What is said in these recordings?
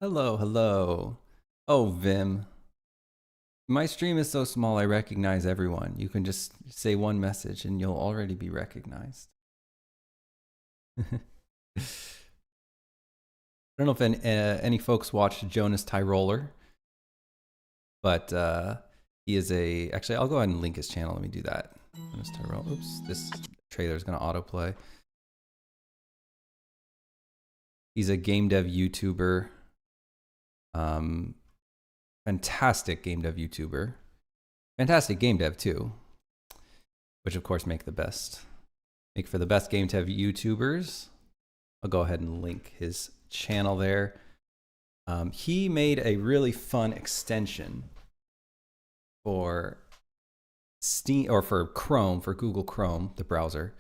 Hello, hello. Oh, Vim. My stream is so small I recognize everyone. You can just say one message and you'll already be recognized. I don't know if any folks watched Jonas Tyroller, but he is actually, I'll go ahead and link his channel. Let me do that. Jonas Tyroller. Oops, this trailer is going to autoplay. He's a game dev YouTuber. Fantastic game dev YouTuber. Fantastic game dev too, which of course make for the best game dev YouTubers. I'll go ahead and link his channel there. He made a really fun extension for Steam or for Chrome, for Google Chrome, the browser,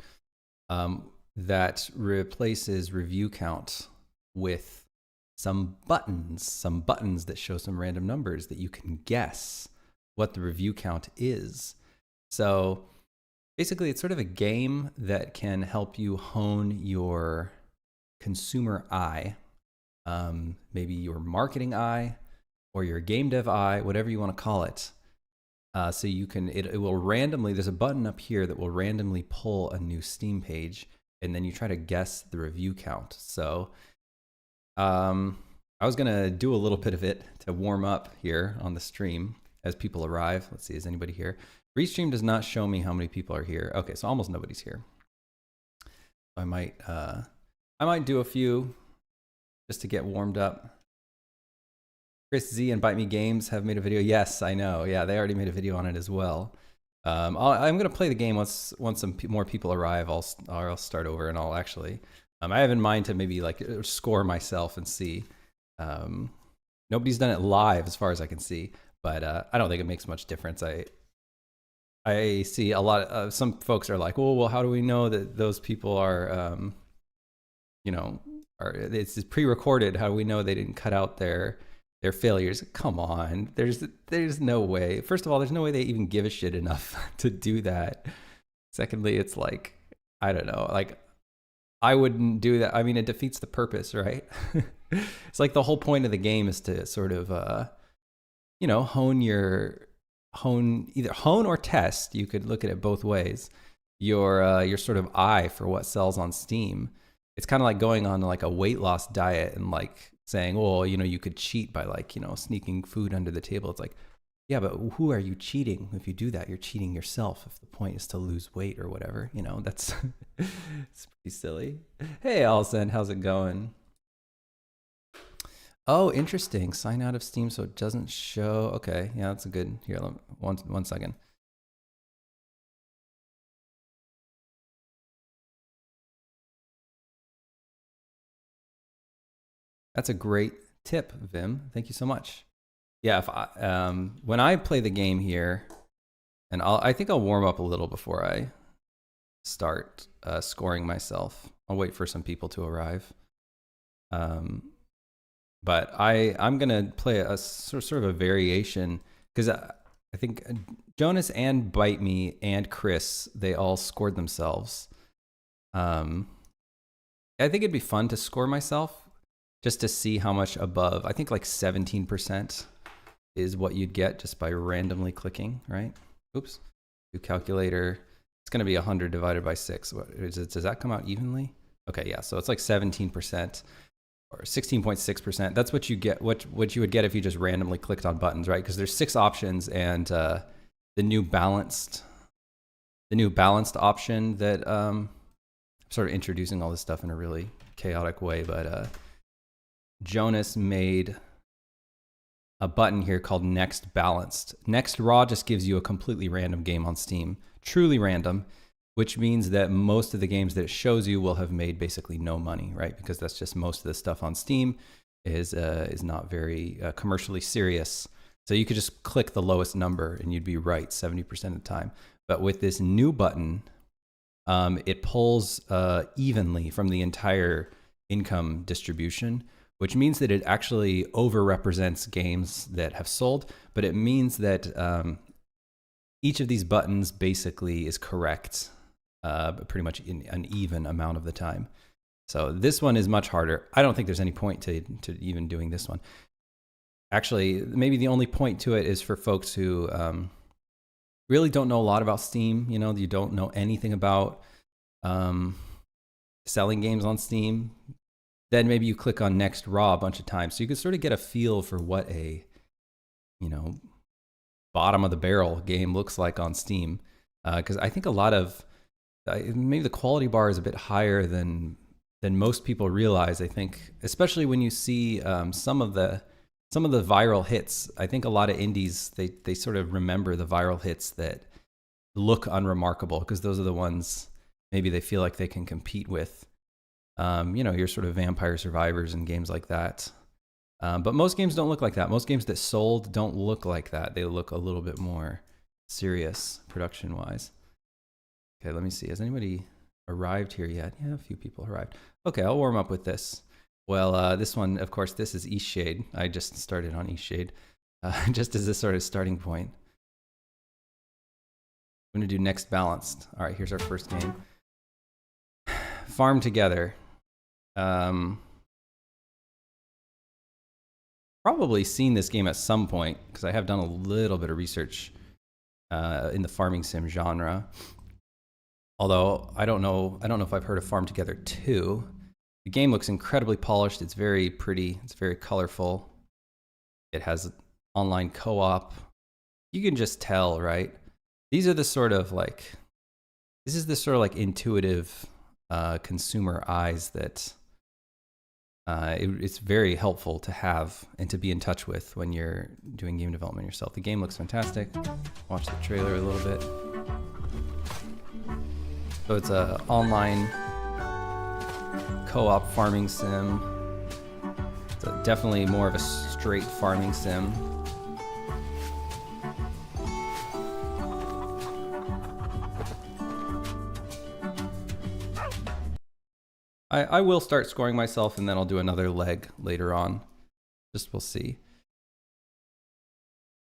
that replaces review count with some buttons that show some random numbers that you can guess what the review count is. So basically, it's sort of a game that can help you hone your consumer eye, maybe your marketing eye or your game dev eye, whatever you want to call it. So you can, it will randomly, there's a button up here that will randomly pull a new Steam page, and then you try to guess the review count. So I was gonna do a little bit of it to warm up here on the stream as people arrive. Let's see, is anybody here? Restream does not show me how many people are here. Okay, so almost nobody's here. I might do a few just to get warmed up. Chris Z and Bite Me Games have made a video. Yes, I know. Yeah, they already made a video on it as well. I'm gonna play the game once some more people arrive. I'll start over and I'll actually. I have in mind to maybe like score myself and see. Nobody's done it live as far as I can see, but I don't think it makes much difference. I see a lot of some folks are like, well, how do we know that those people are, it's pre-recorded? How do we know they didn't cut out their failures? Come on, there's no way. First of all, there's no way they even give a shit enough to do that. Secondly, it's like, I don't know, like, I wouldn't do that. I mean, it defeats the purpose, right? It's like the whole point of the game is to sort of, either hone or test. You could look at it both ways. Your sort of eye for what sells on Steam. It's kind of like going on like a weight loss diet and like saying, well, you could cheat by like, sneaking food under the table. It's like, yeah, but who are you cheating? If you do that, you're cheating yourself. If the point is to lose weight or whatever, that's it's pretty silly. Hey, Allison, how's it going? Oh, interesting. Sign out of Steam so it doesn't show. Okay, yeah, that's a good. Here, one second. That's a great tip, Vim. Thank you so much. Yeah, when I play the game here, and I think I'll warm up a little before I start scoring myself. I'll wait for some people to arrive. But I'm gonna play a sort of a variation because I think Jonas and Bite Me and Chris, they all scored themselves. I think it'd be fun to score myself just to see how much above. I think like 17% is what you'd get just by randomly clicking, right? Oops. Do calculator. It's going to be 100 divided by 6. Does that come out evenly? Okay, yeah. So it's like 17% or 16.6%. That's what you get. What you would get if you just randomly clicked on buttons, right? Because there's 6 options, and the new balanced option that I'm sort of introducing all this stuff in a really chaotic way, but Jonas made a button here called Next Balanced. Next Raw just gives you a completely random game on Steam, truly random, which means that most of the games that it shows you will have made basically no money, right? Because that's just most of the stuff on Steam is not very commercially serious. So you could just click the lowest number and you'd be right 70% of the time. But with this new button, it pulls evenly from the entire income distribution, which means that it actually overrepresents games that have sold, but it means that each of these buttons basically is correct, but pretty much in an even amount of the time. So this one is much harder. I don't think there's any point to even doing this one. Actually, maybe the only point to it is for folks who really don't know a lot about Steam. You know, you don't know anything about selling games on Steam. Then maybe you click on Next Raw a bunch of times. So you can sort of get a feel for what a, you know, bottom of the barrel game looks like on Steam. Because I think a lot of, maybe the quality bar is a bit higher than most people realize. I think, especially when you see some of the viral hits. I think a lot of indies, they sort of remember the viral hits that look unremarkable, because those are the ones maybe they feel like they can compete with. You know, your sort of Vampire Survivors and games like that. But most games don't look like that. Most games that sold don't look like that. They look a little bit more serious production-wise. Okay, let me see. Has anybody arrived here yet? Yeah, a few people arrived. Okay, I'll warm up with this. Well, this one, of course, this is Eastshade. I just started on Eastshade, just as a sort of starting point. I'm going to do Next Balanced. All right, here's our first game. Farm Together. Probably seen this game at some point, because I have done a little bit of research in the farming sim genre. Although I don't know if I've heard of Farm Together 2. The game looks incredibly polished. It's very pretty. It's very colorful. It has online co-op. You can just tell, right? These are the sort of like, this is the sort of like intuitive consumer eyes that it's very helpful to have and to be in touch with when you're doing game development yourself. The game looks fantastic. Watch the trailer a little bit. So it's a online co-op farming sim. It's definitely more of a straight farming sim. I will start scoring myself, and then I'll do another leg later on. Just we'll see.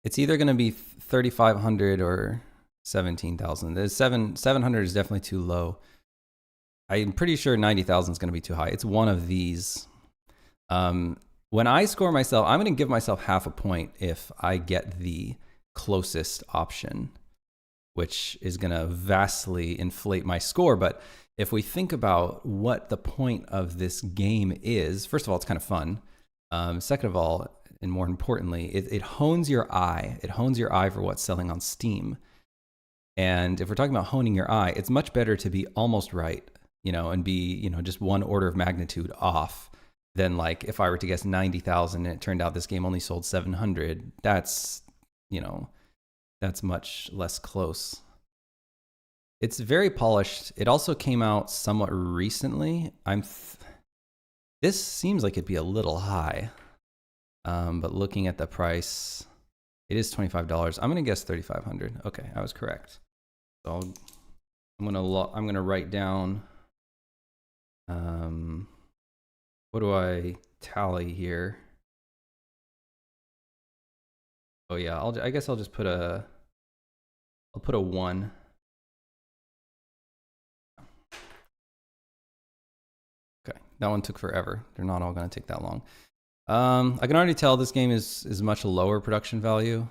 It's either going to be 3,500 or 17,000. The 700 is definitely too low. I'm pretty sure 90,000 is going to be too high. It's one of these. When I score myself, I'm going to give myself half a point if I get the closest option, which is going to vastly inflate my score. But if we think about what the point of this game is, first of all, it's kind of fun. Second of all, and more importantly, it hones your eye. It hones your eye for what's selling on Steam. And if we're talking about honing your eye, it's much better to be almost right, you know, and be, you know, just one order of magnitude off than like if I were to guess 90,000 and it turned out this game only sold 700. That's, you know, that's much less close. It's very polished. It also came out somewhat recently. This seems like it'd be a little high, but looking at the price, it is $25. I'm gonna guess 3,500. Okay, I was correct. So I'm gonna write down. What do I tally here? Oh yeah, I guess I'll just put I'll put a 1. Okay, that one took forever. They're not all going to take that long. I can already tell this game is much lower production value.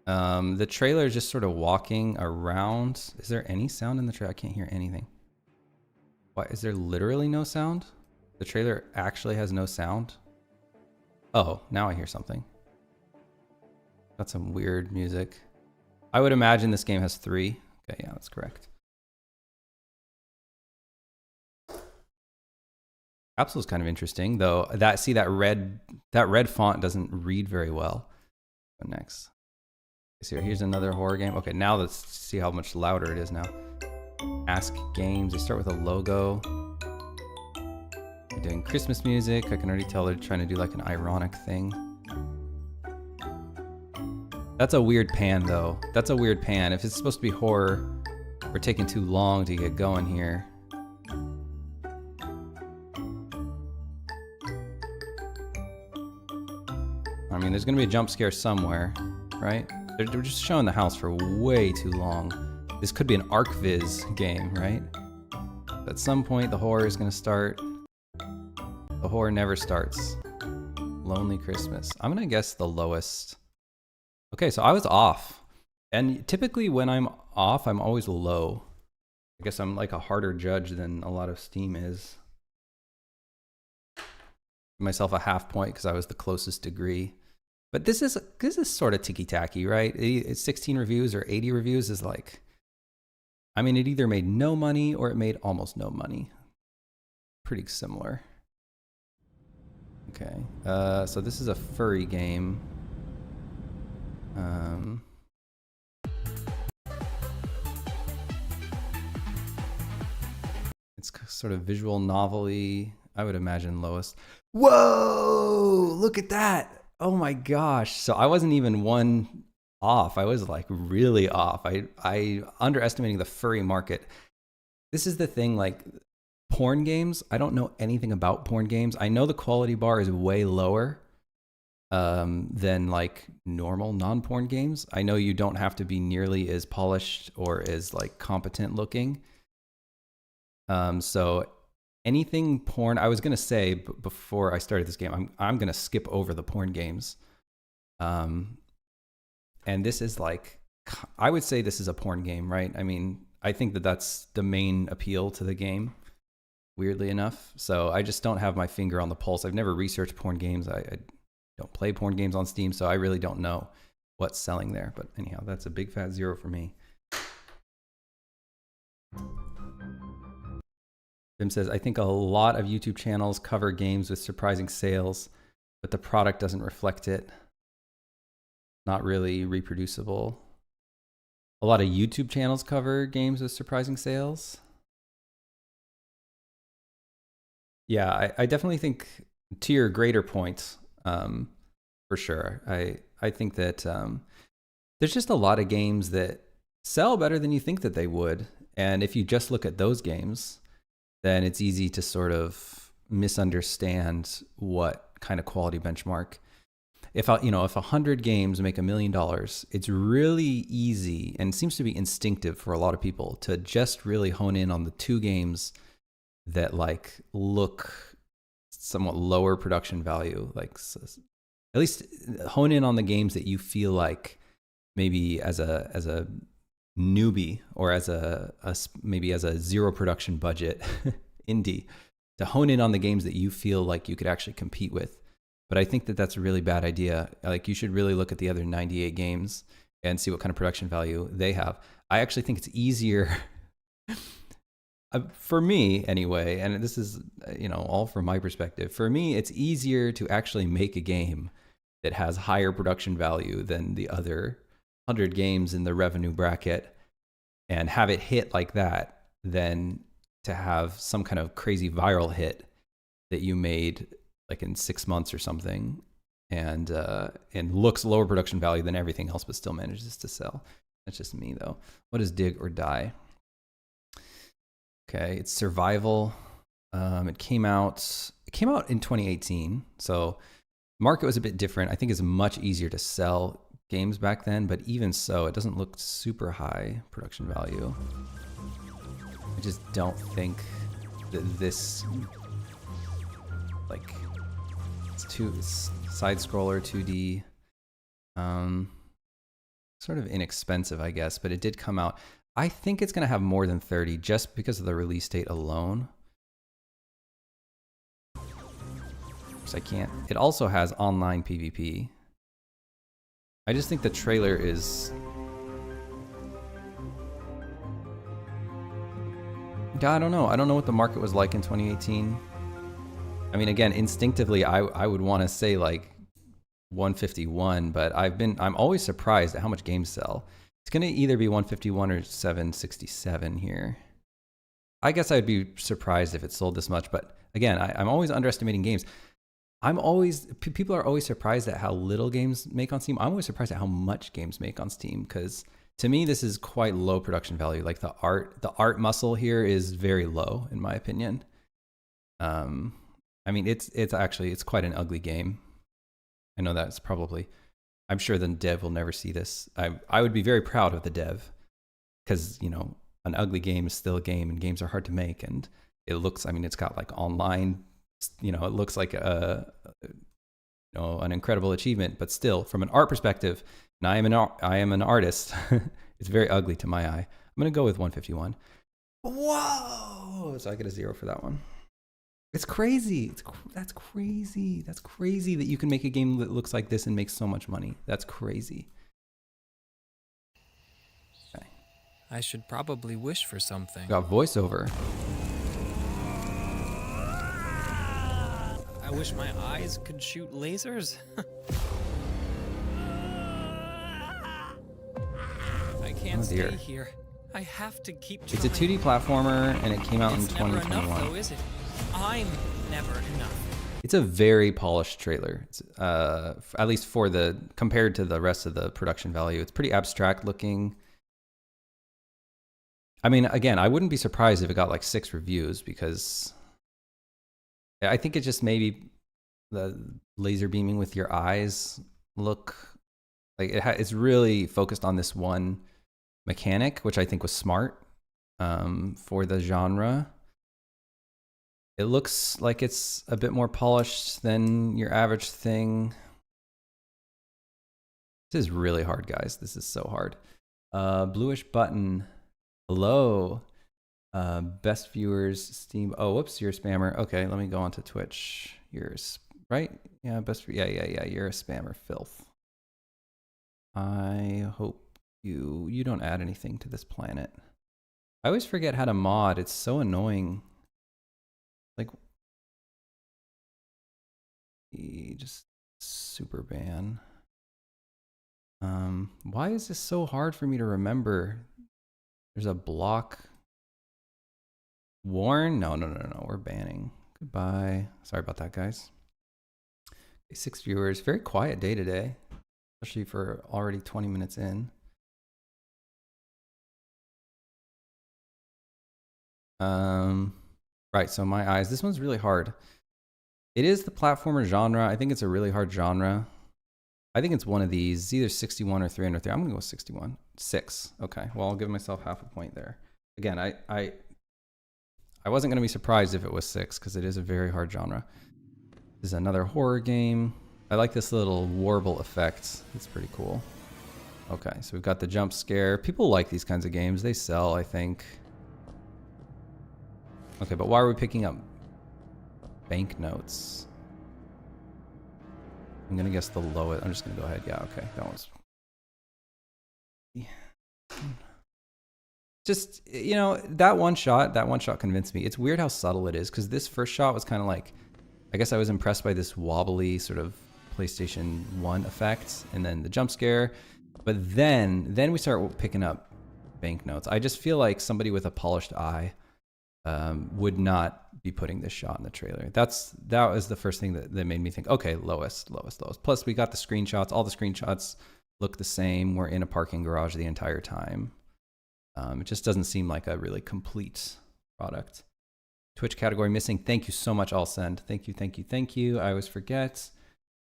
The trailer is just sort of walking around. Is there any sound in the trailer? I can't hear anything. Why is there literally no sound? The trailer actually has no sound? Oh, now I hear something. That's some weird music. I would imagine this game has 3. Okay, yeah, that's correct. Capsule's kind of interesting, though. That red font doesn't read very well. What next? So here's another horror game. Okay, now let's see how much louder it is now. Ask Games. They start with a logo. They're doing Christmas music. I can already tell they're trying to do like an ironic thing. That's a weird pan, though. That's a weird pan. If it's supposed to be horror, we're taking too long to get going here. I mean, there's gonna be a jump scare somewhere, right? They're just showing the house for way too long. This could be an ArcViz game, right? At some point, the horror is going to start. The horror never starts. Lonely Christmas. I'm going to guess the lowest. Okay, so I was off. And typically when I'm off, I'm always low. I guess I'm like a harder judge than a lot of Steam is. Give myself a half point because I was the closest degree. But this is sort of ticky-tacky, right? It's 16 reviews or 80 reviews is like, I mean, it either made no money or it made almost no money. Pretty similar. Okay, so this is a furry game. It's sort of visual novel-y, I would imagine lowest. Whoa, look at that. Oh my gosh. So I wasn't even one off. I was like really off. I underestimating the furry market. This is the thing, like porn games. I don't know anything about porn games. I know the quality bar is way lower than like normal non-porn games. I know you don't have to be nearly as polished or as like competent looking. So anything porn, I was going to say before I started this game, I'm going to skip over the porn games. And this is like, I would say this is a porn game, right? I mean, I think that that's the main appeal to the game, weirdly enough. So I just don't have my finger on the pulse. I've never researched porn games. I don't play porn games on Steam, so I really don't know what's selling there. But anyhow, that's a big fat 0 for me. Bim says, I think a lot of YouTube channels cover games with surprising sales, but the product doesn't reflect it. Not really reproducible. A lot of YouTube channels cover games with surprising sales. Yeah, I definitely think to your greater point, for sure. I think that there's just a lot of games that sell better than you think that they would. And if you just look at those games, then it's easy to sort of misunderstand what kind of quality benchmark. If 100 games make $1 million, it's really easy and seems to be instinctive for a lot of people to just really hone in on the 2 games that like look somewhat lower production value. Like at least hone in on the games that you feel like maybe as a newbie or maybe as a 0 production budget indie, to hone in on the games that you feel like you could actually compete with. But I think that that's a really bad idea. Like you should really look at the other 98 games and see what kind of production value they have. I actually think it's easier for me anyway, and this is, all from my perspective. For me, it's easier to actually make a game that has higher production value than the other 100 games in the revenue bracket and have it hit like that than to have some kind of crazy viral hit that you made like in 6 months or something and looks lower production value than everything else but still manages to sell. That's just me though. What is Dig or Die? Okay, it's survival. It came out in 2018, so market was a bit different. I think it's much easier to sell games back then, but even so, it doesn't look super high production value. I just don't think that this, like, it's side scroller 2D, sort of inexpensive, I guess, but it did come out. I think it's going to have more than 30 just because of the release date alone. So I can't. It also has online PvP. I just think the trailer is... God, I don't know. I don't know what the market was like in 2018. I mean, again, instinctively, I would want to say like 151, but I'm always surprised at how much games sell. It's going to either be 151 or 767 here. I guess I'd be surprised if it sold this much, but again, I'm always underestimating games. People are always surprised at how little games make on Steam. I'm always surprised at how much games make on Steam, because to me, this is quite low production value. Like the art muscle here is very low, in my opinion. I mean, it's quite an ugly game. I know that's probably I'm sure the dev will never see this. I would be very proud of the dev because, you know, an ugly game is still a game and games are hard to make. And it looks, I mean, it's got like online, you know, it looks like you know, an incredible achievement, but still from an art perspective, and I am an artist, it's very ugly to my eye. I'm going to go with 151. Whoa! So I get a 0 for that one. It's crazy. That's crazy. That's crazy that you can make a game that looks like this and make so much money. That's crazy. Okay. I should probably wish for something. Got voiceover. I wish my eyes could shoot lasers. I can't stay here. I have to keep trying. It's a 2D platformer and it came out in It's never 2021. enough, though, is it? I'm never enough. It's a very polished trailer. It's, at least for compared to the rest of the production value, it's pretty abstract looking. I mean, again, I wouldn't be surprised if it got like 6 reviews because I think it just maybe the laser beaming with your eyes look like it's really focused on this one mechanic, which I think was smart for the genre. It looks like it's a bit more polished than your average thing. This is really hard, guys. This is so hard. Bluish button. Hello. Best viewers, Steam. Oh, whoops, you're a spammer. Okay, let me go on to Twitch. Yours, right? Yeah, yeah. You're a spammer, filth. I hope you don't add anything to this planet. I always forget how to mod. It's so annoying. Like, just super ban. Why is this so hard for me to remember? There's a block. Warn? No. We're banning. Goodbye. Sorry about that, guys. Okay, 6 viewers. Very quiet day today, especially for already 20 minutes in. Right, so my eyes. This one's really hard. It is the platformer genre. I think it's a really hard genre. I think it's one of these. It's either 61 or 303. I'm going to go with 61. 6. Okay, well, I'll give myself half a point there. Again, I wasn't going to be surprised if it was 6 because it is a very hard genre. This is another horror game. I like this little warble effect. It's pretty cool. Okay, so we've got the jump scare. People like these kinds of games. They sell, I think. Okay, but why are we picking up banknotes? I'm going to guess the lowest. I'm just going to go ahead. Yeah, okay. That one's... Just, you know, that one shot convinced me. It's weird how subtle it is because this first shot was kind of like, I guess I was impressed by this wobbly sort of PlayStation 1 effect and then the jump scare. But then we start picking up banknotes. I just feel like somebody with a polished eye would not be putting this shot in the trailer. That was the first thing that made me think, okay, lowest. Plus we got the screenshots. All the screenshots look the same. We're in a parking garage the entire time. It just doesn't seem like a really complete product. Twitch category missing. Thank you so much, I'll send. Thank you. I always forget.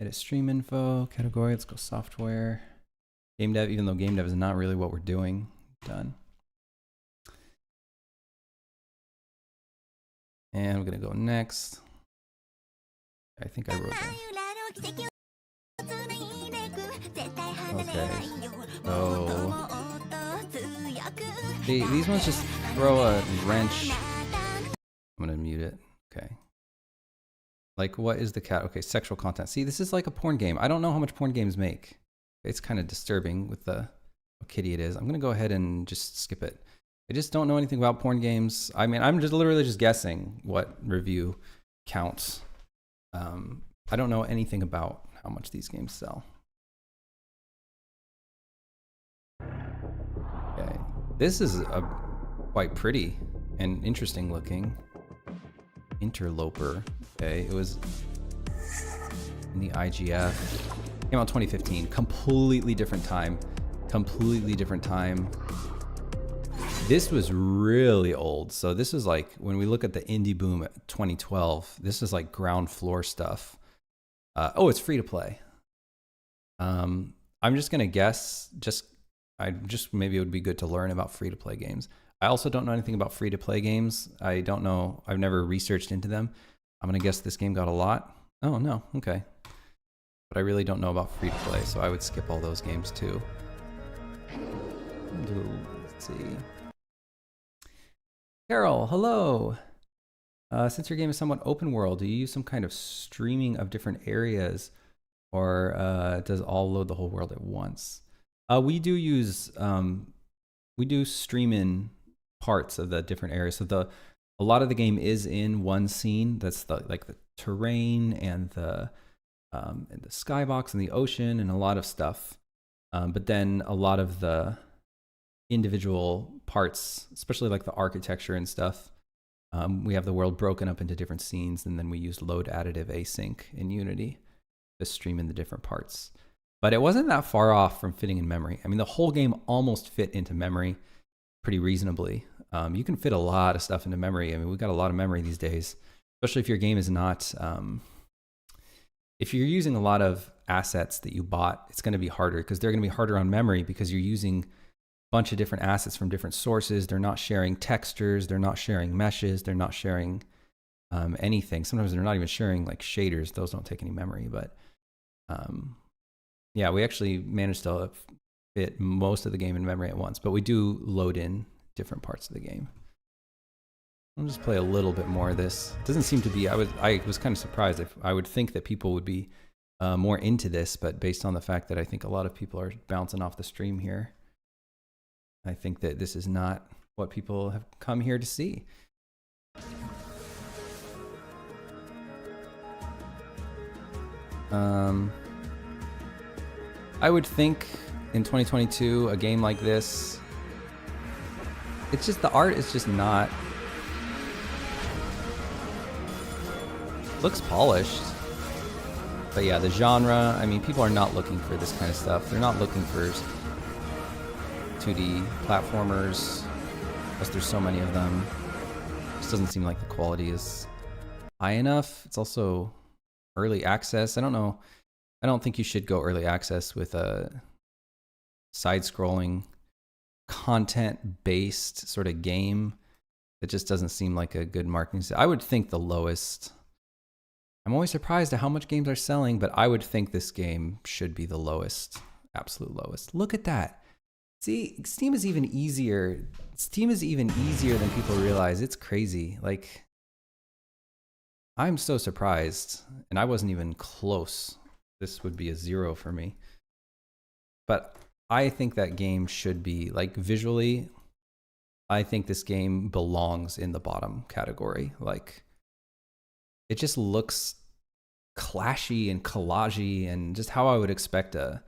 Edit stream info, category, let's go software. Game dev, even though game dev is not really what we're doing. Done. And we're gonna go next. I think I wrote that. Okay. So these ones just throw a wrench. I'm gonna mute it. Okay. Like, what is the cat? Okay, sexual content. See, this is like a porn game. I don't know how much porn games make. It's kind of disturbing with the what kitty it is. I'm gonna go ahead and just skip it. I just don't know anything about porn games. I mean, I'm just literally just guessing what review counts. I don't know anything about how much these games sell. Okay, this is quite pretty and interesting looking. Interloper. Okay, it was in the IGF. Came out 2015. Completely different time. This was really old. So this is like, when we look at the indie boom at 2012, this is like ground floor stuff. Oh, it's free to play. I'm just gonna guess. Maybe it would be good to learn about free to play games. I also don't know anything about free to play games. I don't know. I've never researched into them. I'm gonna guess this game got a lot. Oh no, okay. But I really don't know about free to play, so I would skip all those games too. Let's see. Carol, hello. Since your game is somewhat open world, do you use some kind of streaming of different areas, or does all load the whole world at once? We do stream in parts of the different areas. So a lot of the game is in one scene. That's like the terrain and the skybox and the ocean and a lot of stuff. But then a lot of the individual parts, especially like the architecture and stuff, we have the world broken up into different scenes, and then we use load additive async in Unity to stream in the different parts. But it wasn't that far off from fitting in memory. I mean, the whole game almost fit into memory pretty reasonably. You can fit a lot of stuff into memory. I mean, we've got a lot of memory these days, especially if your game is not, if you're using a lot of assets that you bought, it's going to be harder because they're going to be harder on memory because you're using a bunch of different assets from different sources. They're not sharing textures. They're not sharing meshes. They're not sharing anything. Sometimes they're not even sharing like shaders. Those don't take any memory, but yeah, we actually managed to fit most of the game in memory at once, but we do load in different parts of the game. I'll just play a little bit more of this. It doesn't seem to be, I was kind of surprised. If I would think that people would be more into this, but based on the fact that I think a lot of people are bouncing off the stream here, I think that this is not what people have come here to see. I would think in 2022, a game like this, it's just, the art is just not, looks polished. But yeah, the genre, I mean, people are not looking for this kind of stuff. They're not looking for 2D platformers, plus there's so many of them. It just doesn't seem like the quality is high enough. It's also early access. I don't know. I don't think you should go early access with a side-scrolling, content-based sort of game. It just doesn't seem like a good marketing. I would think the lowest. I'm always surprised at how much games are selling, but I would think this game should be the lowest, absolute lowest. Look at that. See, Steam is even easier. Steam is even easier than people realize. It's crazy. Like, I'm so surprised, and I wasn't even close. This would be a 0 for me. But I think that game should be, like, visually, I think this game belongs in the bottom category. Like, it just looks clashy and collagey and just how I would expect the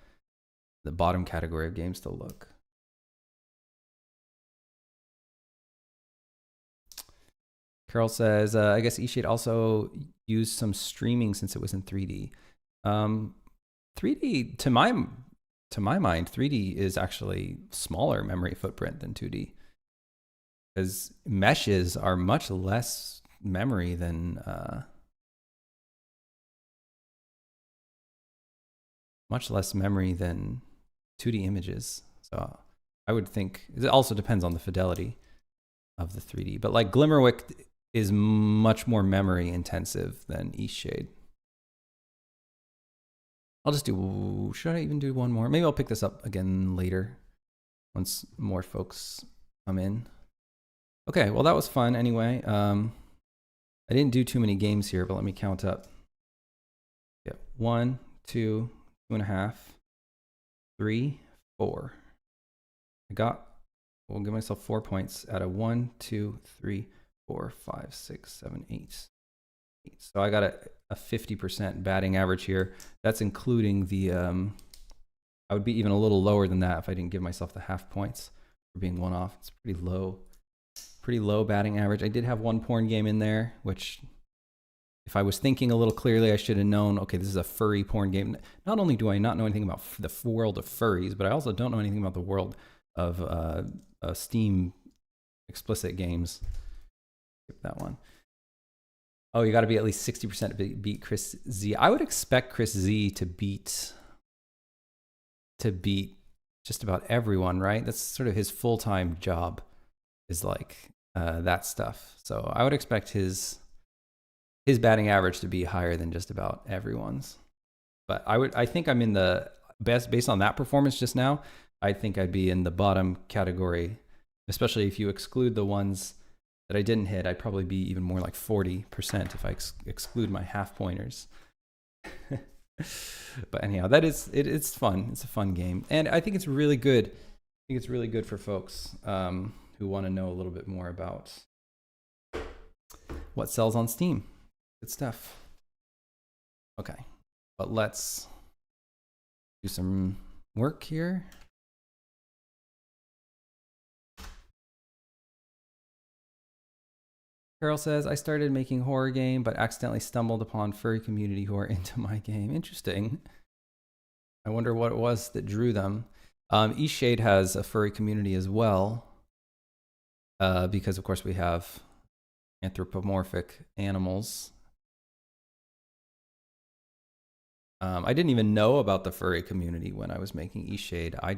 bottom category of games to look. Carol says, I guess eShade also used some streaming since it was in 3D. 3D, to my mind, 3D is actually smaller memory footprint than 2D, because meshes are much less memory than 2D images. So I would think it also depends on the fidelity of the 3D. But like Glimmerwick is much more memory intensive than eShade. I'll just do, should I even do one more? Maybe I'll pick this up again later once more folks come in. Okay, well that was fun anyway. I didn't do too many games here, but let me count up. Yeah, 1, 2, 2.5, 3, 4. We'll give myself 4 points out of 1, 2, 3, 4, 5, 6, 7, 8. So I got a 50% batting average here. That's including the, I would be even a little lower than that if I didn't give myself the half points for being one off. It's pretty low batting average. I did have one porn game in there, which if I was thinking a little clearly, I should have known, okay, this is a furry porn game. Not only do I not know anything about the world of furries, but I also don't know anything about the world of Steam explicit games. Skip that one. Oh, you got to be at least 60% to beat Chris Z. I would expect Chris Z to to beat just about everyone, right? That's sort of his full-time job, is like that stuff. So I would expect his batting average to be higher than just about everyone's. But I think I'm in the best based on that performance just now. I think I'd be in the bottom category, especially if you exclude the ones that I didn't hit. I'd probably be even more like 40% if I exclude my half pointers. But anyhow, it's fun. It's a fun game, and I think it's really good. I think it's really good for folks who want to know a little bit more about what sells on Steam. Good stuff. Okay, but let's do some work here. Carol says, I started making horror game, but accidentally stumbled upon furry community who are into my game. Interesting. I wonder what it was that drew them. Eastshade has a furry community as well, because of course we have anthropomorphic animals. I didn't even know about the furry community when I was making Eastshade. I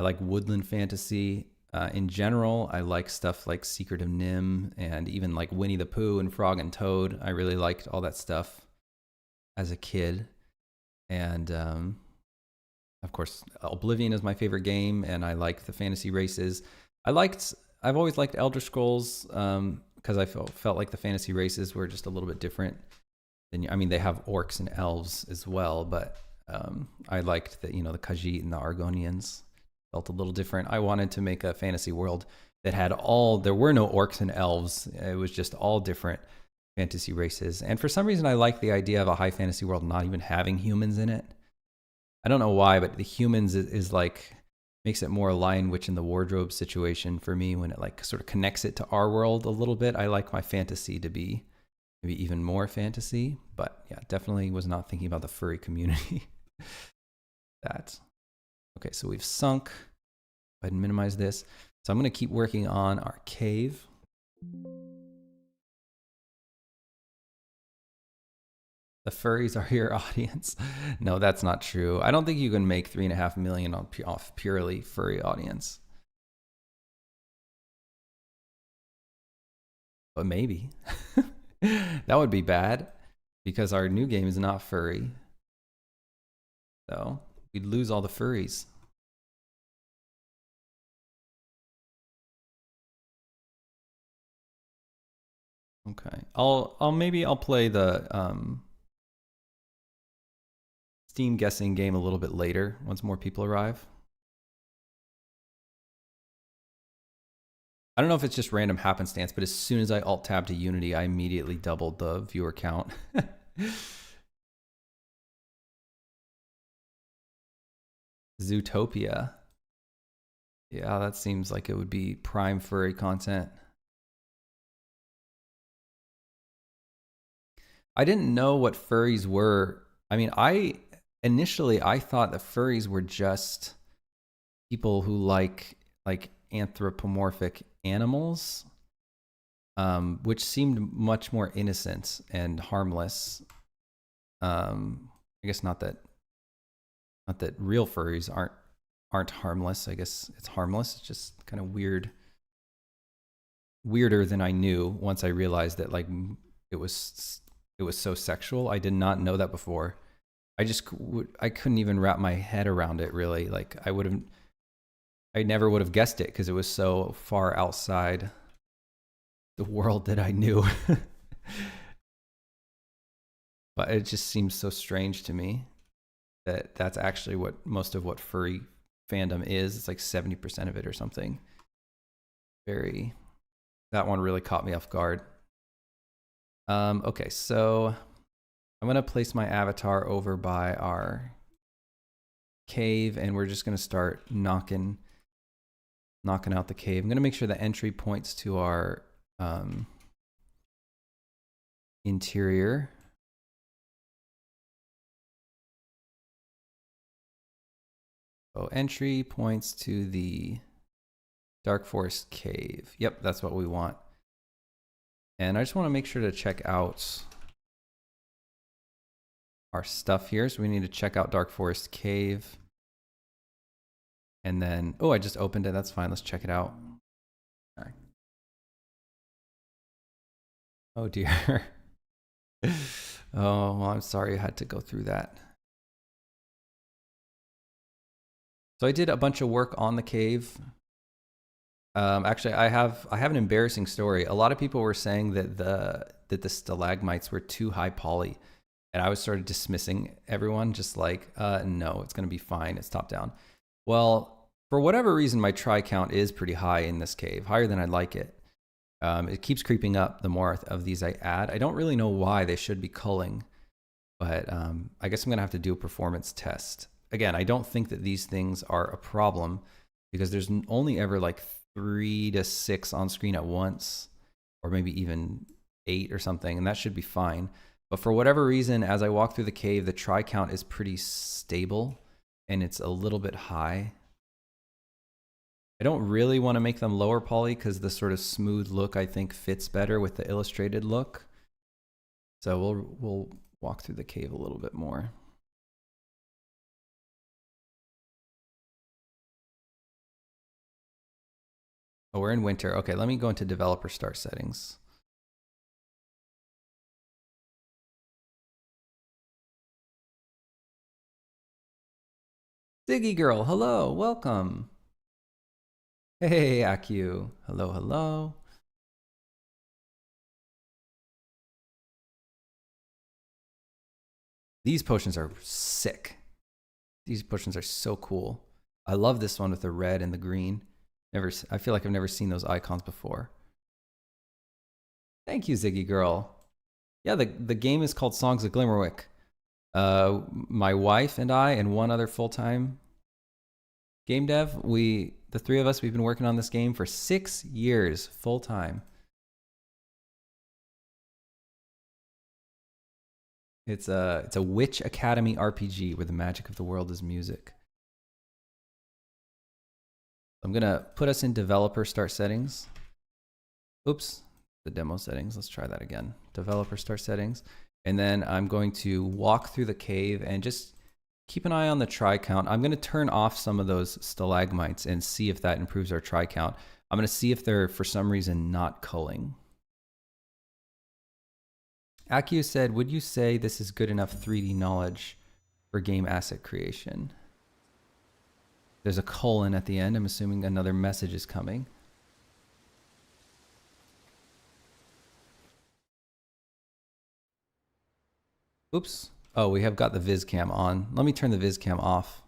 like woodland fantasy. In general, I like stuff like Secret of Nim and even like Winnie the Pooh and Frog and Toad. I really liked all that stuff as a kid. And of course, Oblivion is my favorite game, and I like the fantasy races. I've always liked Elder Scrolls because I felt like the fantasy races were just a little bit different. I mean, they have orcs and elves as well, but I liked that, the Khajiit and the Argonians felt a little different. I wanted to make a fantasy world that had there were no orcs and elves. It was just all different fantasy races. And for some reason, I like the idea of a high fantasy world not even having humans in it. I don't know why, but the humans is like, makes it more a Lion Witch in the Wardrobe situation for me when it like sort of connects it to our world a little bit. I like my fantasy to be maybe even more fantasy, but yeah, definitely was not thinking about the furry community. Okay, so we've sunk. Go ahead and minimize this. So I'm going to keep working on our cave. The furries are your audience. No, that's not true. I don't think you can make 3.5 million off purely furry audience. But maybe. That would be bad because our new game is not furry. So we'd lose all the furries. Okay. I'll play the Steam guessing game a little bit later once more people arrive. I don't know if it's just random happenstance, but as soon as I alt-tab to Unity, I immediately doubled the viewer count. Zootopia. Yeah, that seems like it would be prime furry content. I didn't know what furries were. I mean, initially I thought that furries were just people who like anthropomorphic animals, which seemed much more innocent and harmless. I guess not that real furries aren't harmless. I guess it's harmless. It's just kind of weirder than I knew once I realized that like it was so sexual. I did not know that before. I couldn't even wrap my head around it really. Like I never would have guessed it because it was so far outside the world that I knew. But it just seems so strange to me that that's actually what most of what furry fandom is. It's like 70% of it or something. That one really caught me off guard. Okay, so I'm going to place my avatar over by our cave, and we're just going to start knocking out the cave. I'm going to make sure the entry points to our interior. So entry points to the Dark Forest cave. Yep, that's what we want. And I just want to make sure to check out our stuff here. So we need to check out Dark Forest Cave. And then, oh, I just opened it. That's fine. Let's check it out. All right. Oh dear. Oh, well, I'm sorry I had to go through that. So I did a bunch of work on the cave. Actually, I have an embarrassing story. A lot of people were saying that the stalagmites were too high poly, and I was sort of dismissing everyone, just like, no, it's going to be fine. It's top down. Well, for whatever reason, my try count is pretty high in this cave, higher than I'd like it. It keeps creeping up the more of these I add. I don't really know why they should be culling, but I guess I'm going to have to do a performance test. Again, I don't think that these things are a problem because there's only ever like 3 to 6 on screen at once, or maybe even 8 or something, and that should be fine. But for whatever reason, as I walk through the cave, the try count is pretty stable and it's a little bit high. I don't really want to make them lower poly because the sort of smooth look I think fits better with the illustrated look. So we'll walk through the cave a little bit more. Oh, we're in winter. Okay, let me go into developer start settings. Ziggy girl, hello, welcome. Hey, Aku, hello, hello. These potions are sick. These potions are so cool. I love this one with the red and the green. I feel like I've never seen those icons before. Thank you, Ziggy girl. Yeah, the game is called Songs of Glimmerwick. My wife and I and one other full-time game dev, the 3 of us, we've been working on this game for 6 years full-time. It's a Witch Academy RPG where the magic of the world is music. I'm gonna put us in developer start settings. Oops, the demo settings. Let's try that again. Developer start settings. And then I'm going to walk through the cave and just keep an eye on the try count. I'm gonna turn off some of those stalagmites and see if that improves our try count. I'm gonna see if they're for some reason not culling. Aku said, would you say this is good enough 3D knowledge for game asset creation? There's a colon at the end. I'm assuming another message is coming. Oops. Oh, we have got the viz cam on. Let me turn the viz cam off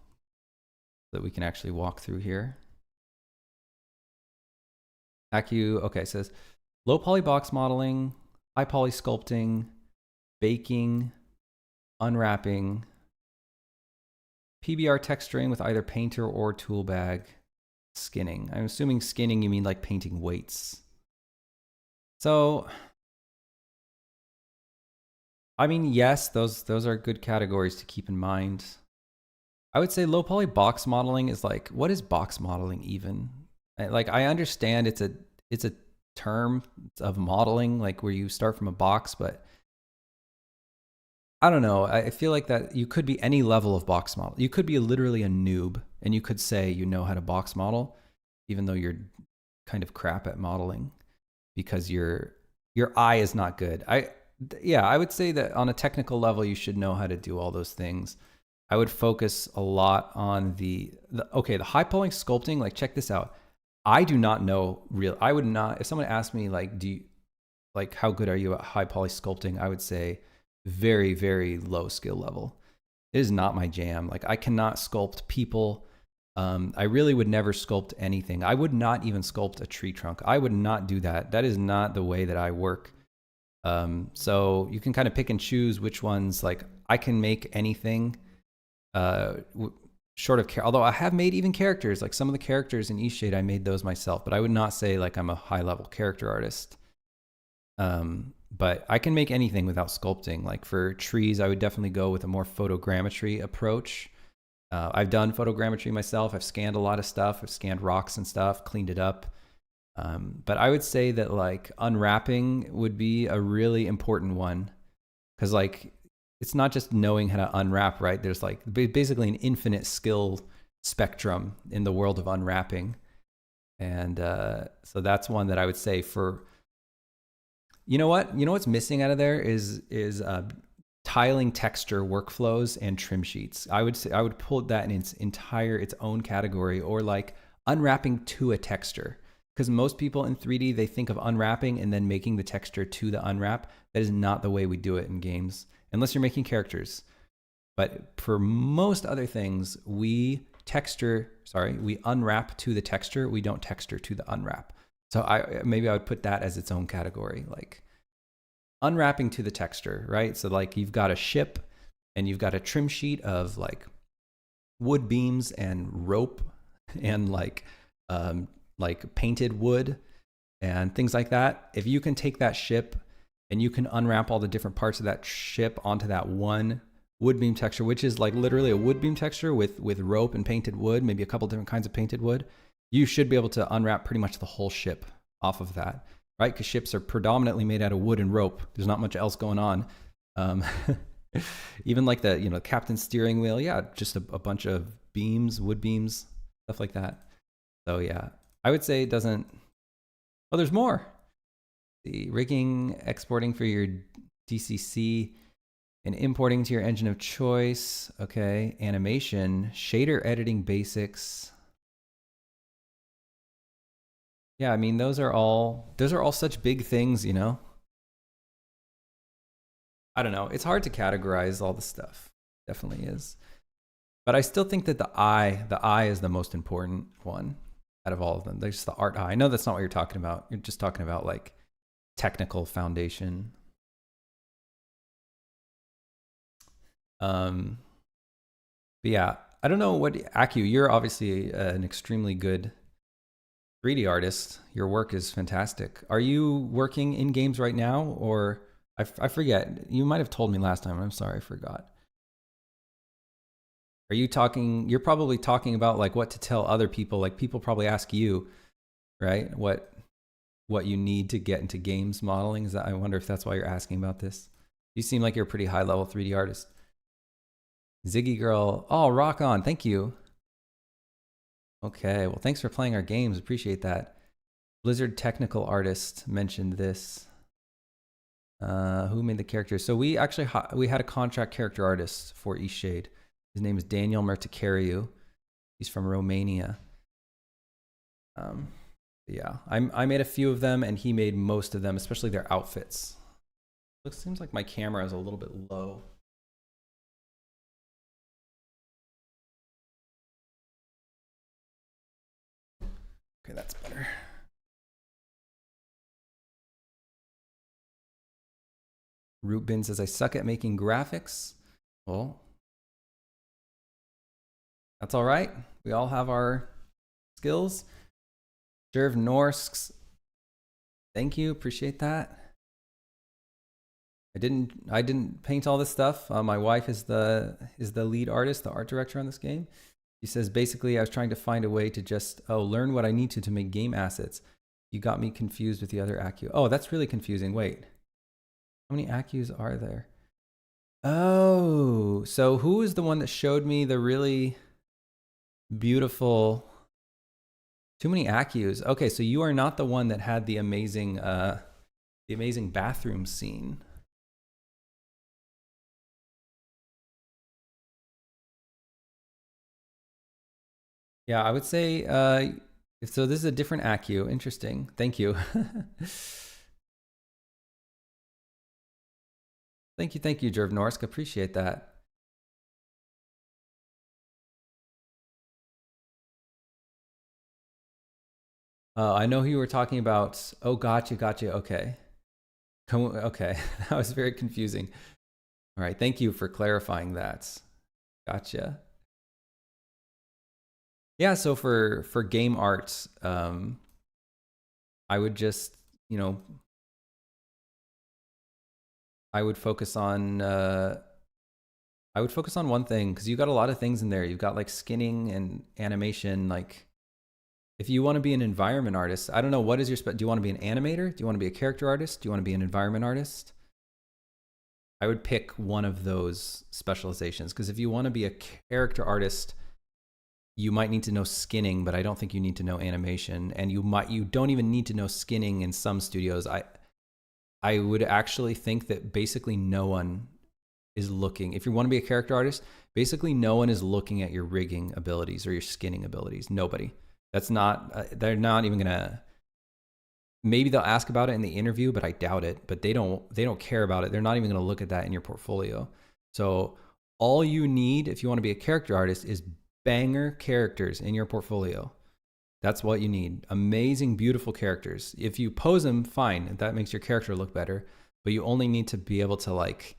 so that we can actually walk through here. Aku, okay, says low poly box modeling, high poly sculpting, baking, unwrapping, PBR texturing with either painter or tool bag, skinning. I'm assuming skinning you mean like painting weights. So, I mean, yes, those are good categories to keep in mind. I would say low poly box modeling is like, what is box modeling even? Like, I understand it's a term of modeling, like where you start from a box, but I don't know. I feel like that you could be any level of box model. You could be literally a noob and you could say you know how to box model, even though you're kind of crap at modeling because your eye is not good. I would say that on a technical level, you should know how to do all those things. I would focus a lot on the high poly sculpting. Like, check this out. I do not know I would not, if someone asked me like, how good are you at high poly sculpting? I would say very, very low skill level. It is not my jam. Like, I cannot sculpt people. I really would never sculpt anything. I would not even sculpt a tree trunk. I would not do that. That is not the way that I work. So you can kind of pick and choose which ones, like, I can make anything short of although I have made even characters, like some of the characters in Eastshade, I made those myself, but I would not say like I'm a high level character artist. But I can make anything without sculpting. Like for trees, I would definitely go with a more photogrammetry approach. I've done photogrammetry myself. I've scanned a lot of stuff. I've scanned rocks and stuff, cleaned it up. But I would say that like unwrapping would be a really important one. Cause like it's not just knowing how to unwrap, right? There's like basically an infinite skill spectrum in the world of unwrapping. And so that's one that I would say for, you know what's missing out of there is tiling texture workflows and trim sheets. I would pull that in its own category, or like unwrapping to a texture. Because most people in 3D, they think of unwrapping and then making the texture to the unwrap. That is not the way we do it in games, unless you're making characters. But for most other things, we unwrap to the texture. We don't texture to the unwrap. So maybe I would put that as its own category, like unwrapping to the texture, right? So like you've got a ship and you've got a trim sheet of like wood beams and rope and like painted wood and things like that. If you can take that ship and you can unwrap all the different parts of that ship onto that one wood beam texture, which is like literally a wood beam texture with rope and painted wood, maybe a couple different kinds of painted wood, you should be able to unwrap pretty much the whole ship off of that, right? Because ships are predominantly made out of wood and rope. There's not much else going on. Even like the captain's steering wheel, yeah, just a bunch of beams, wood beams, stuff like that. So yeah, I would say it doesn't. Oh, there's more. The rigging, exporting for your DCC, and importing to your engine of choice. Okay, animation, shader editing basics. Yeah, I mean those are all such big things, you know. I don't know. It's hard to categorize all the stuff. Definitely is. But I still think that the eye is the most important one out of all of them. There's the art eye. I know that's not what you're talking about. You're just talking about like technical foundation. But yeah, I don't know what Aku, you're obviously an extremely good 3D artist. Your work is fantastic. Are you working in games right now, or I forget? You might have told me last time. I'm sorry, I forgot. Are you talking? You're probably talking about like what to tell other people. Like people probably ask you, right? What you need to get into games modeling. Is that? I wonder if that's why you're asking about this. You seem like you're a pretty high level 3D artist. Ziggy Girl, oh, rock on. Thank you. Okay, well, thanks for playing our games. Appreciate that. Blizzard Technical Artist mentioned this. Who made the characters? So we actually we had a contract character artist for East Shade. His name is Daniel Merticariu. He's from Romania. Yeah, I made a few of them, and he made most of them, especially their outfits. Seems like my camera is a little bit low. Okay, that's better. Rootbin says, I suck at making graphics. Well, that's all right. We all have our skills. Jerv Norsks, thank you. Appreciate that. I didn't paint all this stuff. My wife is the lead artist, the art director on this game. He says, basically, I was trying to find a way to just, learn what I need to make game assets. You got me confused with the other Accu. Oh, that's really confusing. Wait. How many Accus are there? Oh, so who is the one that showed me the really beautiful... Too many Accus. Okay, so you are not the one that had the amazing bathroom scene. Yeah, I would say, so this is a different Accu. Interesting. Thank you. Thank you, Jerv Norsk. Appreciate that. I know who you were talking about. Oh, gotcha. Okay. Okay, that was very confusing. All right, thank you for clarifying that. Gotcha. Yeah, so for game art, I would just, I would focus on one thing, because you got a lot of things in there. You've got like skinning and animation. Like, if you want to be an environment artist, I don't know, what is your do you want to be an animator? Do you want to be a character artist? Do you want to be an environment artist? I would pick one of those specializations, because if you want to be a character artist, you might need to know skinning, but I don't think you need to know animation, and you don't even need to know skinning in some studios. I would actually think that basically no one is looking. If you want to be a character artist, basically no one is looking at your rigging abilities or your skinning abilities. Nobody. That's not. They're not even gonna. Maybe they'll ask about it in the interview, but I doubt it. But they don't care about it. They're not even gonna look at that in your portfolio. So all you need if you want to be a character artist is banger characters in your portfolio. That's what you need. Amazing, beautiful characters. If you pose them, fine. That makes your character look better. But you only need to be able to, like,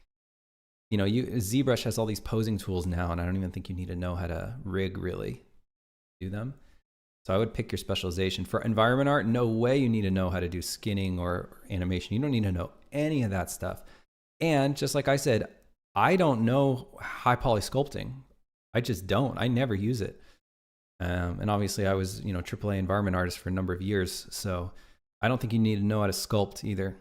you know, ZBrush has all these posing tools now, and I don't even think you need to know how to rig really do them. So I would pick your specialization. For environment art, no way you need to know how to do skinning or animation. You don't need to know any of that stuff. And just like I said, I don't know high poly sculpting. I just don't. I never use it. And obviously I was, you know, AAA environment artist for a number of years. So I don't think you need to know how to sculpt either.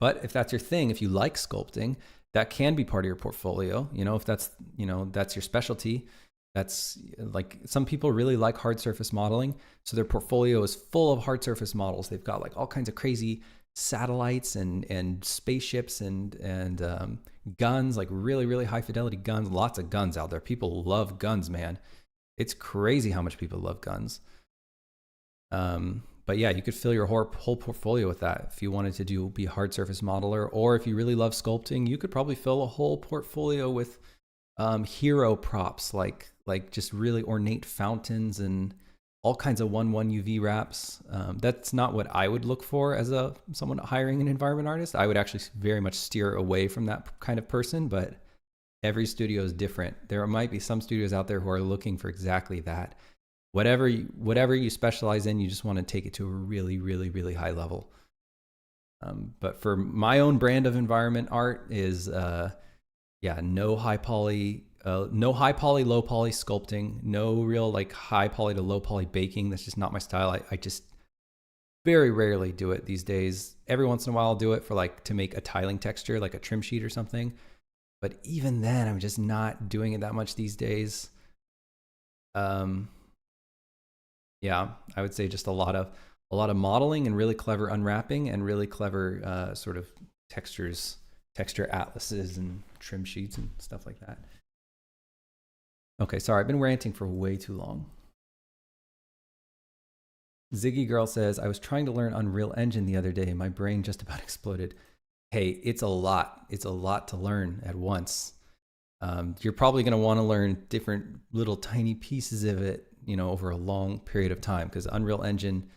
But if that's your thing, if you like sculpting, that can be part of your portfolio. You know, if that's, you know, that's your specialty. That's like, some people really like hard surface modeling. So their portfolio is full of hard surface models. They've got like all kinds of crazy satellites and spaceships and guns, like really, really high fidelity guns. Lots of guns out there. People love guns, man. It's crazy how much people love guns. But yeah, you could fill your whole portfolio with that. If you wanted to be a hard surface modeler, or if you really love sculpting, you could probably fill a whole portfolio with hero props, like just really ornate fountains and all kinds of 1/1 UV wraps. That's not what I would look for as someone hiring an environment artist. I would actually very much steer away from that kind of person, but every studio is different. There might be some studios out there who are looking for exactly that. Whatever you specialize in, you just want to take it to a really, really, really high level. But for my own brand of environment art is, no high poly, low poly sculpting, no real like high poly to low poly baking. That's just not my style. I just very rarely do it these days. Every once in a while I'll do it for like to make a tiling texture, like a trim sheet or something. But even then, I'm just not doing it that much these days. Yeah, I would say just a lot of modeling and really clever unwrapping and really clever sort of texture atlases and trim sheets and stuff like that. Okay, sorry, I've been ranting for way too long. Ziggy Girl says, I was trying to learn Unreal Engine the other day. My brain just about exploded. Hey, it's a lot. It's a lot to learn at once. You're probably going to want to learn different little tiny pieces of it, you know, over a long period of time, because Unreal Engine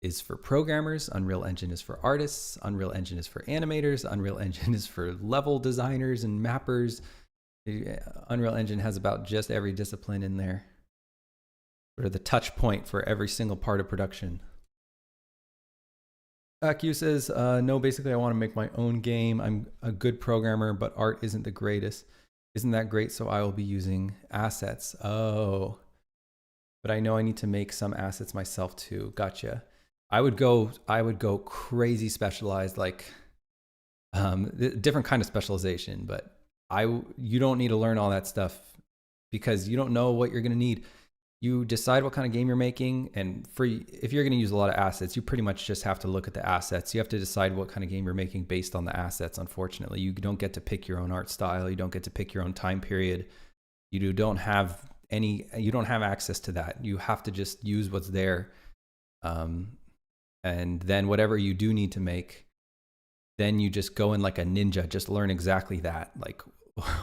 is for programmers, Unreal Engine is for artists, Unreal Engine is for animators, Unreal Engine is for level designers and mappers. Unreal Engine has about just every discipline in there, or the touch point for every single part of production. Q says, no, basically I want to make my own game. I'm a good programmer, but art isn't the greatest. Isn't that great? So I will be using assets. Oh, but I know I need to make some assets myself too. Gotcha. I would go crazy specialized, like different kind of specialization, but you don't need to learn all that stuff because you don't know what you're going to need. You decide what kind of game you're making, and if you're going to use a lot of assets, you pretty much just have to look at the assets. You have to decide what kind of game you're making based on the assets. Unfortunately, you don't get to pick your own art style. You don't get to pick your own time period. You don't have access to that. You have to just use what's there. And then whatever you do need to make, then you just go in like a ninja, just learn exactly that. Like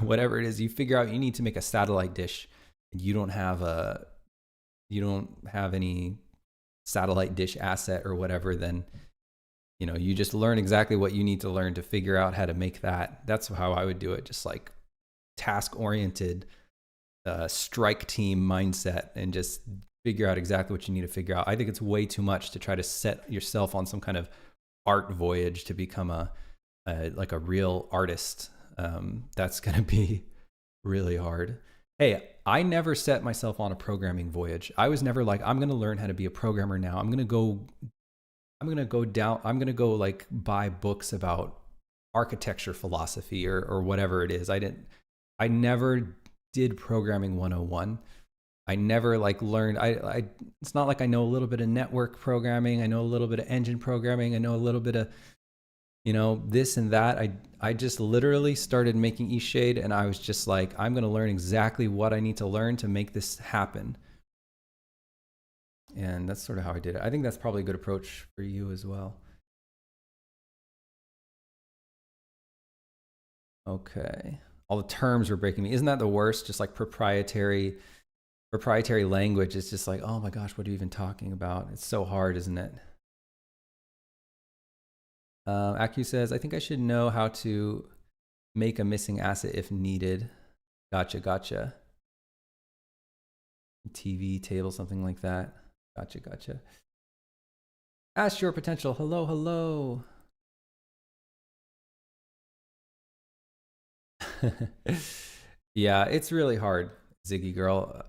whatever it is, you figure out you need to make a satellite dish, and you don't have any satellite dish asset or whatever, then, you know, you just learn exactly what you need to learn to figure out how to make that. That's how I would do it. Just like task-oriented, strike team mindset, and just figure out exactly what you need to figure out. I think it's way too much to try to set yourself on some kind of art voyage to become a real artist. That's going to be really hard. Hey, I never set myself on a programming voyage. I was never like, I'm going to learn how to be a programmer now. I'm going to go like buy books about architecture philosophy or whatever it is. I never did programming 101. I never like learned, it's not like I know a little bit of network programming. I know a little bit of engine programming. I know a little bit of, you know, this and that. I just literally started making eShade, and I was just like, I'm going to learn exactly what I need to learn to make this happen. And that's sort of how I did it. I think that's probably a good approach for you as well. Okay. All the terms were breaking me. Isn't that the worst? Just like proprietary language. It's just like, oh my gosh, what are you even talking about? It's so hard, isn't it? Acu says, I think I should know how to make a missing asset if needed. Gotcha. TV, table, something like that. Gotcha. Ask your potential. Hello. Yeah, it's really hard, Ziggy girl.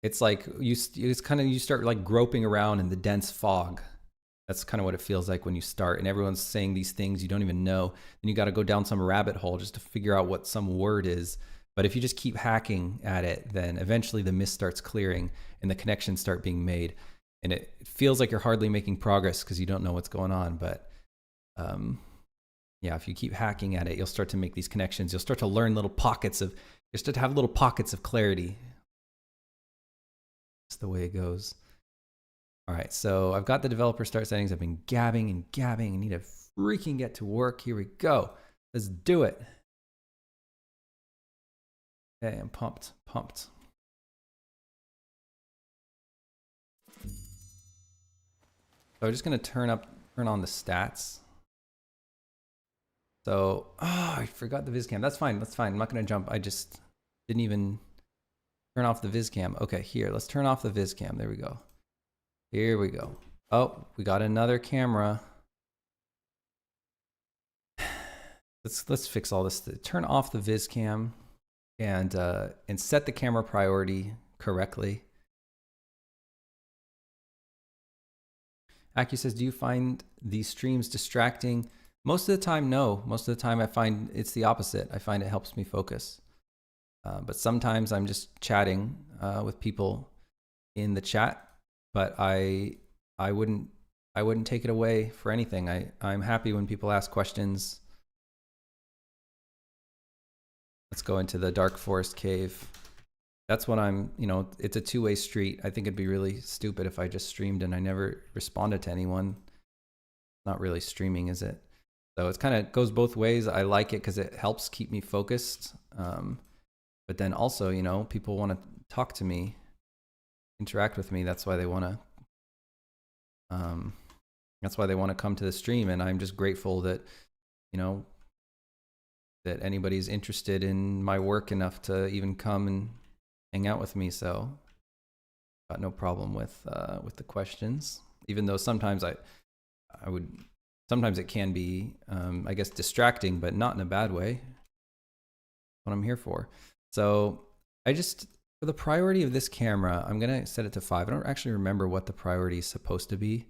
It's like you start like groping around in the dense fog. That's kind of what it feels like when you start, and everyone's saying these things you don't even know. And you got to go down some rabbit hole just to figure out what some word is. But if you just keep hacking at it, then eventually the mist starts clearing and the connections start being made. And it feels like you're hardly making progress because you don't know what's going on. But yeah, if you keep hacking at it, you'll start to make these connections. You'll start to learn you'll start to have little pockets of clarity. That's the way it goes. All right, so I've got the developer start settings. I've been gabbing. I need to freaking get to work. Here we go. Let's do it. Okay, I'm pumped. So I'm just gonna turn on the stats. So, I forgot the viz cam. That's fine. I'm not gonna jump. I just didn't even turn off the viz cam. Okay, here, let's turn off the viz cam. There we go. Here we go. Oh, we got another camera. Let's fix all this. Turn off the viz cam and set the camera priority correctly. Acu says, do you find these streams distracting? Most of the time, no. Most of the time I find it's the opposite. I find it helps me focus. But sometimes I'm just chatting with people in the chat. But I wouldn't take it away for anything. I'm happy when people ask questions. Let's go into the dark forest cave. That's what it's a two-way street. I think it'd be really stupid if I just streamed and I never responded to anyone. Not really streaming, is it? So it kind of goes both ways. I like it because it helps keep me focused. But then also, people want to talk to me, interact with me. That's why they want to come to the stream, and I'm just grateful that that anybody's interested in my work enough to even come and hang out with me. So got no problem with the questions, even though sometimes sometimes it can be I guess distracting, but not in a bad way. What I'm here for. So for the priority of this camera, I'm going to set it to 5. I don't actually remember what the priority is supposed to be.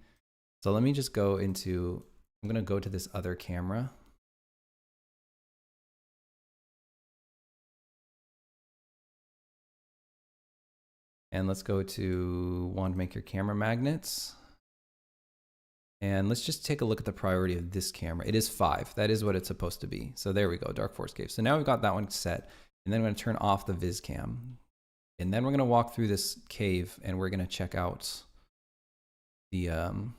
So let me just I'm going to go to this other camera. And let's go to want to make your camera magnets. And let's just take a look at the priority of this camera. It is 5. That is what it's supposed to be. So there we go, Dark Forest Cave. So now we've got that one set. And then I'm going to turn off the viz cam. And then we're going to walk through this cave and we're going to check out the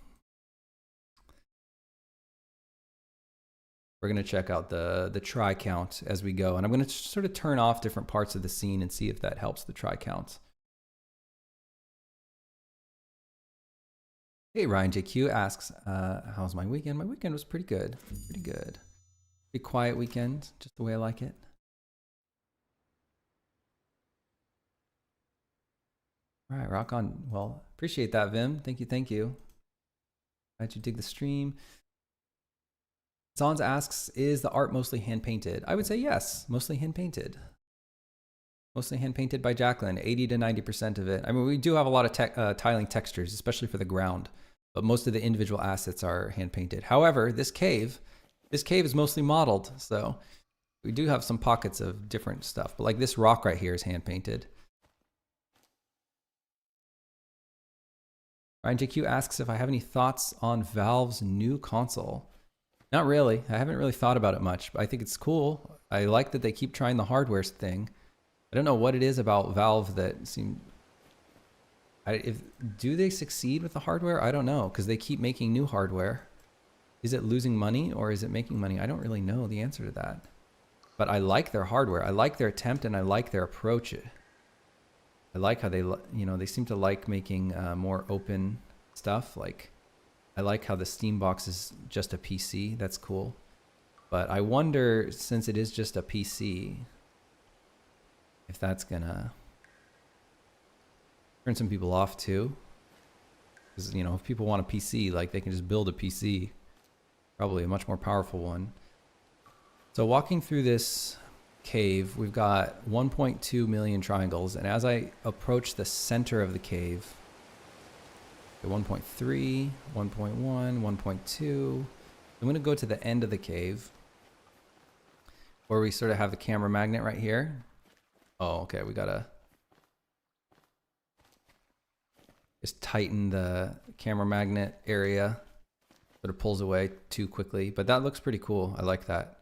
try count as we go. And I'm going to sort of turn off different parts of the scene and see if that helps the try count. Hey, Ryan JQ asks, how's my weekend? My weekend was pretty good. Pretty quiet weekend, just the way I like it. All right, rock on. Well, appreciate that, Vim. Thank you. Glad you dig the stream. Sans asks, is the art mostly hand-painted? I would say yes, mostly hand-painted. Mostly hand-painted by Jacqueline, 80 to 90% of it. I mean, we do have a lot of tiling textures, especially for the ground. but most of the individual assets are hand painted. However, this cave is mostly modeled, so we do have some pockets of different stuff. But like this rock right here is hand painted. Ryan JQ asks if I have any thoughts on Valve's new console. Not really. I haven't really thought about it much, but I think it's cool. I like that they keep trying the hardware thing. I don't know what it is about Valve that seem. Do they succeed with the hardware? I don't know, because they keep making new hardware. Is it losing money or is it making money? I don't really know the answer to that. But I like their hardware. I like their attempt and I like their approach. I like how they, they seem to like making more open stuff. Like, I like how the Steam box is just a PC. That's cool. But I wonder, since it is just a PC, if that's gonna turn some people off too. Because, if people want a PC, like they can just build a PC. Probably a much more powerful one. So walking through this cave, we've got 1.2 million triangles. And as I approach the center of the cave, 1.3, 1.1, 1.2. I'm going to go to the end of the cave where we sort of have the camera magnet right here. Oh, okay. We got to just tighten the camera magnet area. Sort of pulls away too quickly, but that looks pretty cool. I like that.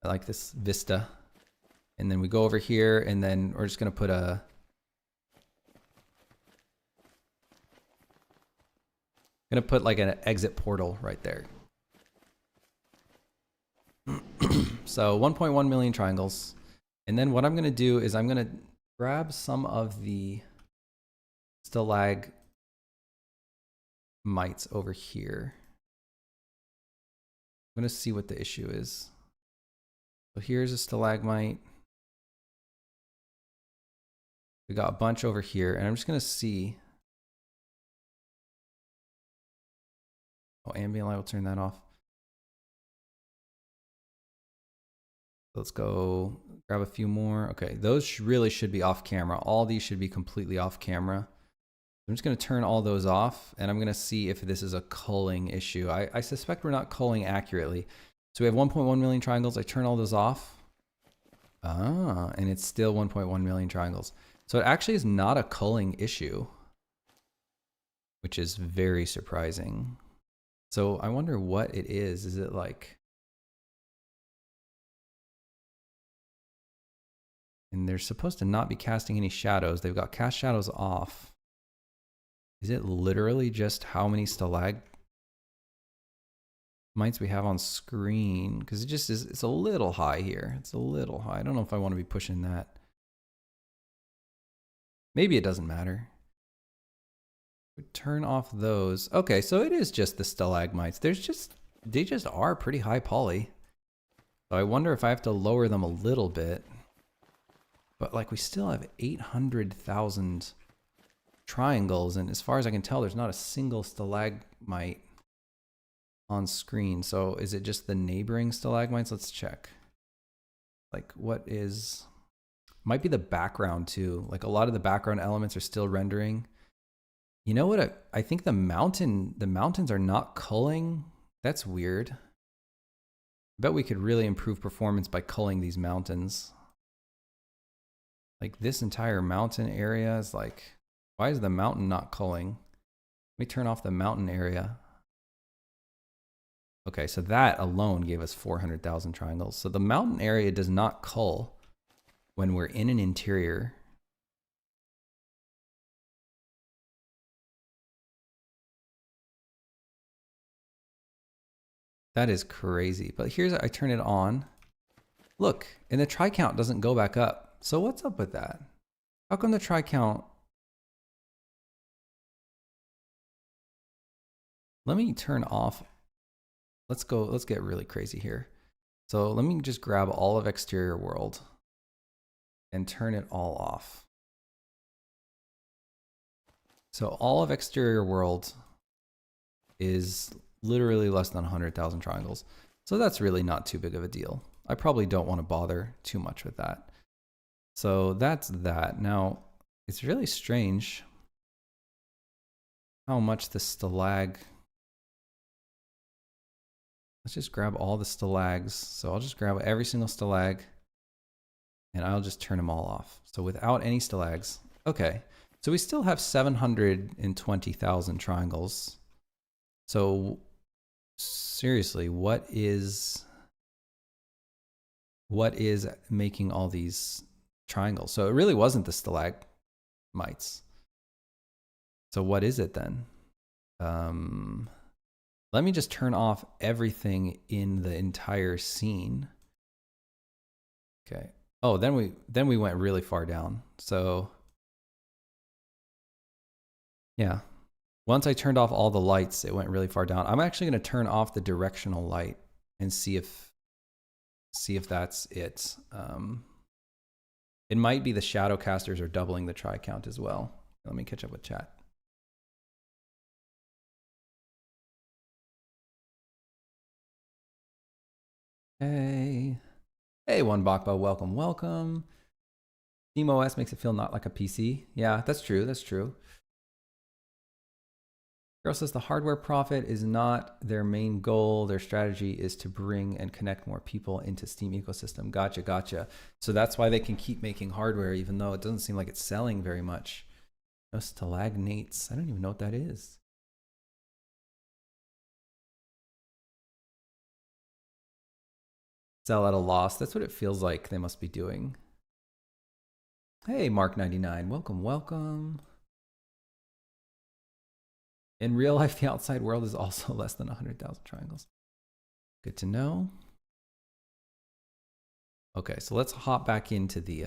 I like this vista. And then we go over here and then we're just going to put a like an exit portal right there. So 1.1 million triangles. And then what I'm going to do is I'm going to grab some of the stalagmites over here. I'm going to see what the issue is. So here's a stalagmite. We got a bunch over here, and I'm just going to see. Oh, ambient light, will turn that off. Let's go grab a few more. Okay, those really should be off camera. All these should be completely off camera. I'm just going to turn all those off, and I'm going to see if this is a culling issue. I suspect we're not culling accurately. So we have 1.1 million triangles. I turn all those off. Ah, and it's still 1.1 million triangles. So it actually is not a culling issue, which is very surprising. So I wonder what it is. Is it like... And they're supposed to not be casting any shadows. They've got cast shadows off. Is it literally just how many stalagmites we have on screen? Because it just is, it's a little high here. It's a little high. I don't know if I want to be pushing that. Maybe it doesn't matter. We turn off those. Okay, so it is just the stalagmites. They just are pretty high poly. So I wonder if I have to lower them a little bit. But like we still have 800,000 triangles, and as far as I can tell, there's not a single stalagmite on screen. So is it just the neighboring stalagmites? Let's check. Like what is... Might be the background too. Like a lot of the background elements are still rendering. You know what? I think the mountains are not culling. That's weird. I bet we could really improve performance by culling these mountains. Like this entire mountain area is like, why is the mountain not culling? Let me turn off the mountain area. Okay, so that alone gave us 400,000 triangles. So the mountain area does not cull when we're in an interior. That is crazy. But here's, I turn it on. Look, and the try count doesn't go back up. So what's up with that? How come the try count? Let me turn off. Let's get really crazy here. So let me just grab all of exterior world and turn it all off. So all of exterior world is literally less than 100,000 triangles. So that's really not too big of a deal. I probably don't want to bother too much with that. So that's that. Now, it's really strange. how much the stalag. Let's just grab all the stalags. So I'll just grab every single stalag and I'll just turn them all off. So without any stalags. Okay. So we still have 720,000 triangles. So seriously, what is making all these triangles? So it really wasn't the stalagmites. So what is it then? Let me just turn off everything in the entire scene. Okay. Oh, then we went really far down. So yeah. Once I turned off all the lights, it went really far down. I'm actually going to turn off the directional light and see if that's it. It might be the shadow casters are doubling the try count as well. Let me catch up with chat. Hey, One Bakba, welcome, welcome. SteamOS makes it feel not like a PC. Yeah, that's true. That's true. Girl says the hardware profit is not their main goal. Their strategy is to bring and connect more people into Steam ecosystem. Gotcha, gotcha. So that's why they can keep making hardware, even though it doesn't seem like it's selling very much. No stalagnates. I don't even know what that is. Sell at a loss. That's what it feels like they must be doing. Hey, Mark99. Welcome, welcome. In real life, the outside world is also less than 100,000 triangles. Good to know. Okay, so let's hop back into the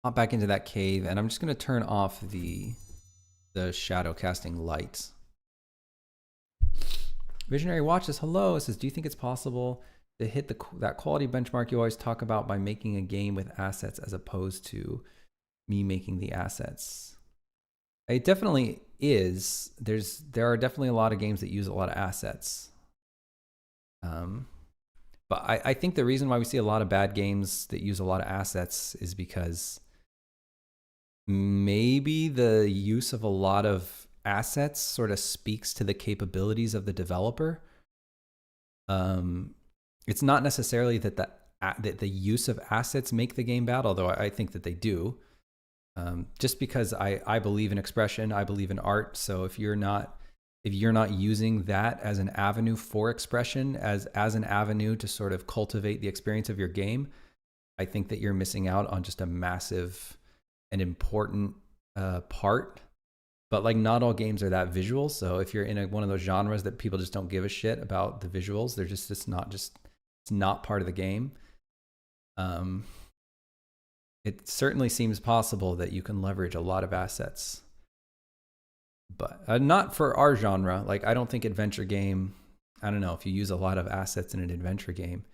hop back into that cave, and I'm just going to turn off the shadow casting light. Visionary watches. Hello. It says, do you think it's possible to hit that quality benchmark you always talk about by making a game with assets as opposed to me making the assets? It definitely is. There are definitely a lot of games that use a lot of assets. But I think the reason why we see a lot of bad games that use a lot of assets is because maybe the use of a lot of assets sort of speaks to the capabilities of the developer. It's not necessarily that the use of assets make the game bad, although I think that they do. Just because I believe in expression, I believe in art. So if you're not using that as an avenue for expression, as an avenue to sort of cultivate the experience of your game, I think that you're missing out on just a massive and important part. But like, not all games are that visual. So if you're in one of those genres that people just don't give a shit about the visuals, they're just it's not part of the game. It certainly seems possible that you can leverage a lot of assets, but not for our genre. Like, I don't think adventure game, I don't know if you use a lot of assets in an adventure game.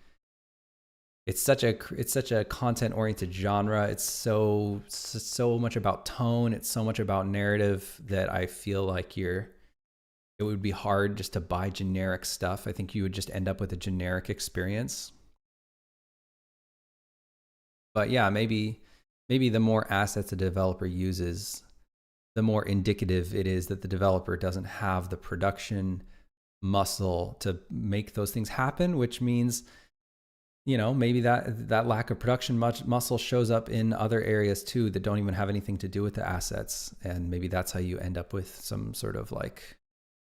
It's such a content oriented genre. It's so much about tone. It's so much about narrative that I feel like it would be hard just to buy generic stuff. I think you would just end up with a generic experience. But yeah, maybe the more assets a developer uses, the more indicative it is that the developer doesn't have the production muscle to make those things happen, which means, you know, maybe that lack of production muscle shows up in other areas too that don't even have anything to do with the assets. And maybe that's how you end up with some sort of, like,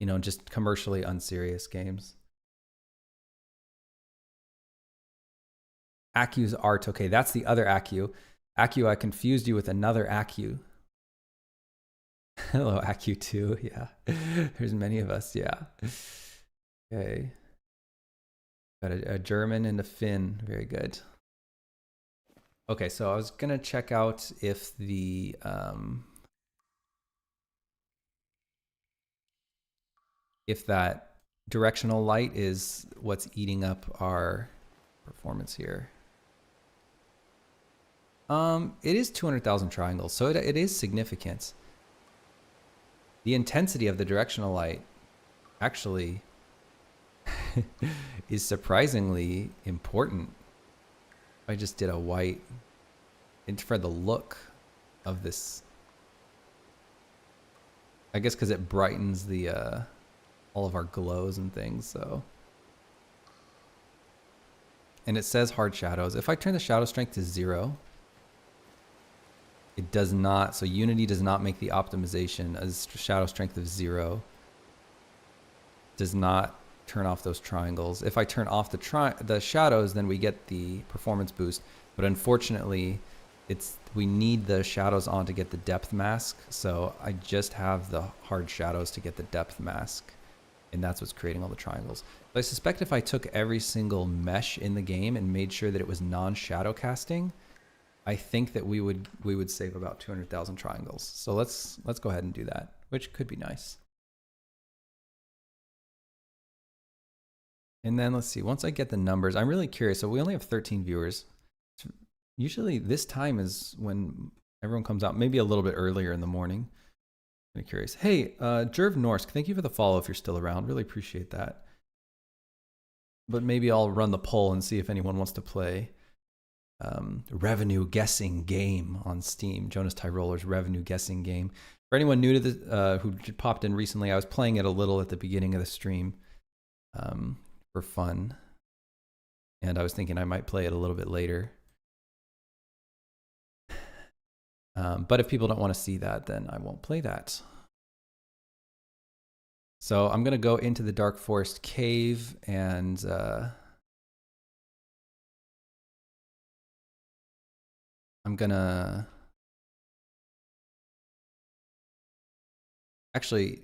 you know, just commercially unserious games. Accu's art. Okay, that's the other Accu. Accu, I confused you with another Accu. Hello, Accu 2. Yeah, there's many of us. Yeah. Okay. Got a German and a Finn. Very good. Okay, so I was gonna check out if the if that directional light is what's eating up our performance here. It is 200,000 triangles, so it is significant. The intensity of the directional light actually is surprisingly important. I just did a white, and for the look of this, I guess because it brightens the all of our glows and things. So, and it says hard shadows. If I turn the shadow strength to 0, it does not. So Unity does not make the optimization as shadow strength of 0. Does not turn off those triangles. If I turn off the shadows, then we get the performance boost. But unfortunately, we need the shadows on to get the depth mask. So I just have the hard shadows to get the depth mask, and that's what's creating all the triangles. But I suspect if I took every single mesh in the game and made sure that it was non-shadow casting, I think that we would save about 200,000 triangles. So let's go ahead and do that, which could be nice. And then let's see, once I get the numbers, I'm really curious. So we only have 13 viewers. Usually this time is when everyone comes out, maybe a little bit earlier in the morning. I'm curious. Hey, Jerv Norsk, thank you for the follow if you're still around. Really appreciate that. But maybe I'll run the poll and see if anyone wants to play revenue guessing game on Steam. Jonas Tyroller's revenue guessing game. For anyone new to this, who popped in recently, I was playing it a little at the beginning of the stream for fun. And I was thinking I might play it a little bit later. But if people don't want to see that, then I won't play that. So I'm going to go into the Dark Forest cave and I'm going to actually,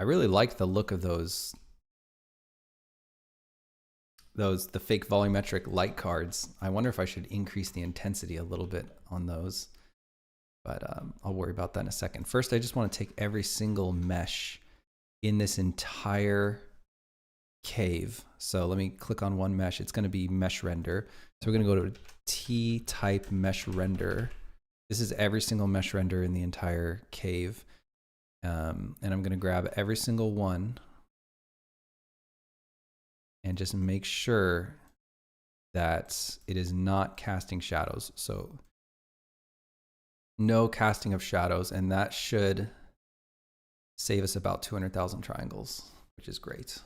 I really like the look of the fake volumetric light cards. I wonder if I should increase the intensity a little bit on those, but I'll worry about that in a second. First, I just want to take every single mesh in this entire cave. So let me click on one mesh. It's going to be mesh render. So we're going to go to T-type mesh render. This is every single mesh render in the entire cave. And I'm going to grab every single one and just make sure that it is not casting shadows. So no casting of shadows, and that should save us about 200,000 triangles, which is great.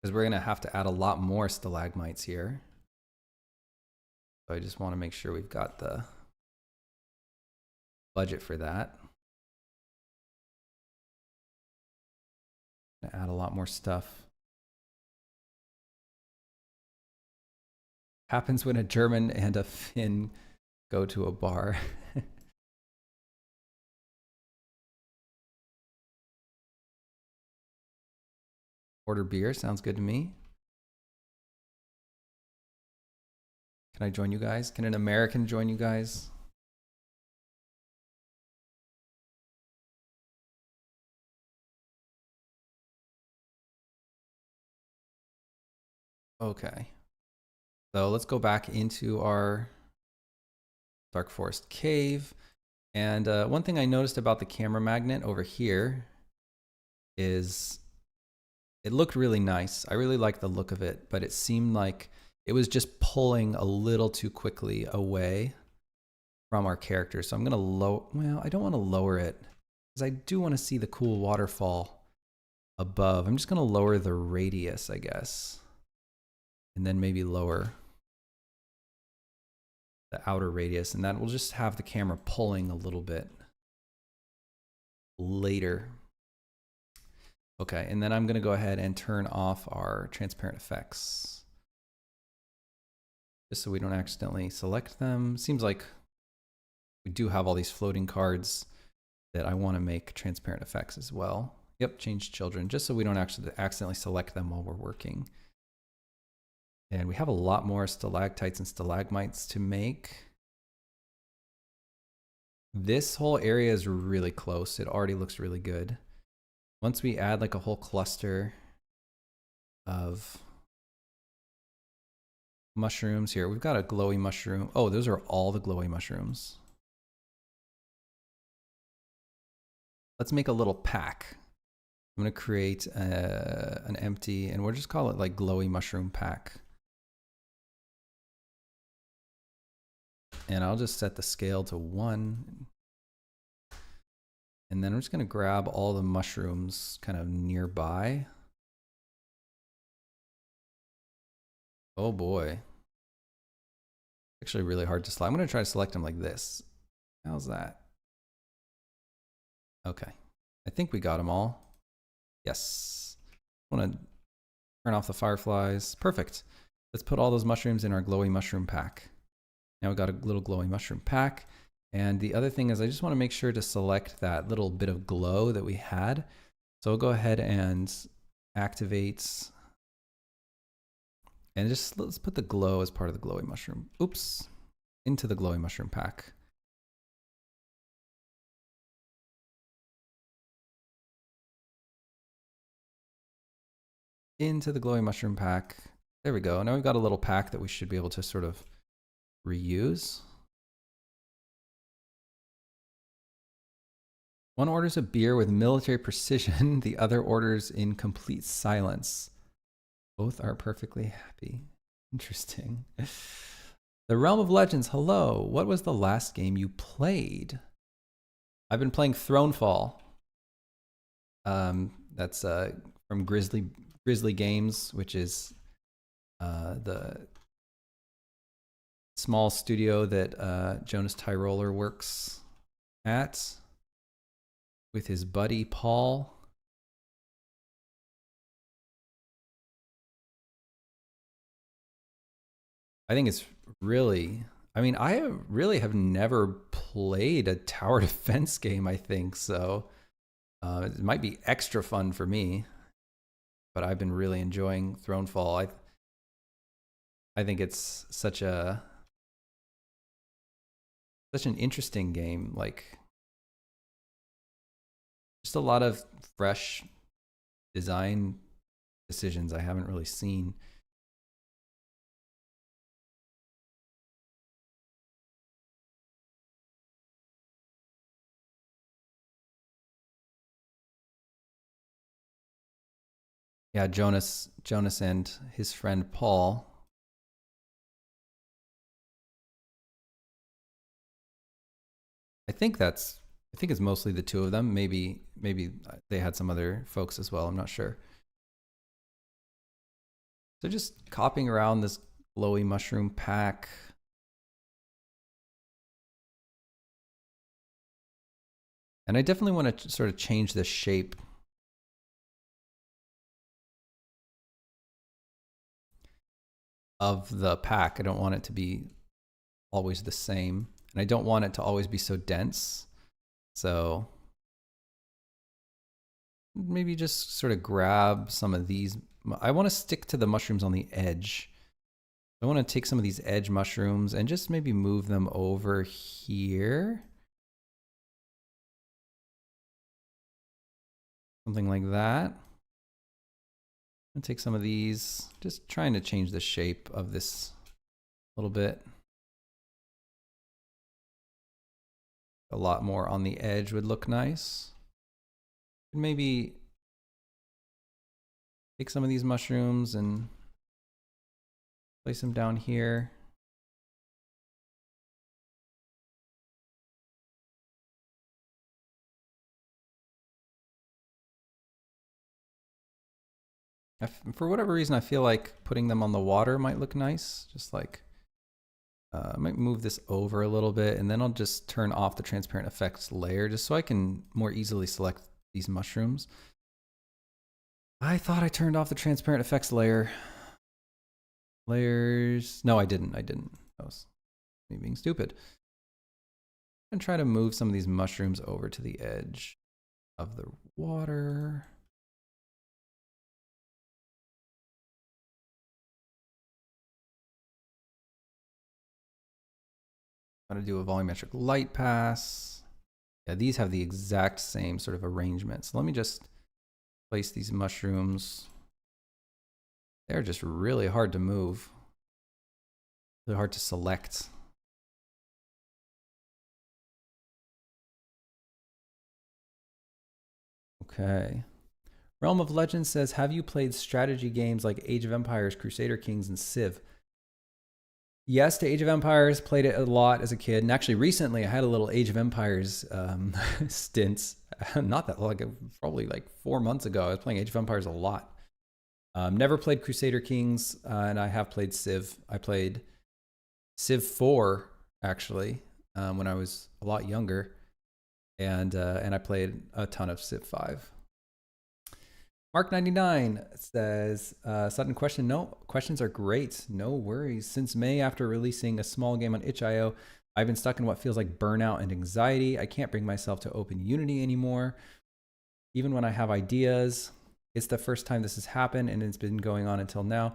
Because we're gonna have to add a lot more stalagmites here. So I just wanna make sure we've got the budget for that. Gonna add a lot more stuff. Happens when a German and a Finn go to a bar. Order beer, sounds good to me. Can I join you guys? Can an American join you guys? Okay. So let's go back into our Dark Forest cave. And one thing I noticed about the camera magnet over here is it looked really nice. I really liked the look of it, but it seemed like it was just pulling a little too quickly away from our character. So I'm going to well, I don't want to lower it because I do want to see the cool waterfall above. I'm just going to lower the radius, I guess. And then maybe lower the outer radius, and that will just have the camera pulling a little bit later. Okay, and then I'm going to go ahead and turn off our transparent effects just so we don't accidentally select them. Seems like we do have all these floating cards that I want to make transparent effects as well. Yep, change children, just so we don't actually accidentally select them while we're working. And we have a lot more stalactites and stalagmites to make. This whole area is really close. It already looks really good. Once we add like a whole cluster of mushrooms here, we've got a glowy mushroom. Oh, those are all the glowy mushrooms. Let's make a little pack. I'm going to create an empty, and we'll just call it like glowy mushroom pack. And I'll just set the scale to 1. And then I'm just going to grab all the mushrooms kind of nearby. Oh boy. Actually really hard to select. I'm going to try to select them like this. How's that? Okay. I think we got them all. Yes. I want to turn off the fireflies. Perfect. Let's put all those mushrooms in our glowy mushroom pack. Now we've got a little glowy mushroom pack. And the other thing is I just want to make sure to select that little bit of glow that we had. So I'll go ahead and activate. And just let's put the glow as part of the glowy mushroom. Oops. Into the glowy mushroom pack. Into the glowy mushroom pack. There we go. Now we've got a little pack that we should be able to sort of reuse. One orders a beer with military precision, the other orders in complete silence. Both are perfectly happy. Interesting. The Realm of Legends, hello. What was the last game you played? I've been playing Thronefall. That's from Grizzly Games, which is the small studio that Jonas Tyroller works at with his buddy Paul. I think it's really, I mean, I really have never played a tower defense game, I think, so it might be extra fun for me, but I've been really enjoying Thronefall. I think it's such an interesting game, like just a lot of fresh design decisions I haven't really seen. Yeah, Jonas and his friend Paul. I think it's mostly the two of them. Maybe they had some other folks as well. I'm not sure. So just copying around this glowy mushroom pack. And I definitely want to sort of change the shape of the pack. I don't want it to be always the same. And I don't want it to always be so dense. So maybe just sort of grab some of these. I want to stick to the mushrooms on the edge. I want to take some of these edge mushrooms and just maybe move them over here. Something like that. And take some of these, just trying to change the shape of this a little bit. A lot more on the edge would look nice. Maybe take some of these mushrooms and place them down here. For whatever reason, I feel like putting them on the water might look nice. Just like, I might move this over a little bit, and then I'll just turn off the transparent effects layer just so I can more easily select these mushrooms. I thought I turned off the transparent effects layer. Layers. No, I didn't. That was me being stupid. I'm going to try to move some of these mushrooms over to the edge of the water. I'm going to do a volumetric light pass. Yeah, these have the exact same sort of arrangement. So let me just place these mushrooms. They're just really hard to move. Really hard to select. Okay. Realm of Legends says, have you played strategy games like Age of Empires, Crusader Kings, and Civ? Yes, to Age of Empires, played it a lot as a kid. And actually recently I had a little Age of Empires stints. Not that long, probably like 4 months ago. I was playing Age of Empires a lot. Never played Crusader Kings, and I have played Civ. I played Civ 4, actually, when I was a lot younger. And I played a ton of Civ 5. Mark99 says, sudden question. No, questions are great. No worries. Since May, after releasing a small game on itch.io, I've been stuck in what feels like burnout and anxiety. I can't bring myself to open Unity anymore. Even when I have ideas, it's the first time this has happened, and it's been going on until now.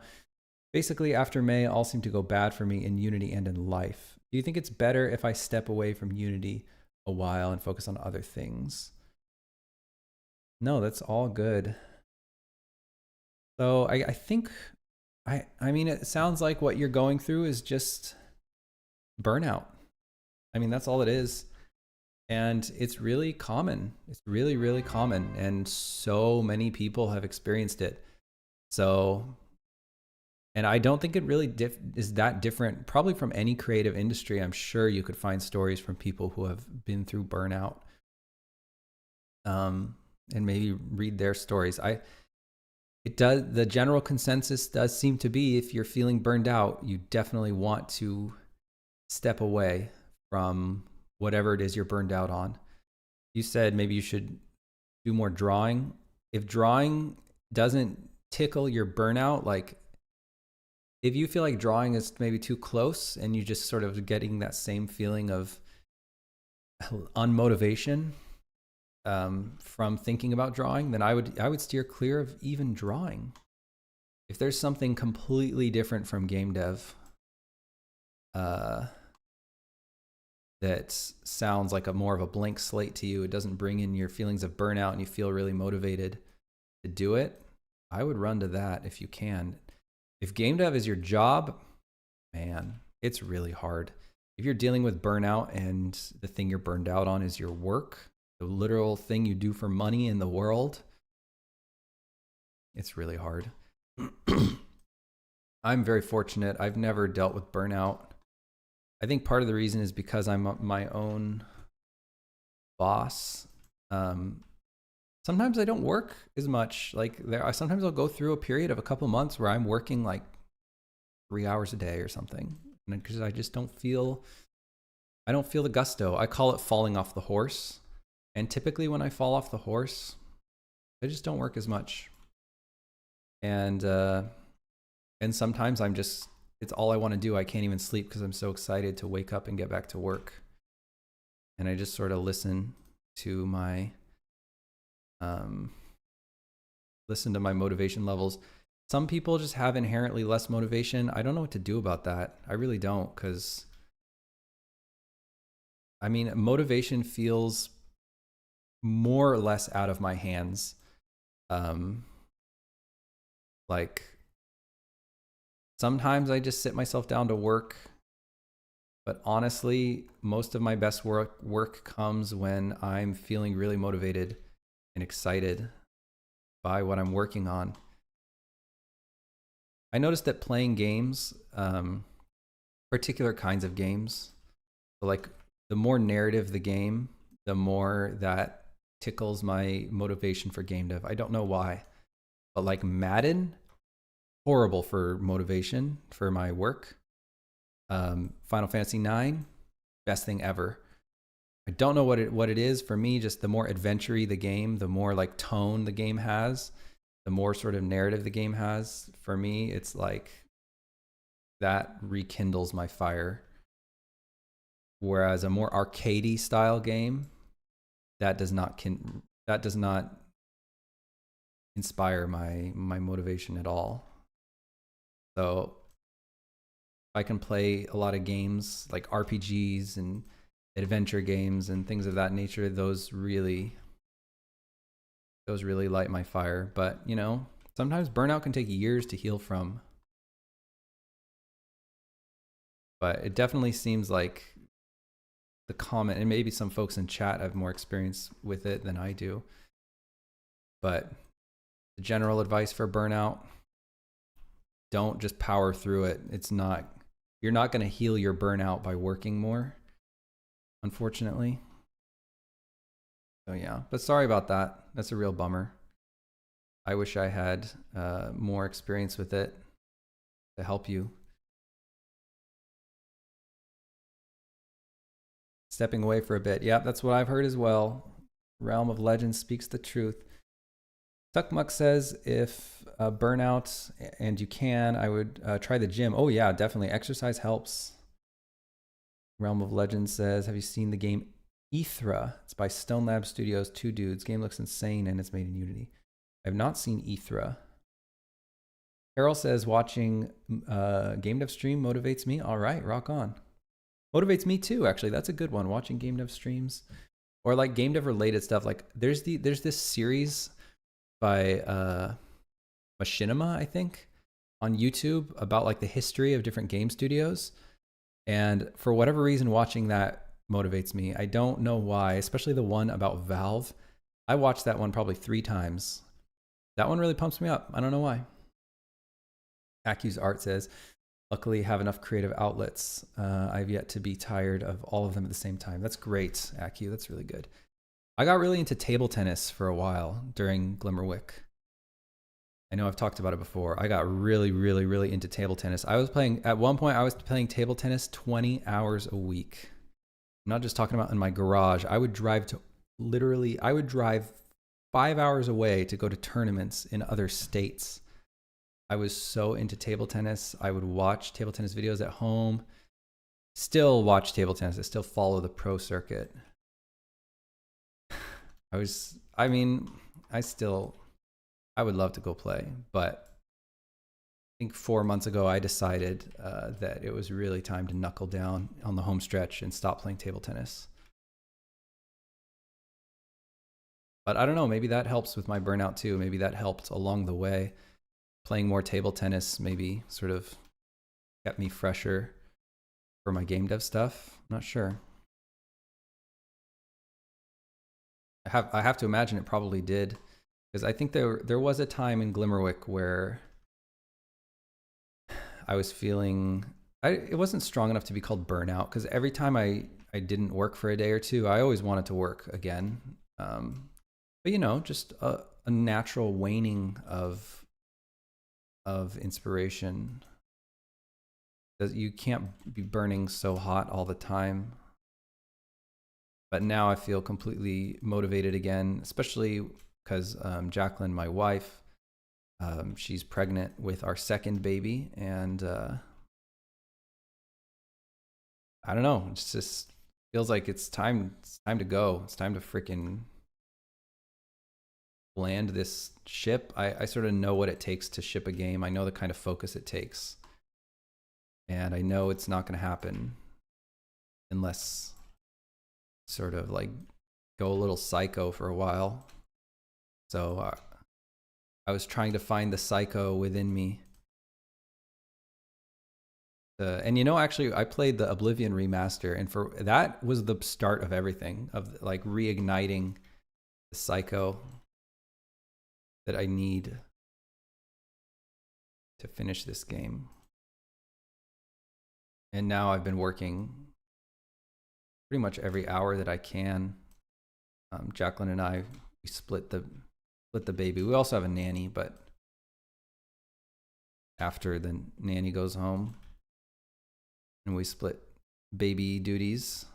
Basically, after May, all seemed to go bad for me in Unity and in life. Do you think it's better if I step away from Unity a while and focus on other things? No, that's all good. So I think, I mean, it sounds like what you're going through is just burnout. I mean, that's all it is. And it's really common. It's really, really common. And so many people have experienced it. So, and I don't think it really is that different, probably from any creative industry. I'm sure you could find stories from people who have been through burnout, and maybe read their stories. The general consensus does seem to be, if you're feeling burned out, you definitely want to step away from whatever it is you're burned out on. You said maybe you should do more drawing. If drawing doesn't tickle your burnout, like if you feel like drawing is maybe too close and you just sort of getting that same feeling of unmotivation from thinking about drawing, then I would steer clear of even drawing. If there's something completely different from game dev that sounds like more of a blank slate to you, it doesn't bring in your feelings of burnout and you feel really motivated to do it, I would run to that if you can. If game dev is your job, man, it's really hard. If you're dealing with burnout and the thing you're burned out on is your work, the literal thing you do for money in the world, it's really hard. I'm very fortunate. I've never dealt with burnout. I think part of the reason is because I'm my own boss. Sometimes I don't work as much. Like sometimes I'll go through a period of a couple months where I'm working like 3 hours a day or something, because I just don't feel the gusto. I call it falling off the horse. And typically when I fall off the horse, I just don't work as much. And sometimes it's all I want to do. I can't even sleep because I'm so excited to wake up and get back to work. And I just sort of listen to my motivation levels. Some people just have inherently less motivation. I don't know what to do about that. I really don't, because I mean, motivation feels more or less out of my hands. Like sometimes I just sit myself down to work, but honestly, most of my best work comes when I'm feeling really motivated and excited by what I'm working on. I noticed that playing games, particular kinds of games, so like the more narrative the game, the more that tickles my motivation for game dev. I don't know why, but like Madden, horrible for motivation for my work. Final Fantasy IX, best thing ever. I don't know what it is for me. Just the more adventure-y the game, the more like tone the game has, the more sort of narrative the game has. For me, it's like that rekindles my fire. Whereas a more arcadey style game, that does not inspire my motivation at all. So I can play a lot of games like RPGs and adventure games and things of that nature. Those really light my fire. But you know, sometimes burnout can take years to heal from. But it definitely seems like the comment, and maybe some folks in chat have more experience with it than I do, but The general advice for burnout: don't just power through it. You're not going to heal your burnout by working more, unfortunately. So yeah, but sorry about that. That's a real bummer. I wish I had more experience with it to help you. Stepping away for a bit. Yeah, that's what I've heard as well. Realm of Legends speaks the truth. Tuckmuck says, if burnout and you can, I would try the gym. Oh yeah, definitely. Exercise helps. Realm of Legends says, have you seen the game Ethra? It's by Stone Lab Studios, 2 dudes. Game looks insane and it's made in Unity. I have not seen Ethra. Carol says, watching GameDev stream motivates me. All right, rock on. Motivates me too, actually. That's a good one. Watching GameDev streams or like GameDev related stuff. Like there's this series by Machinima, I think, on YouTube about like the history of different game studios. And for whatever reason, watching that motivates me. I don't know why, especially the one about Valve. I watched that one probably 3 times. That one really pumps me up. I don't know why. Accuse Art says, luckily have enough creative outlets. I've yet to be tired of all of them at the same time. That's great, Accu. That's really good. I got really into table tennis for a while during Glimmerwick. I know I've talked about it before. I got really, really, really into table tennis. At one point, I was playing table tennis 20 hours a week. I'm not just talking about in my garage. I would drive 5 hours away to go to tournaments in other states. I was so into table tennis. I would watch table tennis videos at home. Still watch table tennis. I still follow the pro circuit. I would love to go play, but I think 4 months ago I decided that it was really time to knuckle down on the home stretch and stop playing table tennis. But I don't know, maybe that helps with my burnout too. Maybe that helped along the way. Playing more table tennis maybe sort of kept me fresher for my game dev stuff. I'm not sure. I have to imagine it probably did, because I think there was a time in Glimmerwick where I was feeling it wasn't strong enough to be called burnout, because every time I didn't work for a day or two, I always wanted to work again. But you know, just a natural waning of inspiration. You can't be burning so hot all the time. But now I feel completely motivated again, especially because Jacqueline, my wife, she's pregnant with our second baby, and I don't know, it just feels like it's time to go. It's time to freaking land this ship. I sort of know what it takes to ship a game. I know the kind of focus it takes. And I know it's not going to happen unless sort of like go a little psycho for a while. So I was trying to find the psycho within me. And you know, actually, I played the Oblivion remaster, and for that was the start of everything, of like reigniting the psycho that I need to finish this game. And now I've been working pretty much every hour that I can. Jacqueline and I, we split the baby. We also have a nanny, but after the nanny goes home, and we split baby duties.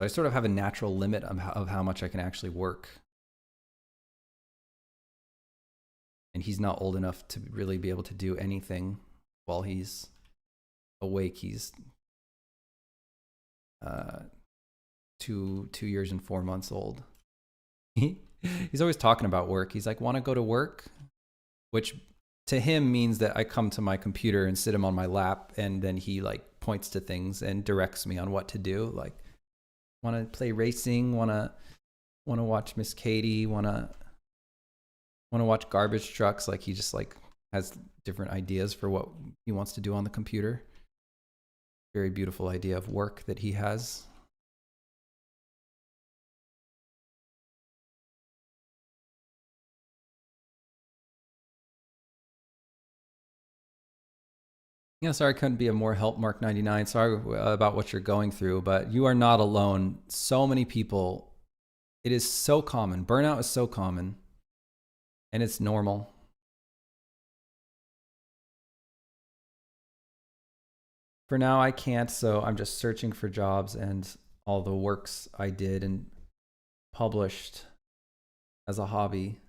I sort of have a natural limit of how much I can actually work. And he's not old enough to really be able to do anything while he's awake. He's 2 years and 4 months old. He's always talking about work. He's like, want to go to work? Which to him means that I come to my computer and sit him on my lap, and then he like points to things and directs me on what to do. Like, want to play racing? Want to watch Miss Katie? Want to watch garbage trucks? Like, he just like has different ideas for what he wants to do on the computer. Very beautiful idea of work that he has. Yeah, sorry I couldn't be of more help, Mark99. Sorry about what you're going through, but you are not alone. So many people, it is so common. Burnout is so common, and it's normal. For now, I can't, so I'm just searching for jobs and all the works I did and published as a hobby.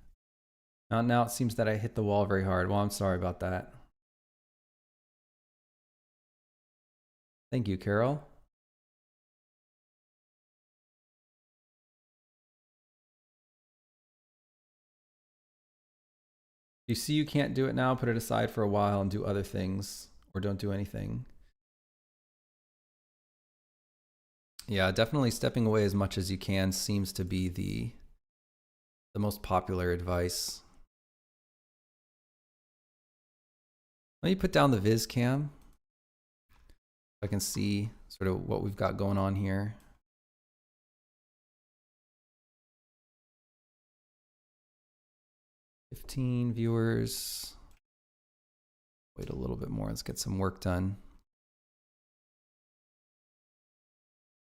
Now it seems that I hit the wall very hard. Well, I'm sorry about that. Thank you, Carol. You see you can't do it now, put it aside for a while and do other things, or don't do anything. Yeah, definitely stepping away as much as you can seems to be the most popular advice. Let me put down the Viz cam. I can see sort of what we've got going on here. $15 viewers. Wait a little bit more. Let's get some work done.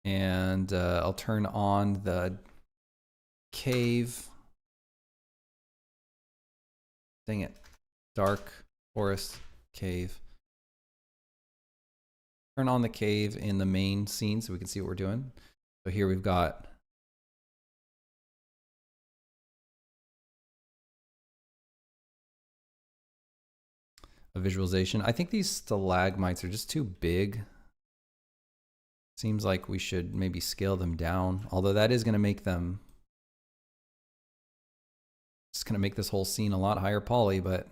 And I'll turn on the cave. Dang it. Dark forest cave. Turn on the cave in the main scene so we can see what we're doing. So here we've got a visualization. I think these stalagmites are just too big. Seems like we should maybe scale them down, although that is going to make them, it's going to make this whole scene a lot higher poly, but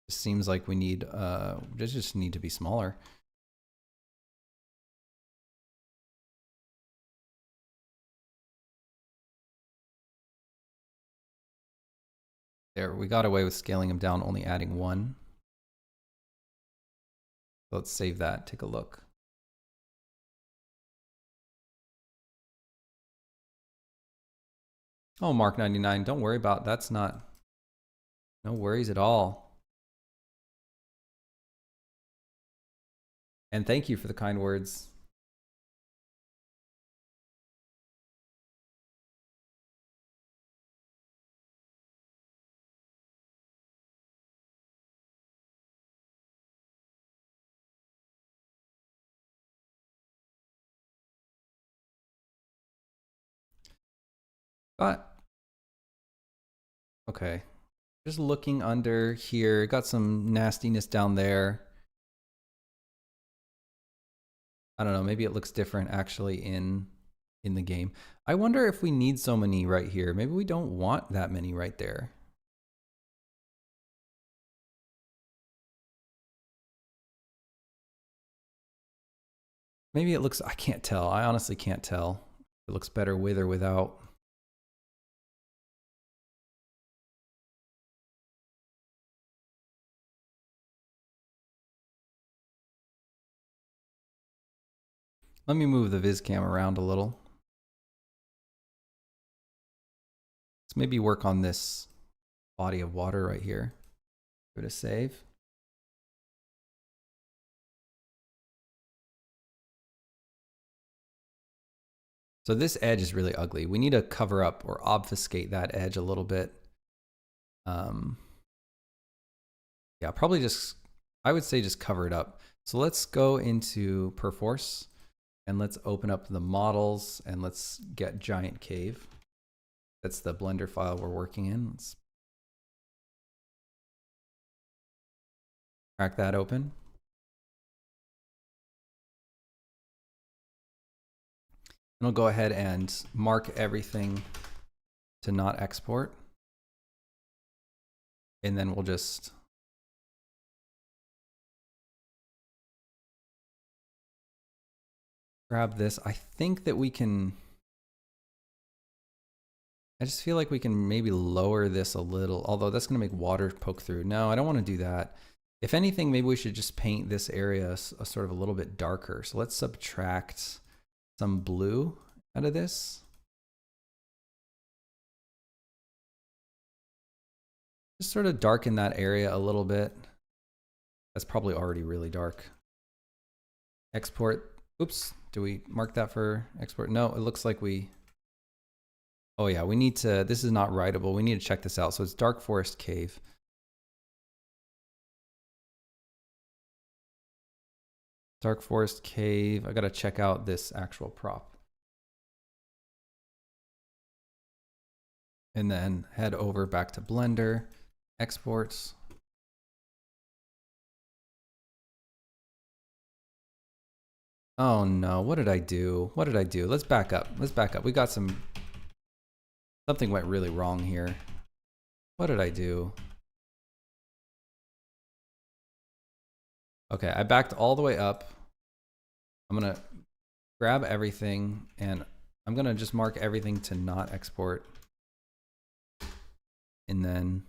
it seems like we need, they just need to be smaller. There, we got away with scaling them down, only adding one. Let's save that, take a look. Oh, Mark99, don't worry about, that's not, no worries at all. And thank you for the kind words. But, okay. Just looking under here, got some nastiness down there. I don't know, maybe it looks different actually in the game. I wonder if we need so many right here. Maybe we don't want that many right there. Maybe it looks, I can't tell. I honestly can't tell. It looks better with or without. Let me move the Viz cam around a little. Let's maybe work on this body of water right here. Give it a save. So this edge is really ugly. We need to cover up or obfuscate that edge a little bit. Yeah, probably just, I would say just cover it up. So let's go into Perforce and let's open up the models and let's get Giant Cave. That's the Blender file we're working in. Let's crack that open. And I'll go ahead and mark everything to not export. And then we'll just grab this. I think that we can, I just feel like we can maybe lower this a little, although that's gonna make water poke through. No, I don't wanna do that. If anything, maybe we should just paint this area a sort of a little bit darker. So let's subtract some blue out of this. Just sort of darken that area a little bit. That's probably already really dark. Export. Oops. Do we mark that for export? No, it looks like we... Oh yeah, we need to... This is not writable. We need to check this out. So it's Dark Forest Cave. Dark Forest Cave. I got to check out this actual prop. And then head over back to Blender. Exports. Oh no, what did I do? What did I do? Let's back up. Let's back up. We got something went really wrong here. What did I do? Okay, I backed all the way up. I'm gonna grab everything and I'm gonna just mark everything to not export. And then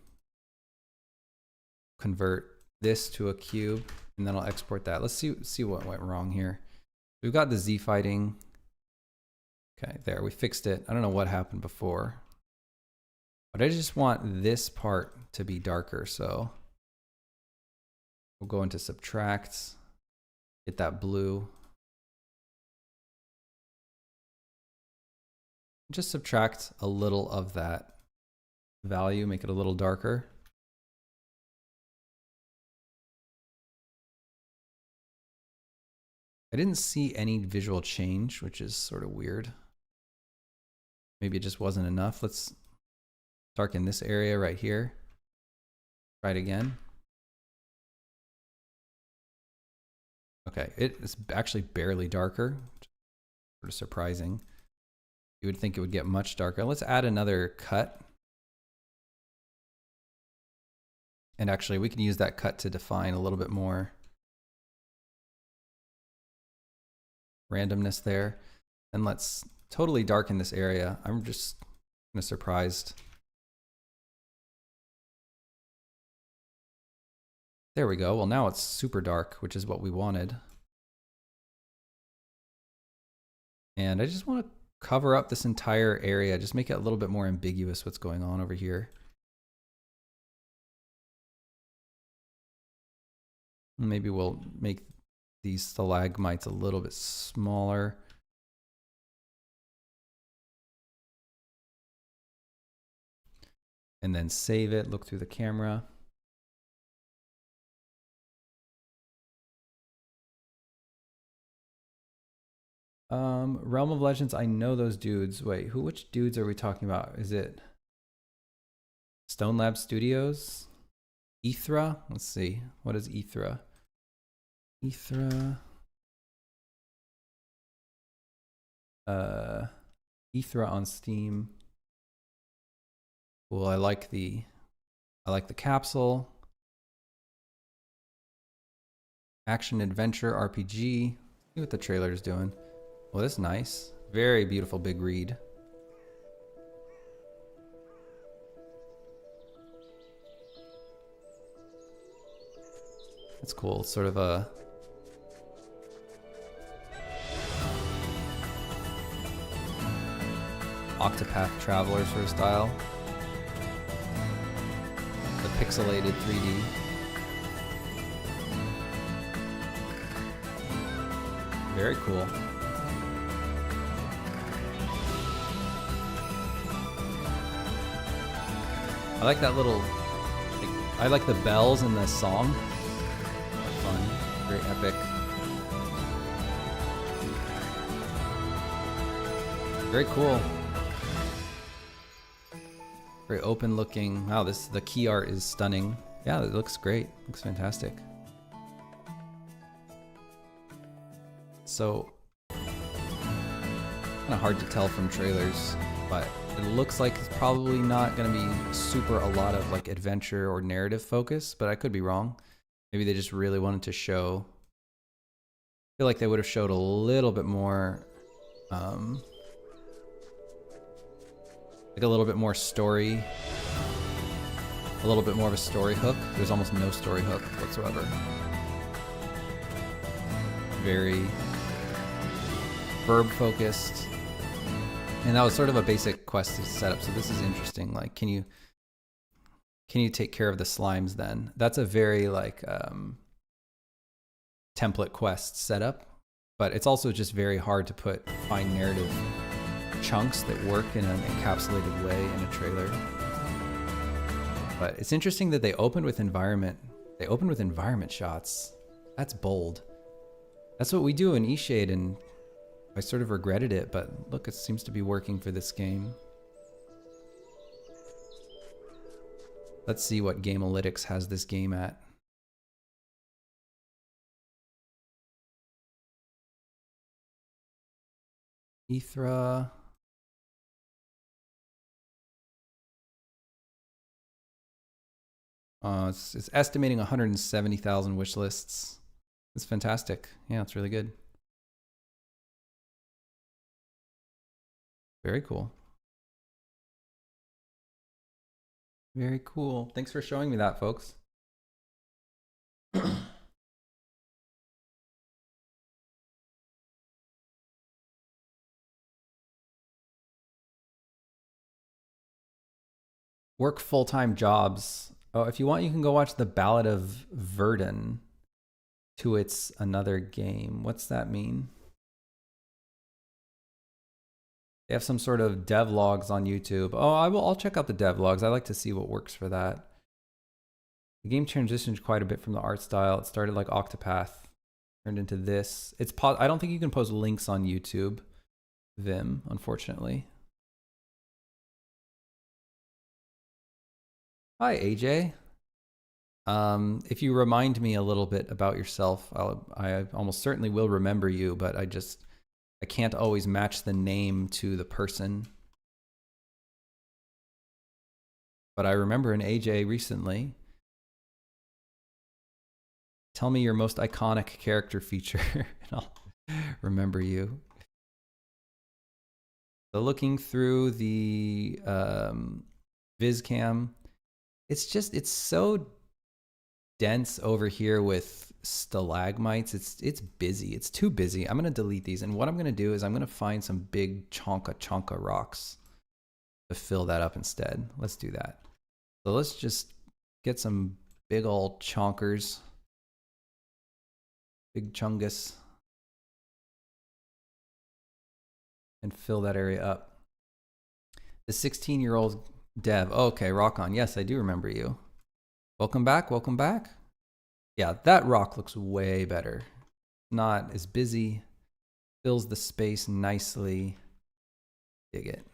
convert this to a cube and then I'll export that. Let's see what went wrong here. We've got the Z fighting. Okay, there, we fixed it. I don't know what happened before, but I just want this part to be darker. So we'll go into subtract, get that blue. Just subtract a little of that value, make it a little darker. I didn't see any visual change, which is sort of weird. Maybe it just wasn't enough. Let's darken this area right here. Try it again. Okay, it's actually barely darker. Sort of surprising. You would think it would get much darker. Let's add another cut. And actually, we can use that cut to define a little bit more randomness there. And let's totally darken this area. I'm just kind of surprised. There we go. Well, now it's super dark, which is what we wanted. And I just want to cover up this entire area, just make it a little bit more ambiguous what's going on over here. Maybe we'll make these stalagmites a little bit smaller. And then save it, look through the camera. Realm of Legends, I know those dudes. Wait, which dudes are we talking about? Is it Stone Lab Studios? Ethra? Let's see. What is Ethra? Ethra. Ethra on Steam. Cool. I like the capsule. Action adventure RPG. See what the trailer is doing. Well, that's nice. Very beautiful big read. That's cool. It's sort of a Octopath Traveler sort of style. The pixelated 3D. Very cool. I like that little, I like the bells in the song. Fun, very epic. Very cool. Very open looking. Wow, the key art is stunning. Yeah, it looks great. Looks fantastic. So, kind of hard to tell from trailers, but it looks like it's probably not going to be super a lot of like adventure or narrative focus, but I could be wrong. Maybe they just really wanted to show. I feel like they would have showed a little bit more, like a little bit more story, a little bit more of a story hook. There's almost no story hook whatsoever. Very verb focused. And that was sort of a basic quest setup. So this is interesting. Like, can you take care of the slimes then? That's a very like template quest setup, but it's also just very hard to find narrative chunks that work in an encapsulated way in a trailer. But it's interesting that they opened with environment. They opened with environment shots. That's bold. That's what we do in eShade, and I sort of regretted it, but look, it seems to be working for this game. Let's see what Gamealytics has this game at. Ethra. It's estimating 170,000 wish lists. It's fantastic. Yeah, it's really good. Very cool. Very cool. Thanks for showing me that, folks. Work full-time jobs. Oh, if you want, you can go watch The Ballad of Verdun. To It's Another Game. What's that mean? They have some sort of devlogs on YouTube. Oh, I'll check out the devlogs. I like to see what works for that. The game transitioned quite a bit from the art style. It started like Octopath, turned into this. I don't think you can post links on YouTube, Vim, unfortunately. Hi, AJ. If you remind me a little bit about yourself, I almost certainly will remember you, but I can't always match the name to the person. But I remember an AJ recently. Tell me your most iconic character feature, and I'll remember you. So looking through the VizCam, it's so dense over here with stalagmites. It's busy. It's too busy. I'm gonna delete these, and what I'm gonna do is I'm gonna find some big chonka rocks to fill that up instead. Let's do that. So let's just get some big old chonkers, big chungus, and fill that area up. The 16-year-old dev. Oh, okay, rock on. Yes, I do remember you. Welcome back, welcome back. Yeah, that rock looks way better. Not as busy, fills the space nicely. Dig it.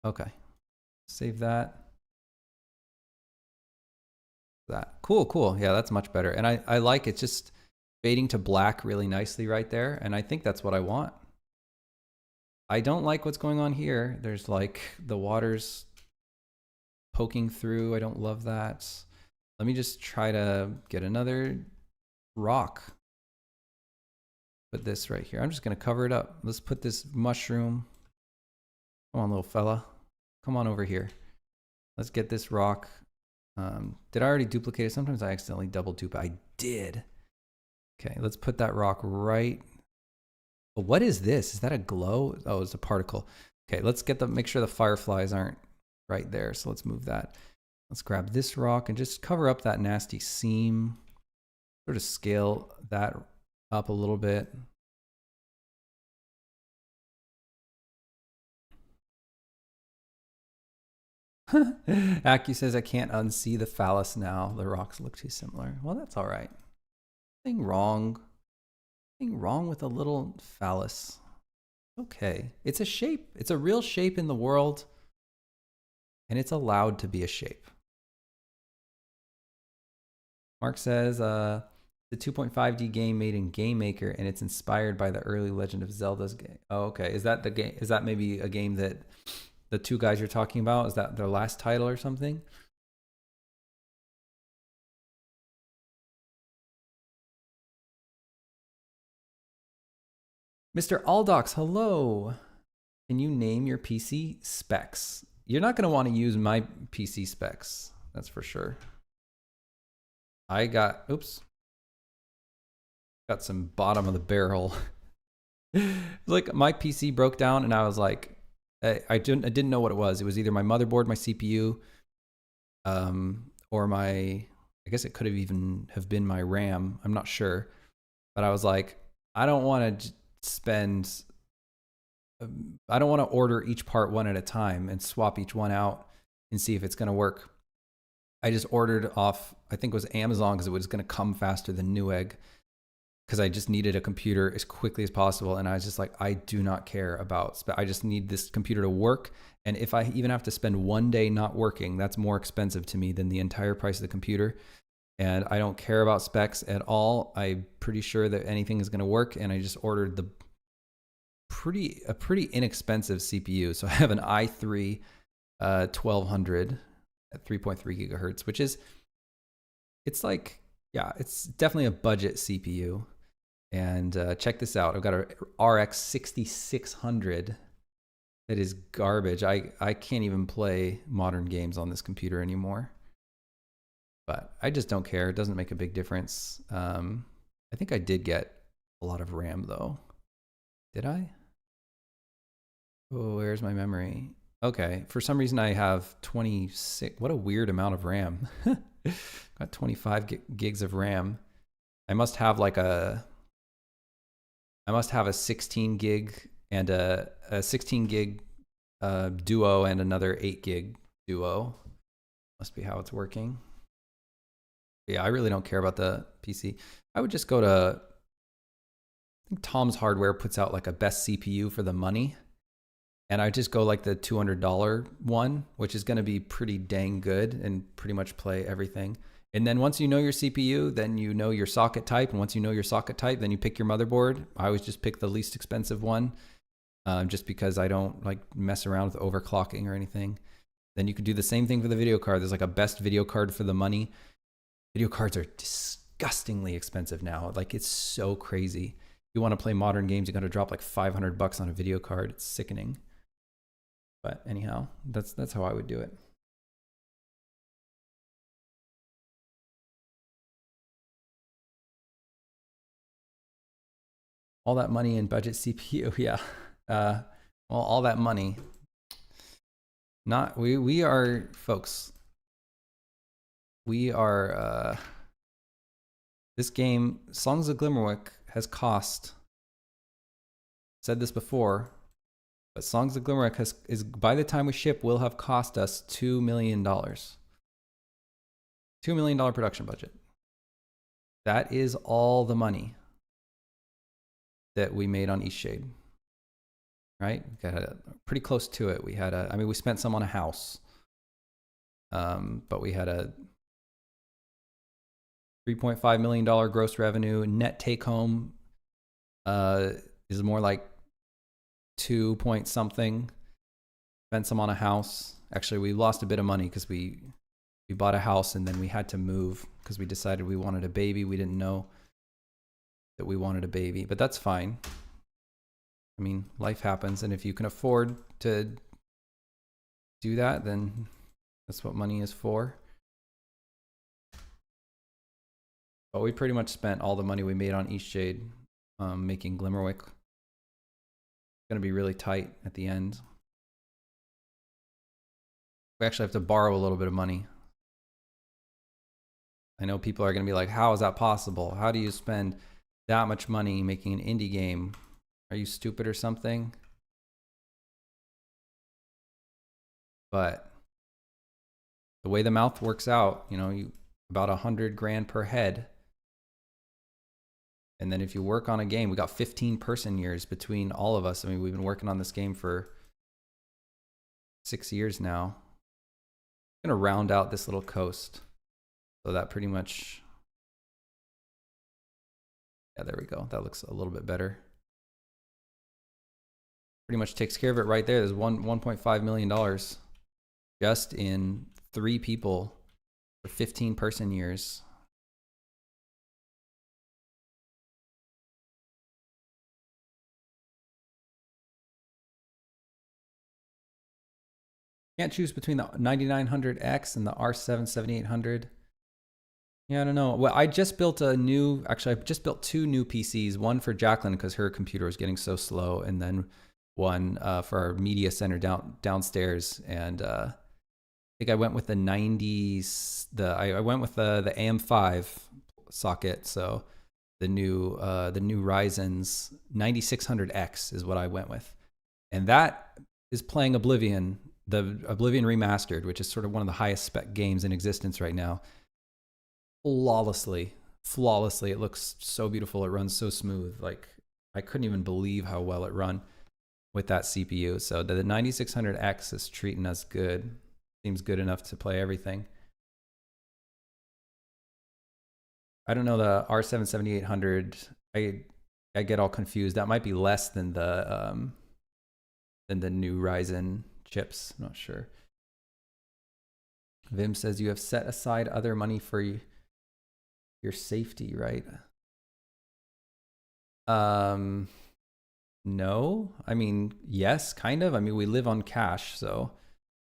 Okay, save that. Cool. Yeah, that's much better. And I like it just fading to black really nicely right there. And I think that's what I want. I don't like what's going on here. There's like the water's poking through. I don't love that. Let me just try to get another rock. Put this right here. I'm just going to cover it up. Let's put this mushroom. Come on, little fella. Come on over here. Let's get this rock. Did I already duplicate it? Sometimes I accidentally double duplicate. I did. Okay, let's put that rock right. Oh, what is this? Is that a glow? Oh, it's a particle. Okay, let's make sure the fireflies aren't right there. So let's move that. Let's grab this rock and just cover up that nasty seam. Sort of scale that up a little bit. Aki says, I can't unsee the phallus now. The rocks look too similar. Well, that's all right. Nothing wrong. Nothing wrong with a little phallus. Okay. It's a shape. It's a real shape in the world. And it's allowed to be a shape. Mark says, the 2.5D game made in GameMaker, and it's inspired by the early Legend of Zelda's game. Oh, okay. Is that the game? Is that maybe a game that the two guys you're talking about, is that their last title or something? Mr. Aldox, hello. Can you name your PC specs? You're not going to want to use my PC specs. That's for sure. I got, oops. Got some bottom of the barrel Like my PC broke down and I was like, I didn't know what it was. It was either my motherboard, my CPU, or I guess it could have even have been my RAM. I'm not sure. But I was like, I don't want to spend, I don't want to order each part one at a time and swap each one out and see if it's going to work. I just ordered off, I think it was Amazon because it was going to come faster than Newegg because I just needed a computer as quickly as possible. And I was just like, I do not care about, I just need this computer to work. And if I even have to spend one day not working, that's more expensive to me than the entire price of the computer. And I don't care about specs at all. I'm pretty sure that anything is going to work. And I just ordered a pretty inexpensive CPU. So I have an i3 1200 at 3.3 gigahertz, which is, it's like, yeah, it's definitely a budget CPU. And check this out. I've got a RX 6600 that is garbage. I can't even play modern games on this computer anymore. But I just don't care. It doesn't make a big difference. I think I did get a lot of RAM though. Did I? Oh, where's my memory? Okay, for some reason I have 26. What a weird amount of RAM. Got 25 gigs of RAM. I must have like a 16 gig and a 16 gig duo and another 8 gig duo. Must be how it's working. Yeah, I really don't care about the PC. I would just go to, I think Tom's Hardware puts out like a best CPU for the money. And I just go like the $200 one, which is going to be pretty dang good and pretty much play everything. And then once you know your CPU, then you know your socket type. And once you know your socket type, then you pick your motherboard. I always just pick the least expensive one, just because I don't like mess around with overclocking or anything. Then you could do the same thing for the video card. There's like a best video card for the money. Video cards are disgustingly expensive now. Like it's so crazy. If you want to play modern games, you got to drop like $500 on a video card. It's sickening. But anyhow, that's how I would do it. All that money in budget CPU, yeah. Well, all that money. Not we are folks. We are this game, Songs of Glimmerwick, has cost. Said this before, but Songs of Glimmerwick is by the time we ship will have cost us $2 million. $2 million production budget. That is all the money that we made on Eastshade. Right? We got pretty close to it. We had I mean, we spent some on a house. But we had a $3.5 million gross revenue. Net take home is more like 2 point something. Spent some on a house. Actually, we lost a bit of money because we bought a house and then we had to move because we decided we wanted a baby. We didn't know that we wanted a baby, but that's fine. I mean, life happens, and if you can afford to do that, then that's what money is for. But we pretty much spent all the money we made on Eastshade making Glimmerwick. It's going to be really tight at the end. We actually have to borrow a little bit of money. I know people are going to be like, how is that possible? How do you spend that much money making an indie game? Are you stupid or something? But the way the math works out, you know, about 100 grand per head. And then if you work on a game, we got 15 person years between all of us. I mean, we've been working on this game for 6 years now. I'm going to round out this little coast. So that pretty much, yeah, there we go. That looks a little bit better. Pretty much takes care of it right there. There's $1.5 million just in 3 people for 15 person years. Can't choose between the 9900X and the R7 7800. Yeah, I don't know. Well, I just built actually, I just built 2 new PCs, one for Jacqueline because her computer was getting so slow, and then one for our media center downstairs. And I think I went with the 90s, I went with the AM5 socket. So the new Ryzen's 9600X is what I went with. And that is playing Oblivion, the Oblivion Remastered, which is sort of one of the highest spec games in existence right now. Flawlessly. It looks so beautiful. It runs so smooth. Like, I couldn't even believe how well it run with that CPU. So the 9600X is treating us good. Seems good enough to play everything. I don't know the R7 7800. I get all confused. That might be less than the new Ryzen chips. I'm not sure. Vim says you have set aside other money for your safety, right? No. I mean, yes, kind of. I mean, we live on cash, so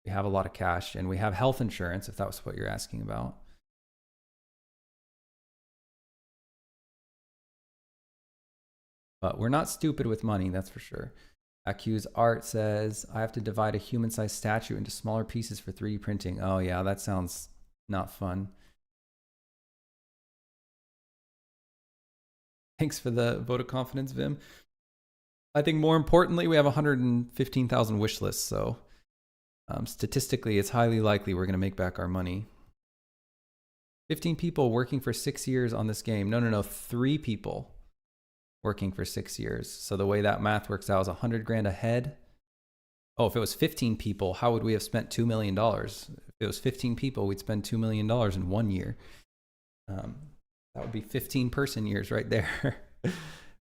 we have a lot of cash, and we have health insurance, if that was what you're asking about. But we're not stupid with money, that's for sure. Accuse Art says, I have to divide a human-sized statue into smaller pieces for 3D printing. Oh yeah, that sounds not fun. Thanks for the vote of confidence, Vim. I think more importantly, we have 115,000 wish lists, so statistically, it's highly likely we're going to make back our money. 15 people working for 6 years on this game. No, 3 people working for 6 years. So the way that math works out is 100 grand a head. Oh, if it was 15 people, how would we have spent $2 million? If it was 15 people, we'd spend $2 million in 1 year. That would be 15 person years right there.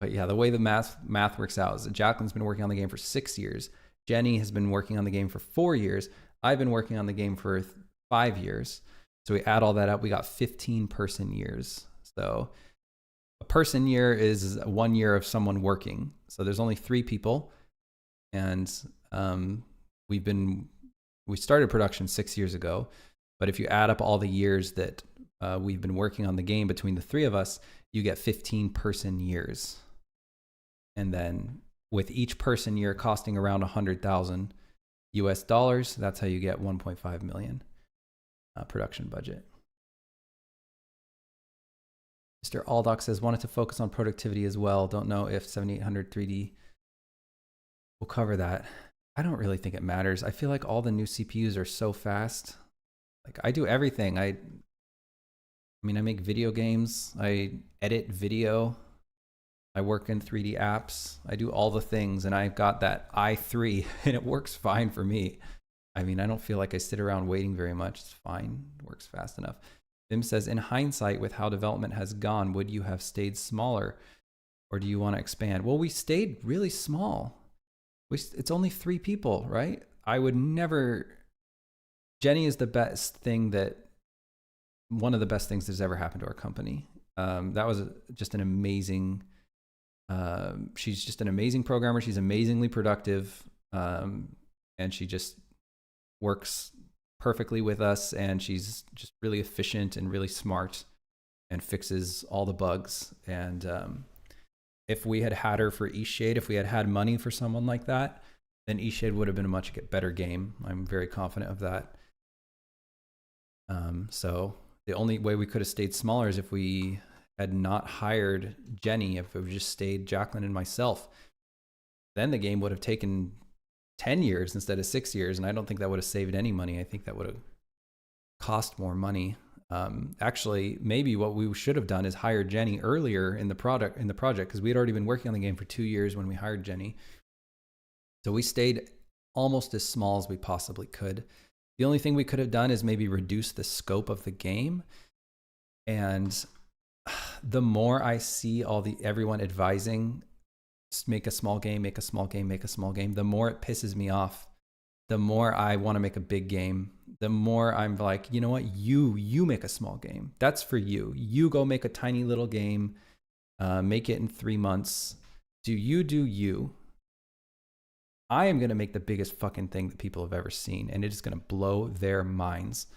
But yeah, the way the math works out is that Jacqueline's been working on the game for 6 years. Jenny has been working on the game for 4 years. I've been working on the game for 5 years. So we add all that up, we got 15 person years. So a person year is 1 year of someone working. So there's only 3 people. And we started production 6 years ago. But if you add up all the years that we've been working on the game between the 3 of us, you get 15 person years. And then with each person year costing around 100,000 US dollars, that's how you get 1.5 million production budget. Mr. Aldock says, wanted to focus on productivity as well. Don't know if 7800 3D will cover that. I don't really think it matters. I feel like all the new CPUs are so fast. Like, I do everything. I mean, I make video games. I edit video. I work in 3D apps. I do all the things, and I've got that i3, and it works fine for me. I mean, I don't feel like I sit around waiting very much. It's fine. It works fast enough. Vim says, in hindsight, with how development has gone, would you have stayed smaller, or do you want to expand? Well, we stayed really small. It's only 3 people, right? I would never... Jenny is the best thing one of the best things that's ever happened to our company. That was just an amazing... she's just an amazing programmer. She's amazingly productive. And she just works perfectly with us. And she's just really efficient and really smart and fixes all the bugs. And if we had had her for Eastshade, if we had had money for someone like that, then Eastshade would have been a much better game. I'm very confident of that. So the only way we could have stayed smaller is if we had not hired Jenny, if it would just stayed Jacqueline and myself. Then the game would have taken 10 years instead of 6 years, and I don't think that would have saved any money. I think that would have cost more money. Actually, maybe what we should have done is hire Jenny earlier in the project, because we had already been working on the game for 2 years when we hired Jenny. So we stayed almost as small as we possibly could. The only thing we could have done is maybe reduce the scope of the game. And the more I see everyone advising, make a small game, make a small game, make a small game, the more it pisses me off. The more I want to make a big game, the more I'm like, you know what? You make a small game. That's for you. You go make a tiny little game, make it in 3 months. Do you. I am going to make the biggest fucking thing that people have ever seen, and it is going to blow their minds.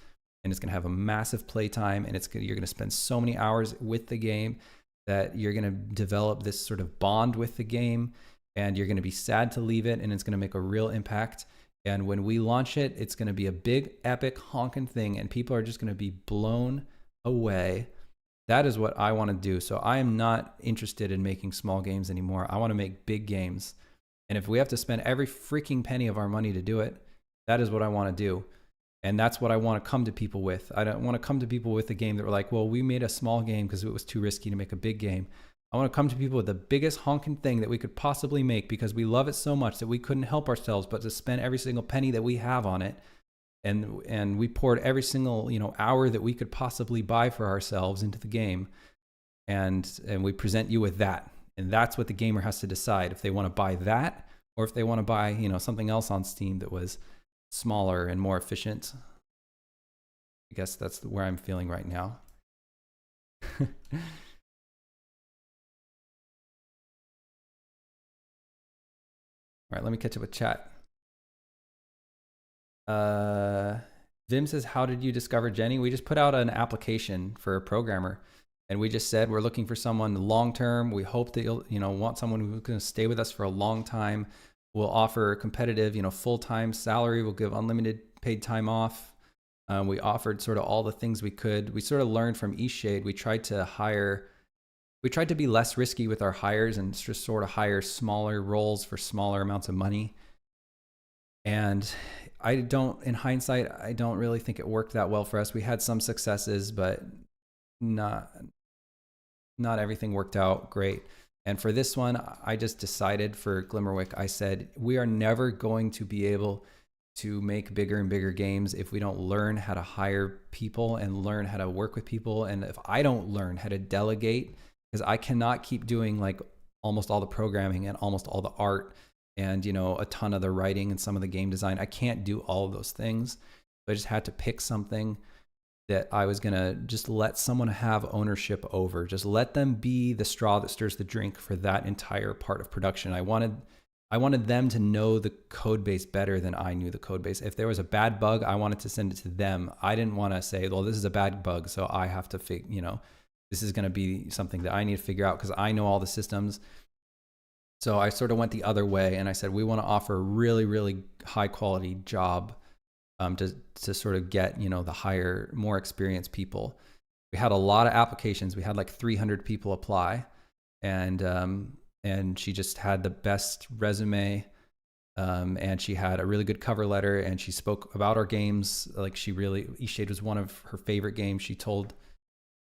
and it's going to have a massive playtime, and you're going to spend so many hours with the game that you're going to develop this sort of bond with the game, and you're going to be sad to leave it, and it's going to make a real impact. And when we launch it, it's going to be a big, epic, honking thing, and people are just going to be blown away. That is what I want to do. So I am not interested in making small games anymore. I want to make big games. And if we have to spend every freaking penny of our money to do it, that is what I want to do. And that's what I want to come to people with. I don't want to come to people with a game that were like, well, we made a small game because it was too risky to make a big game. I want to come to people with the biggest honking thing that we could possibly make because we love it so much that we couldn't help ourselves but to spend every single penny that we have on it. And we poured every single, hour that we could possibly buy for ourselves into the game. And we present you with that. And that's what the gamer has to decide, if they want to buy that or if they want to buy, something else on Steam that was smaller and more efficient. I guess that's where I'm feeling right now. All right, let me catch up with chat. Vim says, how did you discover Jenny? We just put out an application for a programmer, and we just said we're looking for someone long-term. We hope that you'll, want someone who's going to stay with us for a long time. We'll offer competitive, full-time salary. We'll give unlimited paid time off. We offered sort of all the things we could. We sort of learned from eShade. We tried to be less risky with our hires and just sort of hire smaller roles for smaller amounts of money. And in hindsight, I don't really think it worked that well for us. We had some successes, but not everything worked out great. And for this one, I just decided for Glimmerwick, I said, we are never going to be able to make bigger and bigger games if we don't learn how to hire people and learn how to work with people. And if I don't learn how to delegate, because I cannot keep doing like almost all the programming and almost all the art and, a ton of the writing and some of the game design. I can't do all of those things. So I just had to pick something that I was going to just let someone have ownership over. Just let them be the straw that stirs the drink for that entire part of production. I wanted them to know the code base better than I knew the code base. If there was a bad bug, I wanted to send it to them. I didn't want to say, well, this is a bad bug, so I have to this is going to be something that I need to figure out because I know all the systems. So I sort of went the other way, and I said, we want to offer a really, really high quality job to sort of get, the higher, more experienced people. We had a lot of applications. We had like 300 people apply, and she just had the best resume, and she had a really good cover letter, and she spoke about our games. Like eShade was one of her favorite games. She told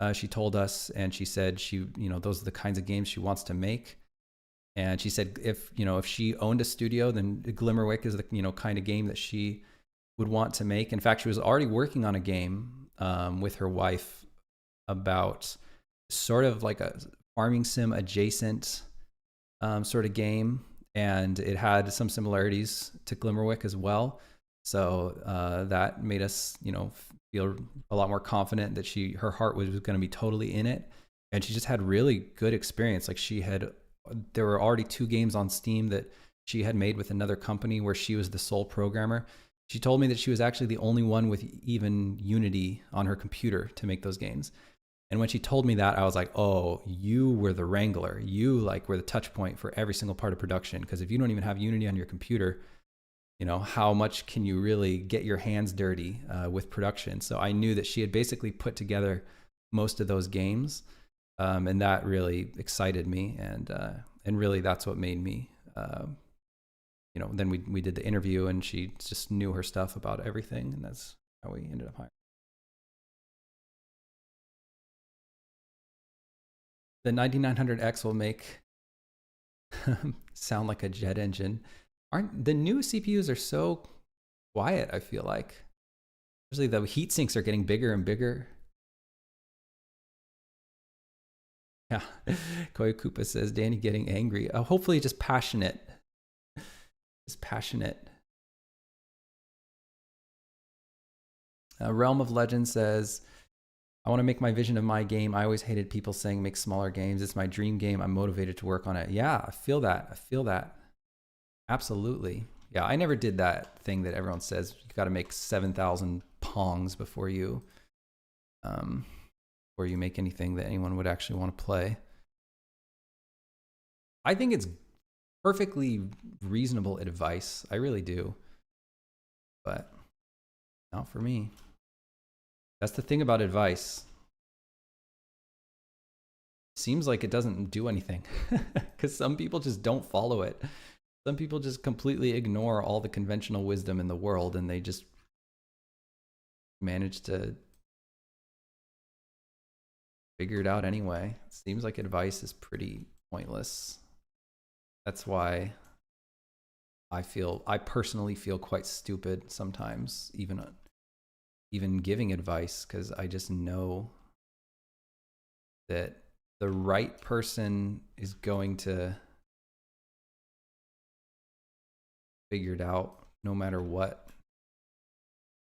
us, and she said those are the kinds of games she wants to make. And she said if she owned a studio, then Glimmerwick is the kind of game that she would want to make. In fact, she was already working on a game with her wife about sort of like a farming sim adjacent sort of game, and it had some similarities to Glimmerwick as well. So that made us feel a lot more confident that her heart was going to be totally in it. And she just had really good experience. Like there were already 2 games on Steam that she had made with another company where she was the sole programmer. She told me that she was actually the only one with even Unity on her computer to make those games. And when she told me that, I was like, oh, you were the wrangler. You were the touch point for every single part of production. Because if you don't even have Unity on your computer, how much can you really get your hands dirty with production? So I knew that she had basically put together most of those games. And that really excited me, and really that's what made me, then we did the interview, and she just knew her stuff about everything, and that's how we ended up hiring. The 9900X will make sound like a jet engine. The new CPUs are so quiet, I feel like. Especially the heat sinks are getting bigger and bigger. Yeah, Koya Koopa says, Danny getting angry. Hopefully just passionate. Just passionate. Realm of Legend says, I want to make my vision of my game. I always hated people saying make smaller games. It's my dream game. I'm motivated to work on it. Yeah, I feel that. Absolutely. Yeah, I never did that thing that everyone says you got to make 7,000 pongs before you make anything that anyone would actually want to play. I think it's perfectly reasonable advice. I really do. But not for me. That's the thing about advice. Seems like it doesn't do anything because some people just don't follow it. Some people just completely ignore all the conventional wisdom in the world and they just manage to figure it out anyway. It seems like advice is pretty pointless. That's why I personally feel quite stupid sometimes, even giving advice, because I just know that the right person is going to figure it out no matter what.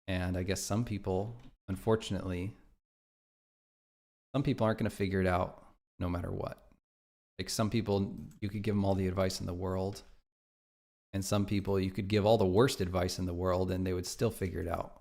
And I guess some people, unfortunately, some people aren't going to figure it out no matter what. Like some people, you could give them all the advice in the world. And some people, you could give all the worst advice in the world and they would still figure it out.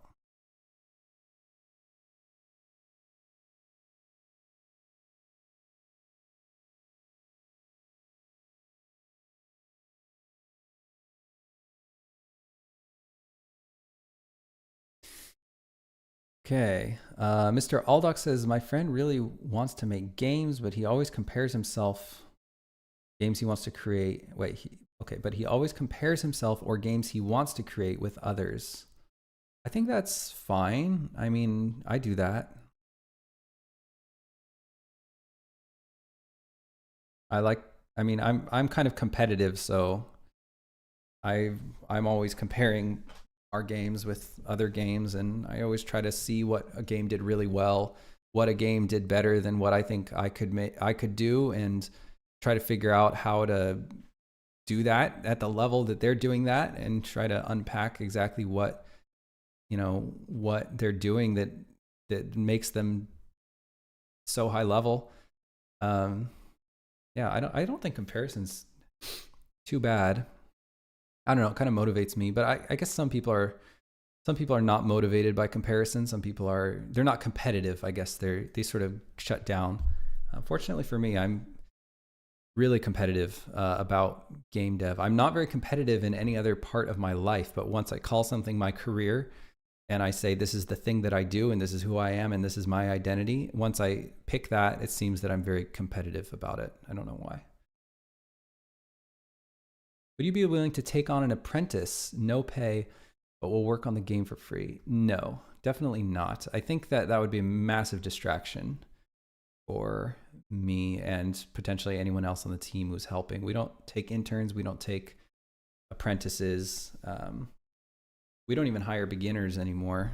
Okay, Mr. Aldock says, my friend really wants to make games, but he always compares himself, games he wants to create. But he always compares himself or games he wants to create with others. I think that's fine. I mean, I do that. I'm kind of competitive, so I'm always comparing our games with other games, and I always try to see what a game did really well, what a game did better than what I think I could do, and try to figure out how to do that at the level that they're doing that, and try to unpack exactly what they're doing that makes them so high level. Yeah, I don't think comparison's too bad. I don't know, it kind of motivates me, but I guess some people are not motivated by comparison. Some people they're not competitive. I guess they sort of shut down. Fortunately for me, I'm really competitive about game dev. I'm not very competitive in any other part of my life, but once I call something my career and I say this is the thing that I do and this is who I am and this is my identity, once I pick that, it seems that I'm very competitive about it. I don't know why. Would you be willing to take on an apprentice, no pay, but will work on the game for free? No, definitely not. I think that would be a massive distraction for me and potentially anyone else on the team who's helping. We don't take interns. We don't take apprentices. We don't even hire beginners anymore.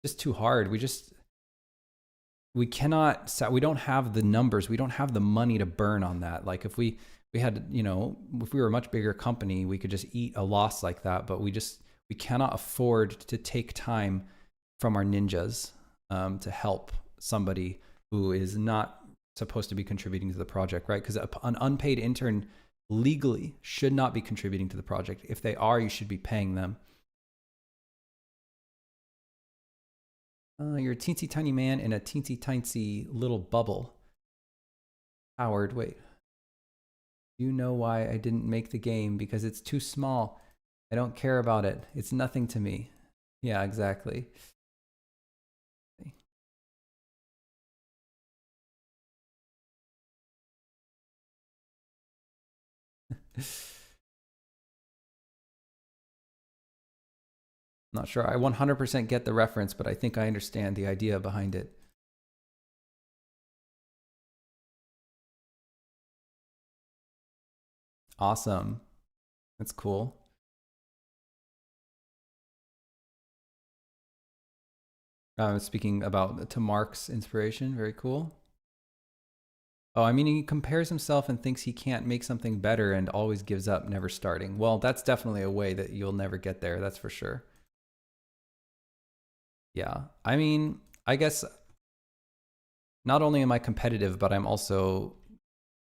Just too hard. We don't have the numbers. We don't have the money to burn on that. Like if we had, if we were a much bigger company, we could just eat a loss like that. But we cannot afford to take time from our ninjas to help somebody who is not supposed to be contributing to the project, right? Because an unpaid intern legally should not be contributing to the project. If they are, you should be paying them. You're a teensy tiny man in a teensy tiny little bubble. Howard, wait. You know why I didn't make the game? Because it's too small. I don't care about it. It's nothing to me. Yeah, exactly. Not sure. I 100% get the reference, but I think I understand the idea behind it. Awesome. That's cool. Speaking about to Mark's inspiration, very cool. Oh, I mean, he compares himself and thinks he can't make something better and always gives up, never starting. Well, that's definitely a way that you'll never get there. That's for sure. Yeah. I mean, I guess not only am I competitive, but I'm also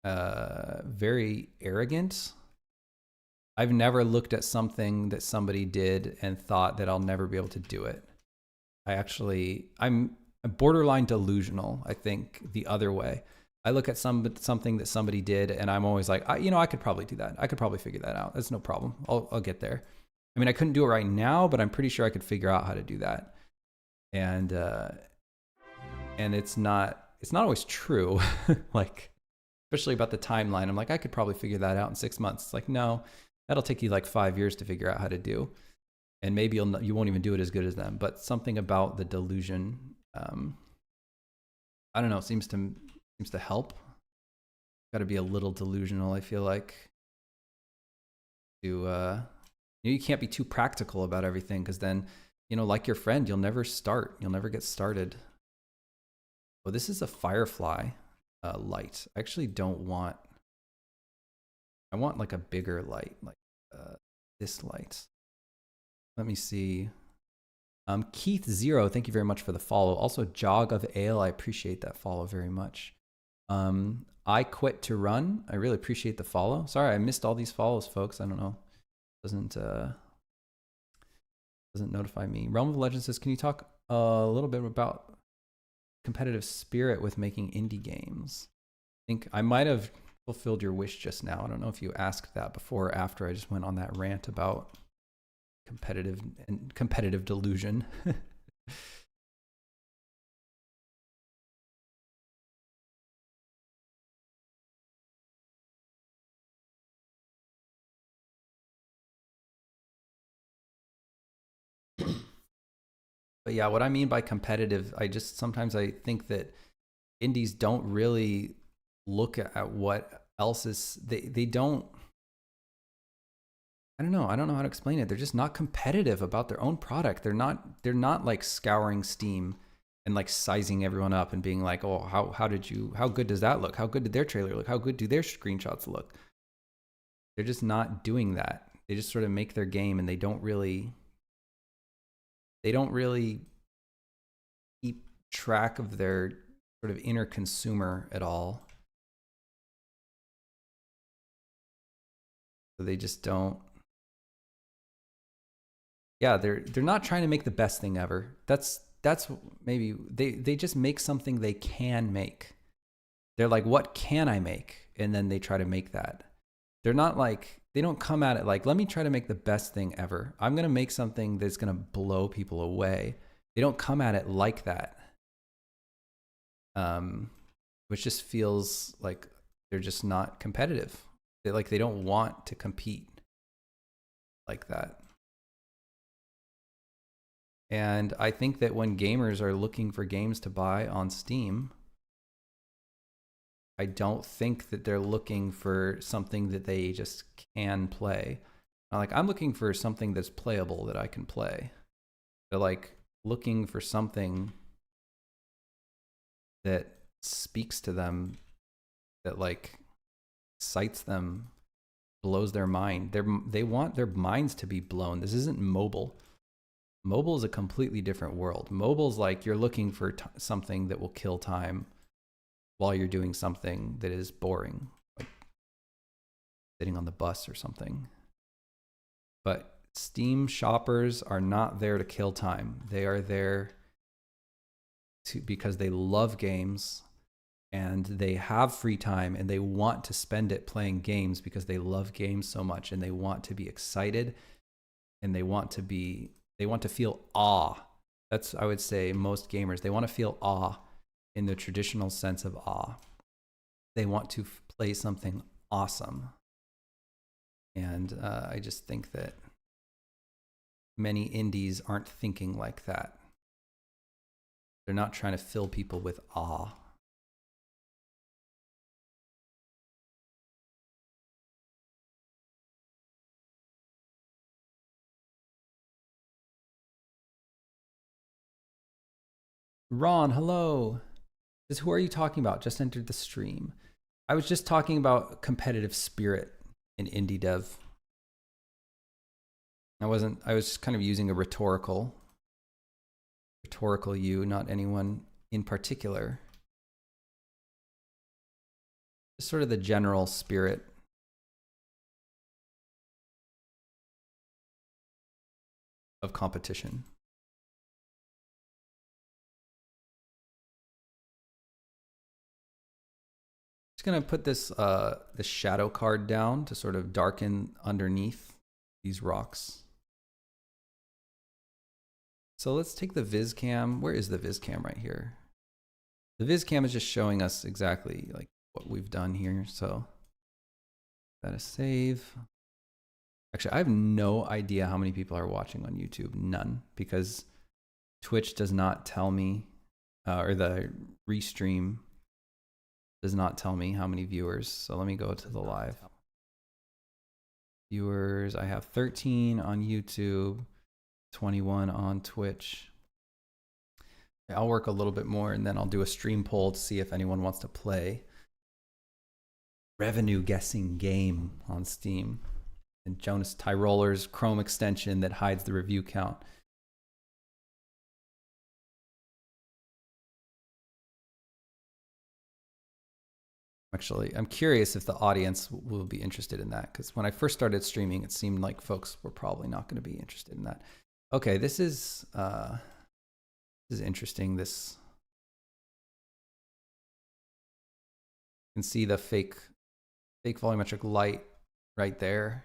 very arrogant. I've never looked at something that somebody did and thought that I'll never be able to do it. I'm borderline delusional, I think, the other way. I look at something that somebody did and I'm always like, I could probably do that. I could probably figure that out. That's no problem. I'll get there. I mean, I couldn't do it right now, but I'm pretty sure I could figure out how to do that. And it's not always true. Like, especially about the timeline. I'm like, I could probably figure that out in 6 months. It's like, no, that'll take you like 5 years to figure out how to do. And maybe you won't even do it as good as them. But something about the delusion, I don't know, seems to help. Got to be a little delusional, I feel like. You can't be too practical about everything, because then, like your friend, you'll never get started. Oh, this is a firefly light. I actually don't want. I want like a bigger light, like this light. Let me see. Keith Zero, thank you very much for the follow. Also, Jog of Ale, I appreciate that follow very much. I Quit to Run, I really appreciate the follow. Sorry, I missed all these follows, folks. I don't know. Doesn't notify me. Realm of Legends says, can you talk a little bit about competitive spirit with making indie games? I think I might have fulfilled your wish just now. I don't know if you asked that before or after I just went on that rant about competitive delusion. But yeah, what I mean by competitive, sometimes I think that indies don't really look at what else is, they don't, I don't know how to explain it. They're just not competitive about their own product. They're not like scouring Steam and like sizing everyone up and being like, oh, how good does that look? How good did their trailer look? How good do their screenshots look? They're just not doing that. They just sort of make their game, and they don't really keep track of their sort of inner consumer at all. So they just don't. Yeah, they're not trying to make the best thing ever. That's maybe they just make something they can make. They're like, what can I make? And then they try to make that. They're not like, they don't come at it like, let me try to make the best thing ever. I'm going to make something that's going to blow people away. They don't come at it like that. Which just feels like they're just not competitive. They don't want to compete like that. And I think that when gamers are looking for games to buy on Steam, I don't think that they're looking for something that they just can play. Like, I'm looking for something that's playable that I can play. They're like looking for something that speaks to them, that like excites them, blows their mind. They want their minds to be blown. This isn't mobile. Mobile is a completely different world. Mobile's like you're looking for something that will kill time while you're doing something that is boring, like sitting on the bus or something. But Steam shoppers are not there to kill time. They are there because they love games, and they have free time, and they want to spend it playing games because they love games so much, and they want to be excited, and they want to feel awe. That's, I would say, most gamers, they want to feel awe in the traditional sense of awe. They want to play something awesome. And I just think that many indies aren't thinking like that. They're not trying to fill people with awe. Ron, hello. Says, who are you talking about? Just entered the stream. I was just talking about competitive spirit in indie dev. I was kind of using a rhetorical you, not anyone in particular. Just sort of the general spirit. of competition. Just gonna put this the shadow card down to sort of darken underneath these rocks. So let's take the viz cam. Where is the viz cam? Right here. The viz cam is just showing us exactly like what we've done here. So gotta save. Actually, I have no idea how many people are watching on YouTube. None, because Twitch does not tell me, or the restream does not tell me how many viewers. So let me go to the live. Viewers, I have 13 on YouTube, 21 on Twitch. I'll work a little bit more and then I'll do a stream poll to see if anyone wants to play revenue guessing game on Steam. And Jonas Tyroller's Chrome extension that hides the review count. Actually, I'm curious if the audience will be interested in that, because when I first started streaming, it seemed like folks were probably not going to be interested in that. Okay, this is interesting. This, you can see the fake volumetric light right there,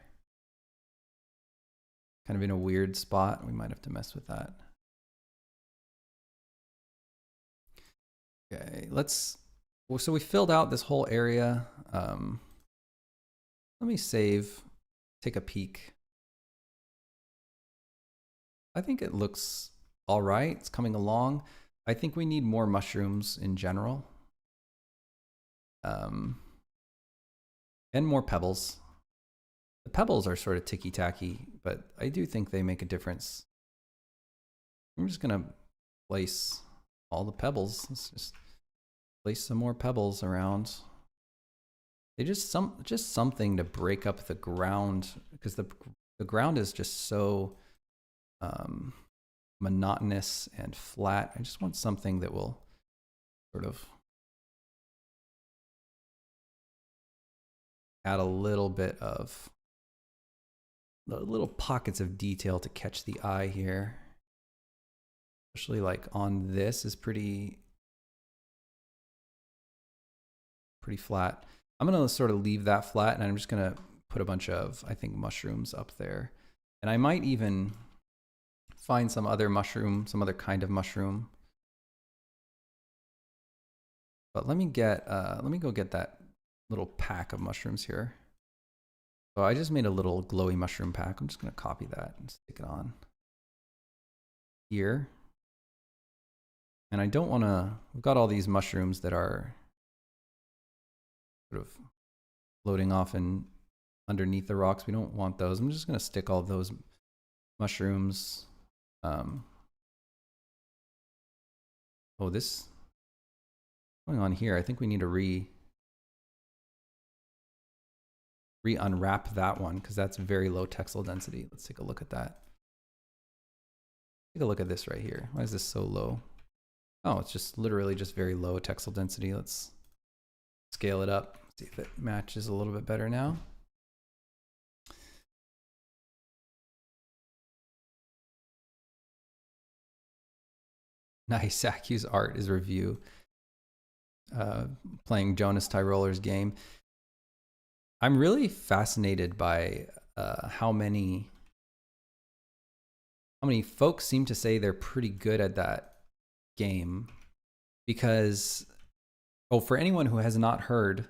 kind of in a weird spot. We might have to mess with that. Okay, so we filled out this whole area. Let me save, take a peek. I think it looks all right. It's coming along. I think we need more mushrooms in general. And more pebbles. The pebbles are sort of ticky-tacky, but I do think they make a difference. I'm just gonna place all the pebbles. Let's just place some more pebbles around. They just something to break up the ground, because the ground is just so monotonous and flat. I just want something that will sort of add a little bit of little pockets of detail to catch the eye here. Especially like on this is pretty flat. I'm gonna sort of leave that flat, and I'm just gonna put a bunch of, I think, mushrooms up there. And I might even find some other mushroom, some other kind of mushroom. But let me go get that little pack of mushrooms here. So I just made a little glowy mushroom pack. I'm just gonna copy that and stick it on here. And I don't wanna, we've got all these mushrooms that are sort of floating off and underneath the rocks. We don't want those. I'm just gonna stick all of those mushrooms. Oh, this going on here. I think we need to re-unwrap that one, because that's very low texel density. Let's take a look at that. Take a look at this right here. Why is this so low? Oh, it's just literally just very low texel density. Let's scale it up. See if it matches a little bit better now. Nice. Saku's art is review. Playing Jonas Tyroller's game. I'm really fascinated by how many folks seem to say they're pretty good at that game, because for anyone who has not heard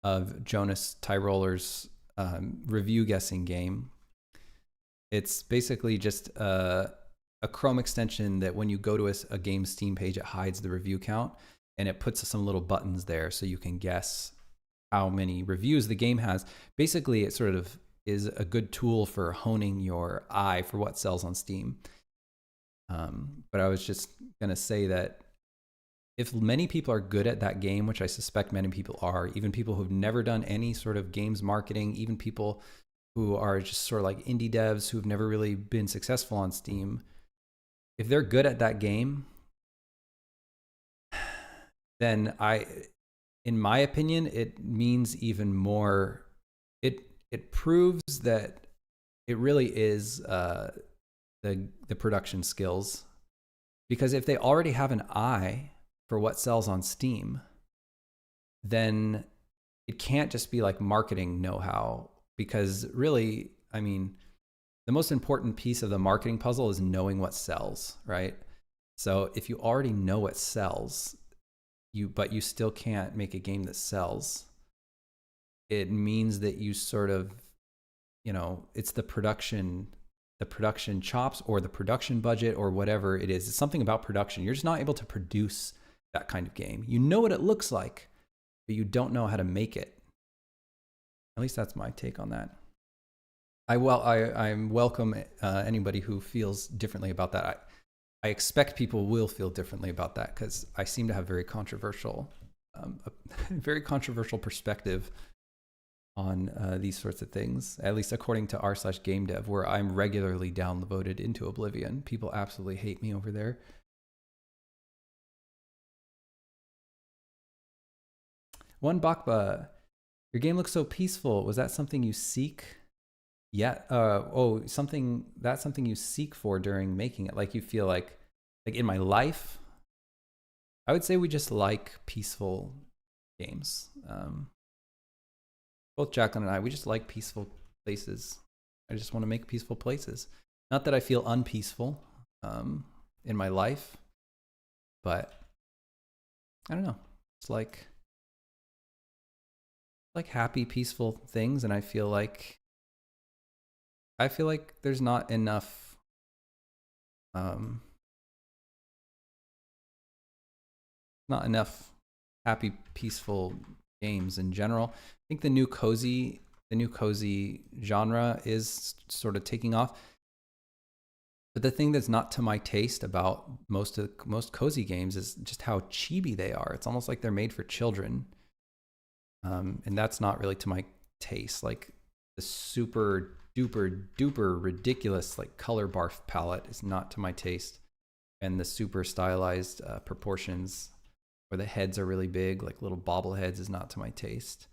of Jonas Tyroller's review guessing game, it's basically just a Chrome extension that when you go to a game Steam page, it hides the review count, and it puts some little buttons there so you can guess how many reviews the game has. Basically, it sort of is a good tool for honing your eye for what sells on Steam. But I was just gonna say that if many people are good at that game, which I suspect many people are, even people who've never done any sort of games marketing, even people who are just sort of like indie devs who've never really been successful on Steam, if they're good at that game, then in my opinion, it means even more. It proves that it really is the production skills, because if they already have an eye for what sells on Steam, then it can't just be like marketing know-how, because really, I mean, the most important piece of the marketing puzzle is knowing what sells, right? So if you already know what sells, but you still can't make a game that sells, it means that you sort of, it's the production chops or the production budget or whatever it is. It's something about production. You're just not able to produce that kind of game. You know what it looks like, but you don't know how to make it. At least that's my take on that. I'm welcome anybody who feels differently about that. I expect people will feel differently about that, because I seem to have a very controversial perspective on these sorts of things, at least according to r/GameDev, where I'm regularly downvoted into oblivion. People absolutely hate me over there. One Bakba, your game looks so peaceful. Was that something you seek? Yeah. That's something you seek for during making it. Like you feel like in my life, I would say we just like peaceful games. Both Jacqueline and I, we just like peaceful places. I just want to make peaceful places. Not that I feel unpeaceful in my life, but I don't know. It's like happy, peaceful things, and I feel like there's not enough happy, peaceful games in general. I think the new cozy genre is sort of taking off. But the thing that's not to my taste about most cozy games is just how chibi they are. It's almost like they're made for children. And that's not really to my taste. Like the super duper ridiculous like color bar palette is not to my taste, and the super stylized proportions where the heads are really big, like little bobbleheads, is not to my taste.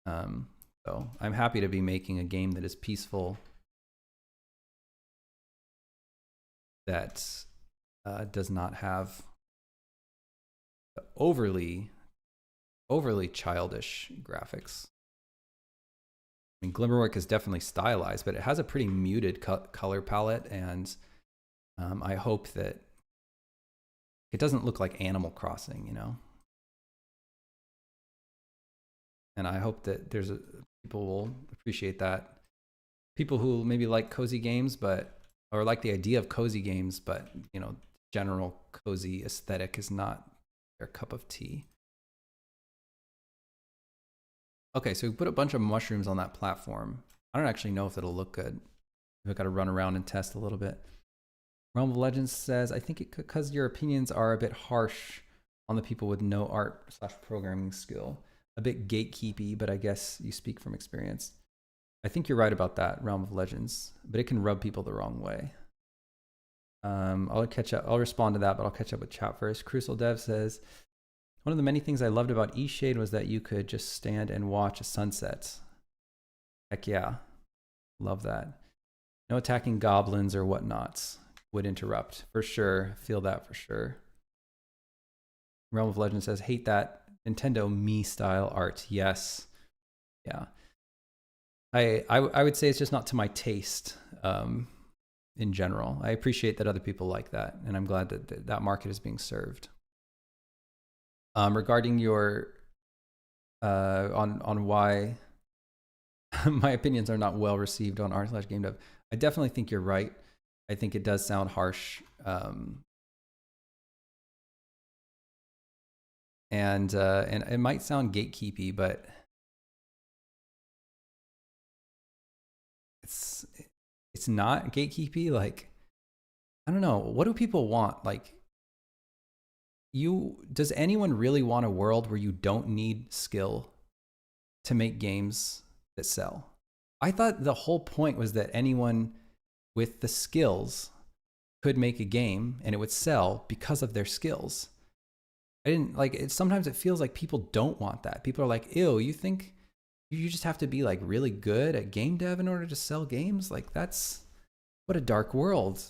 So I'm happy to be making a game that is peaceful, that does not have the overly childish graphics. I mean, Glimmerwick is definitely stylized, but it has a pretty muted color palette, and I hope that it doesn't look like Animal Crossing, And I hope that people will appreciate that. People who maybe like cozy games, or like the idea of cozy games, but general cozy aesthetic is not their cup of tea. Okay, so we put a bunch of mushrooms on that platform. I don't actually know if it'll look good. We've got to run around and test a little bit. Realm of Legends says, I think because your opinions are a bit harsh on the people with no art/programming skill. A bit gatekeepy, but I guess you speak from experience. I think you're right about that, Realm of Legends, but it can rub people the wrong way. I'll catch up. I'll respond to that, but I'll catch up with chat first. Crucial Dev says, one of the many things I loved about eShade was that you could just stand and watch a sunset. Heck yeah. Love that. No attacking goblins or whatnots would interrupt. For sure. Feel that for sure. Realm of Legends says, hate that Nintendo me style art. Yes. Yeah. I would say it's just not to my taste in general. I appreciate that other people like that, and I'm glad that that market is being served. Regarding your on why my opinions are not well received on r/GameDev, I definitely think you're right. I think it does sound harsh, and it might sound gatekeepy, but it's not gatekeepy. Like, I don't know, what do people want? Like, does anyone really want a world where you don't need skill to make games that sell? I thought the whole point was that anyone with the skills could make a game and it would sell because of their skills. I didn't like it. Sometimes it feels like people don't want that. People are like, ew, you think you just have to be like really good at game dev in order to sell games? Like, that's What a dark world.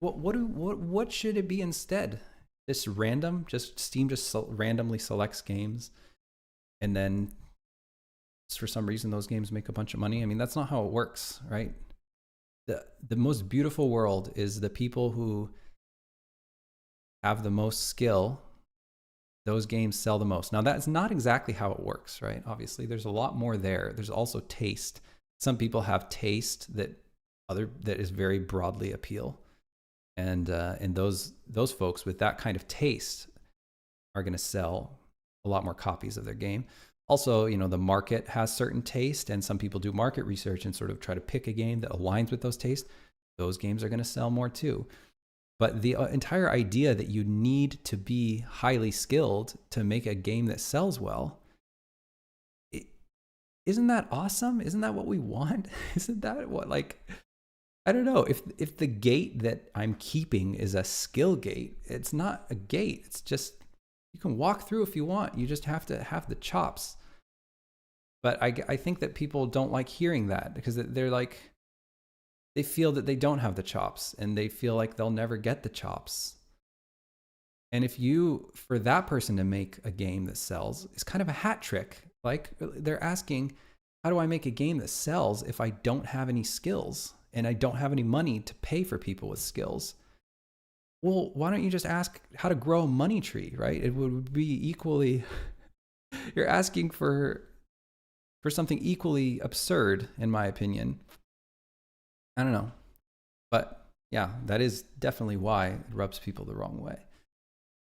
What should it be instead? Just random? Just Steam just randomly selects games, and then for some reason those games make a bunch of money. I mean, that's not how it works, right? The most beautiful world is the people who have the most skill. Those games sell the most. Now, that's not exactly how it works, right? Obviously, there's a lot more there. There's also taste. Some people have taste that is very broadly appeal, and those folks with that kind of taste are going to sell a lot more copies of their game. Also, you know, the market has certain taste, and some people do market research and sort of try to pick a game that aligns with those tastes. Those games are going to sell more too. But the entire idea that you need to be highly skilled to make a game that sells well, isn't that awesome? Isn't that what we want? Isn't that what, like, I don't know, if the gate that I'm keeping is a skill gate, it's not a gate. It's just, you can walk through if you want. You just have to have the chops. But I think that people don't like hearing that, because they're like, they feel that they don't have the chops, and they feel like they'll never get the chops. And for that person to make a game that sells, is kind of a hat trick. Like, they're asking, how do I make a game that sells if I don't have any skills and I don't have any money to pay for people with skills? Well, why don't you just ask how to grow a money tree, right? It would be equally, you're asking for something equally absurd, in my opinion. I don't know. But yeah, that is definitely why it rubs people the wrong way.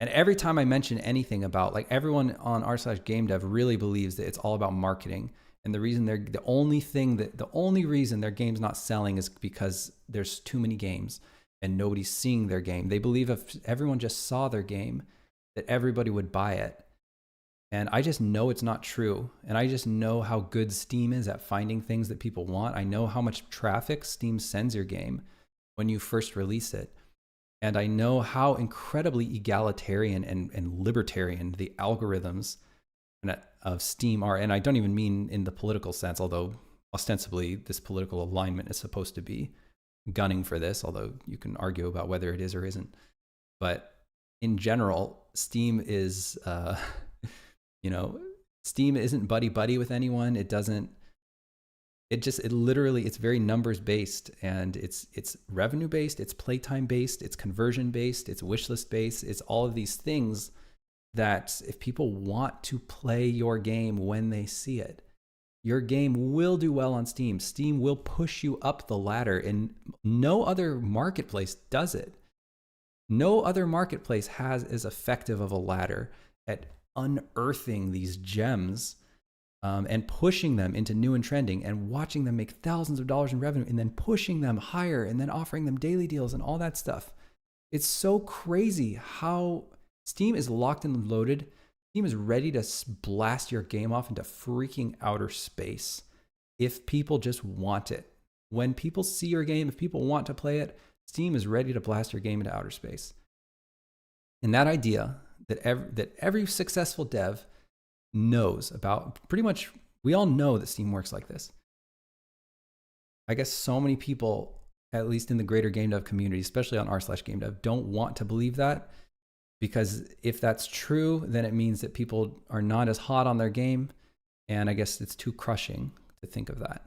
And every time I mention anything about, like, everyone on r/GameDev really believes that it's all about marketing. And the only reason their game's not selling is because there's too many games and nobody's seeing their game. They believe if everyone just saw their game, that everybody would buy it. And I just know it's not true. And I just know how good Steam is at finding things that people want. I know how much traffic Steam sends your game when you first release it. And I know how incredibly egalitarian and libertarian the algorithms of Steam are. And I don't even mean in the political sense, although ostensibly this political alignment is supposed to be gunning for this, although you can argue about whether it is or isn't. But in general, Steam is... you know, Steam isn't buddy-buddy with anyone. It literally, it's very numbers based, and it's revenue based, it's playtime based, it's conversion based, it's wishlist based. It's all of these things that if people want to play your game when they see it, your game will do well on Steam. Steam will push you up the ladder, and no other marketplace does it. No other marketplace has as effective of a ladder at unearthing these gems and pushing them into new and trending, and watching them make thousands of dollars in revenue, and then pushing them higher, and then offering them daily deals and all that stuff. It's so crazy how Steam is locked and loaded. Steam is ready to blast your game off into freaking outer space if people just want it. When people see your game, if people want to play it, Steam is ready to blast your game into outer space. And that idea that every successful dev knows about, pretty much, we all know that Steam works like this. I guess so many people, at least in the greater game dev community, especially on r/GameDev, don't want to believe that, because if that's true, then it means that people are not as hot on their game, and I guess it's too crushing to think of that.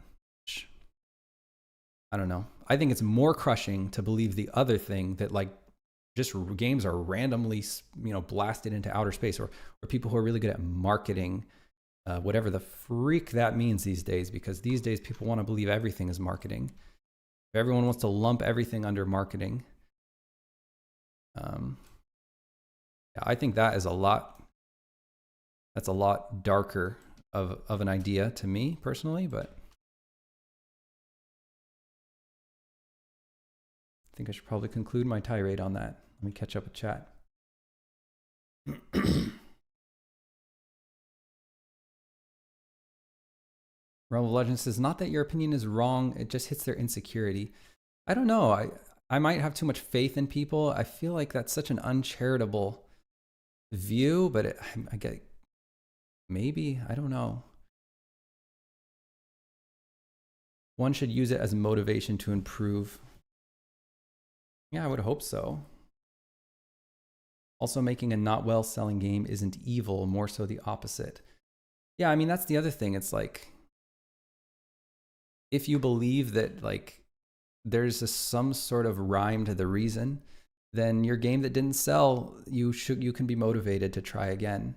I don't know. I think it's more crushing to believe the other thing, that, like, just games are randomly, blasted into outer space, or people who are really good at marketing, whatever the freak that means these days, because these days people want to believe everything is marketing. Everyone wants to lump everything under marketing. I think that's a lot darker of an idea to me personally, but I think I should probably conclude my tirade on that. Let me catch up with chat. Realm of Legends says, not that your opinion is wrong, it just hits their insecurity. I don't know. I might have too much faith in people. I feel like that's such an uncharitable view, but I get, maybe, I don't know. One should use it as motivation to improve. Yeah, I would hope so. Also, making a not well selling game isn't evil, more so the opposite. Yeah, I mean, that's the other thing. It's like, if you believe that like there's some sort of rhyme to the reason, then your game that didn't sell, you can be motivated to try again.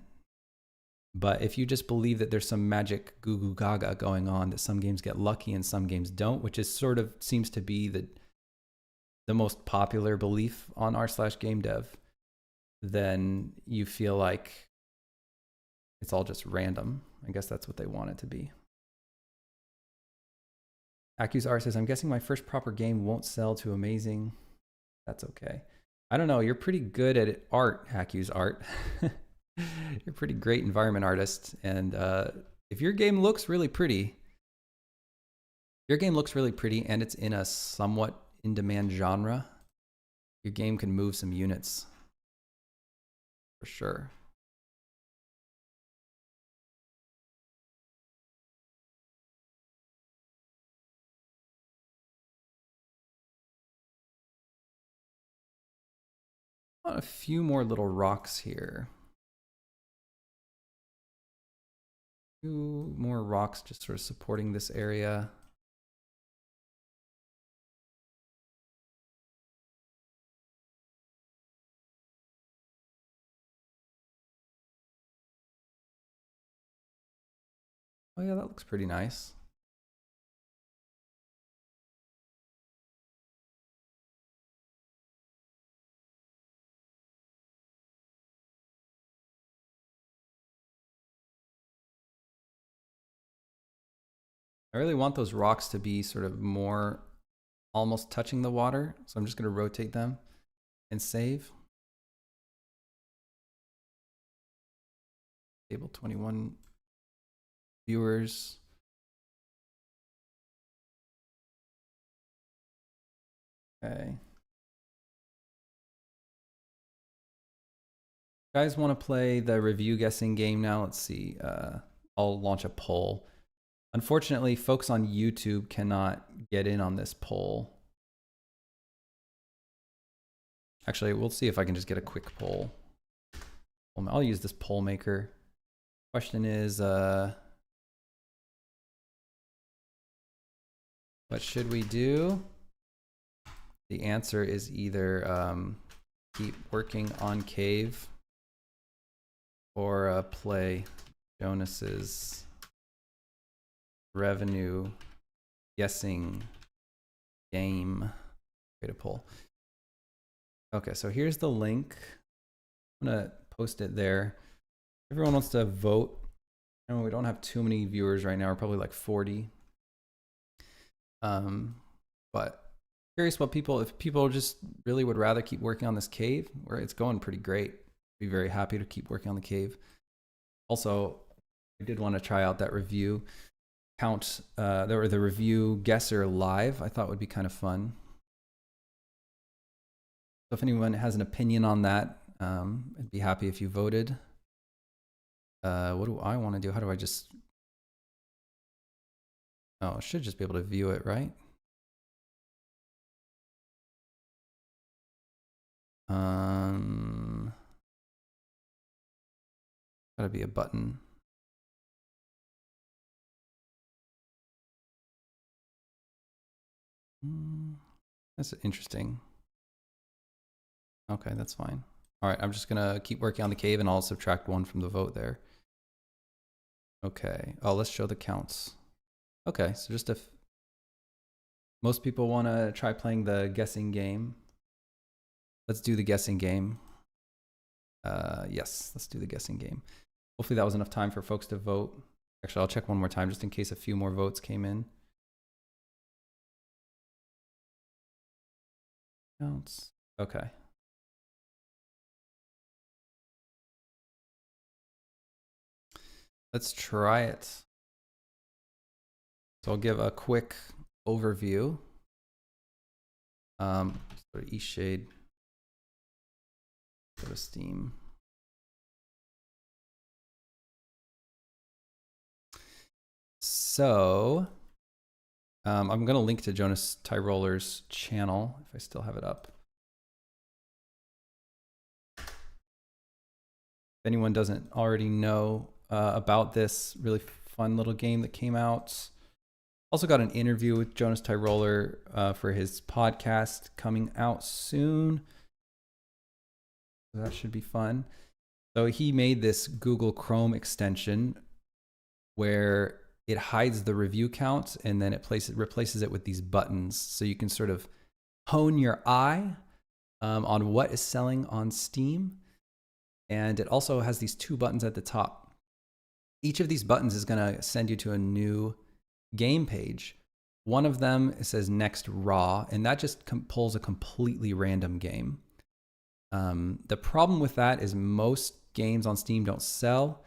But if you just believe that there's some magic goo goo gaga going on, that some games get lucky and some games don't, which is sort of seems to be the most popular belief on r/GameDev, then you feel like it's all just random. I guess that's what they want it to be. AccusR says, I'm guessing my first proper game won't sell too amazing. That's okay. I don't know. You're pretty good at art, AccusArt. You're a pretty great environment artist. And if your game looks really pretty, and it's in a somewhat in-demand genre, your game can move some units. For sure. A few more little rocks here. A few more rocks just sort of supporting this area. Oh yeah, that looks pretty nice. I really want those rocks to be sort of more almost touching the water. So I'm just going to rotate them and save. Table 21 viewers. Okay. Guys want to play the review guessing game now? Let's see. I'll launch a poll. Unfortunately, folks on YouTube cannot get in on this poll. Actually, we'll see if I can just get a quick poll. I'll use this poll maker. Question is, what should we do? The answer is either keep working on Cave or play Jonas's revenue guessing game. Create a poll. Okay, so here's the link. I'm gonna post it there. Everyone wants to vote. I know we don't have too many viewers right now. We're probably like 40. But curious what if people just really would rather keep working on this cave, where it's going pretty great. Be very happy to keep working on the cave. Also, I did want to try out that review count, the review guesser live. I thought would be kind of fun. So if anyone has an opinion on that, I'd be happy if you voted. What do I want to do? How do I just... Oh, I should just be able to view it, right? Gotta be a button. That's interesting. Okay, that's fine. All right, I'm just gonna keep working on the cave and I'll subtract 1 from the vote there. Okay. Oh, let's show the counts. Okay, so just if most people want to try playing the guessing game, let's do the guessing game. Yes, let's do the guessing game. Hopefully that was enough time for folks to vote. Actually, I'll check one more time just in case a few more votes came in. Counts. Okay. Let's try it. So I'll give a quick overview. Sort of eShade. Go to Steam. So I'm going to link to Jonas Tyroller's channel if I still have it up. If anyone doesn't already know about this really fun little game that came out. Also got an interview with Jonas Tyroller for his podcast coming out soon. That should be fun. So he made this Google Chrome extension where it hides the review count and then it replaces it with these buttons. So you can sort of hone your eye on what is selling on Steam. And it also has these 2 buttons at the top. Each of these buttons is going to send you to a new game page. One of them, it says next raw, and that just pulls a completely random game. The problem with that is most games on Steam don't sell.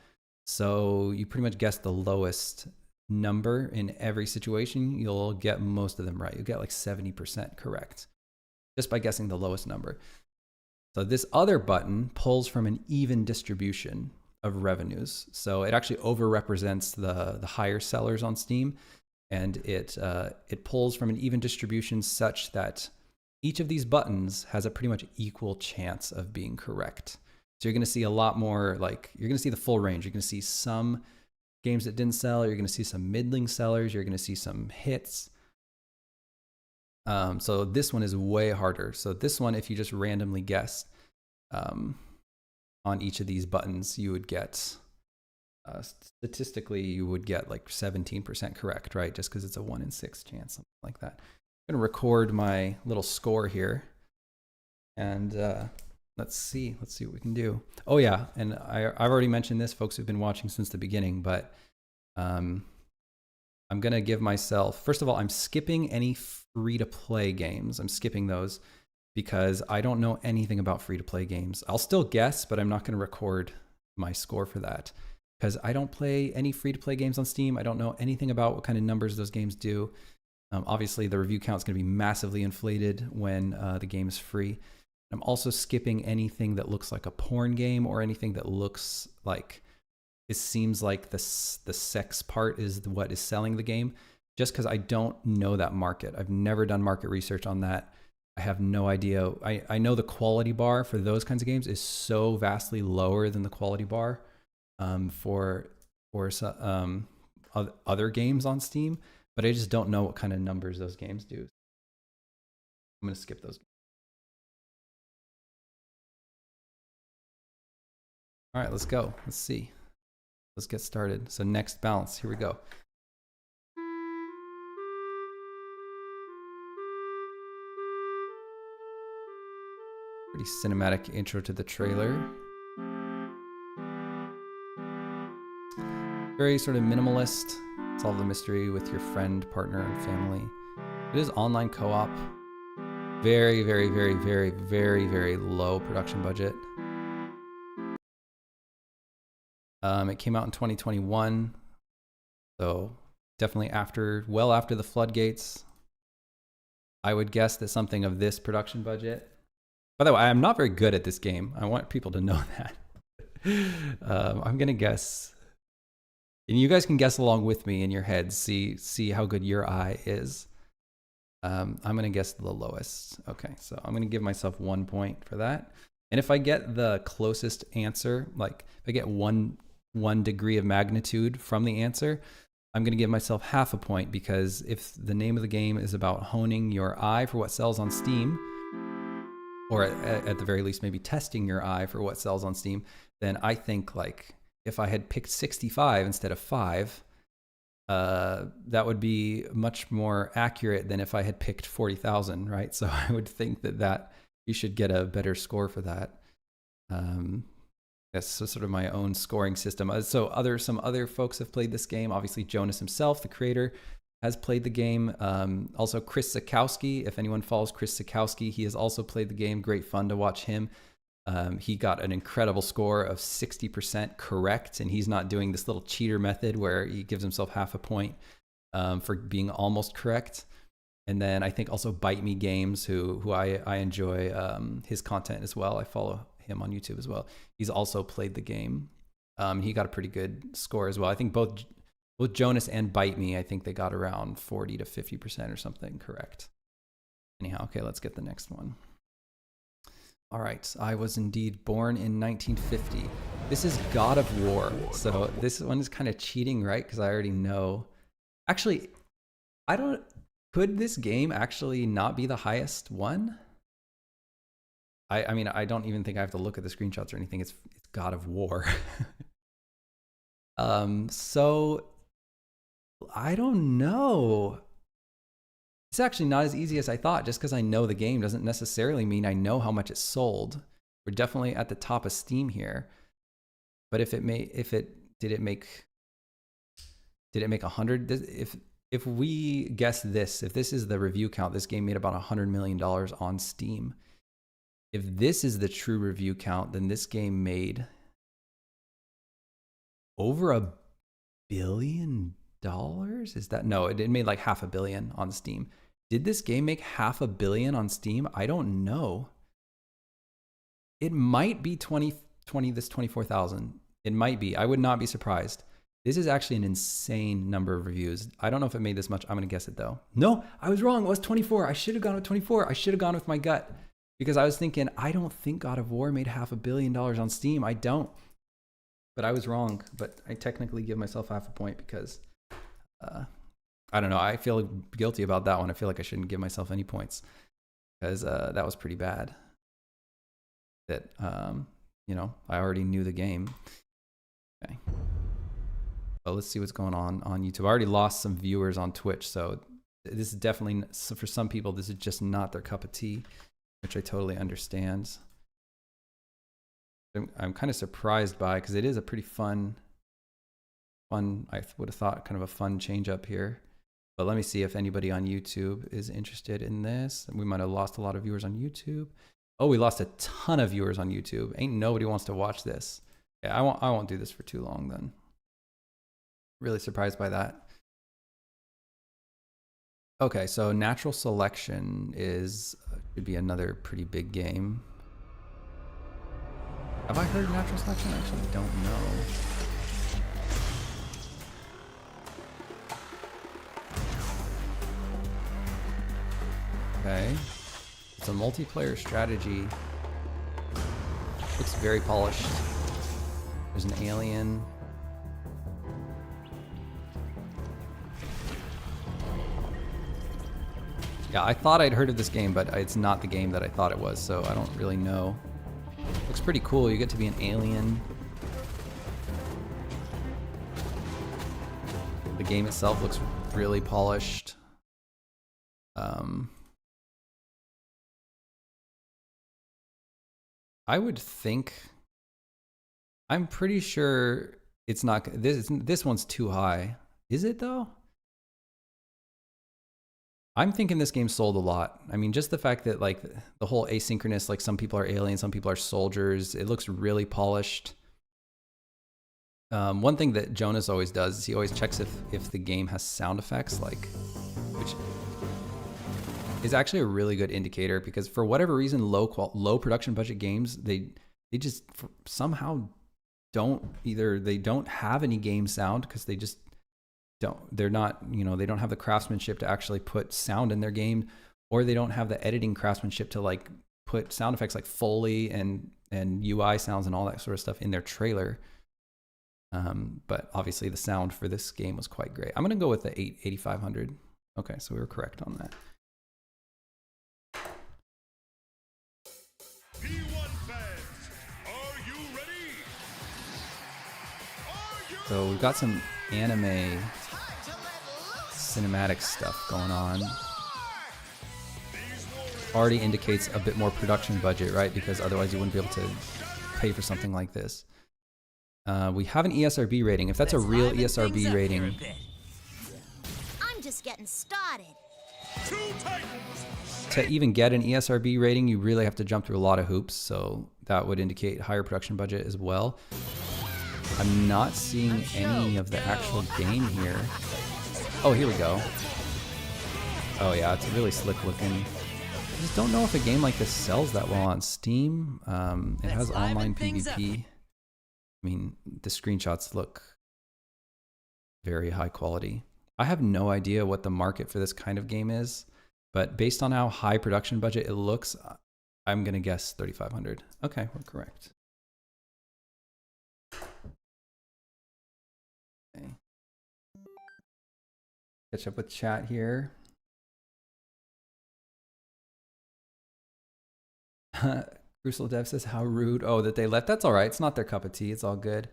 So you pretty much guess the lowest number in every situation. You'll get most of them right. You'll get like 70% correct just by guessing the lowest number. So this other button pulls from an even distribution of revenues. So it actually overrepresents the higher sellers on Steam, and it pulls from an even distribution such that each of these buttons has a pretty much equal chance of being correct. So you're going to see a lot more, like, you're going to see the full range. You're going to see some games that didn't sell. You're going to see some middling sellers. You're going to see some hits. So this one is way harder. So this one, if you just randomly guess on each of these buttons, you would get, statistically, you would get like 17% correct, right? Just because it's a 1 in 6 chance, something like that. I'm going to record my little score here. And let's see what we can do. Oh yeah, and I've already mentioned this, folks who've been watching since the beginning, but I'm going to give myself, first of all, I'm skipping any free-to-play games. I'm skipping those because I don't know anything about free-to-play games. I'll still guess, but I'm not going to record my score for that because I don't play any free-to-play games on Steam. I don't know anything about what kind of numbers those games do. Obviously, the review count is going to be massively inflated when the game is free. I'm also skipping anything that looks like a porn game or anything that looks like, it seems like the sex part is what is selling the game, just because I don't know that market. I've never done market research on that. I have no idea. I know the quality bar for those kinds of games is so vastly lower than the quality bar for other games on Steam, but I just don't know what kind of numbers those games do. I'm going to skip those. All right, let's go. Let's see. Let's get started. So next balance, here we go. Pretty cinematic intro to the trailer. Very sort of minimalist. Solve the mystery with your friend, partner, and family. It is online co-op. Very, very, very, very, very, very low production budget. It came out in 2021, so definitely well after the floodgates. I would guess that something of this production budget. By the way, I'm not very good at this game. I want people to know that. I'm gonna guess, and you guys can guess along with me in your heads. See how good your eye is. I'm gonna guess the lowest. Okay, so I'm gonna give myself 1 point for that. And if I get the closest answer, like if I get one degree of magnitude from the answer, I'm going to give myself half a point, because if the name of the game is about honing your eye for what sells on Steam, or at the very least maybe testing your eye for what sells on Steam, then I think like if I had picked 65 instead of 5, that would be much more accurate than if I had picked 40,000, right? So I would think that you should get a better score for that. That's sort of my own scoring system. So some other folks have played this game. Obviously, Jonas himself, the creator, has played the game. Also, Chris Sikowski. If anyone follows Chris Sikowski, he has also played the game. Great fun to watch him. He got an incredible score of 60% correct, and he's not doing this little cheater method where he gives himself half a point for being almost correct. And then I think also Bite Me Games, who I enjoy his content as well. I follow him on YouTube as well. He's also played the game. He got a pretty good score as well. I think both Both Jonas and Bite Me, I think they got around 40 to 50% or something correct. Anyhow, okay, let's get the next one. All right, I was indeed born in 1950. This is God of War. So this one is kind of cheating, right? Because I already know. Actually, could this game actually not be the highest one? I mean, I don't even think I have to look at the screenshots or anything. It's God of War. So I don't know. It's actually not as easy as I thought. Just because I know the game doesn't necessarily mean I know how much it sold. We're definitely at the top of Steam here. But did it make 100? If we guess this, if this is the review count, this game made about $100 million on Steam. If this is the true review count, then this game made over $1 billion. Is that no? It made like $500 million on Steam. Did this game make $500 million on Steam? I don't know. It might be 24,000. It might be. I would not be surprised. This is actually an insane number of reviews. I don't know if it made this much. I'm going to guess it though. No, I was wrong. It was 24. I should have gone with 24. I should have gone with my gut because I was thinking, I don't think God of War made $500 million on Steam. I don't. But I was wrong. But I technically give myself half a point because I don't know. I feel guilty about that one. I feel like I shouldn't give myself any points because that was pretty bad. That, you know, I already knew the game. Okay. But let's see what's going on YouTube. I already lost some viewers on Twitch, so this is definitely, for some people, this is just not their cup of tea, which I totally understand. I'm kind of surprised by, because it is a pretty fun, I would have thought kind of a fun change up here. But let me see if anybody on YouTube is interested in this. We might have lost a lot of viewers on YouTube. Oh, we lost a ton of viewers on YouTube. Ain't nobody wants to watch this. Yeah, I won't do this for too long then. Really surprised by that. Okay, so Natural Selection should be another pretty big game. Have I heard Natural Selection? I actually don't know. Okay, it's a multiplayer strategy. Looks very polished. There's an alien. Yeah, I thought I'd heard of this game, but it's not the game that I thought it was, so I don't really know. Looks pretty cool. You get to be an alien. The game itself looks really polished. I would think, I'm pretty sure it's not, this one's too high. Is it though? I'm thinking this game sold a lot. I mean, just the fact that like the whole asynchronous, like some people are aliens, some people are soldiers. It looks really polished. One thing that Jonas always does is he always checks if the game has sound effects, like, which is actually a really good indicator because for whatever reason, low production budget games, they just somehow don't they don't have any game sound because they just they're not, you know, they don't have the craftsmanship to actually put sound in their game, or they don't have the editing craftsmanship to like put sound effects like Foley and UI sounds and all that sort of stuff in their trailer. But obviously the sound for this game was quite great. I'm going to go with the 8500. Okay, so we were correct on that. So we've got some anime cinematic stuff going on. Already indicates a bit more production budget, right? Because otherwise you wouldn't be able to pay for something like this. We have an ESRB rating. If that's a real ESRB rating, I'm just getting started. To even get an ESRB rating, you really have to jump through a lot of hoops. So that would indicate higher production budget as well. I'm not seeing any of the actual game here. Oh, here we go. Oh yeah, it's really slick looking. I just don't know if a game like this sells that well on Steam. It has online PvP. I mean, the screenshots look very high quality. I have no idea what the market for this kind of game is, but based on how high production budget it looks, I'm going to guess 3,500. Okay, we're correct. Okay. Catch up with chat here. Crucial Dev says, how rude. Oh, that they left. That's all right. It's not their cup of tea. It's all good.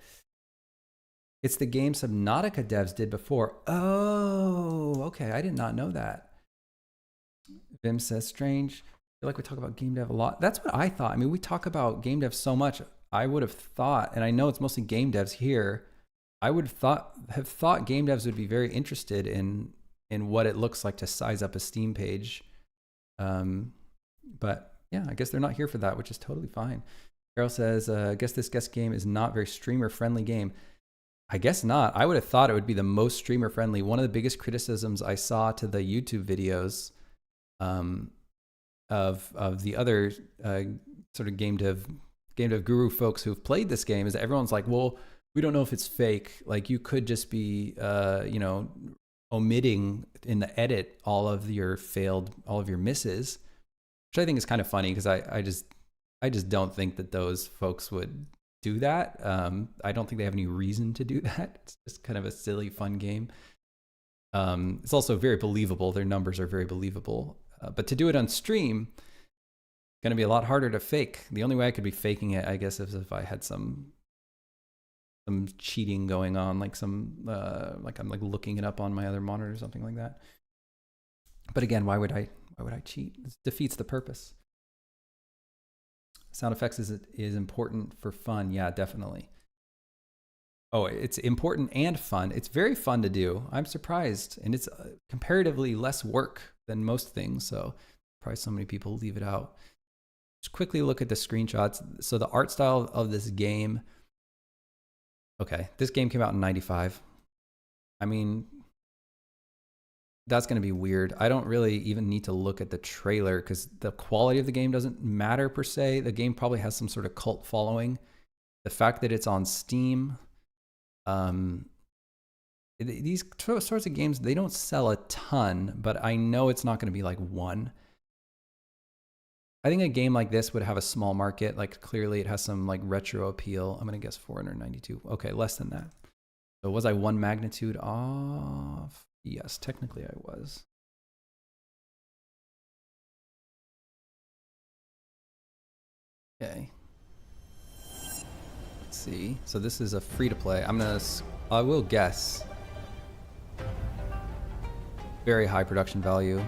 It's the game Subnautica devs did before. Oh, okay. I did not know that. Vim says, strange. I feel like we talk about game dev a lot. That's what I thought. I mean, we talk about game dev so much. I would have thought, and I know it's mostly game devs here, I would have thought game devs would be very interested in what it looks like to size up a Steam page. But yeah, I guess they're not here for that, which is totally fine. Carol says, I guess this guest game is not very streamer-friendly game. I guess not. I would have thought it would be the most streamer-friendly. One of the biggest criticisms I saw to the YouTube videos of the other sort of game dev guru folks who've played this game is that everyone's like, well, we don't know if it's fake. Like, you could just be, you know, omitting in the edit all of your misses, which I think is kind of funny because I just don't think that those folks would do that. I don't think they have any reason to do that. It's just kind of a silly, fun game. It's also very believable. Their numbers are very believable. But to do it on stream, going to be a lot harder to fake. The only way I could be faking it, I guess, is if I had some cheating going on, like like I'm like looking it up on my other monitor or something like that. But again, why would I cheat? It defeats the purpose. Sound effects is important for fun. Yeah, definitely. Oh, it's important and fun. It's very fun to do. I'm surprised. And it's comparatively less work than most things. So probably so many people leave it out. Just quickly look at the screenshots. So the art style of this game. Okay, this game came out in 95. I mean, that's going to be weird. I don't really even need to look at the trailer because the quality of the game doesn't matter per se. The game probably has some sort of cult following. The fact that it's on Steam, these sorts of games, they don't sell a ton, but I know it's not going to be like one. I think a game like this would have a small market. Like, clearly it has some like retro appeal. I'm going to guess 492. Okay, less than that. So was I one magnitude off? Yes, technically I was. Okay. Let's see. So this is a free to play. I will guess. Very high production value.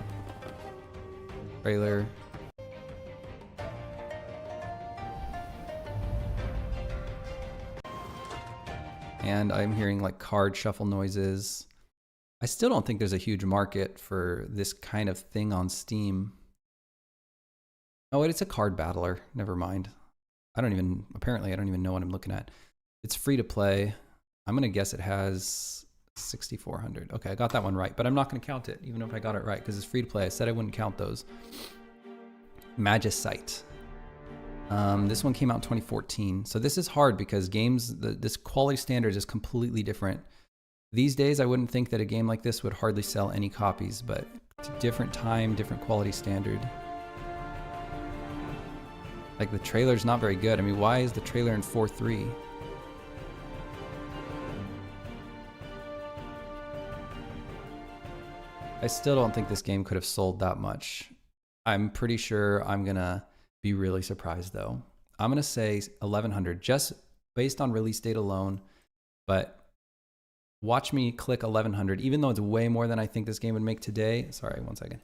Trailer. And I'm hearing like card shuffle noises. I still don't think there's a huge market for this kind of thing on Steam. Oh, it's a card battler. Never mind. Apparently I don't even know what I'm looking at. It's free to play. I'm going to guess it has 6,400. Okay, I got that one right, but I'm not going to count it, even if I got it right, because it's free to play. I said I wouldn't count those. Magicite. This one came out in 2014. So this is hard because games, this quality standard is completely different. These days, I wouldn't think that a game like this would hardly sell any copies, but it's a different time, different quality standard. Like, the trailer's not very good. I mean, why is the trailer in 4:3? I still don't think this game could have sold that much. I'm pretty sure I'm gonna be really surprised though. I'm gonna say 1,100 just based on release date alone, but watch me click 1,100, even though it's way more than I think this game would make today. Sorry, one second.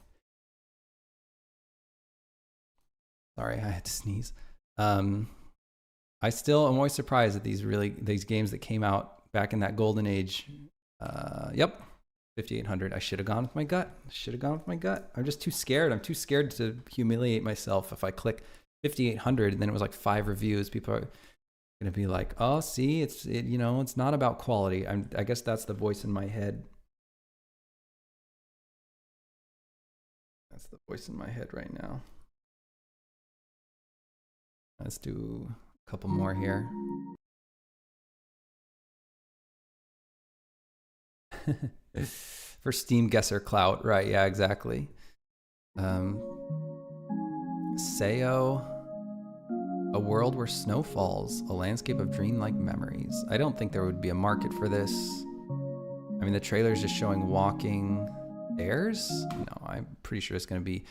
Sorry, I had to sneeze. I still am always surprised at these games that came out back in that golden age. Yep, 5,800. I should have gone with my gut. I'm just too scared. I'm too scared to humiliate myself if I click 5,800 and then it was like 5 reviews. People are gonna be like, "Oh, see, it's not about quality." I guess that's the voice in my head. That's the voice in my head right now. Let's do a couple more here. For Steam guesser clout, right? Yeah, exactly. Seo, a world where snow falls, a landscape of dreamlike memories. I don't think there would be a market for this. I mean, the trailer's just showing walking bears. No, I'm pretty sure it's going to be.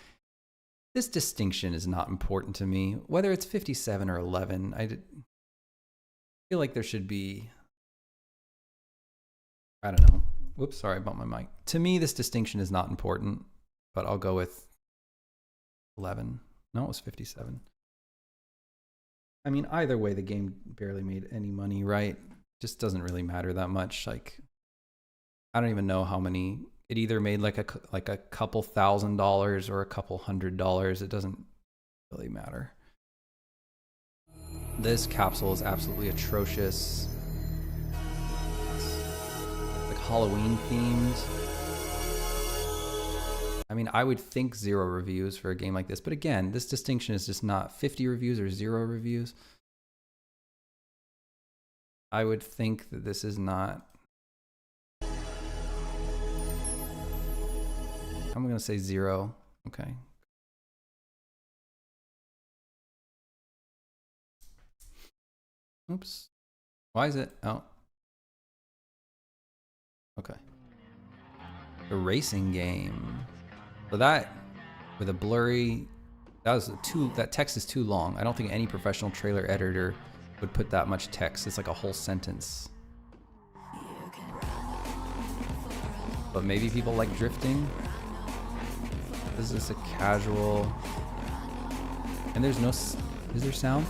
This distinction is not important to me. Whether it's 57 or 11, I feel like there should be. I don't know. Whoops, sorry, I bumped my mic. To me, this distinction is not important, but I'll go with 11. No, it was 57. I mean, either way, the game barely made any money, right? Just doesn't really matter that much. Like, I don't even know how many. It either made like a couple $1,000s or a couple $100. It doesn't really matter. This capsule is absolutely atrocious. Halloween themed. I mean, I would think 0 reviews for a game like this, but again, this distinction is just not 50 reviews or 0 reviews. I would think that this is not. I'm gonna say 0. Okay. Oops. Why is it? Oh. Okay. The racing game. So that with a blurry, that text is too long. I don't think any professional trailer editor would put that much text. It's like a whole sentence. But maybe people like drifting. This is a casual. And there's no, is there sound?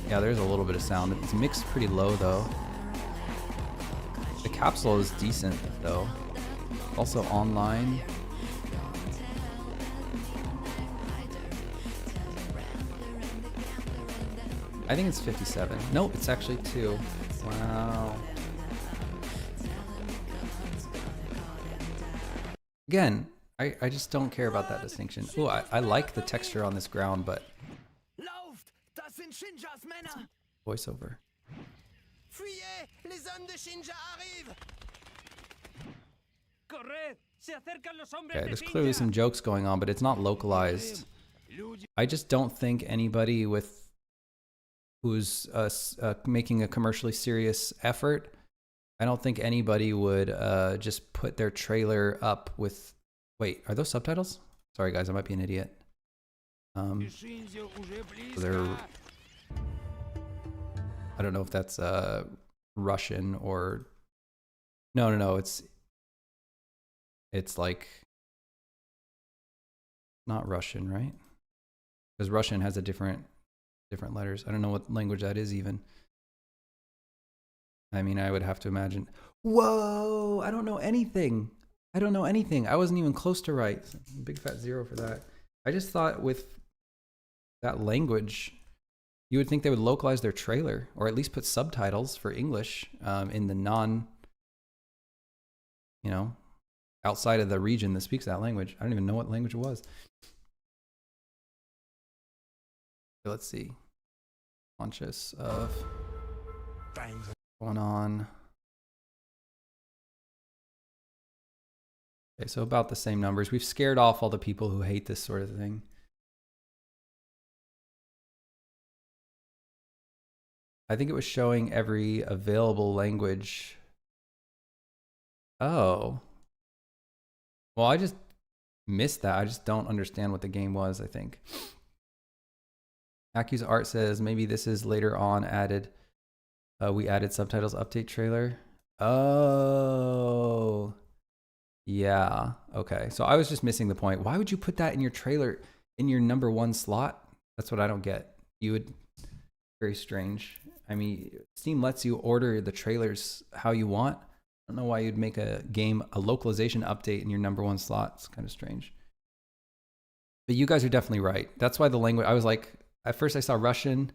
Yeah, there's a little bit of sound. It's mixed pretty low though. The capsule is decent though. Also online. I think it's 57. Nope, it's actually 2. Wow. Again, I just don't care about that distinction. Oh, I like the texture on this ground, but voiceover. Okay, there's clearly some jokes going on, but it's not localized. I just don't think anybody who's making a commercially serious effort, I don't think anybody would just put their trailer up with. Wait, are those subtitles? Sorry guys, I might be an idiot. They're. I don't know if that's Russian or. No. It's like not Russian, right? Because Russian has a different letters. I don't know what language that is even. I mean, I would have to imagine. Whoa! I don't know anything. I wasn't even close to right. Big fat 0 for that. I just thought with that language, you would think they would localize their trailer or at least put subtitles for English in the outside of the region that speaks that language. I don't even know what language it was. Let's see. Conscious of going on. Okay, so about the same numbers. We've scared off all the people who hate this sort of thing. I think it was showing every available language. Oh. Well, I just missed that. I just don't understand what the game was, I think. Accuse Art says maybe this is later on added. We added subtitles update trailer. Oh. Yeah. Okay. So I was just missing the point. Why would you put that in your trailer in your number 1 slot? That's what I don't get. You would. Very strange. I mean, Steam lets you order the trailers how you want. I don't know why you'd make a localization update in your number 1 slot. It's kind of strange. But you guys are definitely right. That's why the language, I was like, at first I saw Russian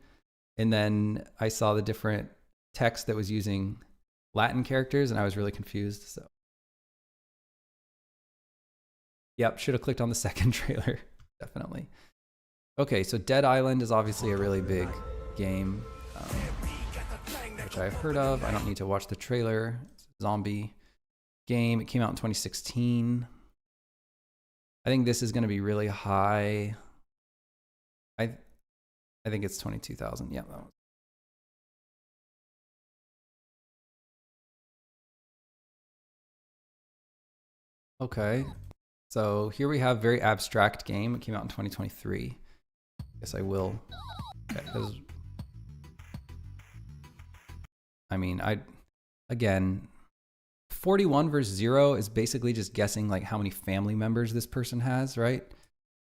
and then I saw the different text that was using Latin characters and I was really confused. So, yep, should have clicked on the second trailer. Definitely. Okay, so Dead Island is obviously a really big game, which I've heard of. I don't need to watch the trailer. zombie game. It came out in 2016. I think this is going to be really high. I think it's 22,000. Yeah, that one. Okay, so here we have very abstract game. It came out in 2023. Guess I will. Okay, I mean, again, 41 versus 0 is basically just guessing like how many family members this person has, right?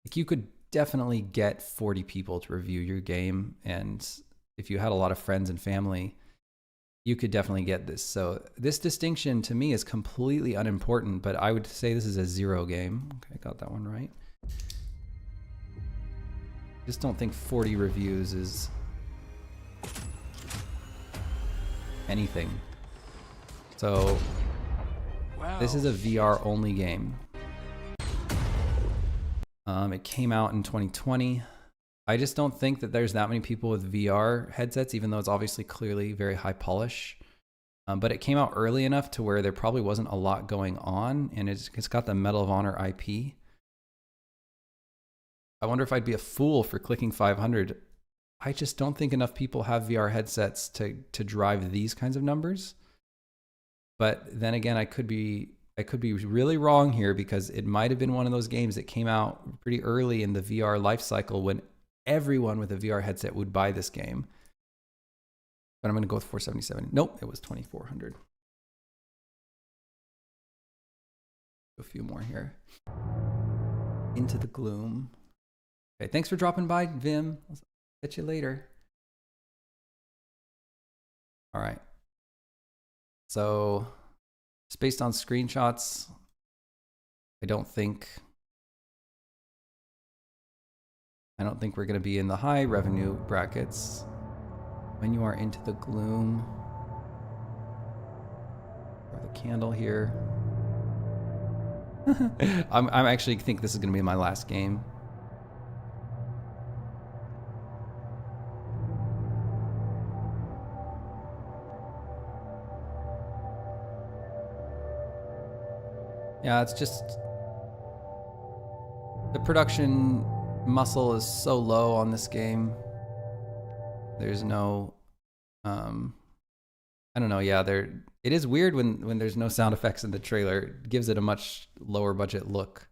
Like you could definitely get 40 people to review your game, and if you had a lot of friends and family, you could definitely get this. So this distinction to me is completely unimportant, but I would say this is a 0 game. Okay, I got that one right. Just don't think 40 reviews is anything. So wow, this is a VR only game. It came out in 2020. I just don't think that there's that many people with VR headsets, even though it's obviously clearly very high polish. But it came out early enough to where there probably wasn't a lot going on, and it's got the Medal of Honor IP. I wonder if I'd be a fool for clicking 500. I just don't think enough people have VR headsets to drive these kinds of numbers. But then again, I could be really wrong here, because it might have been one of those games that came out pretty early in the VR life cycle when everyone with a VR headset would buy this game. But I'm going to go with 477. Nope, it was 2,400. A few more here. Into the Gloom. Okay, thanks for dropping by, Vim. I'll catch you later. All right. So, just based on screenshots, I don't think we're going to be in the high revenue brackets. When you are into the gloom, or the candle here. I'm actually think this is going to be my last game. Yeah, it's just the production muscle is so low on this game. There's no, I don't know. Yeah, it is weird when there's no sound effects in the trailer. It gives it a much lower budget look.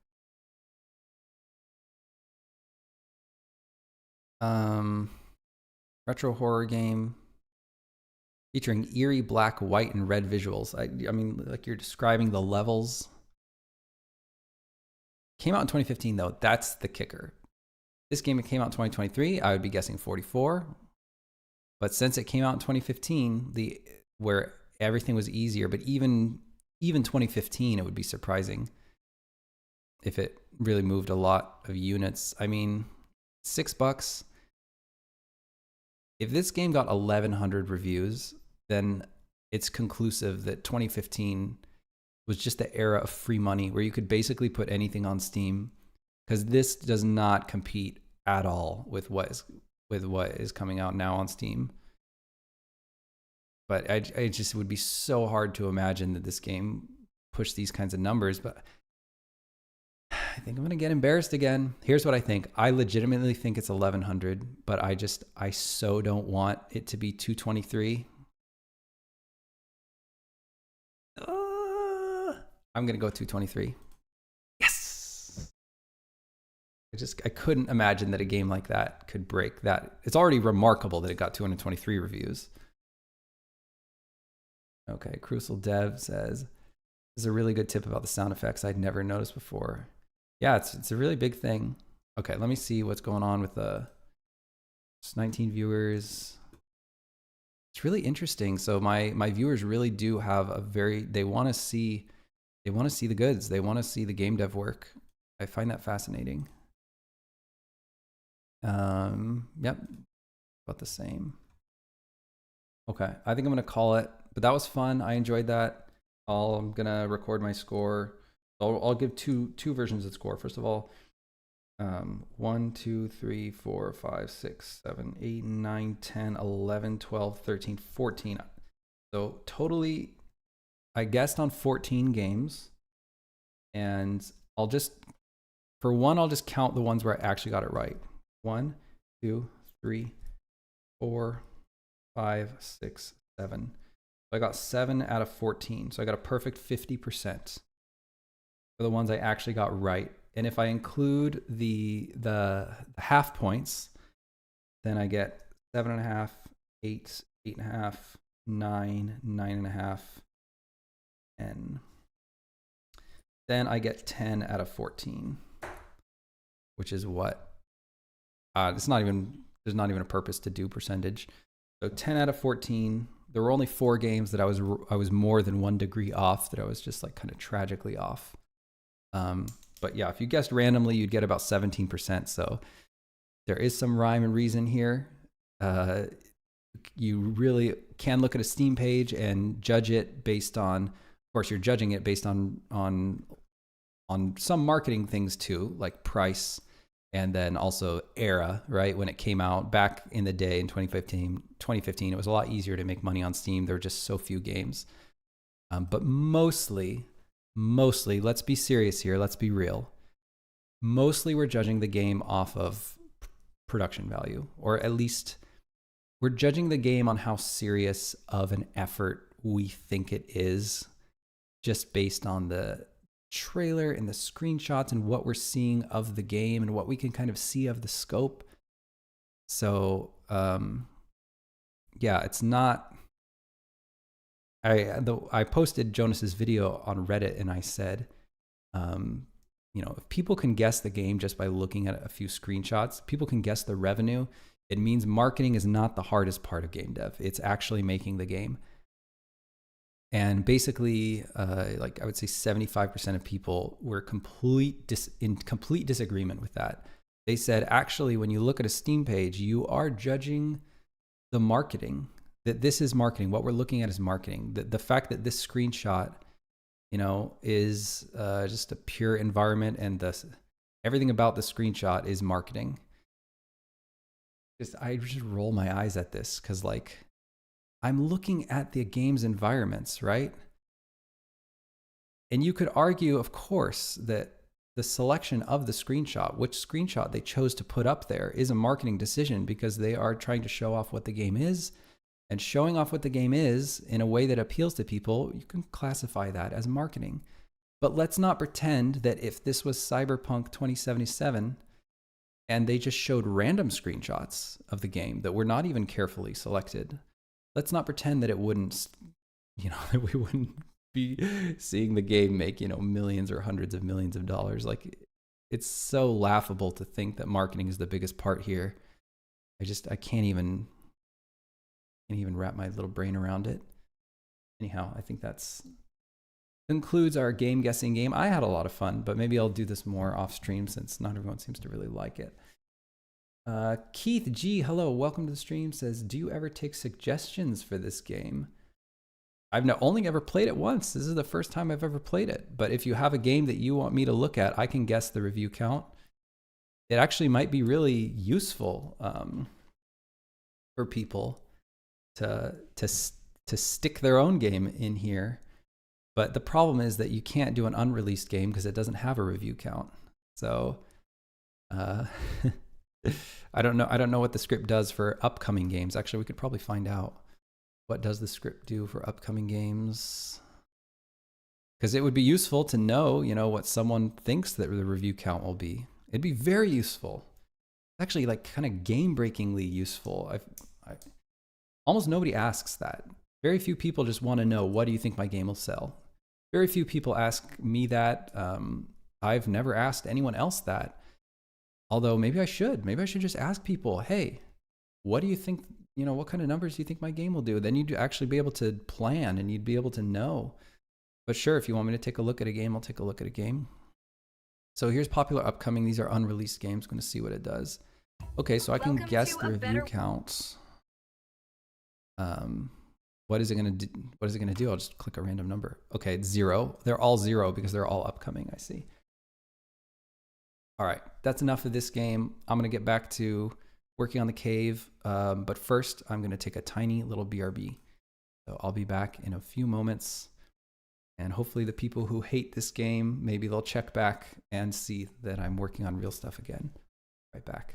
Retro horror game featuring eerie black, white, and red visuals. I mean, like you're describing the levels. Came out in 2015 though. That's the kicker. This game came out in 2023. I would be guessing 44. But since it came out in 2015, where everything was easier, but even 2015, it would be surprising if it really moved a lot of units. I mean, $6. If this game got 1,100 reviews, then it's conclusive that 2015 was just the era of free money where you could basically put anything on Steam, because this does not compete at all with what is coming out now on Steam. But I just would be so hard to imagine that this game pushed these kinds of numbers. But I think I'm going to get embarrassed again. Here's what I think. I legitimately think it's 1,100, but I so don't want it to be 223. I'm going to go 223. Yes! I couldn't imagine that a game like that could break that. It's already remarkable that it got 223 reviews. Okay, Crucial Dev says, this is a really good tip about the sound effects I'd never noticed before. Yeah, it's a really big thing. Okay, let me see what's going on with it's 19 viewers. It's really interesting. So my viewers really do have they want to see the goods. They want to see the game dev work. I find that fascinating. Yep, about the same. Okay, I think I'm gonna call it. But that was fun. I enjoyed that. I'm gonna record my score. I'll give two versions of score. First of all, 1, 2, 3, 4, 5, 6, 7, 8, 9, 10, 11, 12, 13, 14. So totally I guessed on 14 games, and I'll just count the ones where I actually got it right. 1, 2, 3, 4, 5, 6, 7. So I got 7 out of 14. So I got a perfect 50% for the ones I actually got right. And if I include the half points, then I get 7.5, 8, 8.5, 9, 9.5, and then I get 10 out of 14, which is what? There's not even a purpose to do percentage. So 10 out of 14. There were only 4 games that I was more than 1 degree off, that I was just like kind of tragically off. But yeah, if you guessed randomly, you'd get about 17%. So there is some rhyme and reason here. You really can look at a Steam page and judge it based on, of course, you're judging it based on some marketing things too, like price, and then also era, right? When it came out back in the day in 2015, it was a lot easier to make money on Steam. There were just so few games. But mostly, let's be serious here. Let's be real. Mostly we're judging the game off of production value, or at least we're judging the game on how serious of an effort we think it is, just based on the trailer and the screenshots and what we're seeing of the game and what we can kind of see of the scope. So yeah, it's not. I posted Jonas's video on Reddit, and I said, if people can guess the game just by looking at a few screenshots, people can guess the revenue. It means marketing is not the hardest part of game dev. It's actually making the game. And basically, like I would say 75% of people were in complete disagreement with that. They said, actually, when you look at a Steam page, you are judging the marketing, that this is marketing. What we're looking at is marketing. The fact that this screenshot, is just a pure environment, and everything about the screenshot is marketing. I just roll my eyes at this, because like, I'm looking at the game's environments, right? And you could argue, of course, that the selection of the screenshot, which screenshot they chose to put up there, is a marketing decision, because they are trying to show off what the game is. And showing off what the game is in a way that appeals to people, you can classify that as marketing. But let's not pretend that if this was Cyberpunk 2077 and they just showed random screenshots of the game that were not even carefully selected, let's not pretend that it wouldn't, that we wouldn't be seeing the game make, millions or hundreds of millions of dollars. Like, it's so laughable to think that marketing is the biggest part here. I can't even wrap my little brain around it. Anyhow, I think that's concludes our game guessing game. I had a lot of fun, but maybe I'll do this more off stream, since not everyone seems to really like it. Keith G, hello, welcome to the stream, says, do you ever take suggestions for this game? I've only ever played it once. This is the first time I've ever played it. But if you have a game that you want me to look at, I can guess the review count. It actually might be really useful for people to stick their own game in here. But the problem is that you can't do an unreleased game because it doesn't have a review count. So I don't know what the script does for upcoming games. Actually, we could probably find out. What does the script do for upcoming games? Because it would be useful to know, what someone thinks that the review count will be. It'd be very useful. Actually, like, kind of game-breakingly useful. Almost nobody asks that. Very few people just want to know, what do you think my game will sell? Very few people ask me that. I've never asked anyone else that. Although maybe I should. Maybe I should just ask people, hey, what do you think, what kind of numbers do you think my game will do? Then you'd actually be able to plan, and you'd be able to know. But sure, if you want me to take a look at a game, I'll take a look at a game. So here's popular upcoming. These are unreleased games. I'm going to see what it does. Okay, so I can guess the review counts. What is it going to do? What is it going to do? I'll just click a random number. Okay, it's 0. They're all 0 because they're all upcoming, I see. All right, that's enough of this game. I'm going to get back to working on the cave. But first, I'm going to take a tiny little BRB. So I'll be back in a few moments. And hopefully the people who hate this game, maybe they'll check back and see that I'm working on real stuff again. Right back.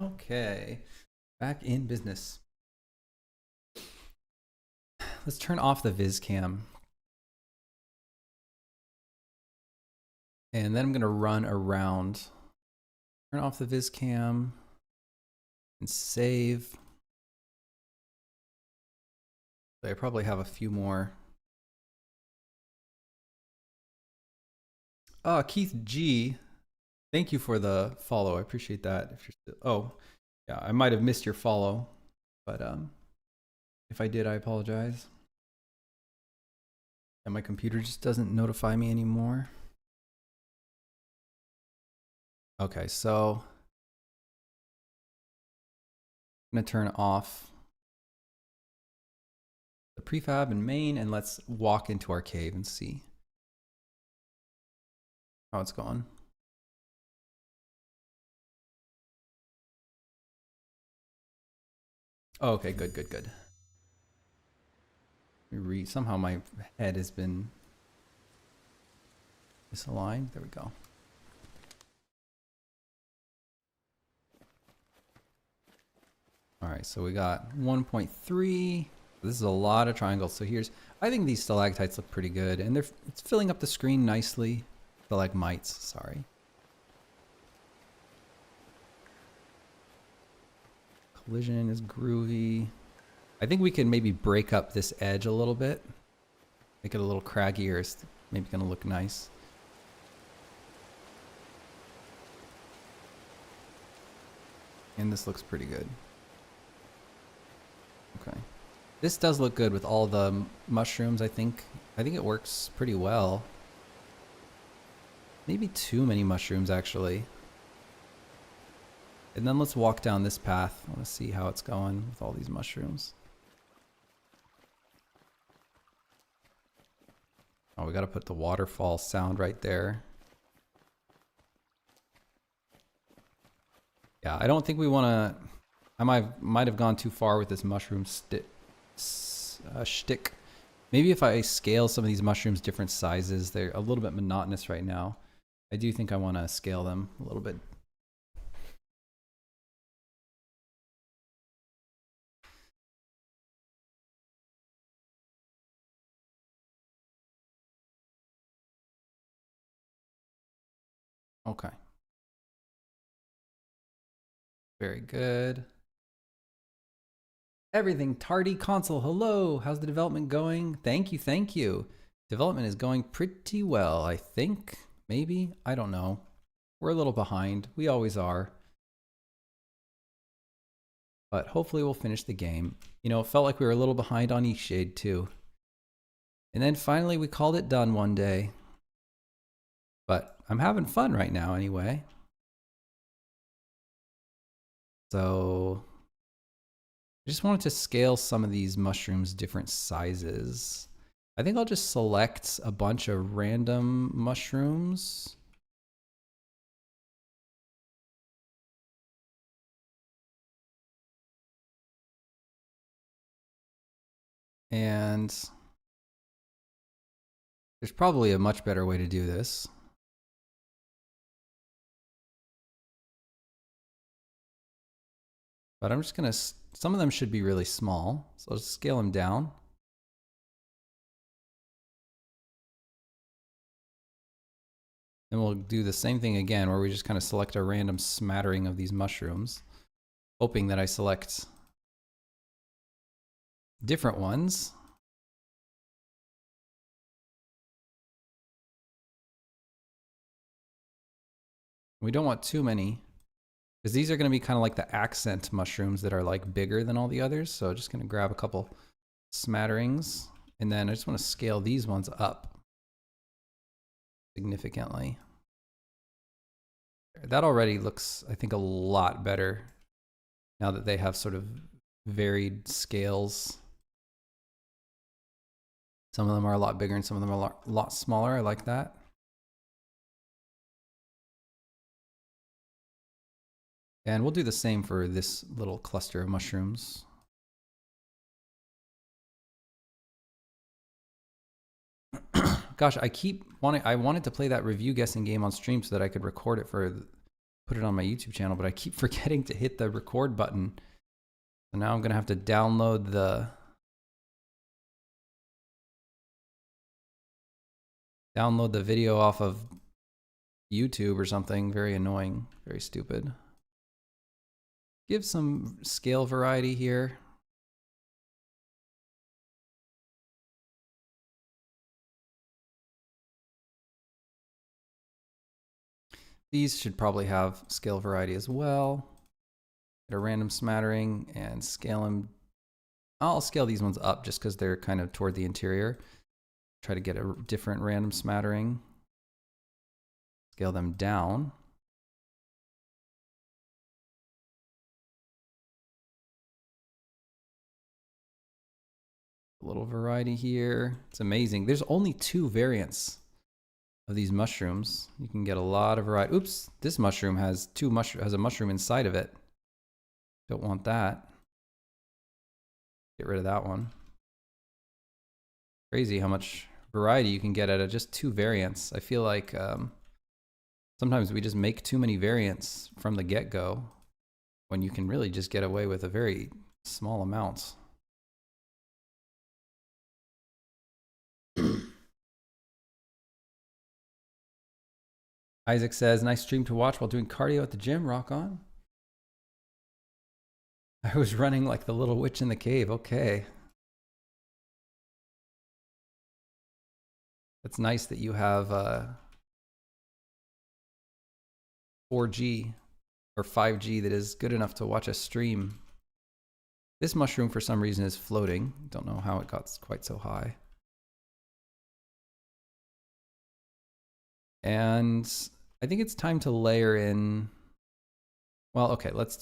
Okay, back in business. Let's turn off the viz cam. And then I'm going to run around. Turn off the viz cam and save. So I probably have a few more. Keith G, thank you for the follow. I appreciate that. If you're still, oh, yeah, I might have missed your follow, but if I did, I apologize. And my computer just doesn't notify me anymore. Okay, so I'm gonna turn off the prefab and main, and let's walk into our cave and see how it's going. Oh, okay, good, good, good. Somehow my head has been misaligned. There we go. so we got 1.3. This is a lot of triangles. So here's, I think these stalactites look pretty good, and it's filling up the screen nicely. Stalagmites, sorry. Collision is groovy. I think we can maybe break up this edge a little bit. Make it a little craggier. It's maybe gonna look nice. And this looks pretty good. Okay. This does look good with all the mushrooms, I think. I think it works pretty well. Maybe too many mushrooms, actually. And then let's walk down this path. I want to see how it's going with all these mushrooms. Oh, we got to put the waterfall sound right there. Yeah, I don't think we want to... I might have gone too far with this mushroom shtick. Maybe if I scale some of these mushrooms different sizes, they're a little bit monotonous right now. I do think I want to scale them a little bit. Okay. Very good. Everything Tardy Console, hello. How's the development going? Thank you, thank you. Development is going pretty well, I think. Maybe, I don't know. We're a little behind. We always are. But hopefully we'll finish the game. You know, it felt like we were a little behind on Eastshade too. And then finally we called it done one day. But I'm having fun right now anyway. So I just wanted to scale some of these mushrooms different sizes. I think I'll just select a bunch of random mushrooms. And there's probably a much better way to do this. But I'm just gonna, some of them should be really small. So I'll just scale them down. And we'll do the same thing again where we just kind of select a random smattering of these mushrooms, hoping that I select different ones. We don't want too many, because these are going to be kind of like the accent mushrooms that are like bigger than all the others. So just going to grab a couple smatterings, and then I just want to scale these ones up significantly. That already looks, I think, a lot better now that they have sort of varied scales. Some of them are a lot bigger and some of them are a lot smaller. I like that. And we'll do the same for this little cluster of mushrooms. Gosh, I wanted to play that review guessing game on stream so that I could record it put it on my YouTube channel, but I keep forgetting to hit the record button. So now I'm gonna have to download the video off of YouTube or something. Very annoying, very stupid. Give some scale variety here. These should probably have scale variety as well. Get a random smattering and scale them. I'll scale these ones up just because they're kind of toward the interior. Try to get a different random smattering. Scale them down. A little variety here. It's amazing. There's only 2 variants of these mushrooms. You can get a lot of variety. Oops, this mushroom has a mushroom inside of it. Don't want that. Get rid of that one. Crazy how much variety you can get out of just 2 variants. I feel like sometimes we just make too many variants from the get-go when you can really just get away with a very small amounts. Isaac says, nice stream to watch while doing cardio at the gym. Rock on. I was running like the little witch in the cave. Okay. It's nice that you have 4G or 5G that is good enough to watch a stream. This mushroom for some reason is floating. Don't know how it got quite so high. And I think it's time to layer in. Well, okay, let's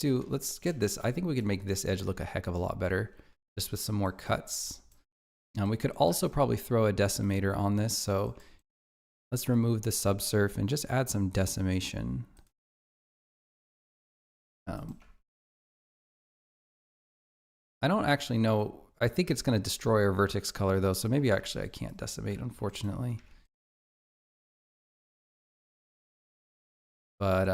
get this. I think we could make this edge look a heck of a lot better just with some more cuts. And we could also probably throw a decimator on this. So let's remove the subsurf and just add some decimation. I don't actually know. I think it's going to destroy our vertex color though. So maybe actually I can't decimate, unfortunately. But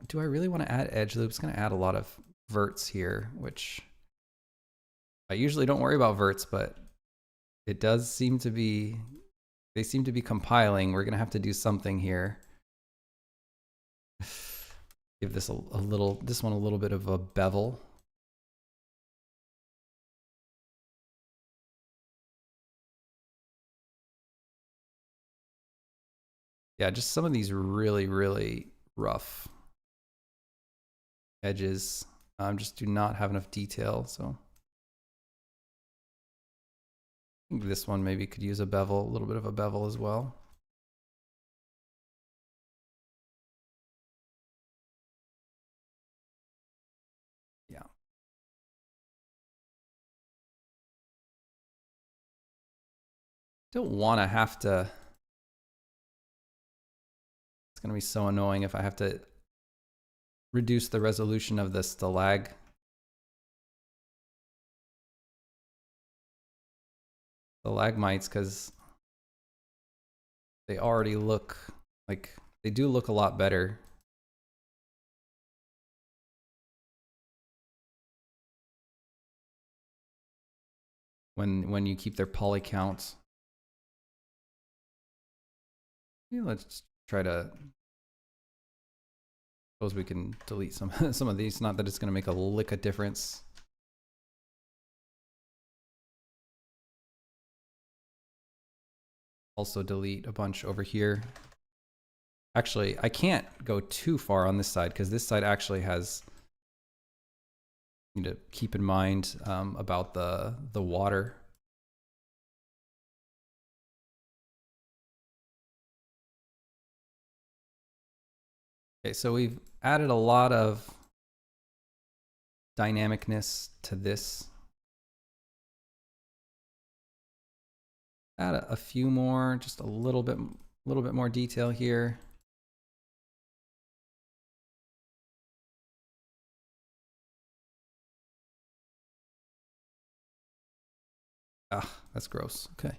do I really want to add edge loop? It's going to add a lot of verts here, which I usually don't worry about verts, but it does seem to be, they seem to be compiling. We're going to have to do something here. Give this this one a little bit of a bevel. Yeah, just some of these really, really rough edges just do not have enough detail. So I think this one maybe could use a bevel, a little bit of a bevel as well. Yeah. Don't want to have to. It's going to be so annoying if I have to reduce the resolution of the stalagmites because they already look like, they do look a lot better. When you keep their poly count. Yeah, let's try to, suppose we can delete some of these, not that it's going to make a lick of difference. Also delete a bunch over here. Actually, I can't go too far on this side because this side actually has, you need to keep in mind about the water. Okay, so we've added a lot of dynamicness to this. Add a few more, just a little bit more detail here. Ah, that's gross. Okay.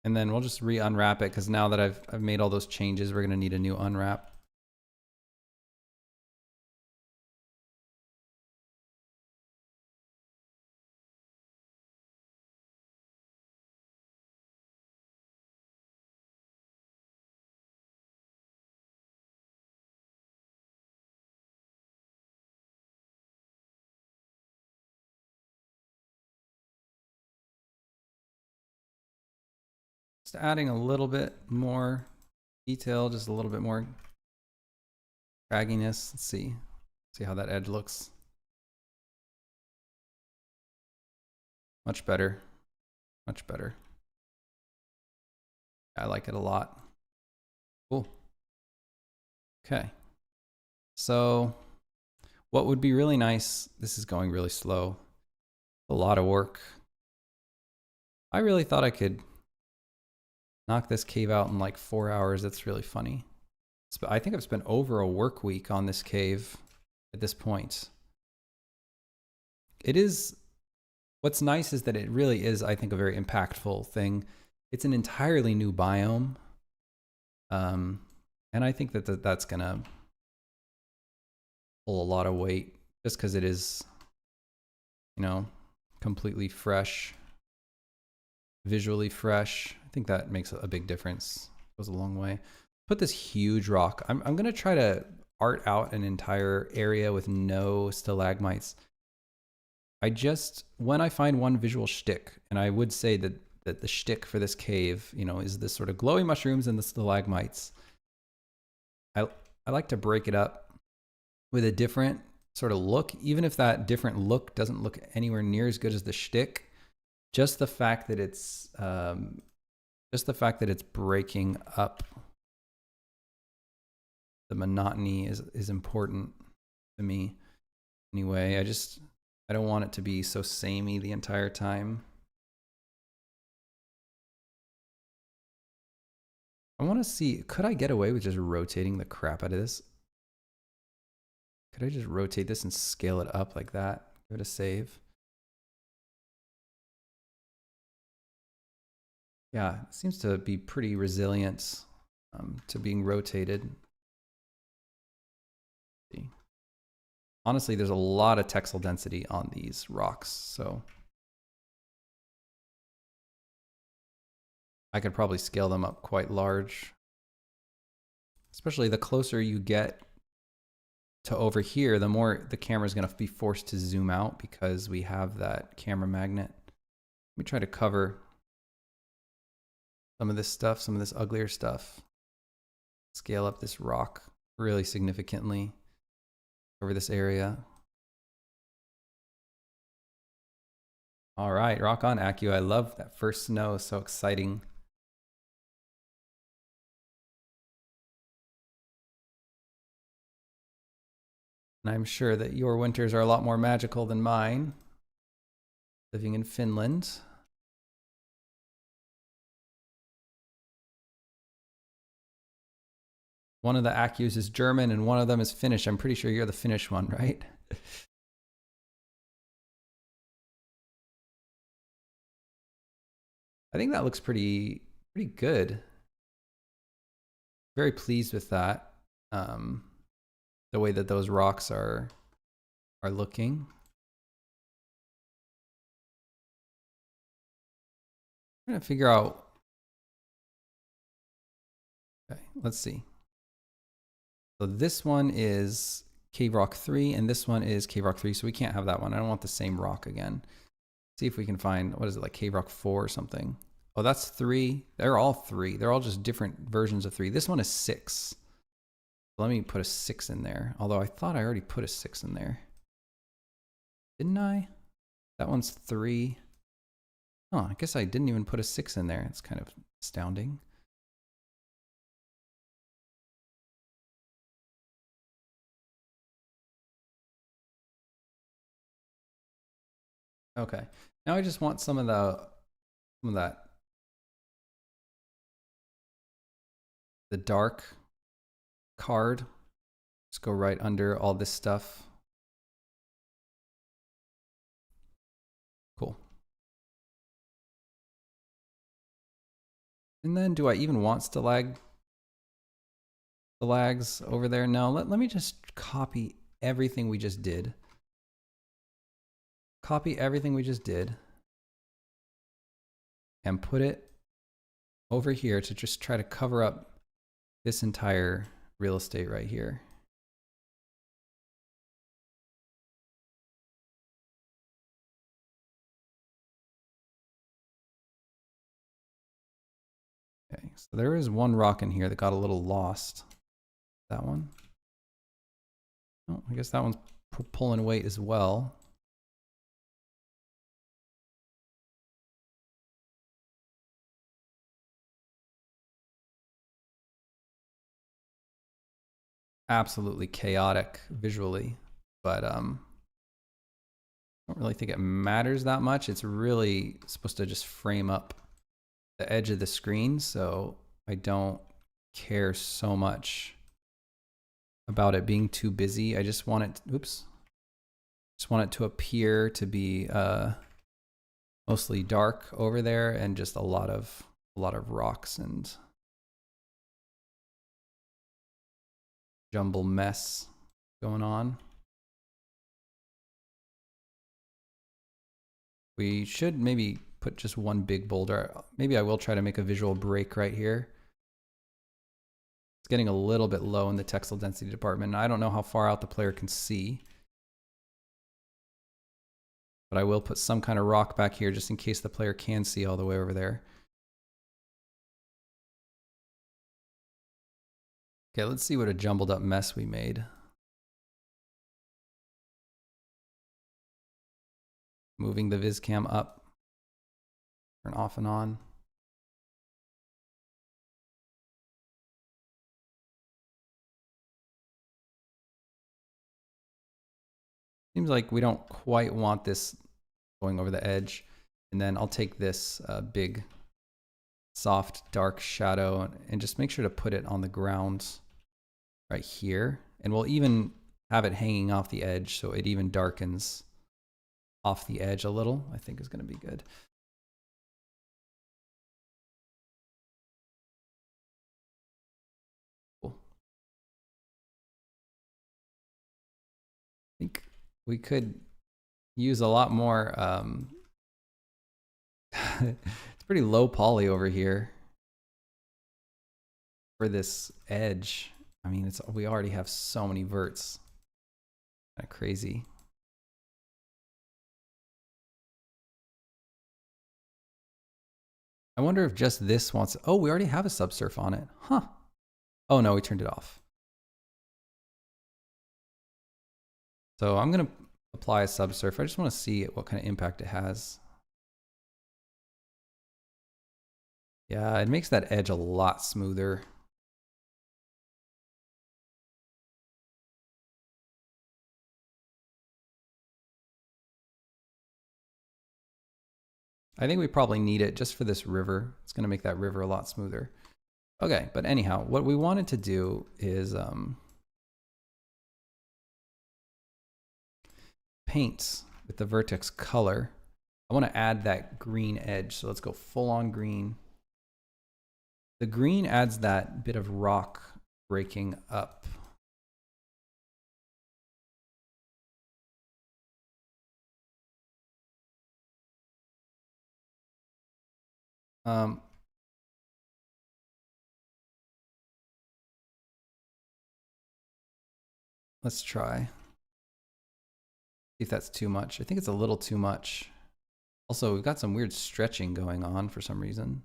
And then we'll just re-unwrap it because now that I've made all those changes, we're going to need a new unwrap. Just adding a little bit more detail, just a little bit more cragginess. Let's see how that edge looks. Much better, much better. I like it a lot. Cool. Okay. So what would be really nice, this is going really slow, a lot of work. I really thought I could knock this cave out in like 4 hours. That's really funny. I think I've spent over a work week on this cave at this point. It is, what's nice is that it really is, I think, a very impactful thing. it's an entirely new biome. And I think that that's gonna pull a lot of weight just because it is, you know, completely fresh, visually fresh. I think that makes a big difference. Goes a long way. Put this huge rock. I'm gonna try to art out an entire area with no stalagmites. When I find one visual shtick, and I would say that the shtick for this cave, you know, is this sort of glowy mushrooms and the stalagmites. I like to break it up with a different sort of look, even if that different look doesn't look anywhere near as good as the shtick. Just the fact that it's breaking up the monotony is important to me. Anyway, I don't want it to be so samey the entire time. I want to see, could I get away with just rotating the crap out of this? Could I just rotate this and scale it up like that? Give it a save. Yeah, it seems to be pretty resilient to being rotated. Honestly, there's a lot of texel density on these rocks, so I could probably scale them up quite large. Especially the closer you get to over here, the more the camera's gonna be forced to zoom out because we have that camera magnet. Let me try to cover some of this stuff, some of this uglier stuff. Scale up this rock really significantly over this area. All right, rock on, Accu. I love that first snow, so exciting. And I'm sure that your winters are a lot more magical than mine, living in Finland. One of the Accus is German and one of them is Finnish. I'm pretty sure you're the Finnish one, right? I think that looks pretty good. Very pleased with that. The way that those rocks are looking. I'm trying to figure out. Okay, let's see. So this one is Cave Rock 3 and this one is Cave Rock 3, so we can't have that one. I don't want the same rock again. See if we can find, what is it, like Cave Rock 4 or something. Oh, that's 3. They're all 3. They're all just different versions of 3. This one is 6. Let me put a 6 in there. Although I thought I already put a 6 in there. Didn't I? That one's 3. Oh, I guess I didn't even put a 6 in there. It's kind of astounding. Okay. Now I just want some of that. The dark card. Just go right under all this stuff. Cool. And then do I even want stalags over there? No, let me just copy everything we just did. Copy everything we just did and put it over here to just try to cover up this entire real estate right here. Okay, so there is one rock in here that got a little lost. That one. Oh, I guess that one's pulling weight as well. Absolutely chaotic visually, but I don't really think it matters that much. It's really supposed to just frame up the edge of the screen, so I don't care so much about it being too busy. I just want it, just want it to appear to be mostly dark over there and just a lot of a lot of rocks and jumble mess going on. We should maybe put just one big boulder. Maybe I will try to make a visual break right here. It's getting a little bit low in the textile density department. I don't know how far out the player can see. But I will put some kind of rock back here just in case the player can see all the way over there. Okay, let's see what a jumbled up mess we made. Moving the viz cam up, turn off and on. Seems like we don't quite want this going over the edge. And then I'll take this big, soft, dark shadow and just make sure to put it on the ground right here. And we'll even have it hanging off the edge so it even darkens off the edge a little, I think is going to be good. Cool. I think we could use a lot more. It's pretty low poly over here for this edge. I mean, we already have so many verts. Kind of crazy. I wonder if just this wants. Oh, we already have a subsurf on it, huh? Oh no, we turned it off. So I'm gonna apply a subsurf. I just want to see what kind of impact it has. Yeah, it makes that edge a lot smoother. I think we probably need it just for this river. It's going to make that river a lot smoother. Okay, but anyhow, what we wanted to do is paint with the vertex color. I want to add that green edge, so let's go full on green. The green adds that bit of rock breaking up. Let's try. See if that's too much. I think it's a little too much. Also, we've got some weird stretching going on for some reason.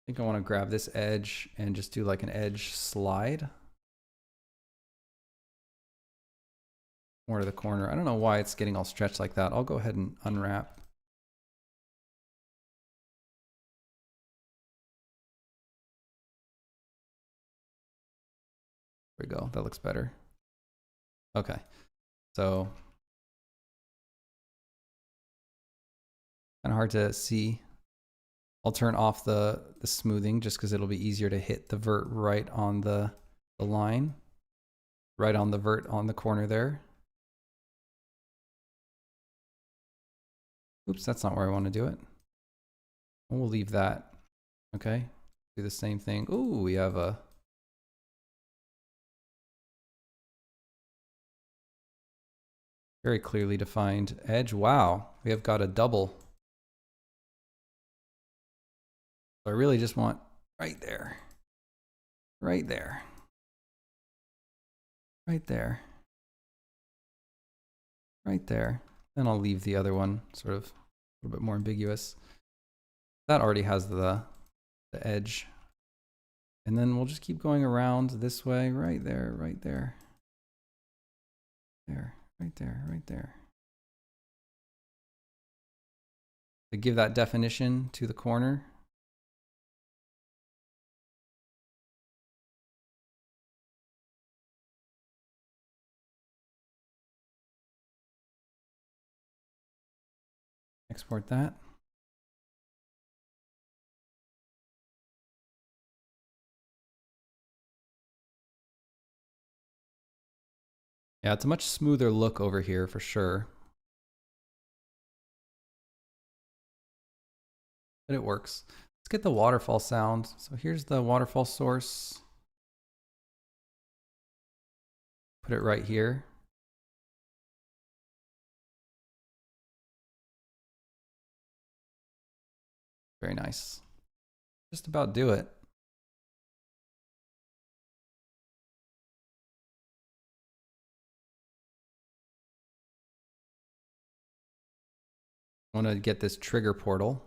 I think I want to grab this edge and just do like an edge slide. More to the corner. I don't know why it's getting all stretched like that. I'll go ahead and unwrap. There we go. That looks better. Okay. So kind of hard to see. I'll turn off the smoothing just because it'll be easier to hit the vert right on the line. Right on the vert on the corner there. Oops, that's not where I want to do it. We'll leave that. Okay. Do the same thing. Ooh, we have a very clearly defined edge. Wow, we have got a double. So I really just want right there, right there, right there, right there. Then I'll leave the other one sort of a little bit more ambiguous. That already has the edge. And then we'll just keep going around this way, right there, right there. There, right there, right there. To give that definition to the corner. Export that. Yeah, it's a much smoother look over here for sure. but it works. Let's get the waterfall sound. So here's the waterfall source. Put it right here. Very nice. Just about do it. I want to get this trigger portal.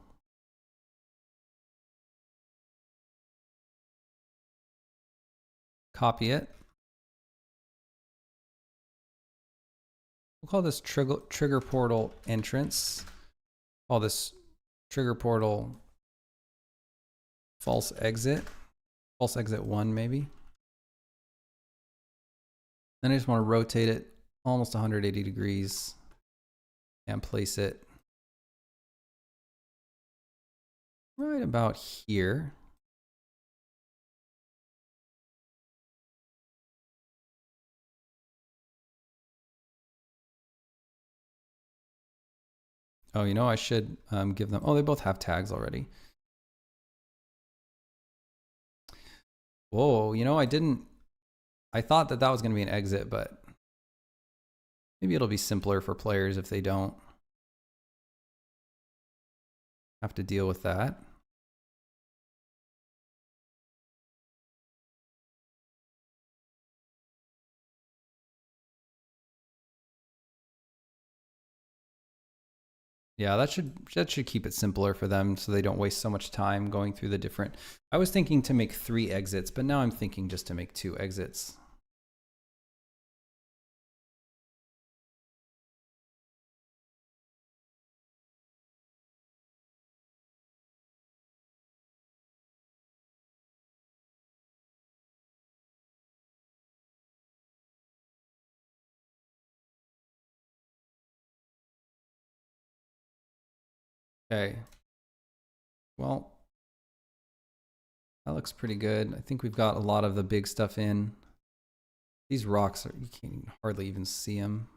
Copy it. We'll call this trigger portal entrance. Call this trigger portal false exit 1 maybe. Then I just want to rotate it almost 180 degrees and place it right about here. Oh, you know, I should give them, oh, they both have tags already. Whoa, you know, I thought that was going to be an exit, but maybe it'll be simpler for players if they don't have to deal with that. Yeah, that should keep it simpler for them so they don't waste so much time going through the different. I was thinking to make 3 exits, but now I'm thinking just to make 2 exits. Okay. Well, that looks pretty good. I think we've got a lot of the big stuff in. These rocks you can't hardly even see them.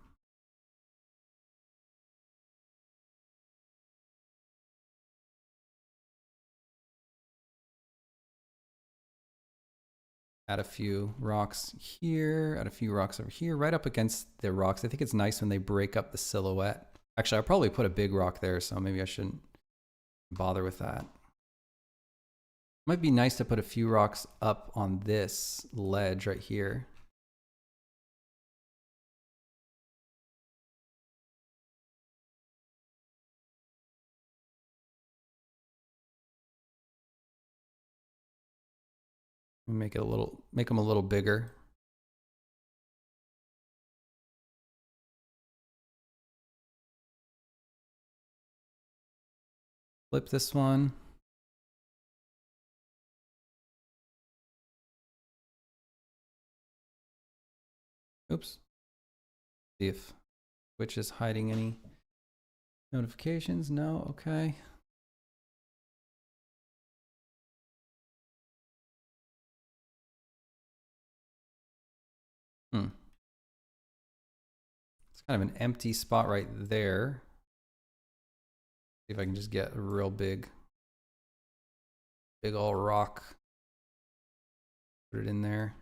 Add a few rocks here, add a few rocks over here, right up against the rocks. I think it's nice when they break up the silhouette. Actually, I'll probably put a big rock there, so maybe I shouldn't bother with that. Might be nice to put a few rocks up on this ledge right here. Make them a little bigger. Flip this one. Oops. See if Twitch is hiding any notifications. No, okay. It's kind of an empty spot right there. See if I can just get a real big old rock. Put it in there.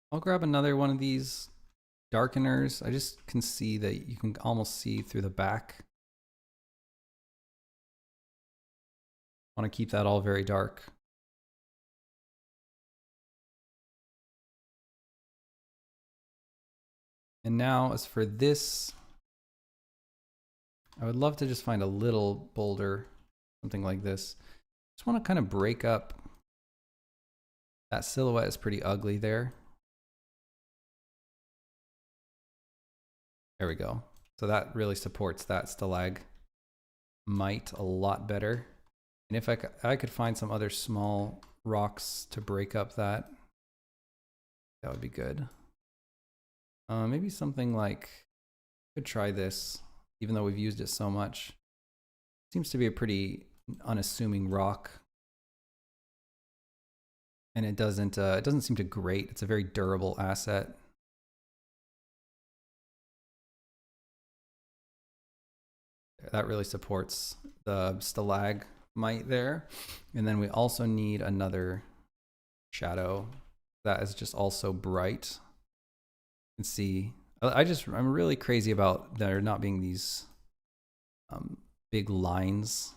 I'll grab another one of these darkeners. I just can see that you can almost see through the back. I want to keep that all very dark. And now as for this, I would love to just find a little boulder, something like this. Just want to kind of break up. That silhouette is pretty ugly there. There we go. So that really supports that stalagmite a lot better. And if I could find some other small rocks to break up that would be good. Maybe something like Could try this, even though we've used it so much. Seems to be a pretty unassuming rock. And it doesn't seem to grate. It's a very durable asset. That really supports the stalagmite there. And then we also need another shadow that is just also bright. You can see, I'm really crazy about there not being these big lines.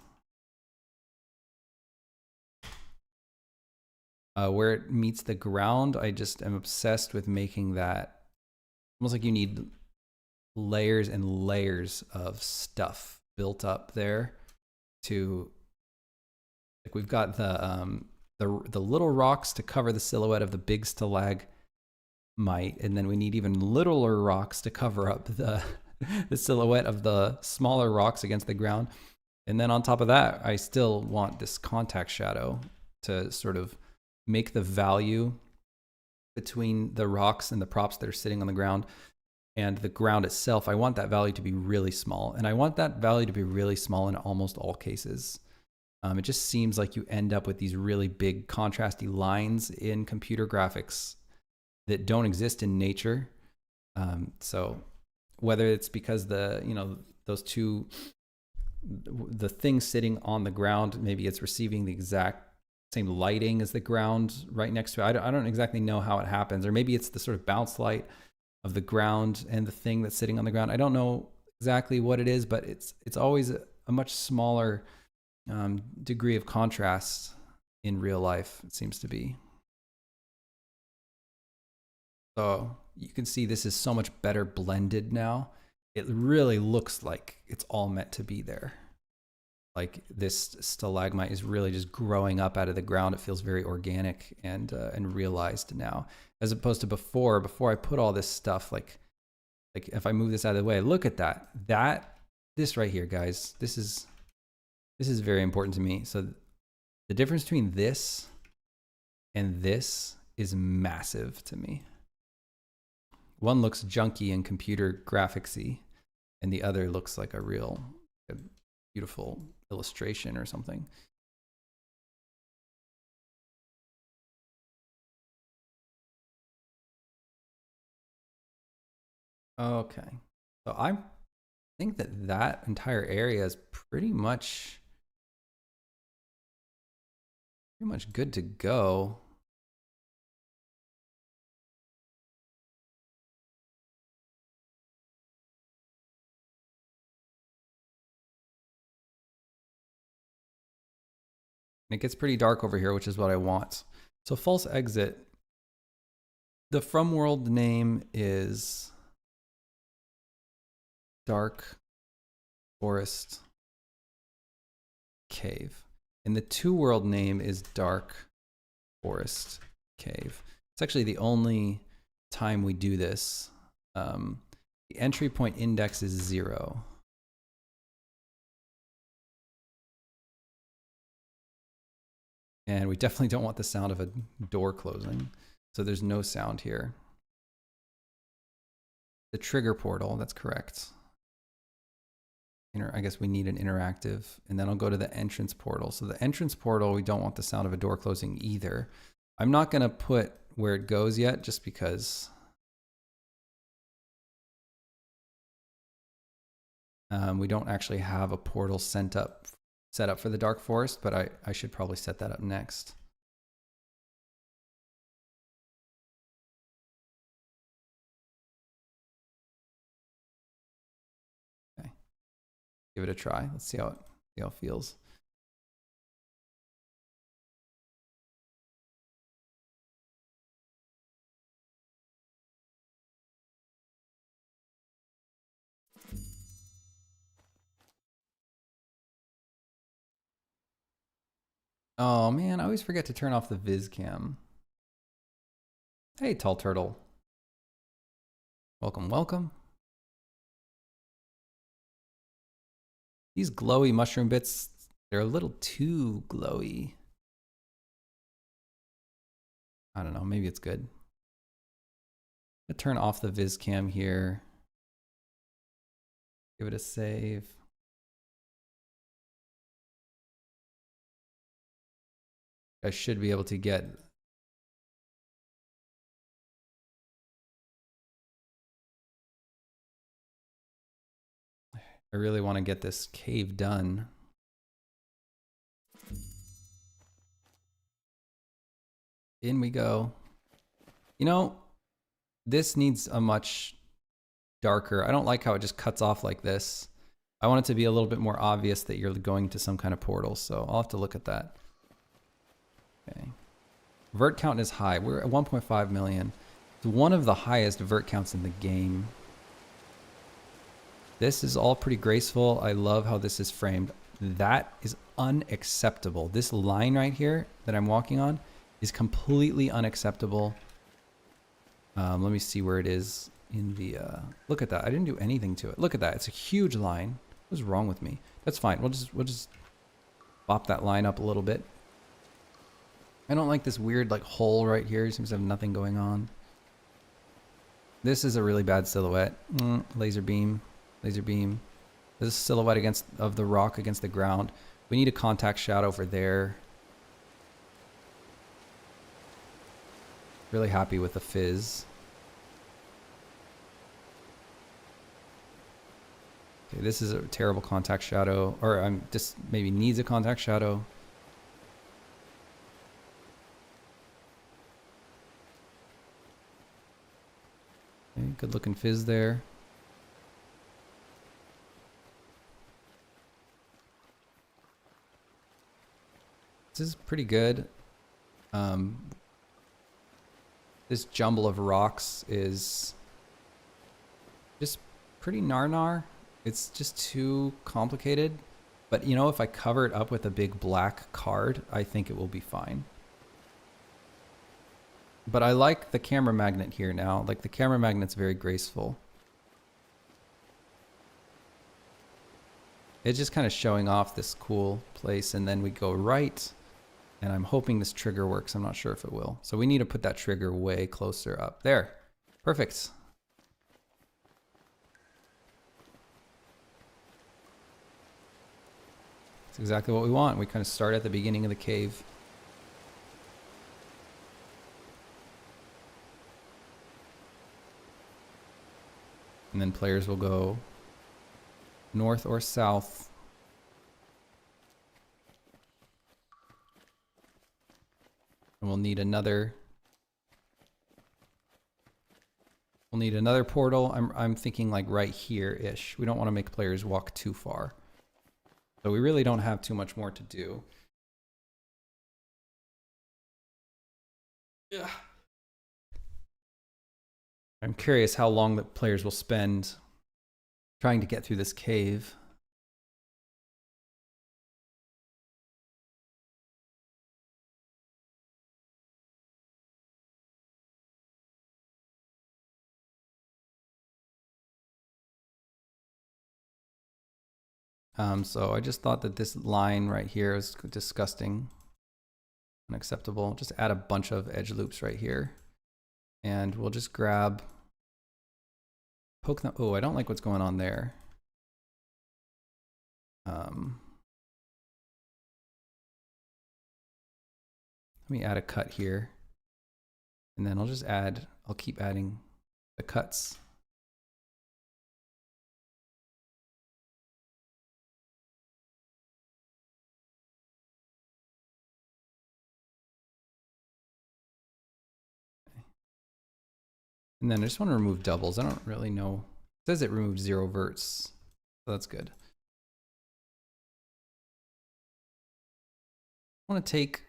Where it meets the ground, I just am obsessed with making that almost like you need layers and layers of stuff built up there to, like, we've got the little rocks to cover the silhouette of the big stalagmite, and then we need even littler rocks to cover up the silhouette of the smaller rocks against the ground. And then on top of that, I still want this contact shadow to sort of make the value between the rocks and the props that are sitting on the ground and the ground itself. I want that value to be really small, and I want that value to be really small in almost all cases. It just seems like you end up with these really big contrasty lines in computer graphics that don't exist in nature. So whether it's because the thing sitting on the ground, maybe it's receiving the exact same lighting as the ground right next to it. I don't exactly know how it happens, or maybe it's the sort of bounce light of the ground and the thing that's sitting on the ground. I don't know exactly what it is, but it's always a much smaller degree of contrast in real life, it seems to be. So you can see this is so much better blended now. It really looks like it's all meant to be there. Like this stalagmite is really just growing up out of the ground. It feels very organic and realized now, as opposed to before I put all this stuff, like if I move this out of the way, look at this right here, guys. This is very important to me. So the difference between this and this is massive to me. One looks junky and computer graphicsy, and the other looks like a beautiful illustration or something. Okay, so I think that entire area is pretty much good to go. It gets pretty dark over here, which is what I want. So false exit. The from world name is Dark Forest Cave. And the to world name is Dark Forest Cave. It's actually the only time we do this. The entry point index is 0. And we definitely don't want the sound of a door closing. So there's no sound here. The trigger portal, that's correct. I guess we need an interactive. And then I'll go to the entrance portal. So the entrance portal, we don't want the sound of a door closing either. I'm not going to put where it goes yet, just because we don't actually have a portal set up for the Dark Forest, but I should probably set that up next. Okay, give it a try. Let's see how it feels. Oh man, I always forget to turn off the viz cam. Hey, Tall Turtle. Welcome, welcome. These glowy mushroom bits, they're a little too glowy. I don't know, maybe it's good. I'm gonna turn off the viz cam here. Give it a save. I should be able to get. I really want to get this cave done. In we go. You know, this needs a much darker. I don't like how it just cuts off like this. I want it to be a little bit more obvious that you're going to some kind of portal, so I'll have to look at that. Okay. Vert count is high. We're at 1.5 million. It's one of the highest vert counts in the game. This is all pretty graceful. I love how this is framed. That is unacceptable. This line right here that I'm walking on is completely unacceptable. Let me see where it is in the, look at that. I didn't do anything to it. Look at that. It's a huge line. What's wrong with me? That's fine. We'll just bop that line up a little bit. I don't like this weird like hole right here. It seems to have nothing going on. This is a really bad silhouette. Laser beam. Laser beam. This is a silhouette of the rock against the ground. We need a contact shadow over there. Really happy with the fizz. Okay, this is a terrible contact shadow, or I'm just maybe needs a contact shadow. Okay, good looking fizz there. This is pretty good. This jumble of rocks is just pretty nar. It's just too complicated. But you know, if I cover it up with a big black card, I think it will be fine. But I like the camera magnet here now. Like the camera magnet's very graceful. It's just kind of showing off this cool place, and then we go right. And I'm hoping this trigger works. I'm not sure if it will. So we need to put that trigger way closer up. There. Perfect. That's exactly what we want. We kind of start at the beginning of the cave. And then players will go north or south. And we'll need another portal. I'm thinking like right here-ish. We don't want to make players walk too far. So we really don't have too much more to do. Yeah. I'm curious how long the players will spend trying to get through this cave. So I just thought that this line right here is disgusting, unacceptable. Just add a bunch of edge loops right here. And we'll just grab, poke them. Oh, I don't like what's going on there. Let me add a cut here. And then I'll keep adding the cuts. And then I just want to remove doubles. I don't really know. It says it removes 0 verts. So that's good. I want to take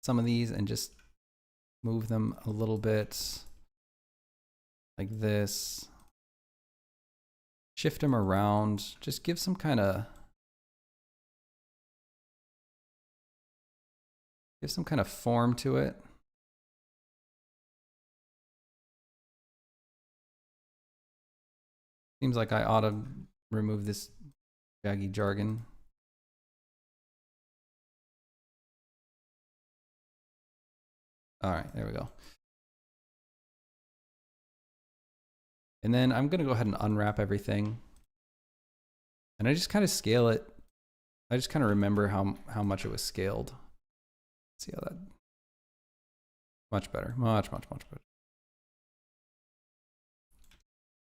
some of these and just move them a little bit like this. Shift them around. Just give some kind of form to it. Seems like I ought to remove this jaggy jargon. All right, there we go. And then I'm going to go ahead and unwrap everything. And I just kind of scale it. I just kind of remember how much it was scaled. Let's see how that, much better, much better.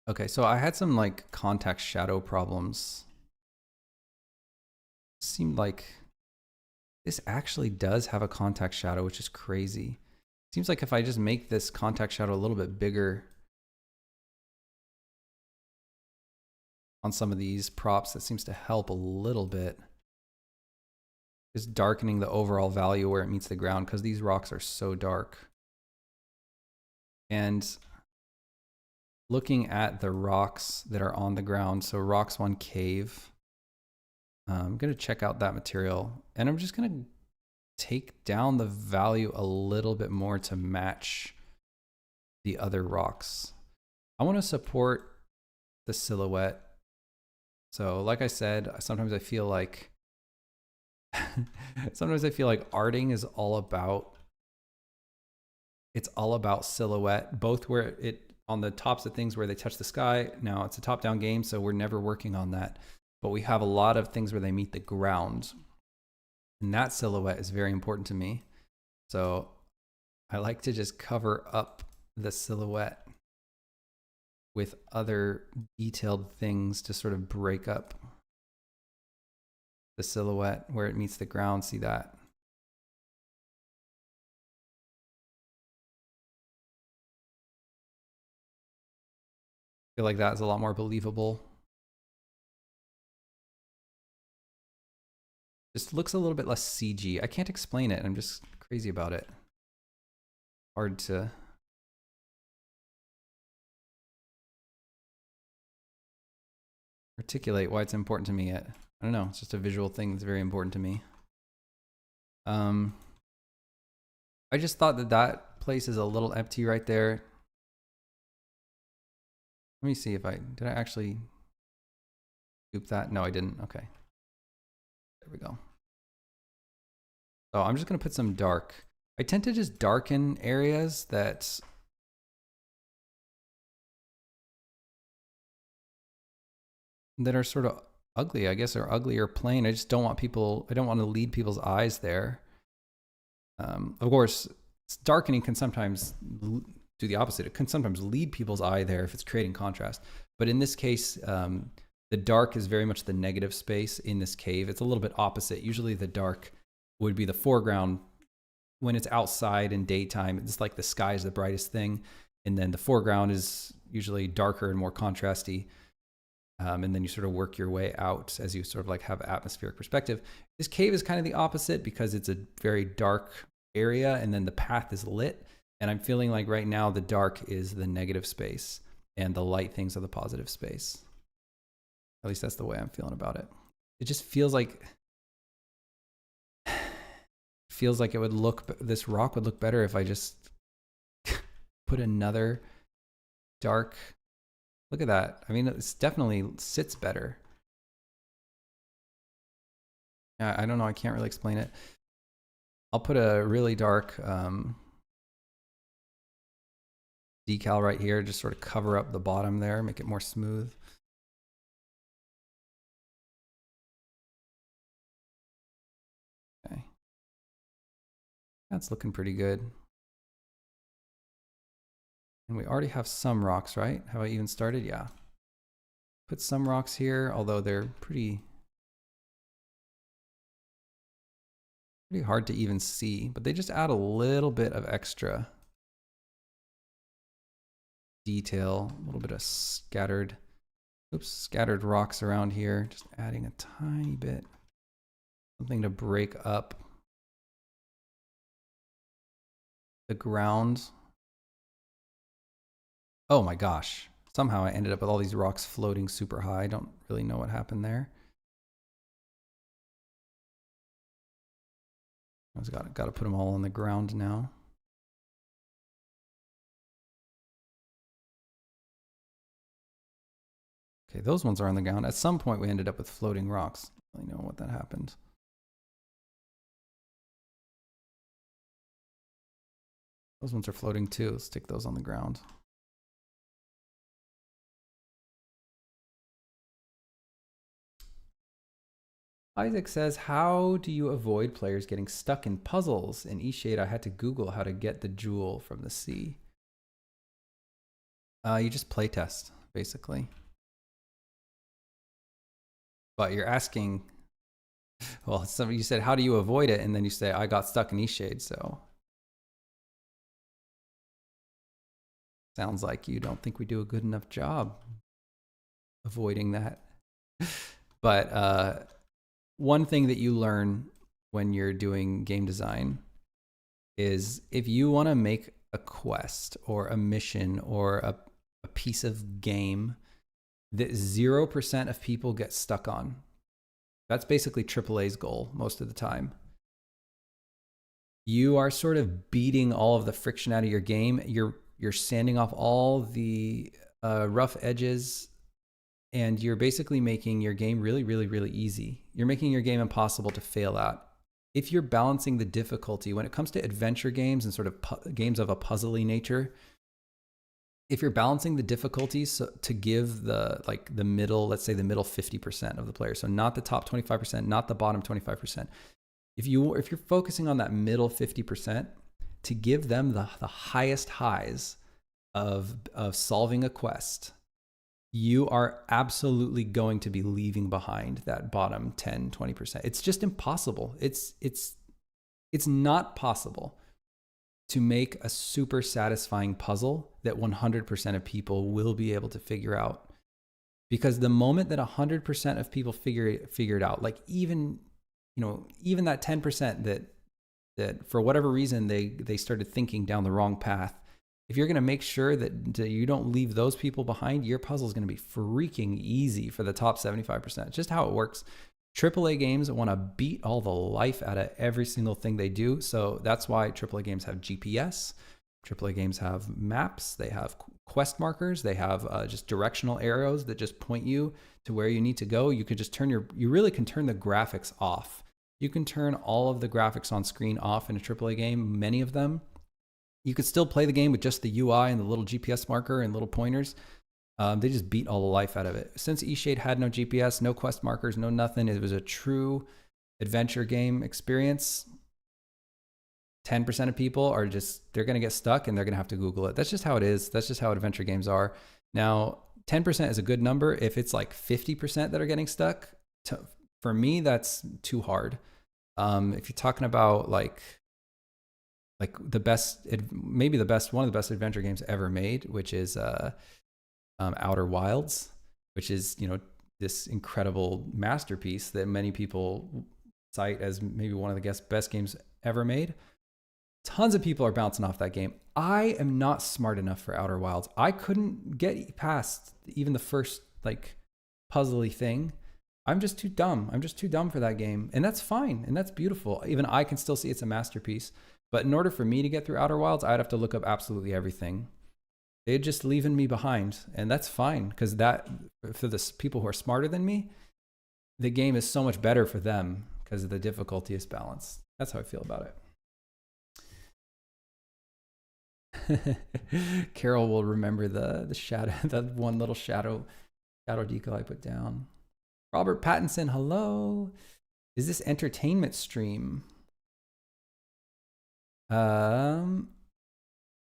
Okay, so I had some like contact shadow problems. Seemed like this actually does have a contact shadow, which is crazy. Seems like if I just make this contact shadow a little bit bigger on some of these props, that seems to help a little bit. Just darkening the overall value where it meets the ground, because these rocks are so dark. And looking at the rocks that are on the ground, so rocks 1 cave, I'm going to check out that material, and I'm just going to take down the value a little bit more to match the other rocks. I want to support the silhouette. So like I said, sometimes I feel like arting is all about, it's all about silhouette, both where it on the tops of things where they touch the sky. Now it's a top-down game, so we're never working on that, but we have a lot of things where they meet the ground, and that silhouette is very important to me. So I like to just cover up the silhouette with other detailed things to sort of break up the silhouette where it meets the ground. See that? I feel like that's a lot more believable. Just looks a little bit less CG. I can't explain it. I'm just crazy about it. Hard to articulate why it's important to me yet. I don't know. It's just a visual thing that's very important to me. I just thought that that place is a little empty right there. Let me see if did I actually scoop that? No, I didn't. Okay. There we go. So I'm just going to put some dark. I tend to just darken areas that are sort of ugly, I guess, or ugly or plain. I just don't want people, I don't want to lead people's eyes there. Of course, darkening can sometimes do the opposite. It can sometimes lead people's eye there if it's creating contrast. But in this case, the dark is very much the negative space in this cave. It's a little bit opposite. Usually the dark would be the foreground when it's outside in daytime. It's like the sky is the brightest thing. And then the foreground is usually darker and more contrasty. And then you sort of work your way out as you sort of like have atmospheric perspective. This cave is kind of the opposite because it's a very dark area and then the path is lit. And I'm feeling like right now the dark is the negative space and the light things are the positive space. At least that's the way I'm feeling about it. It just feels like it would look, this rock would look better if I just put another dark. Look at that. I mean, it definitely sits better. I don't know. I can't really explain it. I'll put a really dark decal right here, just sort of cover up the bottom there, make it more smooth. Okay. That's looking pretty good. And we already have some rocks, right? Have I even started? Yeah. Put some rocks here, although they're pretty hard to even see, but they just add a little bit of extra detail, a little bit of scattered rocks around here, just adding a tiny bit, something to break up the ground. Oh my gosh. Somehow I ended up with all these rocks floating super high. I don't really know what happened there. I've got to put them all on the ground now. Okay, those ones are on the ground. At some point we ended up with floating rocks. I don't really know what that happened. Those ones are floating too. Let's stick those on the ground. Isaac says, how do you avoid players getting stuck in puzzles? In eShade, I had to Google how to get the jewel from the sea. You just playtest, basically. But you're asking, well, you said, how do you avoid it? And then you say, I got stuck in eShade, so. Sounds like you don't think we do a good enough job avoiding that. But one thing that you learn when you're doing game design is if you want to make a quest or a mission or a piece of game that 0% of people get stuck on, that's basically AAA's goal most of the time. You are sort of beating all of the friction out of your game. You're sanding off all the rough edges, and you're basically making your game really, really, really easy. You're making your game impossible to fail at. If you're balancing the difficulty, when it comes to adventure games and sort of games of a puzzly nature, if you're balancing the difficulties to give the middle, let's say the middle 50% of the players, so not the top 25%, not the bottom 25%. If you're focusing on that middle 50%, to give them the highest highs of solving a quest, you are absolutely going to be leaving behind that bottom 10, 20%. It's just impossible. It's not possible to make a super satisfying puzzle that 100% of people will be able to figure out. Because the moment that 100% of people figure it out, like even that 10% that for whatever reason they started thinking down the wrong path, if you're going to make sure that you don't leave those people behind, your puzzle is going to be freaking easy for the top 75%. Just how it works. AAA games want to beat all the life out of every single thing they do. So that's why AAA games have GPS. AAA games have maps. They have quest markers. They have just directional arrows that just point you to where you need to go. You could just you really can turn the graphics off. You can turn all of the graphics on screen off in a AAA game, many of them. You could still play the game with just the UI and the little GPS marker and little pointers. They just beat all the life out of it. Since eShade had no GPS, no quest markers, no nothing, it was a true adventure game experience. 10% of people are they're going to get stuck and they're going to have to Google it. That's just how it is. That's just how adventure games are. Now, 10% is a good number. If it's like 50% that are getting stuck, for me, that's too hard. If you're talking about like the best, maybe one of the best adventure games ever made, which is Outer Wilds, which is, this incredible masterpiece that many people cite as maybe one of the best games ever made. Tons of people are bouncing off that game. I am not smart enough for Outer Wilds. I couldn't get past even the first puzzly thing. I'm just too dumb. I'm just too dumb for that game. And that's fine. And that's beautiful. Even I can still see it's a masterpiece. But in order for me to get through Outer Wilds, I'd have to look up absolutely everything. They're just leaving me behind. And that's fine, because for the people who are smarter than me, the game is so much better for them because the difficulty is balanced. That's how I feel about it. Carol will remember the shadow, that one little shadow decal I put down. Robert Pattinson, hello. Is this entertainment stream?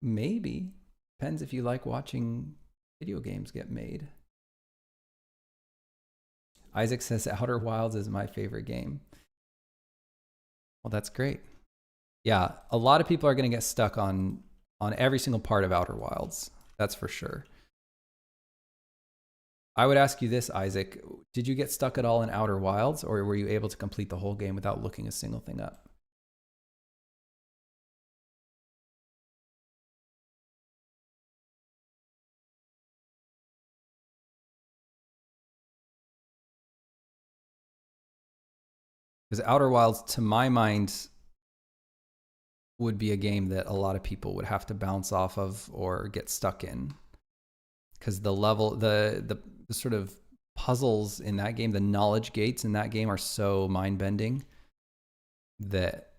Maybe. Depends if you like watching video games get made. Isaac says Outer Wilds is my favorite game. Well, that's great. Yeah, a lot of people are going to get stuck on every single part of Outer Wilds. That's for sure. I would ask you this, Isaac. Did you get stuck at all in Outer Wilds, or were you able to complete the whole game without looking a single thing up? Because Outer Wilds, to my mind, would be a game that a lot of people would have to bounce off of or get stuck in. Because the level, the sort of puzzles in that game, the knowledge gates in that game are so mind-bending that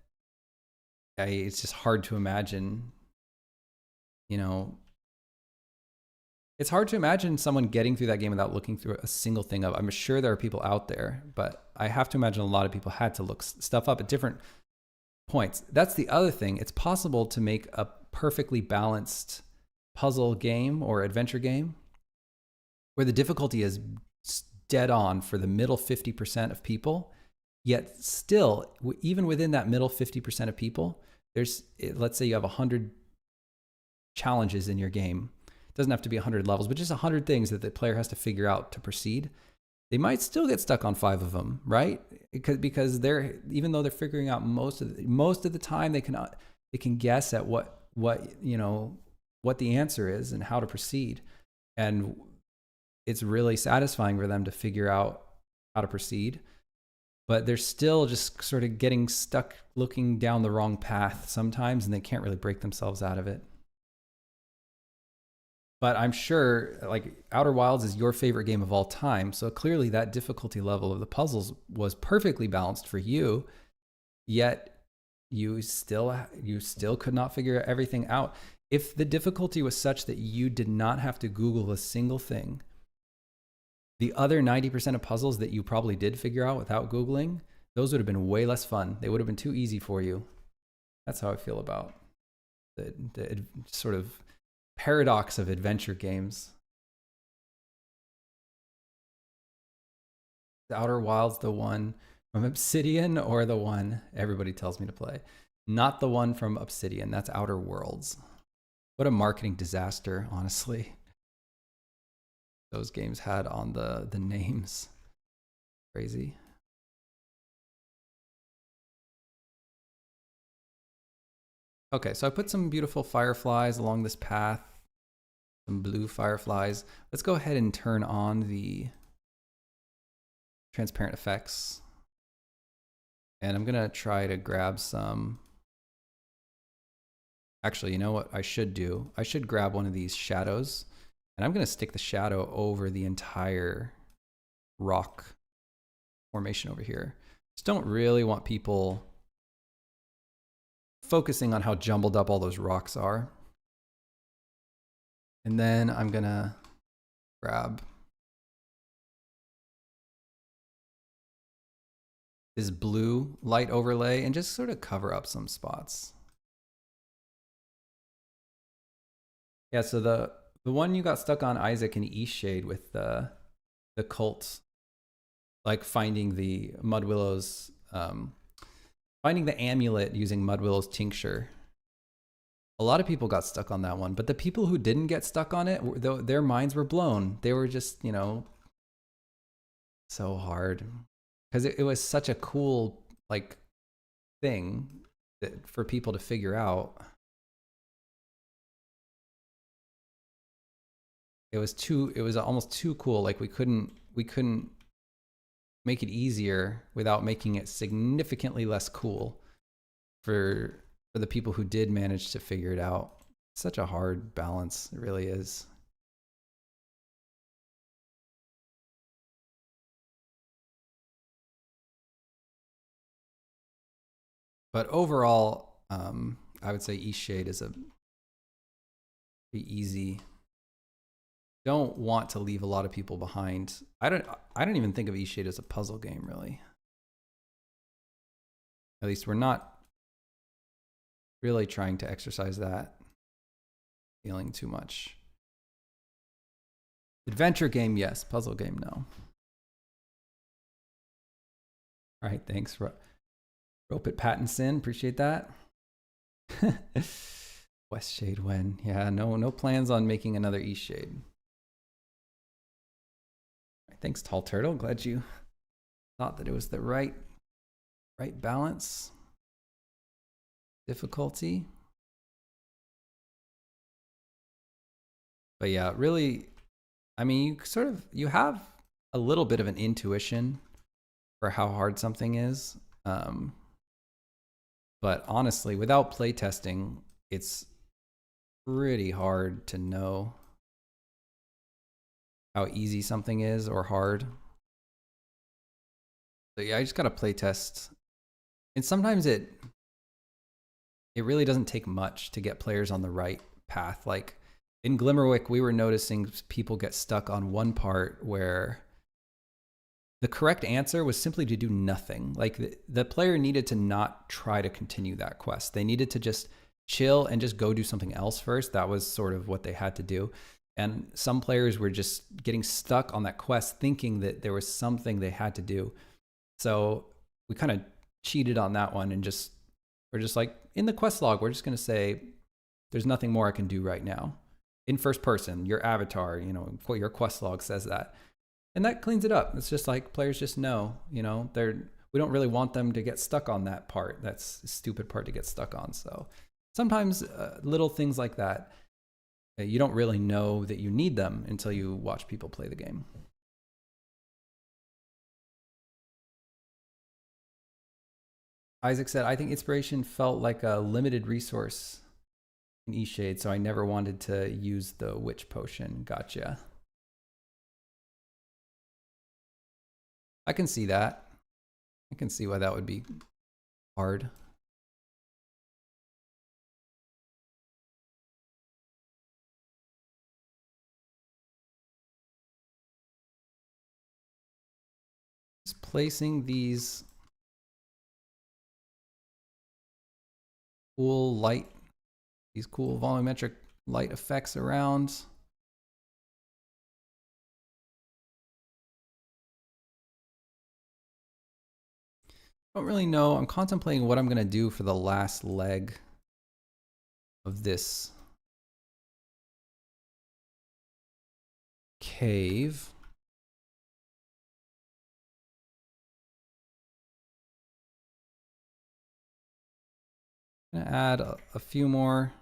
it's just hard to imagine, it's hard to imagine someone getting through that game without looking through a single thing up. I'm sure there are people out there, but I have to imagine a lot of people had to look stuff up at different points. That's the other thing. It's possible to make a perfectly balanced puzzle game or adventure game where the difficulty is dead on for the middle 50% of people, yet still, even within that middle 50% of people, let's say you have 100 challenges in your game. It doesn't have to be 100 levels, but just 100 things that the player has to figure out to proceed. They might still get stuck on 5 of them, right? Because even though they're figuring out most of the time, they can guess at what the answer is and how to proceed, and it's really satisfying for them to figure out how to proceed. But they're still just sort of getting stuck looking down the wrong path sometimes, and they can't really break themselves out of it. But I'm sure like Outer Wilds is your favorite game of all time. So clearly that difficulty level of the puzzles was perfectly balanced for you, yet you still could not figure everything out. If the difficulty was such that you did not have to Google a single thing, the other 90% of puzzles that you probably did figure out without Googling, those would have been way less fun. They would have been too easy for you. That's how I feel about the sort of paradox of adventure games. The Outer Wilds, the one from Obsidian, or the one everybody tells me to play? Not the one from Obsidian. That's Outer Worlds. What a marketing disaster, honestly. Those games had on the names. Crazy. Okay, so I put some beautiful fireflies along this path, some blue fireflies. Let's go ahead and turn on the transparent effects. And I'm gonna try to grab some. Actually, you know what I should do? I should grab one of these shadows, and I'm gonna stick the shadow over the entire rock formation over here. Just don't really want people focusing on how jumbled up all those rocks are. And then I'm gonna grab this blue light overlay and just sort of cover up some spots. Yeah, so the one you got stuck on, Isaac and Eastshade, with the cult, like finding the Mudwillow's finding the amulet using Mudwillow's tincture. A lot of people got stuck on that one, but the people who didn't get stuck on it, their minds were blown. They were just, so hard. Because it was such a cool, thing for people to figure out. It was almost too cool. Like we couldn't make it easier without making it significantly less cool for the people who did manage to figure it out. It's such a hard balance. It really is. But overall, I would say Eastshade is a pretty easy. Don't want to leave a lot of people behind. I don't even think of Eastshade as a puzzle game, really. At least we're not really trying to exercise that feeling too much. Adventure game, yes. Puzzle game, no. All right, thanks. Rope it, Pattinson. Appreciate that. Westshade when? Yeah, no plans on making another Eastshade. Thanks, Tall Turtle. Glad you thought that it was the right balance. Difficulty. But yeah, really, I mean, you have a little bit of an intuition for how hard something is. But honestly, without playtesting, it's pretty hard to know how easy something is or hard. So yeah, I just gotta play test. And sometimes it really doesn't take much to get players on the right path. Like, in Glimmerwick, we were noticing people get stuck on one part where the correct answer was simply to do nothing. Like the player needed to not try to continue that quest. They needed to just chill and just go do something else first. That was sort of what they had to do. And some players were just getting stuck on that quest thinking that there was something they had to do. So we kind of cheated on that one and we're just like, in the quest log, we're just going to say, there's nothing more I can do right now. In first person, your avatar, you know, your quest log says that. And that cleans it up. It's just like players just know, you know, we don't really want them to get stuck on that part. That's a stupid part to get stuck on. So sometimes little things like that, you don't really know that you need them until you watch people play the game. Isaac said, I think inspiration felt like a limited resource in Eastshade, so I never wanted to use the witch potion. Gotcha. I can see that. I can see why that would be hard. Just placing these cool light, these cool volumetric light effects around. I don't really know. I'm contemplating what I'm going to do for the last leg of this cave. I'm going to add a few more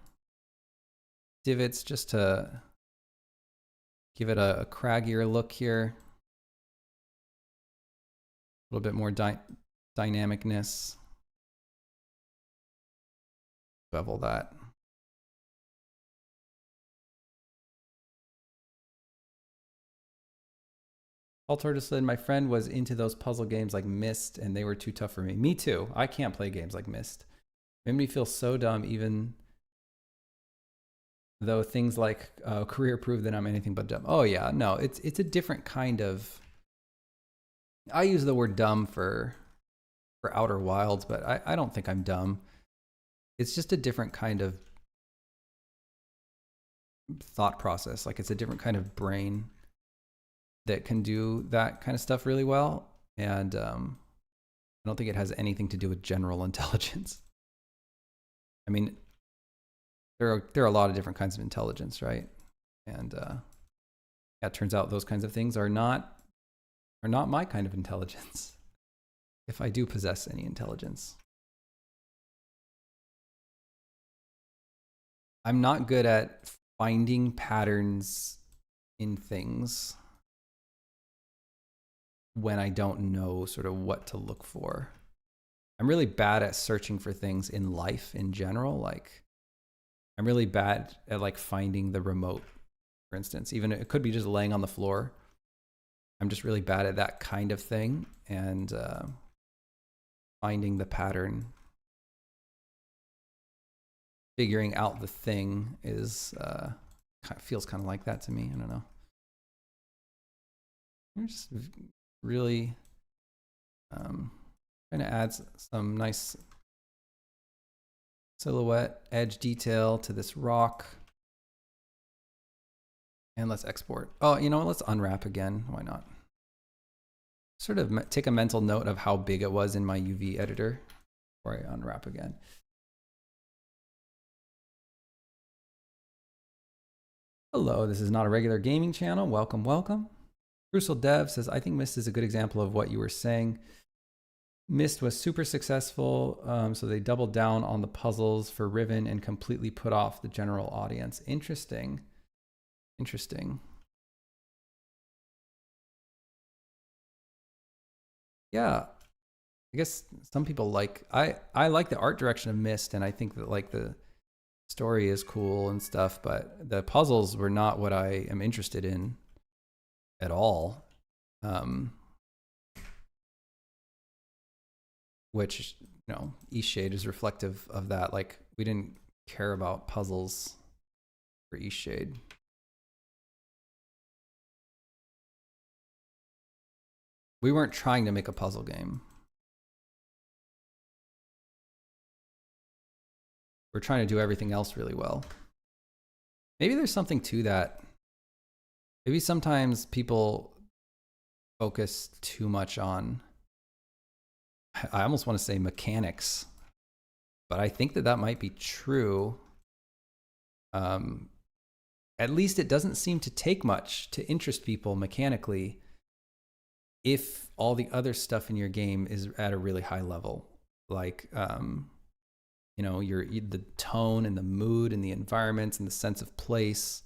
divots just to give it a craggier look here. A little bit more dynamicness. Bevel that. Paul Tortoise said, my friend was into those puzzle games like Myst, and they were too tough for me. Me too. I can't play games like Myst. Made me feel so dumb, even though things like career prove that I'm anything but dumb. Oh yeah, no, it's a different kind of. I use the word dumb for Outer Wilds, but I don't think I'm dumb. It's just a different kind of thought process. Like it's a different kind of brain that can do that kind of stuff really well. And I don't think it has anything to do with general intelligence. I mean, there are a lot of different kinds of intelligence, right? And yeah, it turns out those kinds of things are not my kind of intelligence, if I do possess any intelligence. I'm not good at finding patterns in things when I don't know sort of what to look for. I'm really bad at searching for things in life in general. Like I'm really bad at like finding the remote, for instance. Even it could be just laying on the floor. I'm just really bad at that kind of thing, and finding the pattern, figuring out the thing is feels kind of like that to me. I don't know. I'm just really trying to add some nice silhouette edge detail to this rock. And let's export. Oh, you know what? Let's unwrap again. Why not? Sort of take a mental note of how big it was in my UV editor before I unwrap again. Hello, this is not a regular gaming channel. Welcome, welcome. Crucial Dev says, I think Myst is a good example of what you were saying. Myst was super successful, so they doubled down on the puzzles for Riven and completely put off the general audience. Interesting. Interesting. Yeah, I guess some people like, I like the art direction of Myst, and I think that like the story is cool and stuff, but the puzzles were not what I am interested in at all. Which, you know, Eastshade is reflective of that. Like we didn't care about puzzles for for East Shade. We weren't trying to make a puzzle game. We're trying to do everything else really well. Maybe there's something to that. Maybe sometimes people focus too much on, I almost want to say mechanics, but I think that that might be true. At least it doesn't seem to take much to interest people mechanically if all the other stuff in your game is at a really high level. Like, you know, the tone and the mood and the environments and the sense of place,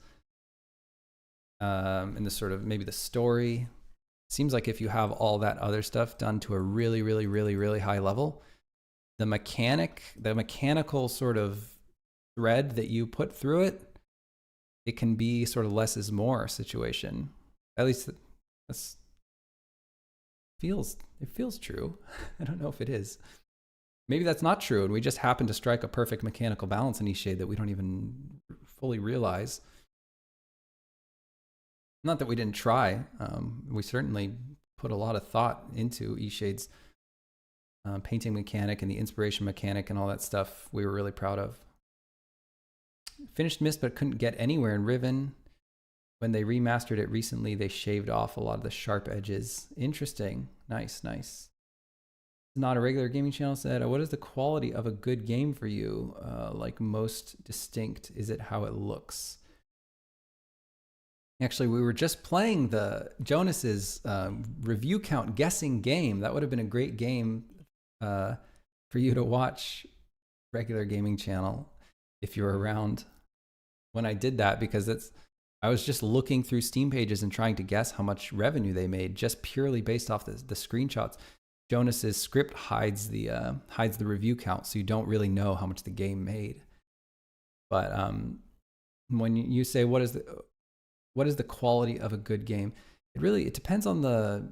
and the sort of maybe the story. Seems like if you have all that other stuff done to a really, really, really, really high level, the mechanical sort of thread that you put through it, it can be sort of less is more situation. At least it feels true. I don't know if it is. Maybe that's not true, and we just happen to strike a perfect mechanical balance in East Shade that we don't even fully realize. Not that we didn't try. We certainly put a lot of thought into East Shade's painting mechanic and the inspiration mechanic and all that stuff we were really proud of. Finished Mist, but couldn't get anywhere in Riven. When they remastered it recently, they shaved off a lot of the sharp edges. Interesting. Nice, nice. Not a regular gaming channel said, what is the quality of a good game for you? Like most distinct? Is it how it looks? Actually, we were just playing the Jonas's review count guessing game. That would have been a great game for you to watch, regular gaming channel, if you're around when I did that, because I was just looking through Steam pages and trying to guess how much revenue they made just purely based off the screenshots. Jonas's script hides the review count, so you don't really know how much the game made. But when you say what is the quality of a good game, it depends on the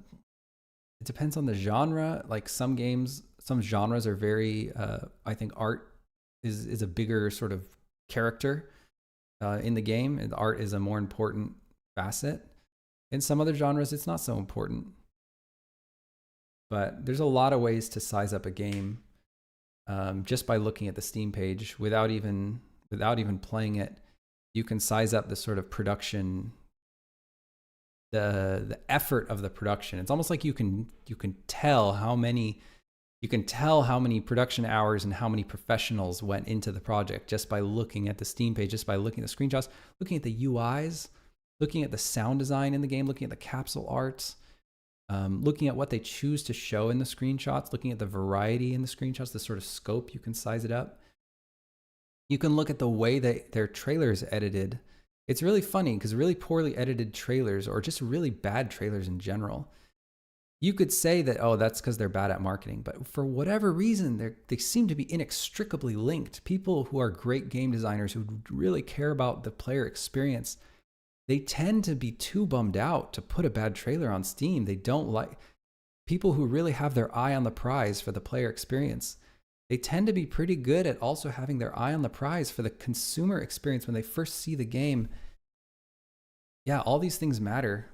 genre. Like some genres are very I think art is a bigger sort of character in the game, and art is a more important facet. In some other genres, it's not so important. But there's a lot of ways to size up a game just by looking at the Steam page without even playing it. You can size up the sort of production, the effort of the production. It's almost like you can tell how many production hours and how many professionals went into the project just by looking at the Steam page, just by looking at the screenshots, looking at the UIs, looking at the sound design in the game, looking at the capsule art, looking at what they choose to show in the screenshots, looking at the variety in the screenshots, the sort of scope, you can size it up. You can look at the way that their trailers edited. It's really funny because really poorly edited trailers, or just really bad trailers in general, you could say that, oh, that's because they're bad at marketing. But for whatever reason, they seem to be inextricably linked. People who are great game designers who really care about the player experience, they tend to be too bummed out to put a bad trailer on Steam. They don't like people who really have their eye on the prize for the player experience. They tend to be pretty good at also having their eye on the prize for the consumer experience when they first see the game. Yeah, all these things matter.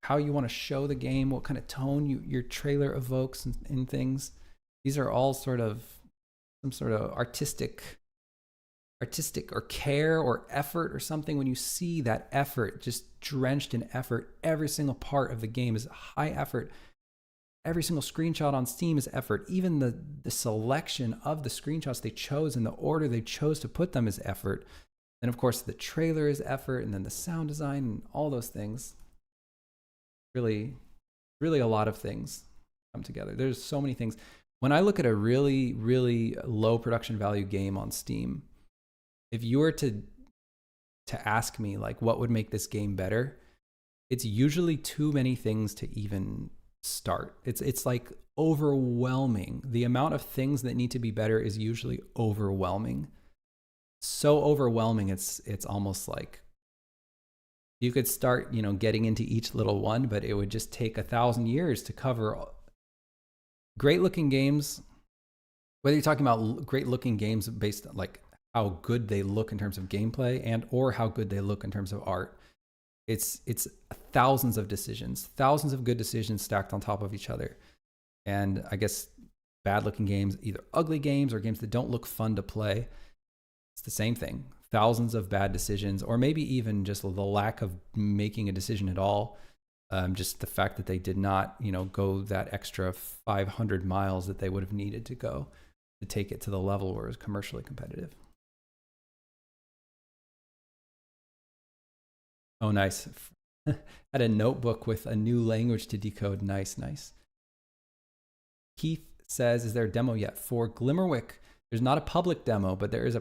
How you want to show the game, what kind of tone your trailer evokes and things. These are all sort of some sort of artistic or care or effort or something. When you see that effort, just drenched in effort, every single part of the game is high effort. Every single screenshot on Steam is effort. Even the selection of the screenshots they chose and the order they chose to put them is effort. And of course the trailer is effort, and then the sound design and all those things. Really, really a lot of things come together. There's so many things. When I look at a really, really low production value game on Steam, if you were to ask me like what would make this game better, it's usually too many things to even start. It's like overwhelming. The amount of things that need to be better is usually overwhelming. So overwhelming, it's almost like you could start, getting into each little one, but it would just take 1,000 years to cover. Great looking games, whether you're talking about great looking games based on like how good they look in terms of gameplay and or how good they look in terms of art. It's thousands of decisions, thousands of good decisions stacked on top of each other. And I guess bad looking games, either ugly games or games that don't look fun to play, it's the same thing. Thousands of bad decisions, or maybe even just the lack of making a decision at all. Just the fact that they did not, go that extra 500 miles that they would have needed to go to take it to the level where it was commercially competitive. Oh, nice. Had a notebook with a new language to decode. Nice, nice. Keith says, is there a demo yet for Glimmerwick? There's not a public demo, but there is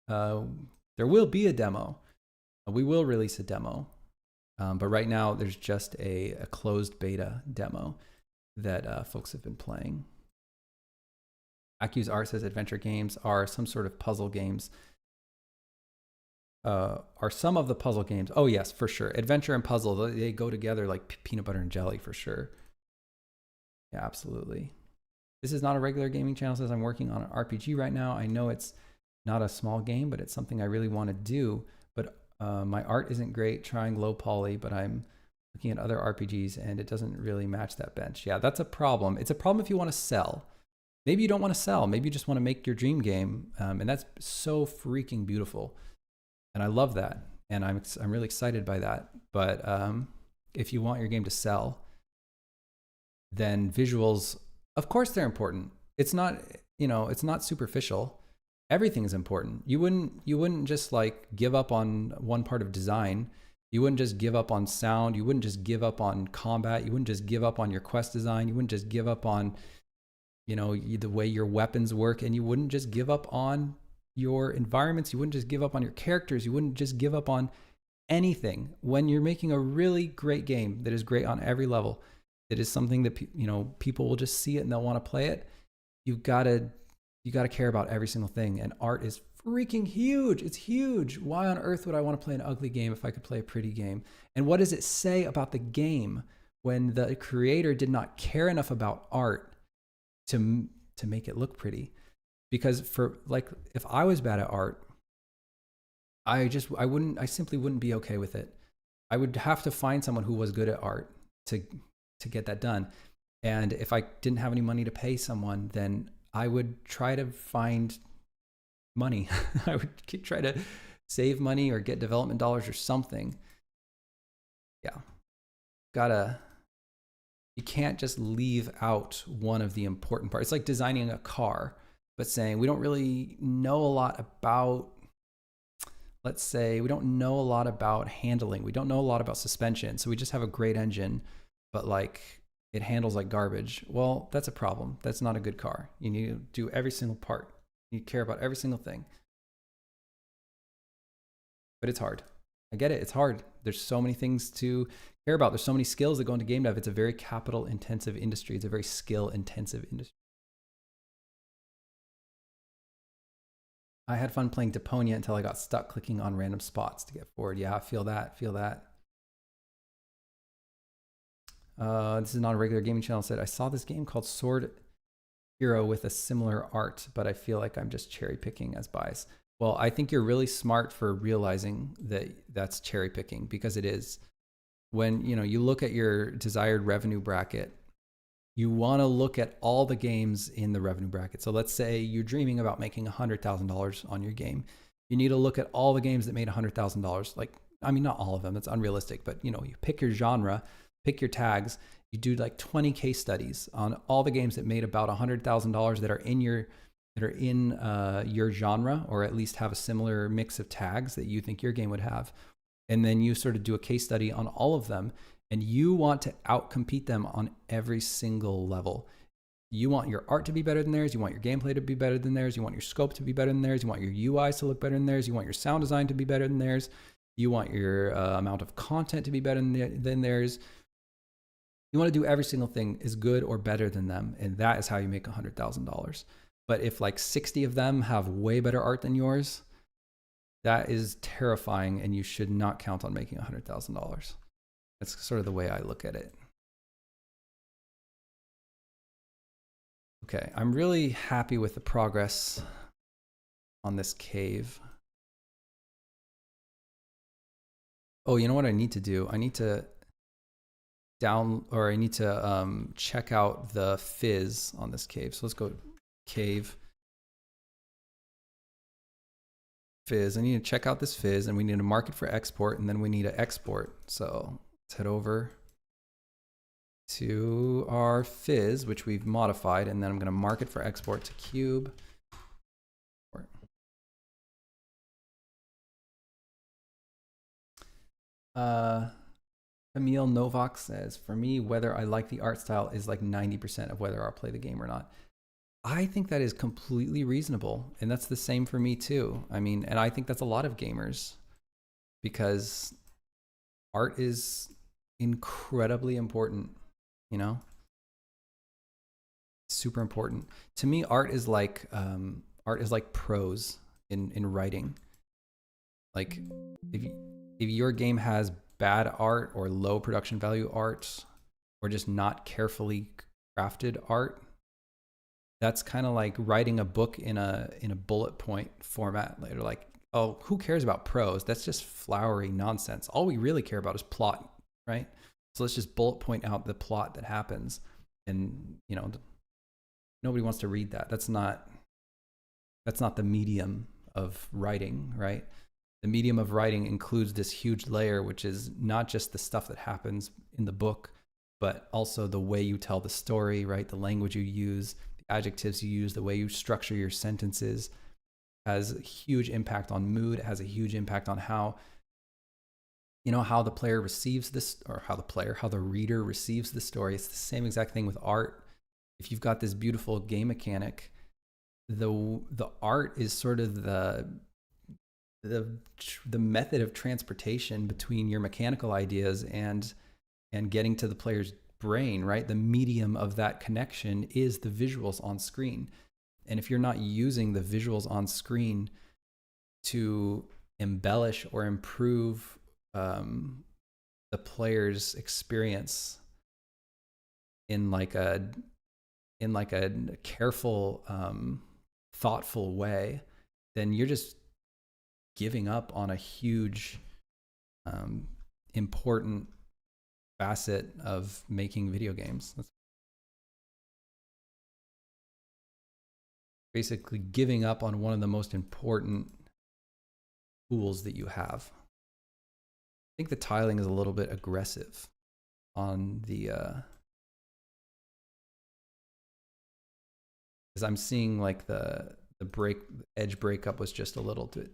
there will be a demo. We will release a demo. But right now there's just a closed beta demo that folks have been playing. Accuse Art says adventure games are some sort of puzzle games. Are some of the puzzle games? Oh yes, for sure. Adventure and puzzle, they go together like peanut butter and jelly for sure. Yeah, absolutely. This is not a regular gaming channel. Says I'm working on an RPG right now. I know it's not a small game, but it's something I really want to do. But my art isn't great, trying low poly, but I'm looking at other RPGs and it doesn't really match that bench. Yeah, that's a problem. It's a problem if you want to sell. Maybe you don't want to sell. Maybe you just want to make your dream game. And that's so freaking beautiful. And I love that. And I'm really excited by that. But if you want your game to sell, then visuals, of course they're important. It's not, it's not superficial. Everything is important. You wouldn't just like give up on one part of design. You wouldn't just give up on sound. You wouldn't just give up on combat. You wouldn't just give up on your quest design. You wouldn't just give up on, the way your weapons work. And you wouldn't just give up on your environments. You wouldn't just give up on your characters. You wouldn't just give up on anything. When you're making a really great game that is great on every level, that is something that people will just see it and they'll want to play it. You gotta care about every single thing. And art is freaking huge. It's huge. Why on earth would I want to play an ugly game if I could play a pretty game? And what does it say about the game when the creator did not care enough about art to make it look pretty? Because if I was bad at art, I simply wouldn't be okay with it. I would have to find someone who was good at art to get that done. And if I didn't have any money to pay someone, then I would try to find money. I would try to save money or get development dollars or something. Yeah. You can't just leave out one of the important parts. It's like designing a car, but saying we don't really know a lot about, let's say, we don't know a lot about handling. We don't know a lot about suspension. So we just have a great engine, but it handles like garbage. Well, that's a problem. That's not a good car. You need to do every single part. You care about every single thing. But it's hard. I get it. It's hard. There's so many things to care about. There's so many skills that go into game dev. It's a very capital intensive industry. It's a very skill intensive industry. I had fun playing Deponia until I got stuck clicking on random spots to get forward. Yeah, I feel that. This is not a regular gaming channel. Said I saw this game called Sword Hero with a similar art, but I feel like I'm just cherry picking as bias. Well, I think you're really smart for realizing that that's cherry picking, because it is. When you look at your desired revenue bracket, you want to look at all the games in the revenue bracket. So let's say you're dreaming about making $100,000 on your game. You need to look at all the games that made $100,000. Not all of them. That's unrealistic, but you pick your genre. Pick your tags. You do like 20 case studies on all the games that made about $100,000 that are in your genre, or at least have a similar mix of tags that you think your game would have. And then you sort of do a case study on all of them, and you want to outcompete them on every single level. You want your art to be better than theirs. You want your gameplay to be better than theirs. You want your scope to be better than theirs. You want your UIs to look better than theirs. You want your sound design to be better than theirs. You want your amount of content to be better than theirs. You want to do every single thing as good or better than them, and that is how you make $100,000. But if 60 of them have way better art than yours, that is terrifying, and you should not count on making $100,000. That's sort of the way I look at it. Okay, I'm really happy with the progress on this cave. Oh, you know what I need to do? I need to check out the fizz on this cave. So let's go cave fizz. I need to check out this fizz, and we need to mark it for export, and then we need to export. So let's head over to our fizz, which we've modified, and then I'm going to mark it for export to cube. Emil Novak says, for me, whether I like the art style is like 90% of whether I'll play the game or not. I think that is completely reasonable. And that's the same for me too. I mean, and I think that's a lot of gamers, because art is incredibly important, you know? Super important. To me, art is like prose in writing. Like if your game has bad art or low production value art, or just not carefully crafted art, that's kind of like writing a book in a bullet point format. Like, oh, who cares about prose? That's just flowery nonsense. All we really care about is plot, right? So let's just bullet point out the plot that happens, and you know, nobody wants to read that. That's not the medium of writing, right? The medium of writing includes this huge layer, which is not just the stuff that happens in the book, but also the way you tell the story, right? The language you use, the adjectives you use, the way you structure your sentences has a huge impact on mood. It has a huge impact on how, you know, how the player receives this, or how the reader receives the story. It's the same exact thing with art. If you've got this beautiful game mechanic, the art is sort of the method of transportation between your mechanical ideas and getting to the player's brain, right? The medium of that connection is the visuals on screen. And if you're not using the visuals on screen to embellish or improve the player's experience in like a careful, thoughtful way, then you're just giving up on a huge, important facet of making video games. That's basically giving up on one of the most important tools that you have. I think the tiling is a little bit aggressive on the, because I'm seeing like the edge breakup was just a little bit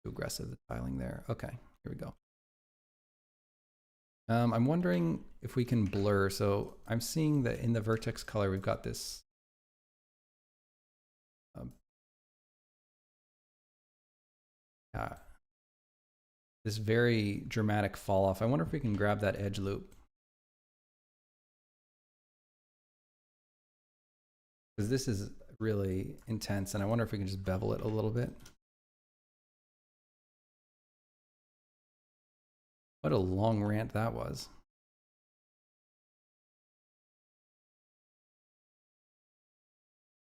too aggressive, the tiling there. Okay, here we go. I'm wondering if we can blur. So I'm seeing that in the vertex color, we've got this this very dramatic fall off. I wonder if we can grab that edge loop, because this is really intense, and I wonder if we can just bevel it a little bit. What a long rant that was.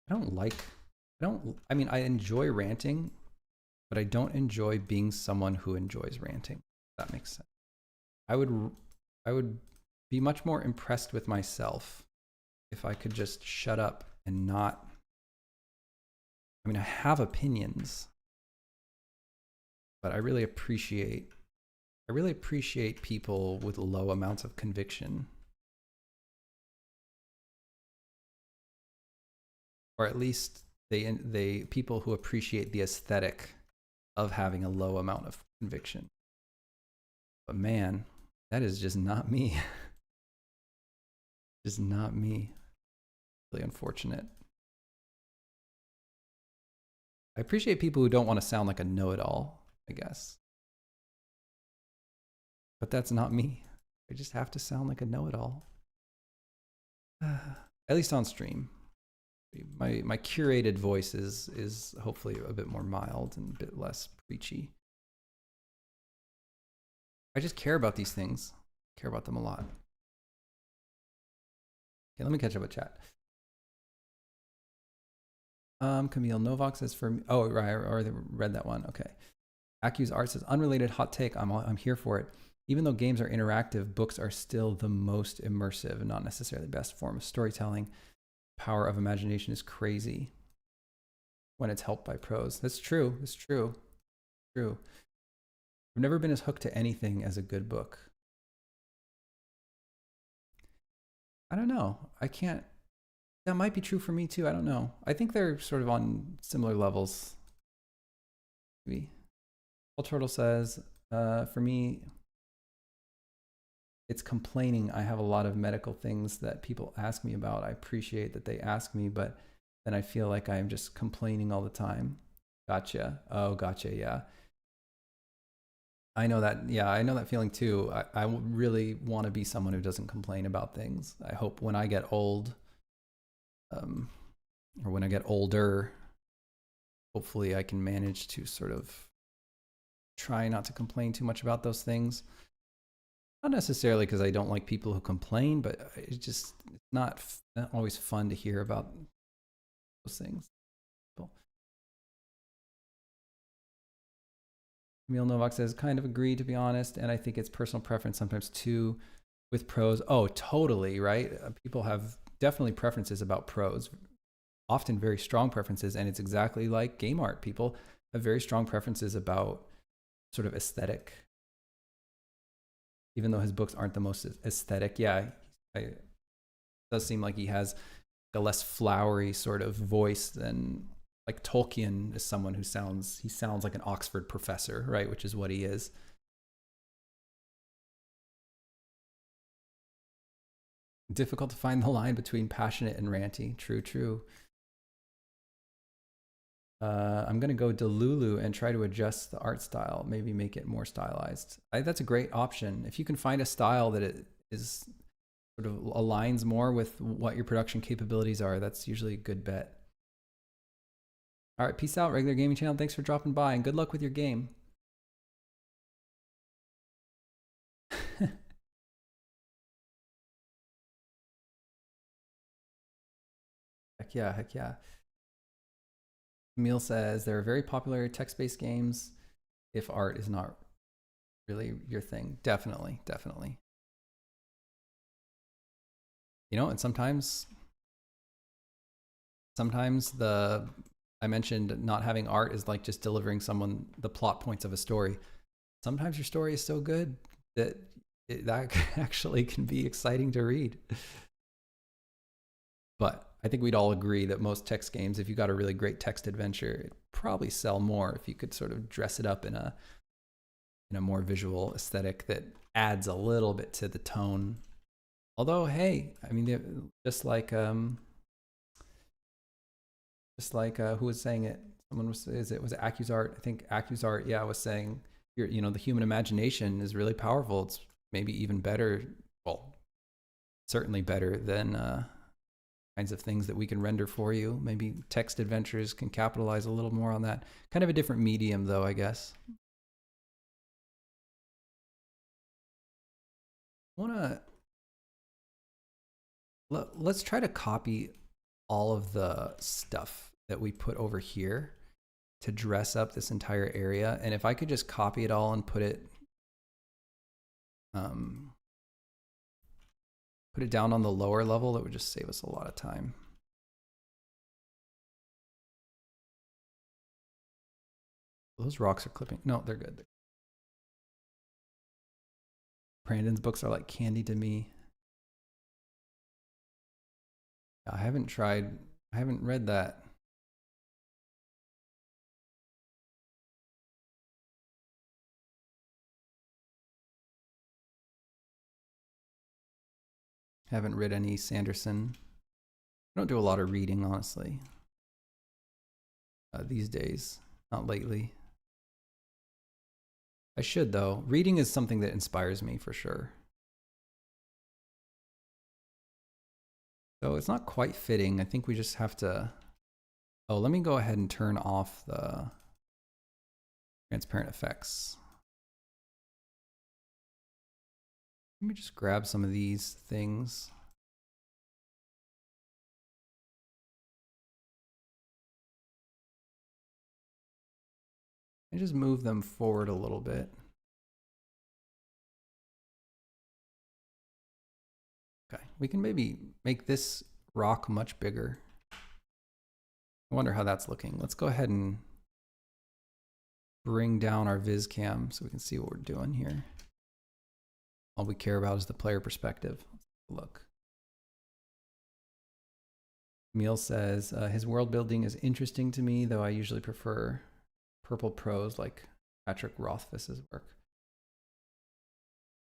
I mean, I enjoy ranting, but I don't enjoy being someone who enjoys ranting. If that makes sense. I would be much more impressed with myself if I could just shut up and not. I mean, I have opinions, but I really appreciate people with low amounts of conviction, or at least they people who appreciate the aesthetic of having a low amount of conviction. But man, that is just not me. Just not me. Really unfortunate. I appreciate people who don't want to sound like a know-it-all, I guess. But that's not me. I just have to sound like a know-it-all. At least on stream. My curated voice is hopefully a bit more mild and a bit less preachy. I just care about these things. I care about them a lot. Okay, let me catch up with chat. Camille Novak says for me. Oh, right. I already read that one. Okay. Accuse Art says unrelated hot take. I'm here for it. Even though games are interactive, books are still the most immersive and not necessarily the best form of storytelling. Power of imagination is crazy when it's helped by prose. That's true. It's true. True. I've never been as hooked to anything as a good book. I don't know. I can't. That might be true for me too. I don't know. I think they're sort of on similar levels. Maybe. Old Turtle says, for me, it's complaining. I have a lot of medical things that people ask me about. I appreciate that they ask me, but then I feel like I'm just complaining all the time. Gotcha. Oh, gotcha. Yeah. I know that. Yeah, I know that feeling too. I really want to be someone who doesn't complain about things. I hope when I get old, or when I get older, hopefully I can manage to sort of try not to complain too much about those things. Not necessarily because I don't like people who complain, but it's not always fun to hear about those things. Emil Novak says, kind of agree, to be honest, and I think it's personal preference sometimes too with prose. Oh, totally, right? People have definitely preferences about prose, often very strong preferences, and it's exactly like game art. People have very strong preferences about sort of aesthetic, even though his books aren't the most aesthetic. Yeah, it does seem like he has a less flowery sort of voice than, like, Tolkien is someone who sounds like an Oxford professor, right? Which is what he is. Difficult to find the line between passionate and ranty. True, true. I'm going to go Delulu and try to adjust the art style, maybe make it more stylized. That's a great option. If you can find a style that it is sort of aligns more with what your production capabilities are, that's usually a good bet. All right, peace out, regular gaming channel. Thanks for dropping by, and good luck with your game. Heck yeah, heck yeah. Emil says, there are very popular text-based games if art is not really your thing. Definitely, definitely. You know, and sometimes I mentioned not having art is like just delivering someone the plot points of a story. Sometimes your story is so good that that actually can be exciting to read. But I think we'd all agree that most text games, if you got a really great text adventure, it'd probably sell more if you could sort of dress it up in a more visual aesthetic that adds a little bit to the tone. Although, hey, I mean, just like who was saying it? Someone was it Accusart? I think Accusart, yeah, was saying the human imagination is really powerful. It's maybe even better, well, certainly better than kinds of things that we can render for you. Maybe text adventures can capitalize a little more on that. Kind of a different medium, though, I guess. Let's try to copy all of the stuff that we put over here to dress up this entire area. And if I could just copy it all and put it down on the lower level, that would just save us a lot of time. Those rocks are clipping. No, they're good. Brandon's books are like candy to me. I haven't read that. Haven't read any Sanderson. I don't do a lot of reading, honestly, these days. Not lately. I should, though. Reading is something that inspires me for sure. So it's not quite fitting. I think we just have to... Oh, let me go ahead and turn off the transparent effects. Let me just grab some of these things. And just move them forward a little bit. Okay, we can maybe make this rock much bigger. I wonder how that's looking. Let's go ahead and bring down our viz cam so we can see what we're doing here. All we care about is the player perspective. Let's look. Emil says, his world building is interesting to me, though I usually prefer purple prose like Patrick Rothfuss's work.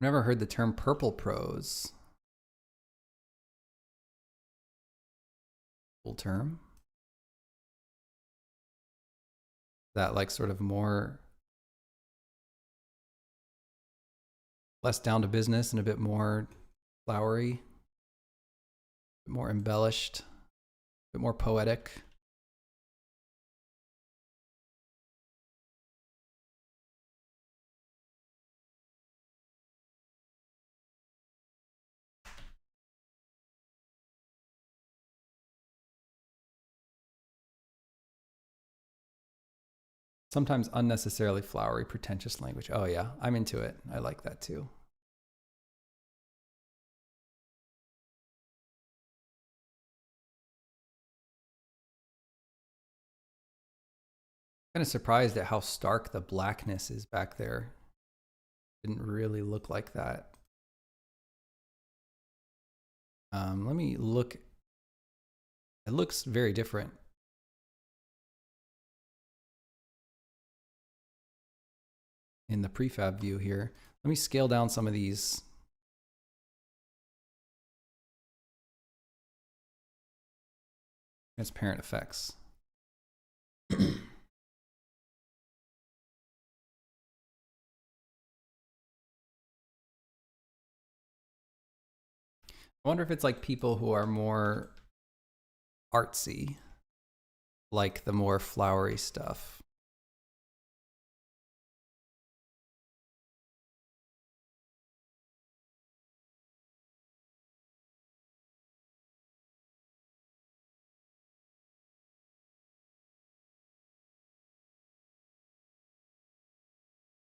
I've never heard the term purple prose. Full term? That like sort of more, less down to business and a bit more flowery, a bit more embellished, a bit more poetic. Sometimes unnecessarily flowery, pretentious language. Oh yeah, I'm into it. I like that too. Kind of surprised at how stark the blackness is back there. Didn't really look like that. Let me look. It looks very different. In the prefab view here. Let me scale down some of these. Transparent effects. I wonder if it's like people who are more artsy, like the more flowery stuff.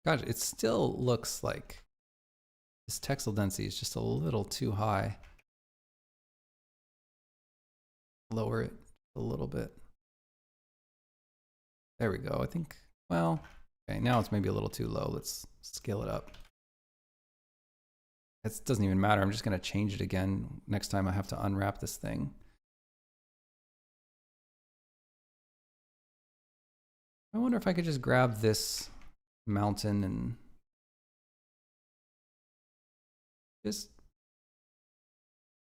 Gosh, it still looks like this texel density is just a little too high. Lower it a little bit. There we go. I think, well, okay, now it's maybe a little too low. Let's scale it up. It doesn't even matter. I'm just going to change it again next time I have to unwrap this thing. I wonder if I could just grab this mountain and just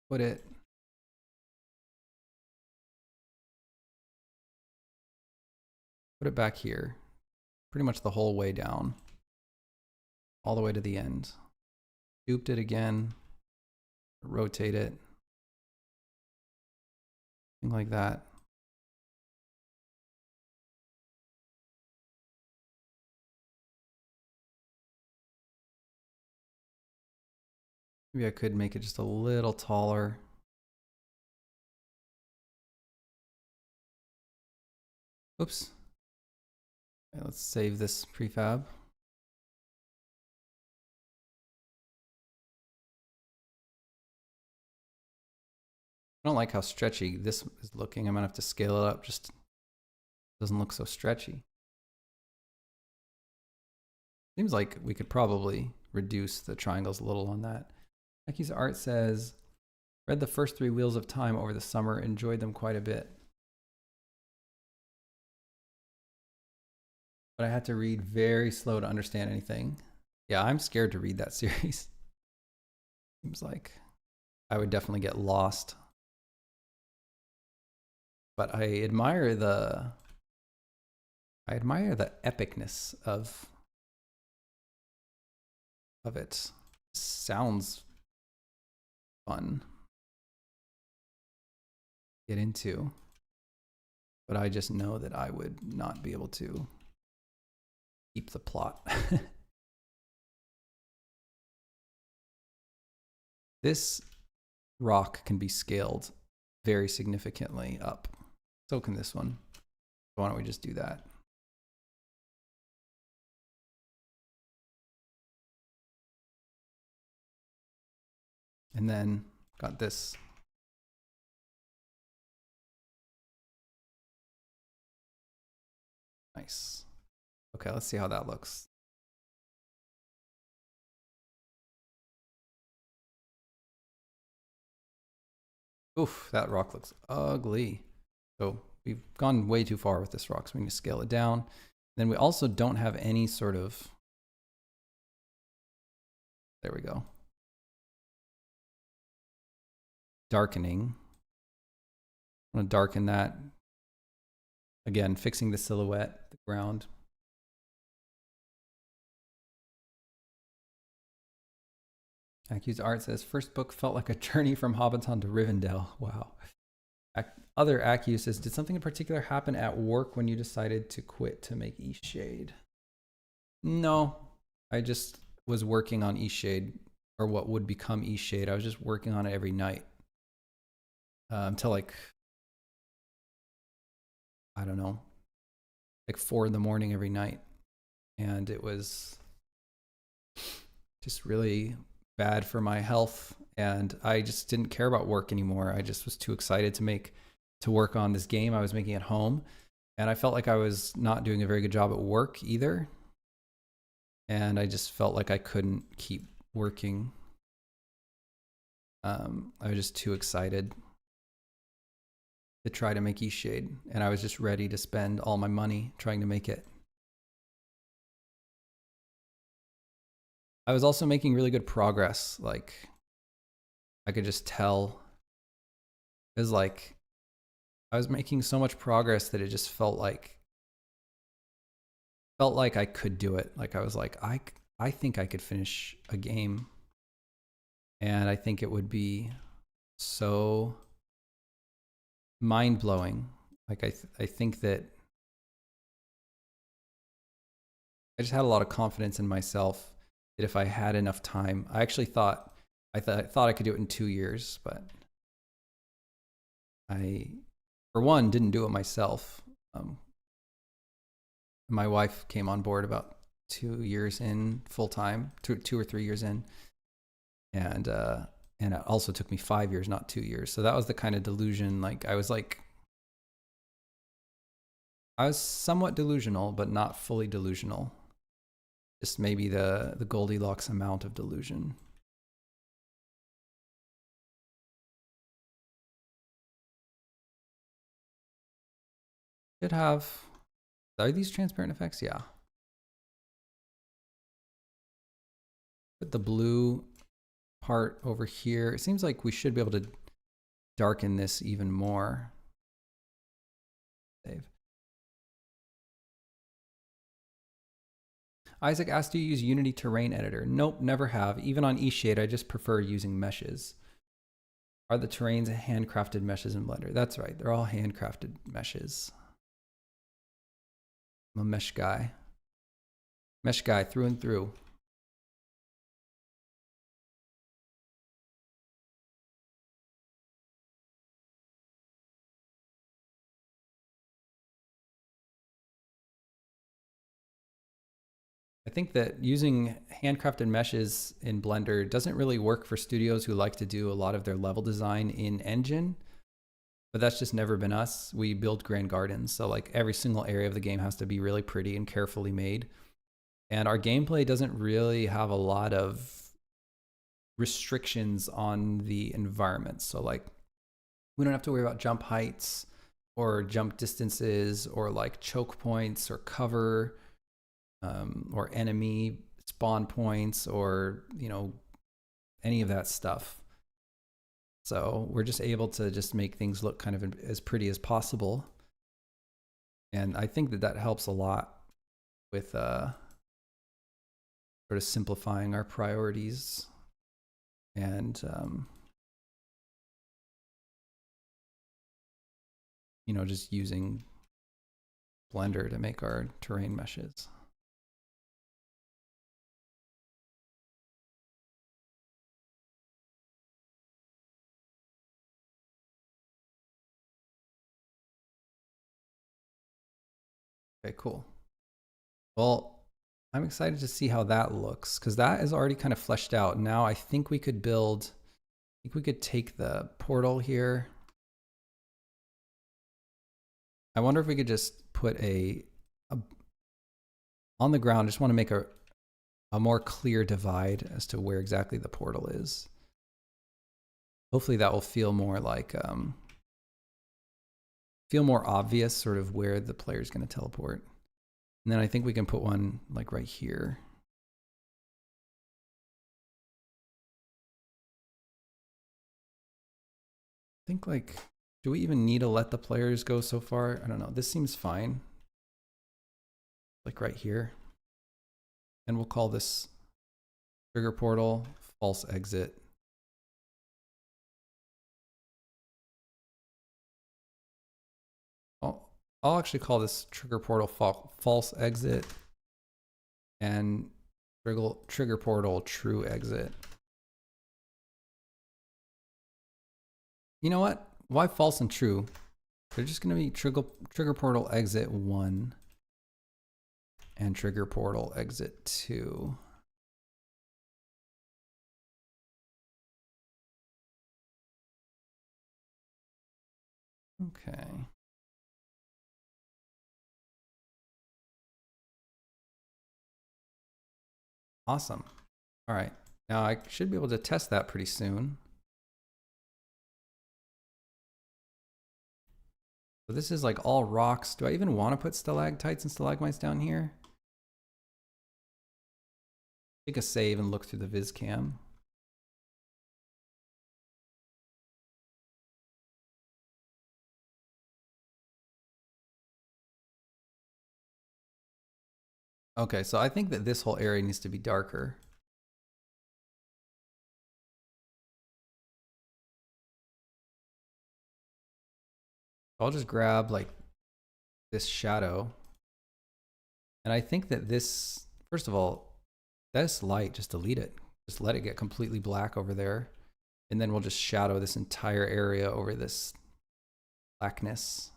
put it back here, pretty much the whole way down, all the way to the end. Scooped it again, rotate it, something like that. Maybe I could make it just a little taller. Oops. Okay, let's save this prefab. I don't like how stretchy this is looking. I'm gonna have to scale it up. Just doesn't look so stretchy. Seems like we could probably reduce the triangles a little on that. Becky's art says, read the first 3 Wheels of Time over the summer, enjoyed them quite a bit. But I had to read very slow to understand anything. Yeah, I'm scared to read that series. Seems like I would definitely get lost. But I admire the epicness of it. Sounds fun. Get into. But I just know that I would not be able to keep the plot. This rock can be scaled very significantly up. So can this one. Why don't we just do that? And then got this. Nice. Okay, let's see how that looks. Oof, that rock looks ugly. So we've gone way too far with this rock, so we need to scale it down. Then we also don't have any sort of, there we go, darkening. I'm gonna darken that. Again, fixing the silhouette, the ground. Accused Art says, first book felt like a journey from Hobbiton to Rivendell. Wow. Other Accused says, did something in particular happen at work when you decided to quit to make Eastshade? No, I just was working on Eastshade, or what would become Eastshade. I was just working on it every night until like, I don't know, like 4 in the morning every night. And it was just really bad for my health. And I just didn't care about work anymore. I just was too excited to work on this game I was making at home. And I felt like I was not doing a very good job at work either. And I just felt like I couldn't keep working. I was just too excited to try to make Eastshade. And I was just ready to spend all my money trying to make it. I was also making really good progress. Like, I could just tell. It was like, I was making so much progress that it just felt like I could do it. Like, I was like, I think I could finish a game. And I think it would be so mind-blowing. Like, I think that I just had a lot of confidence in myself that if I had enough time, I actually thought I could do it in 2 years, but I, for one, didn't do it myself. My wife came on board about 2 years in full time, 2 or 3 years in, and it also took me 5 years, not 2 years. So that was the kind of delusion. Like, I was somewhat delusional, but not fully delusional. Just maybe the Goldilocks amount of delusion. Should have, are these transparent effects? Yeah. Put the blue part over here. It seems like we should be able to darken this even more. Save. Isaac asked, do you use Unity Terrain Editor? Nope, never have. Even on Eastshade, I just prefer using meshes. Are the terrains handcrafted meshes in Blender? That's right, they're all handcrafted meshes. I'm a mesh guy. Mesh guy through and through. I think that using handcrafted meshes in Blender doesn't really work for studios who like to do a lot of their level design in Engine, but that's just never been us. We build grand gardens, so like every single area of the game has to be really pretty and carefully made. And our gameplay doesn't really have a lot of restrictions on the environment. So like, we don't have to worry about jump heights or jump distances or like choke points or cover. Or enemy spawn points, or, you know, any of that stuff. So we're just able to just make things look kind of as pretty as possible. And I think that helps a lot with sort of simplifying our priorities and you know, just using Blender to make our terrain meshes. Okay, cool. Well, I'm excited to see how that looks, because that is already kind of fleshed out. Now I think we could build think we could take the portal here. I wonder if we could just put a on the ground. Just want to make a more clear divide as to where exactly the portal is. Hopefully that will feel more like feel more obvious, sort of where the player's going to teleport. And then I think we can put one like right here. I think like, do we even need to let the players go so far? I don't know. This seems fine. Like right here. And we'll call this trigger portal, false exit. I'll actually call this trigger portal false exit and trigger portal true exit. You know what? Why false and true? They're just going to be trigger portal exit 1 and trigger portal exit 2. Okay. Awesome. All right. Now I should be able to test that pretty soon. So this is like all rocks. Do I even want to put stalactites and stalagmites down here? Take a save and look through the viz cam. Okay, so I think that this whole area needs to be darker. I'll just grab like this shadow. And I think that this, first of all, this light, just delete it. Just let it get completely black over there. And then we'll just shadow this entire area over this blackness.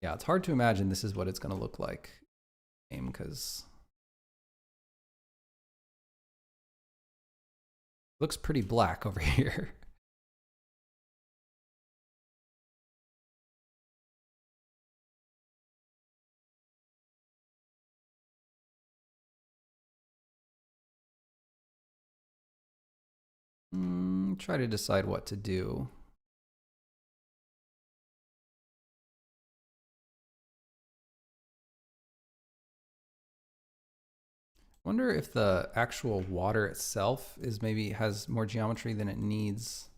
Yeah, it's hard to imagine this is what it's going to look like, because it looks pretty black over here. Try to decide what to do. Wonder if the actual water itself is maybe has more geometry than it needs.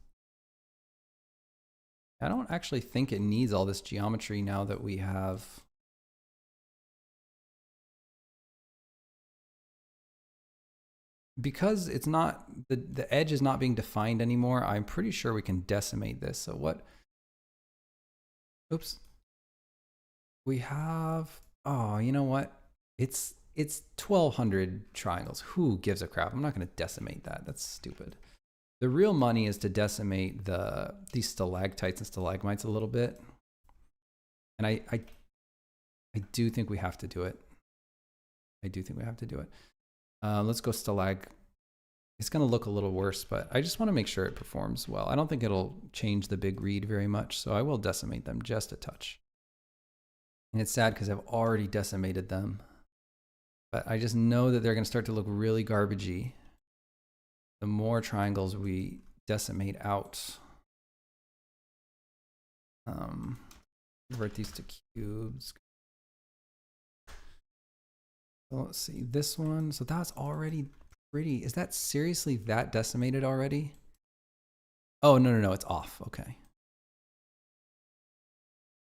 I don't actually think it needs all this geometry now that we have. Because it's not, the edge is not being defined anymore, I'm pretty sure we can decimate this. So what? Oops. We have, oh, you know what? It's 1,200 triangles. Who gives a crap? I'm not going to decimate that. That's stupid. The real money is to decimate these stalactites and stalagmites a little bit. And I do think we have to do it. I do think we have to do it. Let's go stalag. It's going to look a little worse, but I just want to make sure it performs well. I don't think it'll change the big read very much, so I will decimate them just a touch. And it's sad because I've already decimated them. But I just know that they're going to start to look really garbagey the more triangles we decimate out. Convert these to cubes. So let's see, this one. So that's already pretty. Is that seriously that decimated already? Oh, no, it's off. Okay.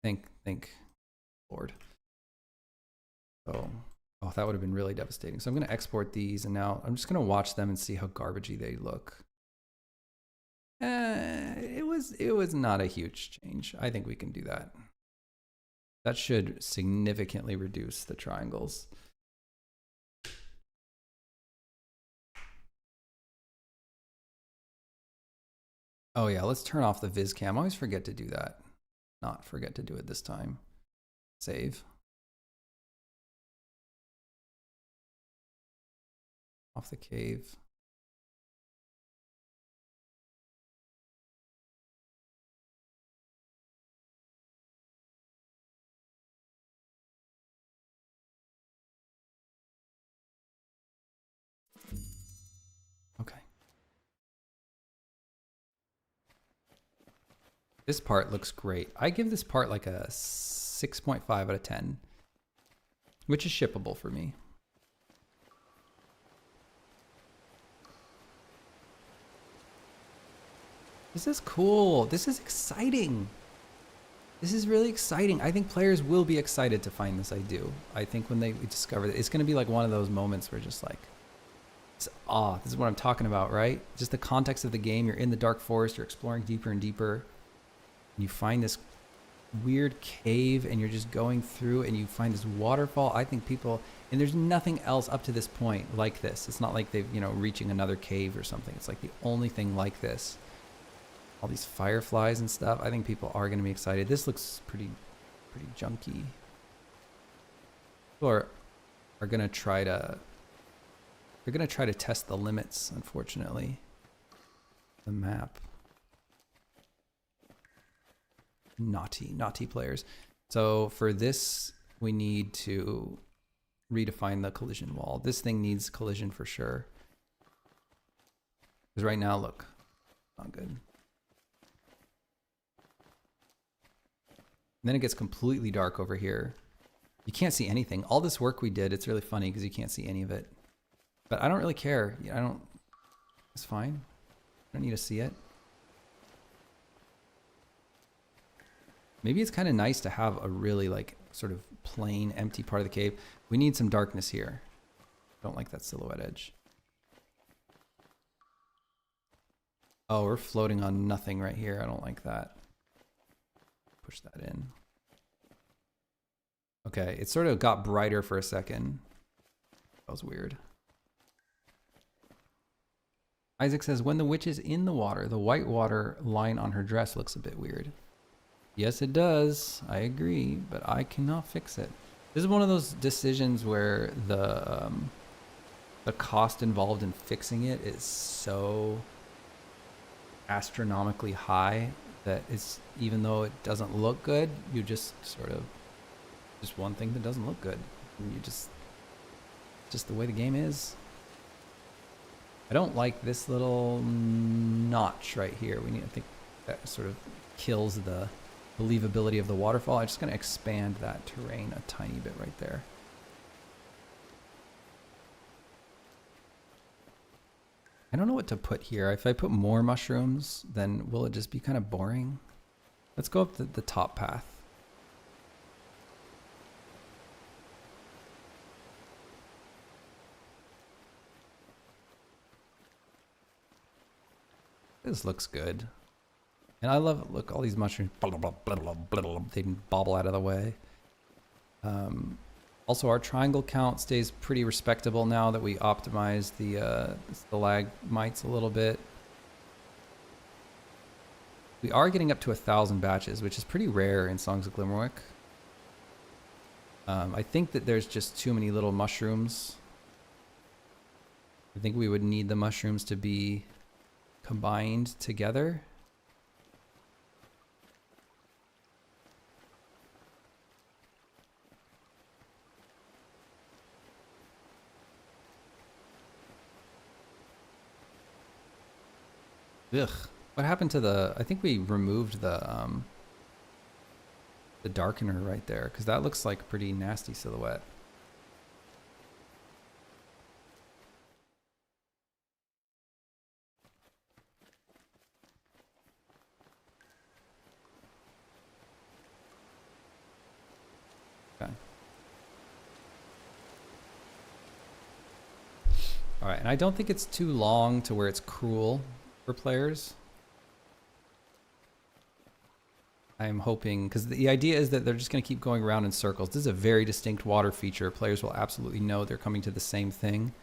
Thank Lord. So, oh, that would have been really devastating. So I'm going to export these, and now I'm just going to watch them and see how garbagey they look. It was not a huge change. I think we can do that. That should significantly reduce the triangles. Oh yeah, let's turn off the viz cam. I always forget to do that. Not forget to do it this time. Save. off the cave. Okay. This part looks great. I give this part like a 6.5 out of 10, which is shippable for me. This is cool. This is exciting. This is really exciting. I think players will be excited to find this. I do. I think when they discover it, it's going to be like one of those moments where just like, this is what I'm talking about, right? Just the context of the game. You're in the dark forest. You're exploring deeper and deeper. And you find this weird cave and you're just going through and you find this waterfall. I think people, and there's nothing else up to this point like this. It's not like they've, reaching another cave or something. It's like the only thing like this. All these fireflies and stuff. I think people are going to be excited. This looks pretty junky. People are going to try to, they're going to try to test the limits, unfortunately. The map. Naughty players. So for this, we need to redefine the collision wall. This thing needs collision for sure. Because right now, look, not good. And then it gets completely dark over here. You can't see anything. All this work we did, it's really funny because you can't see any of it. But I don't really care. It's fine. I don't need to see it. Maybe it's kind of nice to have a really like sort of plain, empty part of the cave. We need some darkness here. Don't like that silhouette edge. Oh, we're floating on nothing right here. I don't like that. Push that in. Okay, it sort of got brighter for a second. That was weird. Isaac says, when the witch is in the water, the white water line on her dress looks a bit weird. Yes, it does. I agree, but I cannot fix it. This is one of those decisions where the cost involved in fixing it is so astronomically high that it's, even though it doesn't look good, you just sort of, just one thing that doesn't look good. And you just the way the game is. I don't like this little notch right here. I think that sort of kills the believability of the waterfall. I'm just going to expand that terrain a tiny bit right there. I don't know what to put here. If I put more mushrooms, then will it just be kind of boring? Let's go up the top path. This looks good. And I love, look, all these mushrooms, they bobble out of the way. Also, our triangle count stays pretty respectable now that we optimize the stalagmites a little bit. We are getting up to 1,000 batches, which is pretty rare in Songs of Glimmerwick. I think that there's just too many little mushrooms. I think we would need the mushrooms to be combined together. Ugh. What happened to the, I think we removed the darkener right there, because that looks like a pretty nasty silhouette. Okay. All right, and I don't think it's too long to where it's cruel for players. I'm hoping, because the idea is that they're just going to keep going around in circles. This is a very distinct water feature. Players will absolutely know they're coming to the same thing.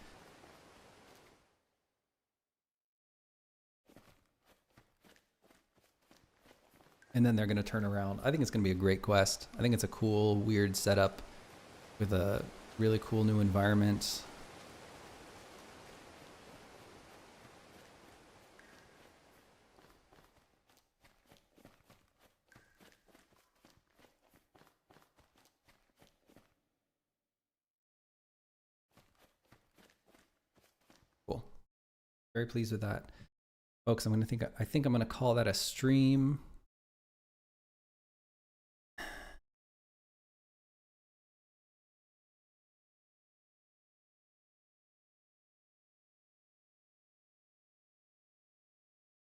And then they're going to turn around. I think it's going to be a great quest. I think it's a cool, weird setup with a really cool new environment. Very pleased with that. Folks, I think I'm gonna call that a stream.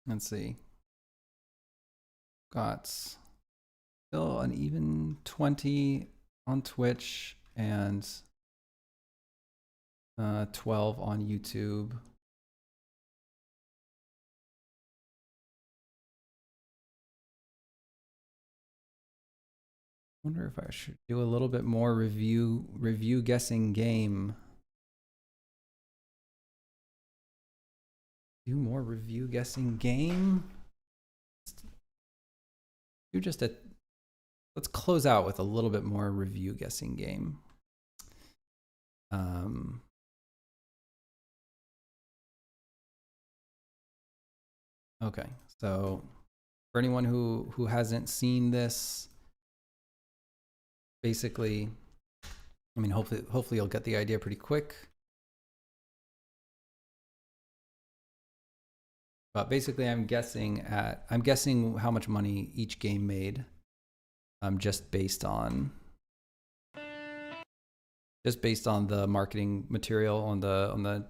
Let's see. Got still an even 20 on Twitch and 12 on YouTube. Wonder if I should do a little bit more review guessing game. Do more review guessing game. Do just a. Let's close out with a little bit more review guessing game. Okay, so for anyone who hasn't seen this, basically, I mean, hopefully you'll get the idea pretty quick. But basically, I'm guessing how much money each game made, just based on the marketing material on the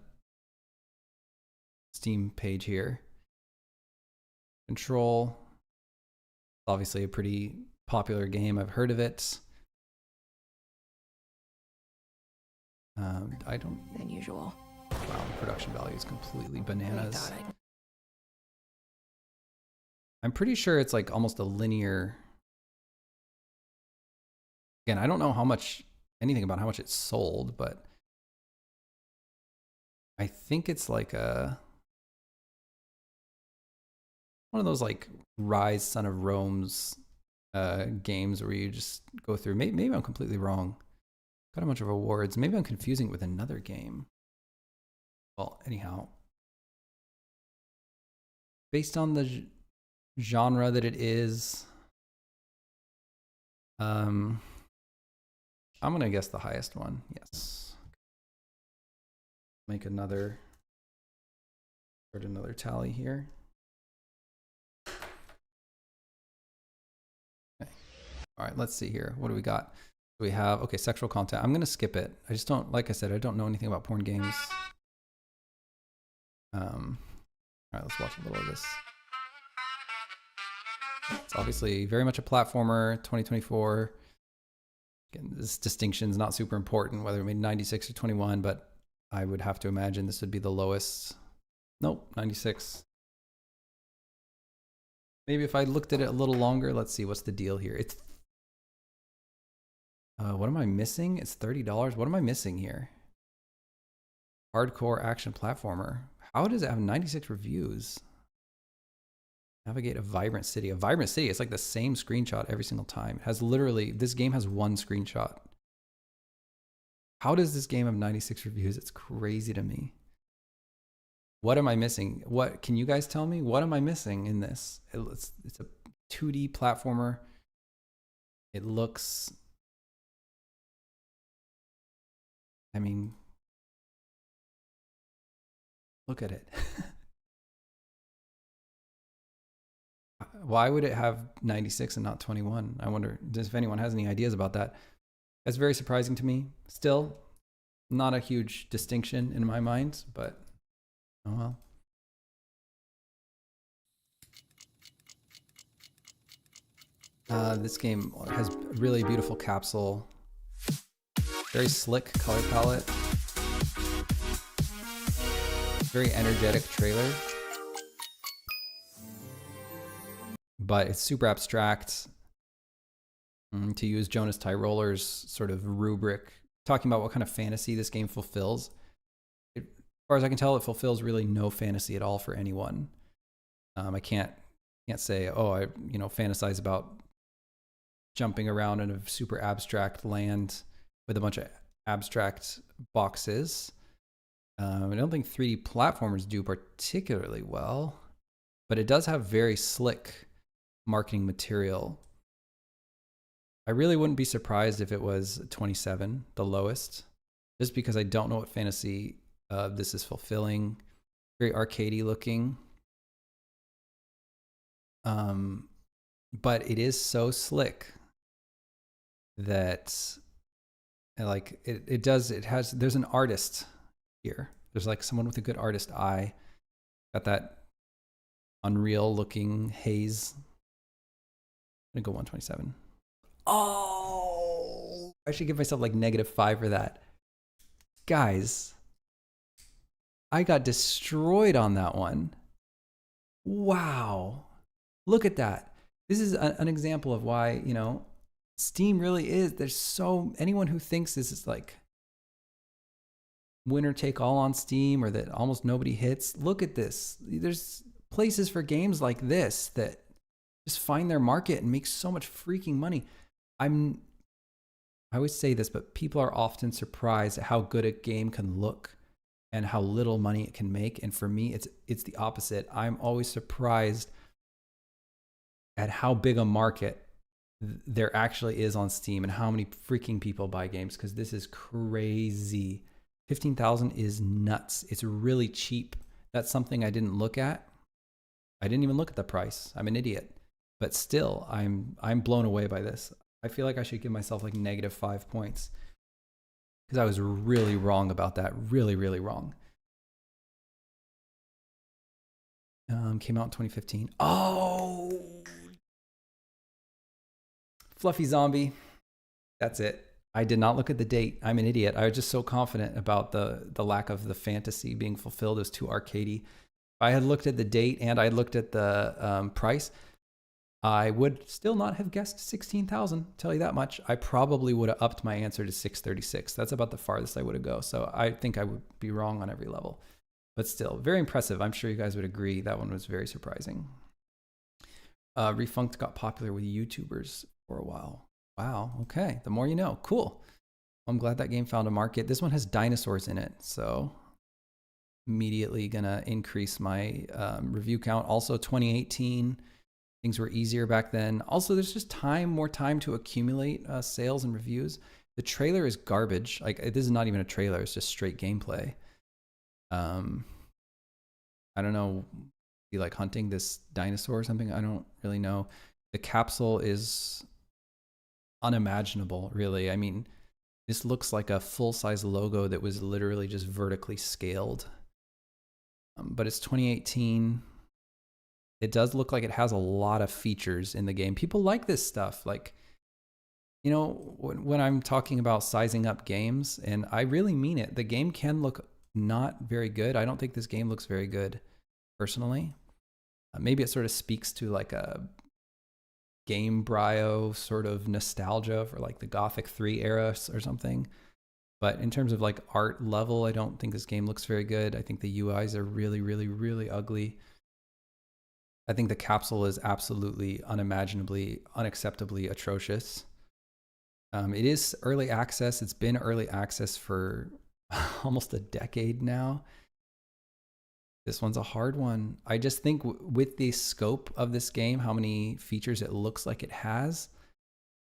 Steam page here. Control, obviously a pretty popular game. I've heard of it. I don't. Than usual. Wow, production value is completely bananas. I'm pretty sure it's like almost a linear. Again, I don't know anything about how much it sold, but I think it's like one of those like Rise, Son of Rome's games where you just go through. Maybe I'm completely wrong. Got a bunch of awards. Maybe I'm confusing it with another game. Well, anyhow, based on the genre that it is, I'm gonna guess the highest one. Yes. Make another tally here. Okay. All right, let's see here. What do we got? We have, okay, sexual content. I'm gonna skip it. I just don't, like I said, I don't know anything about porn games. All right, let's watch a little of this. It's obviously very much a platformer, 2024. Again, this distinction is not super important, whether it made 96 or 21, but I would have to imagine this would be the lowest. Nope, 96. Maybe if I looked at it a little longer, let's see, what's the deal here? It's, what am I missing? It's $30. What am I missing here? Hardcore action platformer. How does it have 96 reviews? Navigate a vibrant city. A vibrant city, it's like the same screenshot every single time. It has literally, this game has one screenshot. How does this game have 96 reviews? It's crazy to me. What am I missing? What, can you guys tell me? What am I missing in this? It's a 2D platformer. It looks, I mean, look at it. Why would it have 96 and not 21? I wonder if anyone has any ideas about that. That's very surprising to me. Still, not a huge distinction in my mind, but oh well. This game has a really beautiful capsule. Very slick color palette. Very energetic trailer. But it's super abstract. To use Jonas Tyroller's sort of rubric, talking about what kind of fantasy this game fulfills. As far as I can tell, it fulfills really no fantasy at all for anyone. I can't say, oh, I fantasize about jumping around in a super abstract land with a bunch of abstract boxes. I don't think 3D platformers do particularly well, but it does have very slick marketing material. I really wouldn't be surprised if it was 27, the lowest, just because I don't know what fantasy this is fulfilling. very arcadey looking. But it is so slick that like there's an artist here. There's like someone with a good artist eye. Got that unreal looking haze. I'm gonna go 127. Oh, I should give myself like -5 for that. Guys, I got destroyed on that one. Wow. Look at that. This is an example of why, you know, Steam really is. Anyone who thinks this is like winner take all on Steam or that almost nobody hits, look at this. There's places for games like this that just find their market and make so much freaking money. I always say this, but people are often surprised at how good a game can look and how little money it can make. And for me, it's the opposite. I'm always surprised at how big a market there actually is on Steam and how many freaking people buy games, because this is crazy. 15,000 is nuts. It's really cheap. That's something I didn't look at. I didn't even look at the price. I'm an idiot. But still, I'm blown away by this. I feel like I should give myself like -5 points because I was really wrong about that. Really, really wrong. Came out in 2015. Oh, Fluffy Zombie. That's it. I did not look at the date. I'm an idiot. I was just so confident about the lack of the fantasy being fulfilled. It was too arcadey. If I had looked at the date and I looked at the price, I would still not have guessed 16,000, tell you that much. I probably would have upped my answer to 636. That's about the farthest I would have go. So I think I would be wrong on every level. But still, very impressive. I'm sure you guys would agree. That one was very surprising. Refunked got popular with YouTubers for a while. Wow, okay. The more you know. Cool. I'm glad that game found a market. This one has dinosaurs in it, so immediately gonna increase my review count. Also, 2018. Things were easier back then. Also, there's just more time to accumulate sales and reviews. The trailer is garbage. Like, this is not even a trailer. It's just straight gameplay. I don't know. Be like hunting this dinosaur or something. I don't really know. The capsule is unimaginable, really. I mean, this looks like a full-size logo that was literally just vertically scaled. But it's 2018. It does look like it has a lot of features in the game. People like this stuff. Like, you know, when I'm talking about sizing up games, and I really mean it, the game can look not very good. I don't think this game looks very good, personally. Maybe it sort of speaks to like a game brio sort of nostalgia for like the Gothic 3 era or something. But in terms of like art level, I don't think this game looks very good. I think the UIs are really, really, really ugly. I think the capsule is absolutely unimaginably, unacceptably atrocious. It is early access. It's been early access for almost a decade now. This one's a hard one. I just think with the scope of this game, how many features it looks like it has,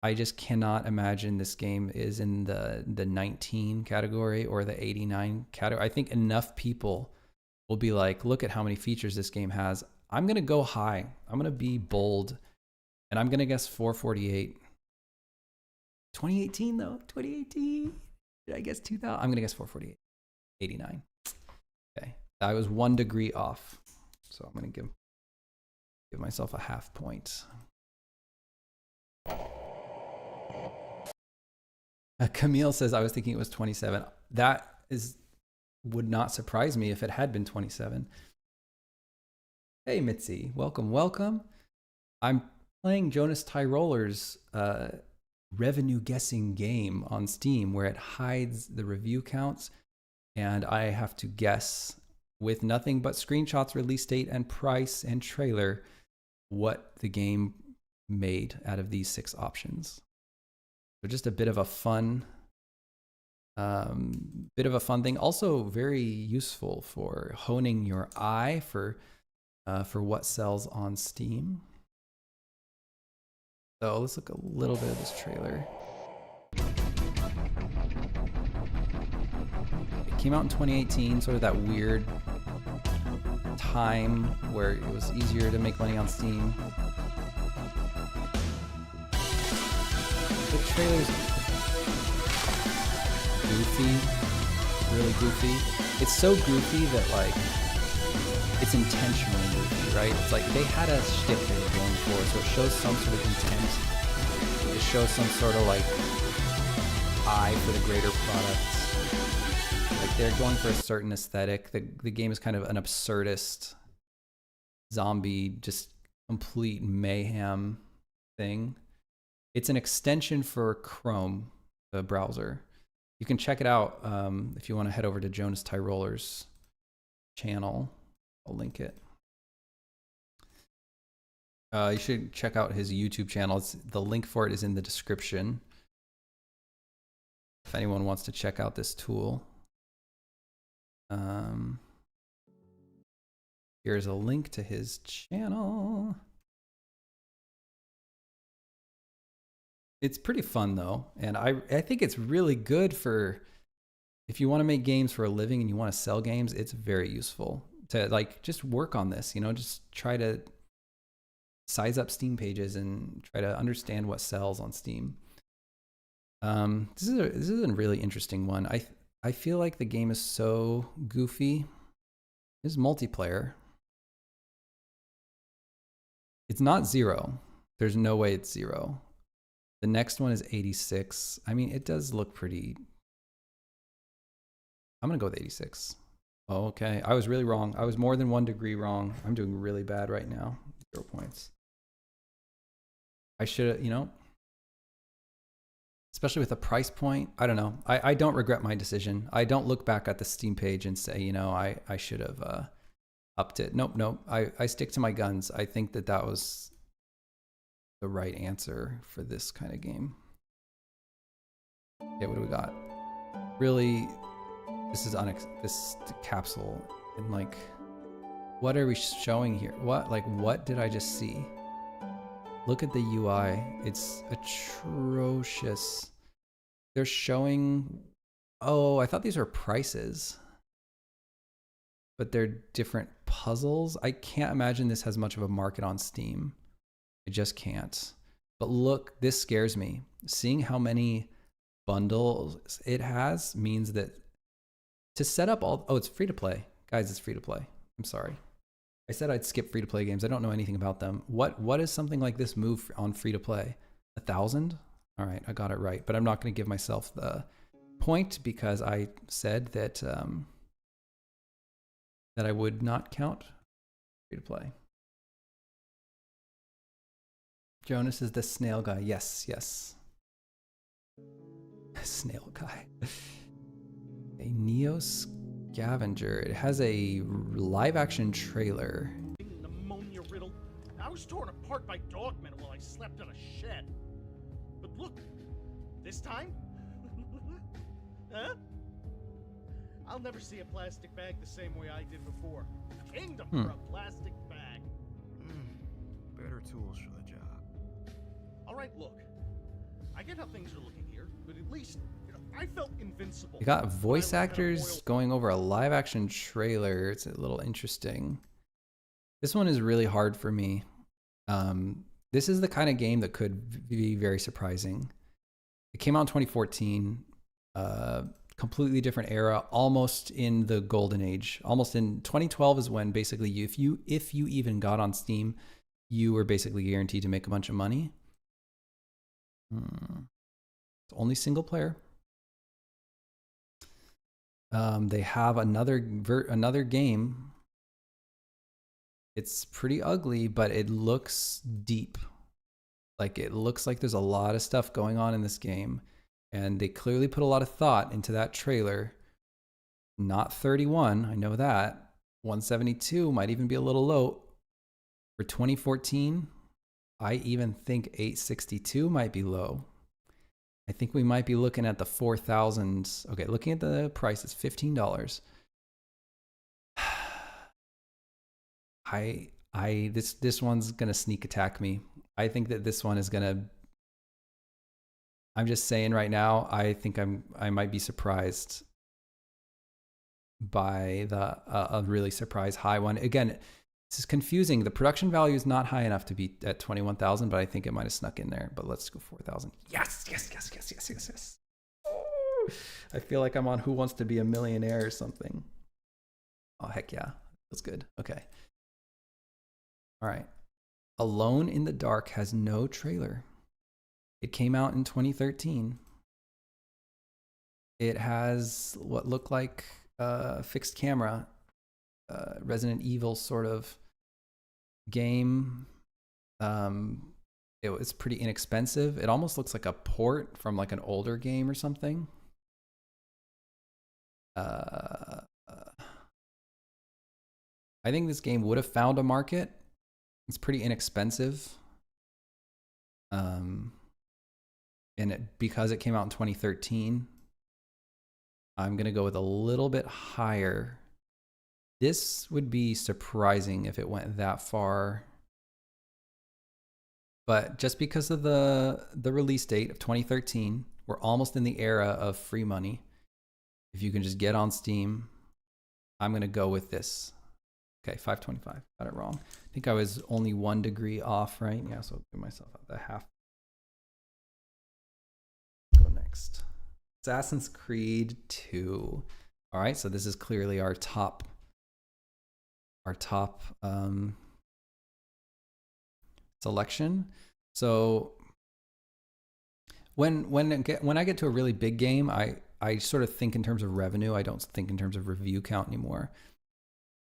I just cannot imagine this game is in the 19 category or the 89 category. I think enough people will be like, look at how many features this game has. I'm going to go high. I'm going to be bold. And I'm going to guess 448. 2018 though. 2018. Did I guess 2000? I'm going to guess 448. 89. Okay. I was 1 degree off. So I'm going to give myself a half point. Camille says, I was thinking it was 27. That would not surprise me if it had been 27. Hey, Mitzi, welcome, welcome. I'm playing Jonas Tyroller's revenue guessing game on Steam where it hides the review counts, and I have to guess with nothing but screenshots, release date, and price and trailer what the game made out of these 6 options. So just a bit of a fun thing. Also very useful for honing your eye for what sells on Steam. So let's look a little bit of this trailer. It came out in 2018, sort of that weird time where it was easier to make money on Steam. The trailer's goofy, really goofy. It's so goofy that like it's intentionally goofy, right? It's like they had a shtick they were going for, so it shows some sort of intent. It shows some sort of like eye for the greater product. Like they're going for a certain aesthetic. The game is kind of an absurdist zombie, just complete mayhem thing. It's an extension for Chrome, the browser. You can check it out if you want to head over to Jonas Tyroller's channel. I'll link it. You should check out his YouTube channel. The link for it is in the description. If anyone wants to check out this tool. Here's a link to his channel. It's pretty fun though, and I think it's really good for if you want to make games for a living and you want to sell games. It's very useful to like just work on this, you know, just try to size up Steam pages and try to understand what sells on Steam. This is a really interesting one. I feel like the game is so goofy. This is multiplayer. It's not 0. There's no way it's 0. The next one is 86. I mean, it does look pretty. I'm gonna go with 86. Oh, okay. I was really wrong. I was more than 1 degree wrong. I'm doing really bad right now. 0 points. I should, you know, especially with the price point. I don't know. I don't regret my decision. I don't look back at the Steam page and say, you know, I should have upped it. Nope. I stick to my guns. I think that was the right answer for this kind of game. Okay, what do we got? Really, this is this capsule and like, what are we showing here? What did I just see? Look at the UI. It's atrocious. They're showing, oh, I thought these were prices, but they're different puzzles. I can't imagine this has much of a market on Steam. I just can't. But look, this scares me. Seeing how many bundles it has means that to set up all, oh, it's free to play. Guys, it's free to play. I'm sorry. I said I'd skip free to play games. I don't know anything about them. What is something like this move on free to play? 1,000? All right, I got it right. But I'm not going to give myself the point because I said that that I would not count free to play. Jonas is the snail guy. Yes. Snail guy. A Neo Scavenger. It has a live action trailer. Pneumonia riddle. I was torn apart by dogmen while I slept in a shed. But look, this time, huh? I'll never see a plastic bag the same way I did before. Kingdom for a plastic bag. Better tools for the job. All right, look. I get how things are looking here, but at least I felt invincible. You got voice actors going over a live action trailer. It's a little interesting. This one is really hard for me. This is the kind of game that could be very surprising. It came out in 2014, completely different era, almost in the golden age. Almost in 2012 is when basically if you even got on Steam, you were basically guaranteed to make a bunch of money. It's only single player. They have another game. It's pretty ugly, but it looks deep. Like it looks like there's a lot of stuff going on in this game, and they clearly put a lot of thought into that trailer. Not 31, I know that. 172 might even be a little low. For 2014, I even think 862 might be low. I think we might be looking at the 4,000. Okay, looking at the price, it's $15. This one's gonna sneak attack me. I think that this one is gonna. I'm just saying right now. I think I might be surprised. by the a really surprise high one. Again, this is confusing. The production value is not high enough to be at 21,000, but I think it might have snuck in there. But let's go 4,000. Yes, yes, yes, yes, yes, yes, yes. Oh, I feel like I'm on Who Wants to Be a Millionaire or something. Oh, heck yeah. Feels good. Okay. All right. Alone in the Dark has no trailer. It came out in 2013. It has what looked like fixed camera, Resident Evil sort of game. It was pretty inexpensive. It almost looks like a port from like an older game or something. I think this game would have found a market. It's pretty inexpensive. And because it came out in 2013, I'm going to go with a little bit higher. This would be surprising if it went that far. But just because of the release date of 2013, we're almost in the era of free money. If you can just get on Steam, I'm going to go with this. Okay, 525. Got it wrong. I think I was only 1 degree off, right? Yeah, so I'll give myself the half. Go next. Assassin's Creed 2. All right, so this is clearly our top selection. So when I get to a really big game, I sort of think in terms of revenue. I don't think in terms of review count anymore.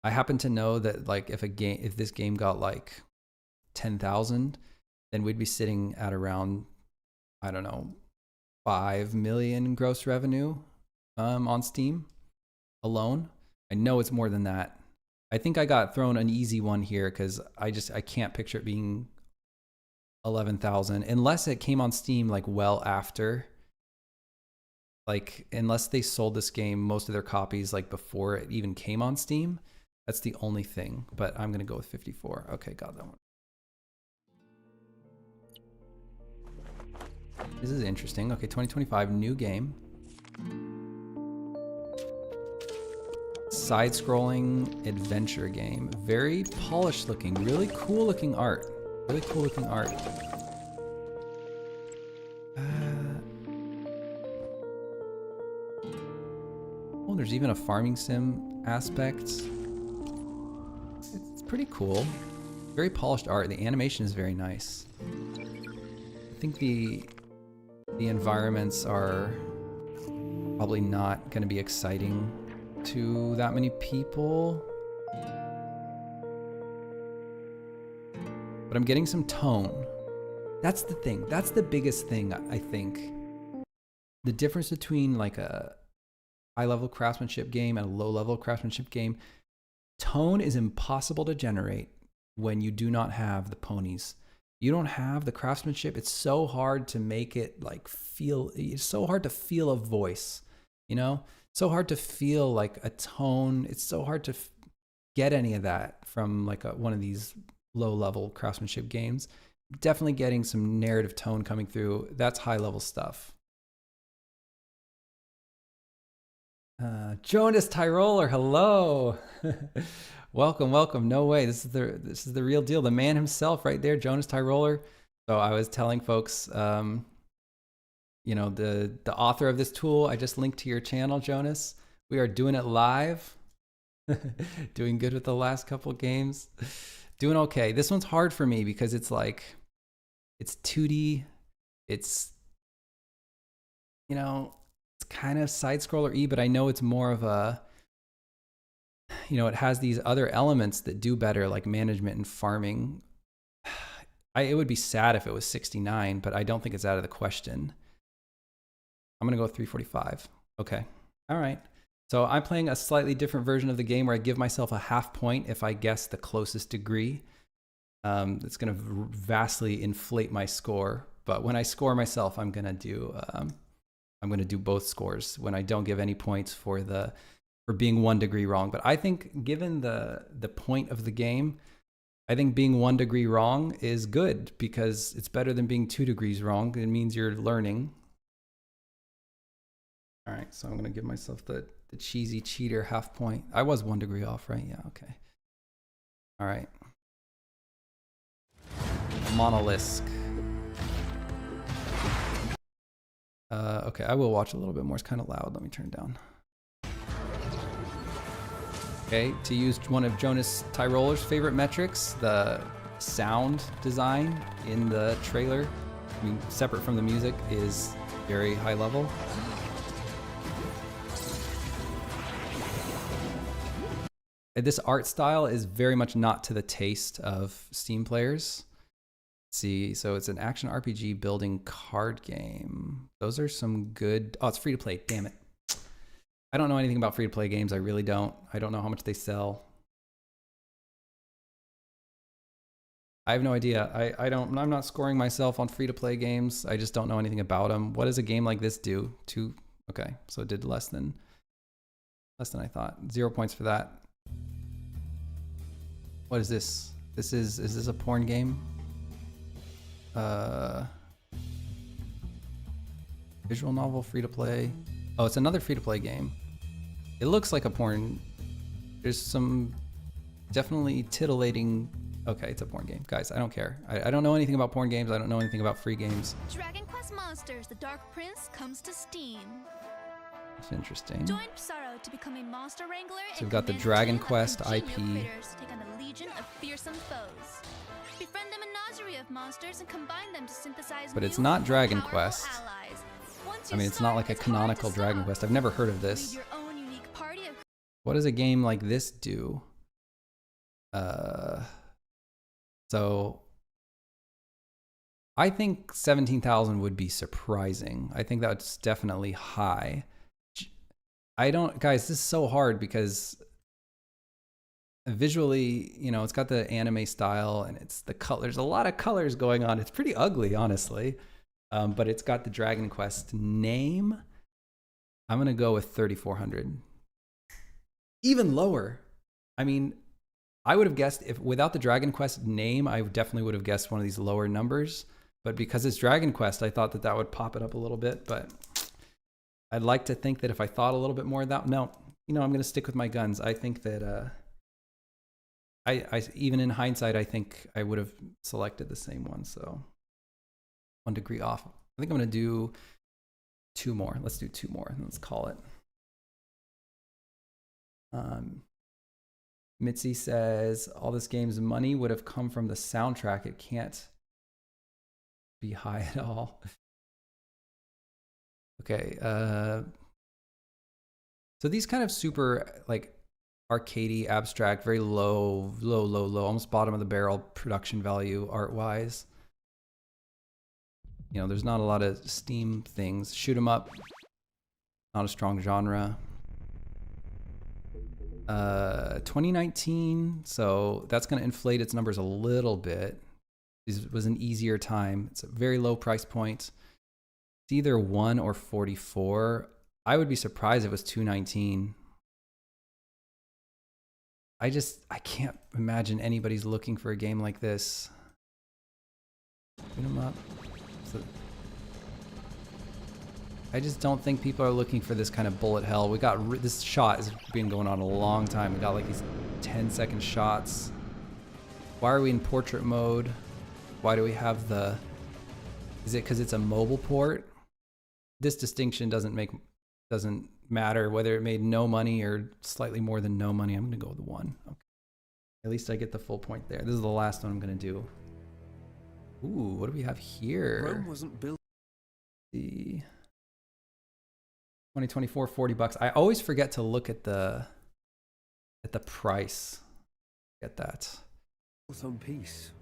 I happen to know that like if this game got like 10,000, then we'd be sitting at around, I don't know, 5 million gross revenue on Steam alone. I know it's more than that. I think I got thrown an easy one here because I can't picture it being 11,000 unless it came on Steam like well after. Like unless they sold this game, most of their copies like before it even came on Steam. That's the only thing, but I'm gonna go with 54. Okay, got that one. This is interesting. Okay, 2025, new game. Side-scrolling adventure game. Very polished looking, really cool looking art. Really cool looking art. Oh, there's even a farming sim aspect. It's pretty cool. Very polished art. The animation is very nice. I think the environments are probably not going to be exciting to that many people. But I'm getting some tone. That's the thing. That's the biggest thing, I think. The difference between like a high-level craftsmanship game and a low-level craftsmanship game, tone is impossible to generate when you do not have the ponies. You don't have the craftsmanship. It's so hard to make it like feel, it's so hard to feel a voice, you know? So hard to feel like a tone. It's so hard to get any of that from like one of these low-level craftsmanship games. Definitely getting some narrative tone coming through. That's high-level stuff. Jonas Tyroller, hello. Welcome, welcome. No way. This is the real deal. The man himself right there, Jonas Tyroller. So I was telling folks, you know, the author of this tool, I just linked to your channel, Jonas. We are doing it live. Doing good with the last couple games. Doing okay. This one's hard for me because it's like, it's 2D. It's, you know, it's kind of side-scroller-y, but I know it's more of a, you know, it has these other elements that do better, like management and farming. It would be sad if it was 69, but I don't think it's out of the question. I'm going to go with 345. Okay. All right. So I'm playing a slightly different version of the game where I give myself a half point if I guess the closest degree. It's going to vastly inflate my score. But when I score myself, I'm going to do both scores when I don't give any points for being 1 degree wrong. But I think given the point of the game, I think being 1 degree wrong is good because it's better than being 2 degrees wrong. It means you're learning. All right, so I'm gonna give myself the cheesy cheater half point. I was 1 degree off, right? Yeah, okay. All right. Monolisk. Okay, I will watch a little bit more. It's kind of loud. Let me turn it down. Okay, to use one of Jonas Tyroller's favorite metrics, the sound design in the trailer, I mean, separate from the music, is very high level. This art style is very much not to the taste of Steam players. Let's see, so it's an action RPG building card game. Those are some good. Oh, it's free to play. Damn it. I don't know anything about free to play games. I really don't. I don't know how much they sell. I have no idea. I'm not scoring myself on free to play games. I just don't know anything about them. What does a game like this do? Okay, so it did less than I thought. 0 points for that. What is this? Is this a porn game? Visual novel, free to play. Oh, it's another free to play game. It looks like a porn. There's some definitely titillating. Okay, it's a porn game. Guys, I don't care. I don't know anything about porn games. I don't know anything about free games. Dragon Quest Monsters: The Dark Prince comes to Steam. It's interesting. Join Psaro to become a monster wrangler. So we've got the Dragon Quest IP. To take on a legion of fearsome foes. Befriend a menagerie of monsters and combine them to synthesize. But it's not Dragon powerful Quest. Allies. I mean, it's not like a canonical Dragon Quest. I've never heard of this. Your own unique party of What does a game like this do? So I think 17,000 would be surprising. I think that's definitely high. Guys, this is so hard because visually, you know, it's got the anime style and it's the color. There's a lot of colors going on. It's pretty ugly, honestly. But it's got the Dragon Quest name. I'm going to go with 3,400. Even lower. I mean, I would have guessed if without the Dragon Quest name, I definitely would have guessed one of these lower numbers. But because it's Dragon Quest, I thought that would pop it up a little bit. But I'd like to think that if I thought a little bit more of that, no, you know, I'm going to stick with my guns. I think that I even in hindsight, I think I would have selected the same one. So 1 degree off. I think I'm going to do 2 more. Let's do 2 more. Let's call it. Mitzi says, all this game's money would have come from the soundtrack. It can't be high at all. Okay. So these kind of super like arcadey, abstract, very low, almost bottom of the barrel production value art-wise. You know, there's not a lot of Steam things. Shoot 'em up, not a strong genre. 2019, so that's going to inflate its numbers a little bit. This was an easier time. It's a very low price point. It's either 1 or 44. I would be surprised if it was 219. I can't imagine anybody's looking for a game like this. Shoot 'em up. So, I just don't think people are looking for this kind of bullet hell. We got this shot has been going on a long time. We got like these 10-second shots. Why are we in portrait mode? Why do we have the? Is it because it's a mobile port? This distinction doesn't matter whether it made no money or slightly more than no money. I'm gonna go with the 1. Okay. At least I get the full point there. This is the last one I'm gonna do. Ooh, what do we have here? Rome wasn't built. The 2024, $40. I always forget to look at the price. Get that. Built on peace.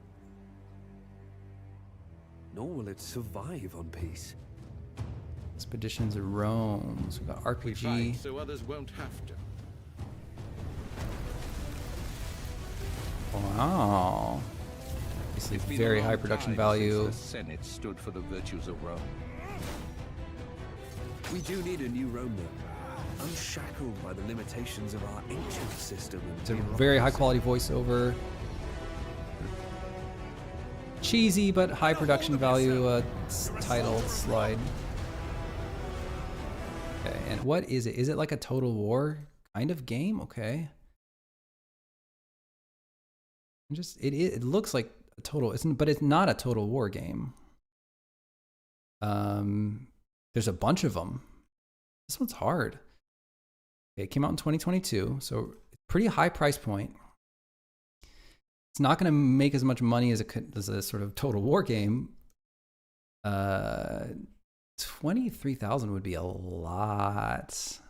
Nor will it survive on peace. Expeditions of Rome. So we got RPG. We fight so others won't have to. Wow. Obviously very high production value. The Senate stood for the virtues of Rome. We do need a new Rome though. Unshackled by the limitations of our ancient system. It's a very high quality voiceover. Cheesy but high production value title slide. Okay. And what is it? Is it like a Total War kind of game? Okay. It looks like a total, but it's not a Total War game. There's a bunch of them. This one's hard. Okay, it came out in 2022, so pretty high price point. It's not going to make as much money as a sort of Total War game. 23,000 would be a lot.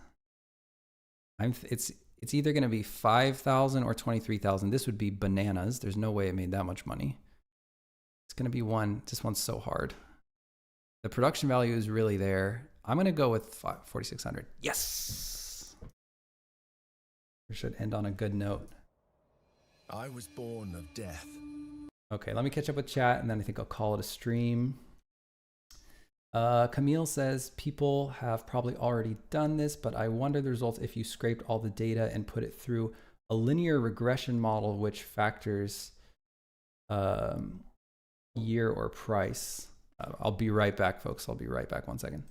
It's either going to be 5,000 or 23,000. This would be bananas. There's no way it made that much money. It's going to be one. This one's so hard. The production value is really there. I'm going to go with 4,600. Yes. We should end on a good note. I was born of death. Okay, let me catch up with chat, and then I think I'll call it a stream. Camille says, people have probably already done this, but I wonder the results if you scraped all the data and put it through a linear regression model which factors year or price. I'll be right back, folks. I'll be right back. 1 second.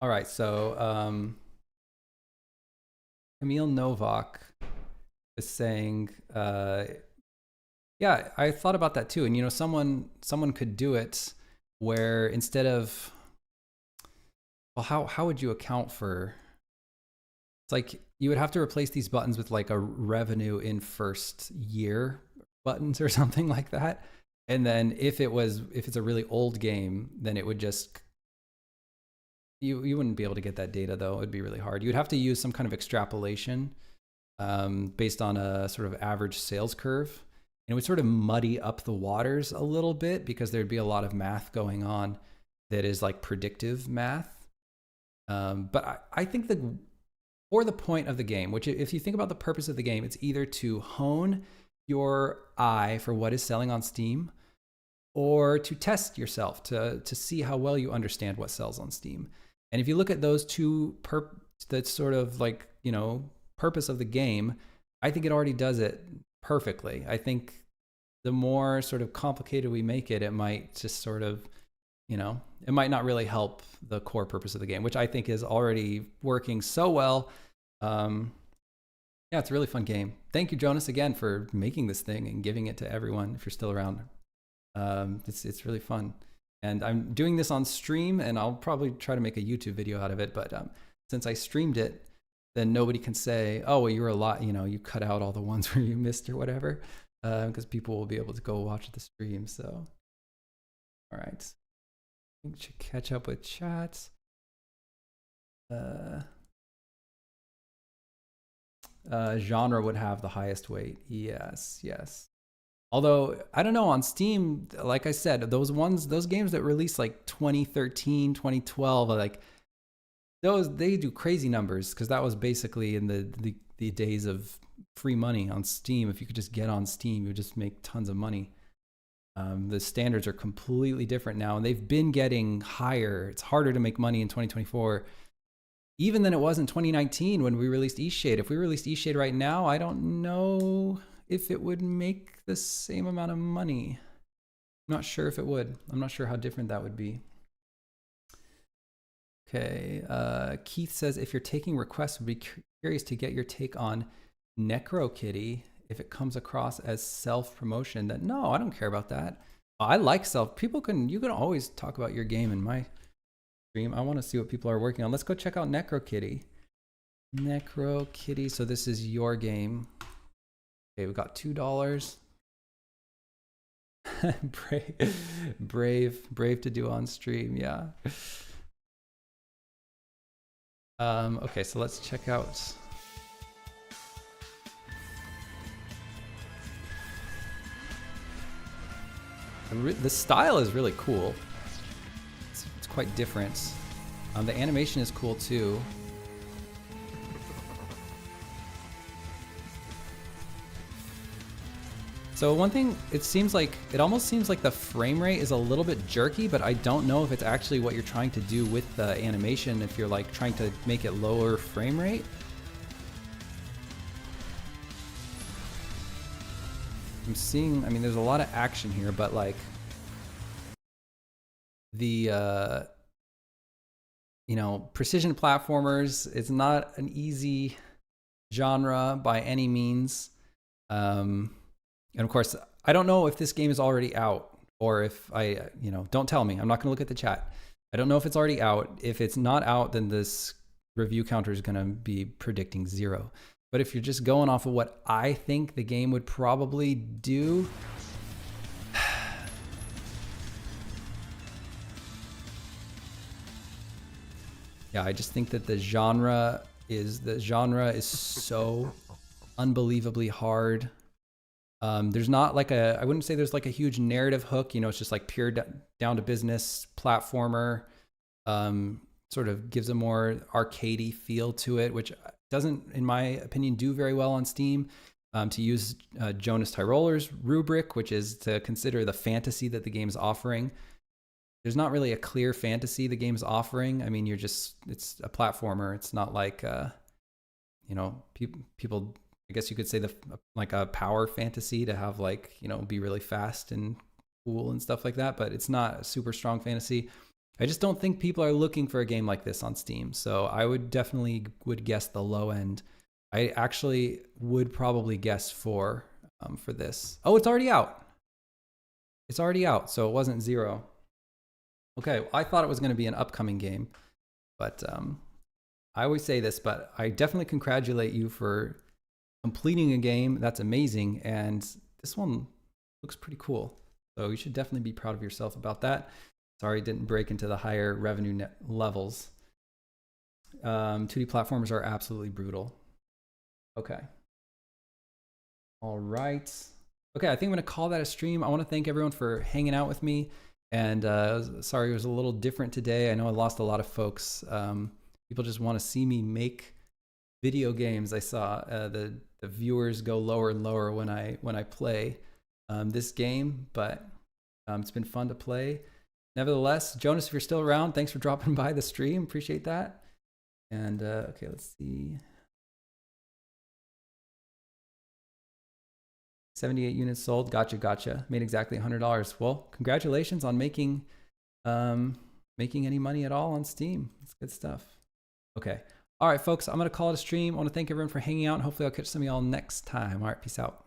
All right, so Camille Novak is saying, yeah, I thought about that too. And you know, someone could do it where instead of, well, how would you account for? It's like you would have to replace these buttons with like a revenue in first year buttons or something like that. And then if it's a really old game, then it would just, you wouldn't be able to get that data though. It'd be really hard. You'd have to use some kind of extrapolation based on a sort of average sales curve. And it would sort of muddy up the waters a little bit because there'd be a lot of math going on that is like predictive math. But I think for the point of the game, which if you think about the purpose of the game, it's either to hone your eye for what is selling on Steam or to test yourself to see how well you understand what sells on Steam. And if you look at those two, that's sort of like, you know, purpose of the game, I think it already does it perfectly. I think the more sort of complicated we make it, it might just sort of, you know, it might not really help the core purpose of the game, which I think is already working so well. Yeah, it's a really fun game. Thank you, Jonas, again for making this thing and giving it to everyone if you're still around. It's really fun. And I'm doing this on stream, and I'll probably try to make a YouTube video out of it. But since I streamed it, then nobody can say, oh, well, you're a lot, you know, you cut out all the ones where you missed or whatever, because people will be able to go watch the stream. So, all right. I think we should catch up with chats. Genre would have the highest weight. Yes, yes. Although, I don't know, on Steam, like I said, those games that released like 2013, 2012, like they do crazy numbers because that was basically in the days of free money on Steam. If you could just get on Steam, you would just make tons of money. The standards are completely different now, and they've been getting higher. It's harder to make money in 2024, even than it was in 2019 when we released Eastshade. If we released Eastshade right now, I don't know if it would make the same amount of money. I'm not sure if it would. I'm not sure how different that would be. Okay, Keith says, if you're taking requests, would be curious to get your take on NecroKitty if it comes across as self-promotion. That no, I don't care about that. I like you can always talk about your game in my stream. I want to see what people are working on. Let's go check out NecroKitty. NecroKitty, so this is your game. Okay, we got $2. brave to do on stream, yeah. Okay, so let's check out. The style is really cool. It's quite different. The animation is cool too. So one thing, it almost seems like the frame rate is a little bit jerky, but I don't know if it's actually what you're trying to do with the animation, if you're like trying to make it lower frame rate. I'm seeing, I mean, there's a lot of action here, but like the, you know, precision platformers, it's not an easy genre by any means. And of course, I don't know if this game is already out or if you know, don't tell me. I'm not going to look at the chat. I don't know if it's already out. If it's not out, then this review counter is going to be predicting 0. But if you're just going off of what I think the game would probably do, yeah, I just think that the genre is so unbelievably hard. There's not like I wouldn't say there's like a huge narrative hook, you know, it's just like pure down to business platformer, sort of gives a more arcadey feel to it, which doesn't, in my opinion, do very well on Steam. To use Jonas Tyroller's rubric, which is to consider the fantasy that the game's offering. There's not really a clear fantasy the game's offering. I mean, it's a platformer. It's not like, you know, people, I guess you could say like a power fantasy to have like, you know, be really fast and cool and stuff like that, but it's not a super strong fantasy. I just don't think people are looking for a game like this on Steam. So I would definitely guess the low end. I actually would probably guess for this. Oh, it's already out. It's already out, so it wasn't 0. Okay, well, I thought it was going to be an upcoming game, but I always say this, but I definitely congratulate you for completing a game. That's amazing, and this one looks pretty cool. So you should definitely be proud of yourself about that. Sorry it didn't break into the higher revenue net levels. 2D platformers are absolutely brutal. Okay. All right. Okay, I think I'm going to call that a stream. I want to thank everyone for hanging out with me. And sorry it was a little different today. I know I lost a lot of folks. People just want to see me make video games. I saw the viewers go lower and lower when I play this game, but it's been fun to play. Nevertheless, Jonas, if you're still around, thanks for dropping by the stream. Appreciate that. And okay, let's see. 78 units sold. Gotcha. Made exactly $100. Well, congratulations on making any money at all on Steam. It's good stuff. Okay. All right, folks, I'm going to call it a stream. I want to thank everyone for hanging out, and hopefully I'll catch some of y'all next time. All right, peace out.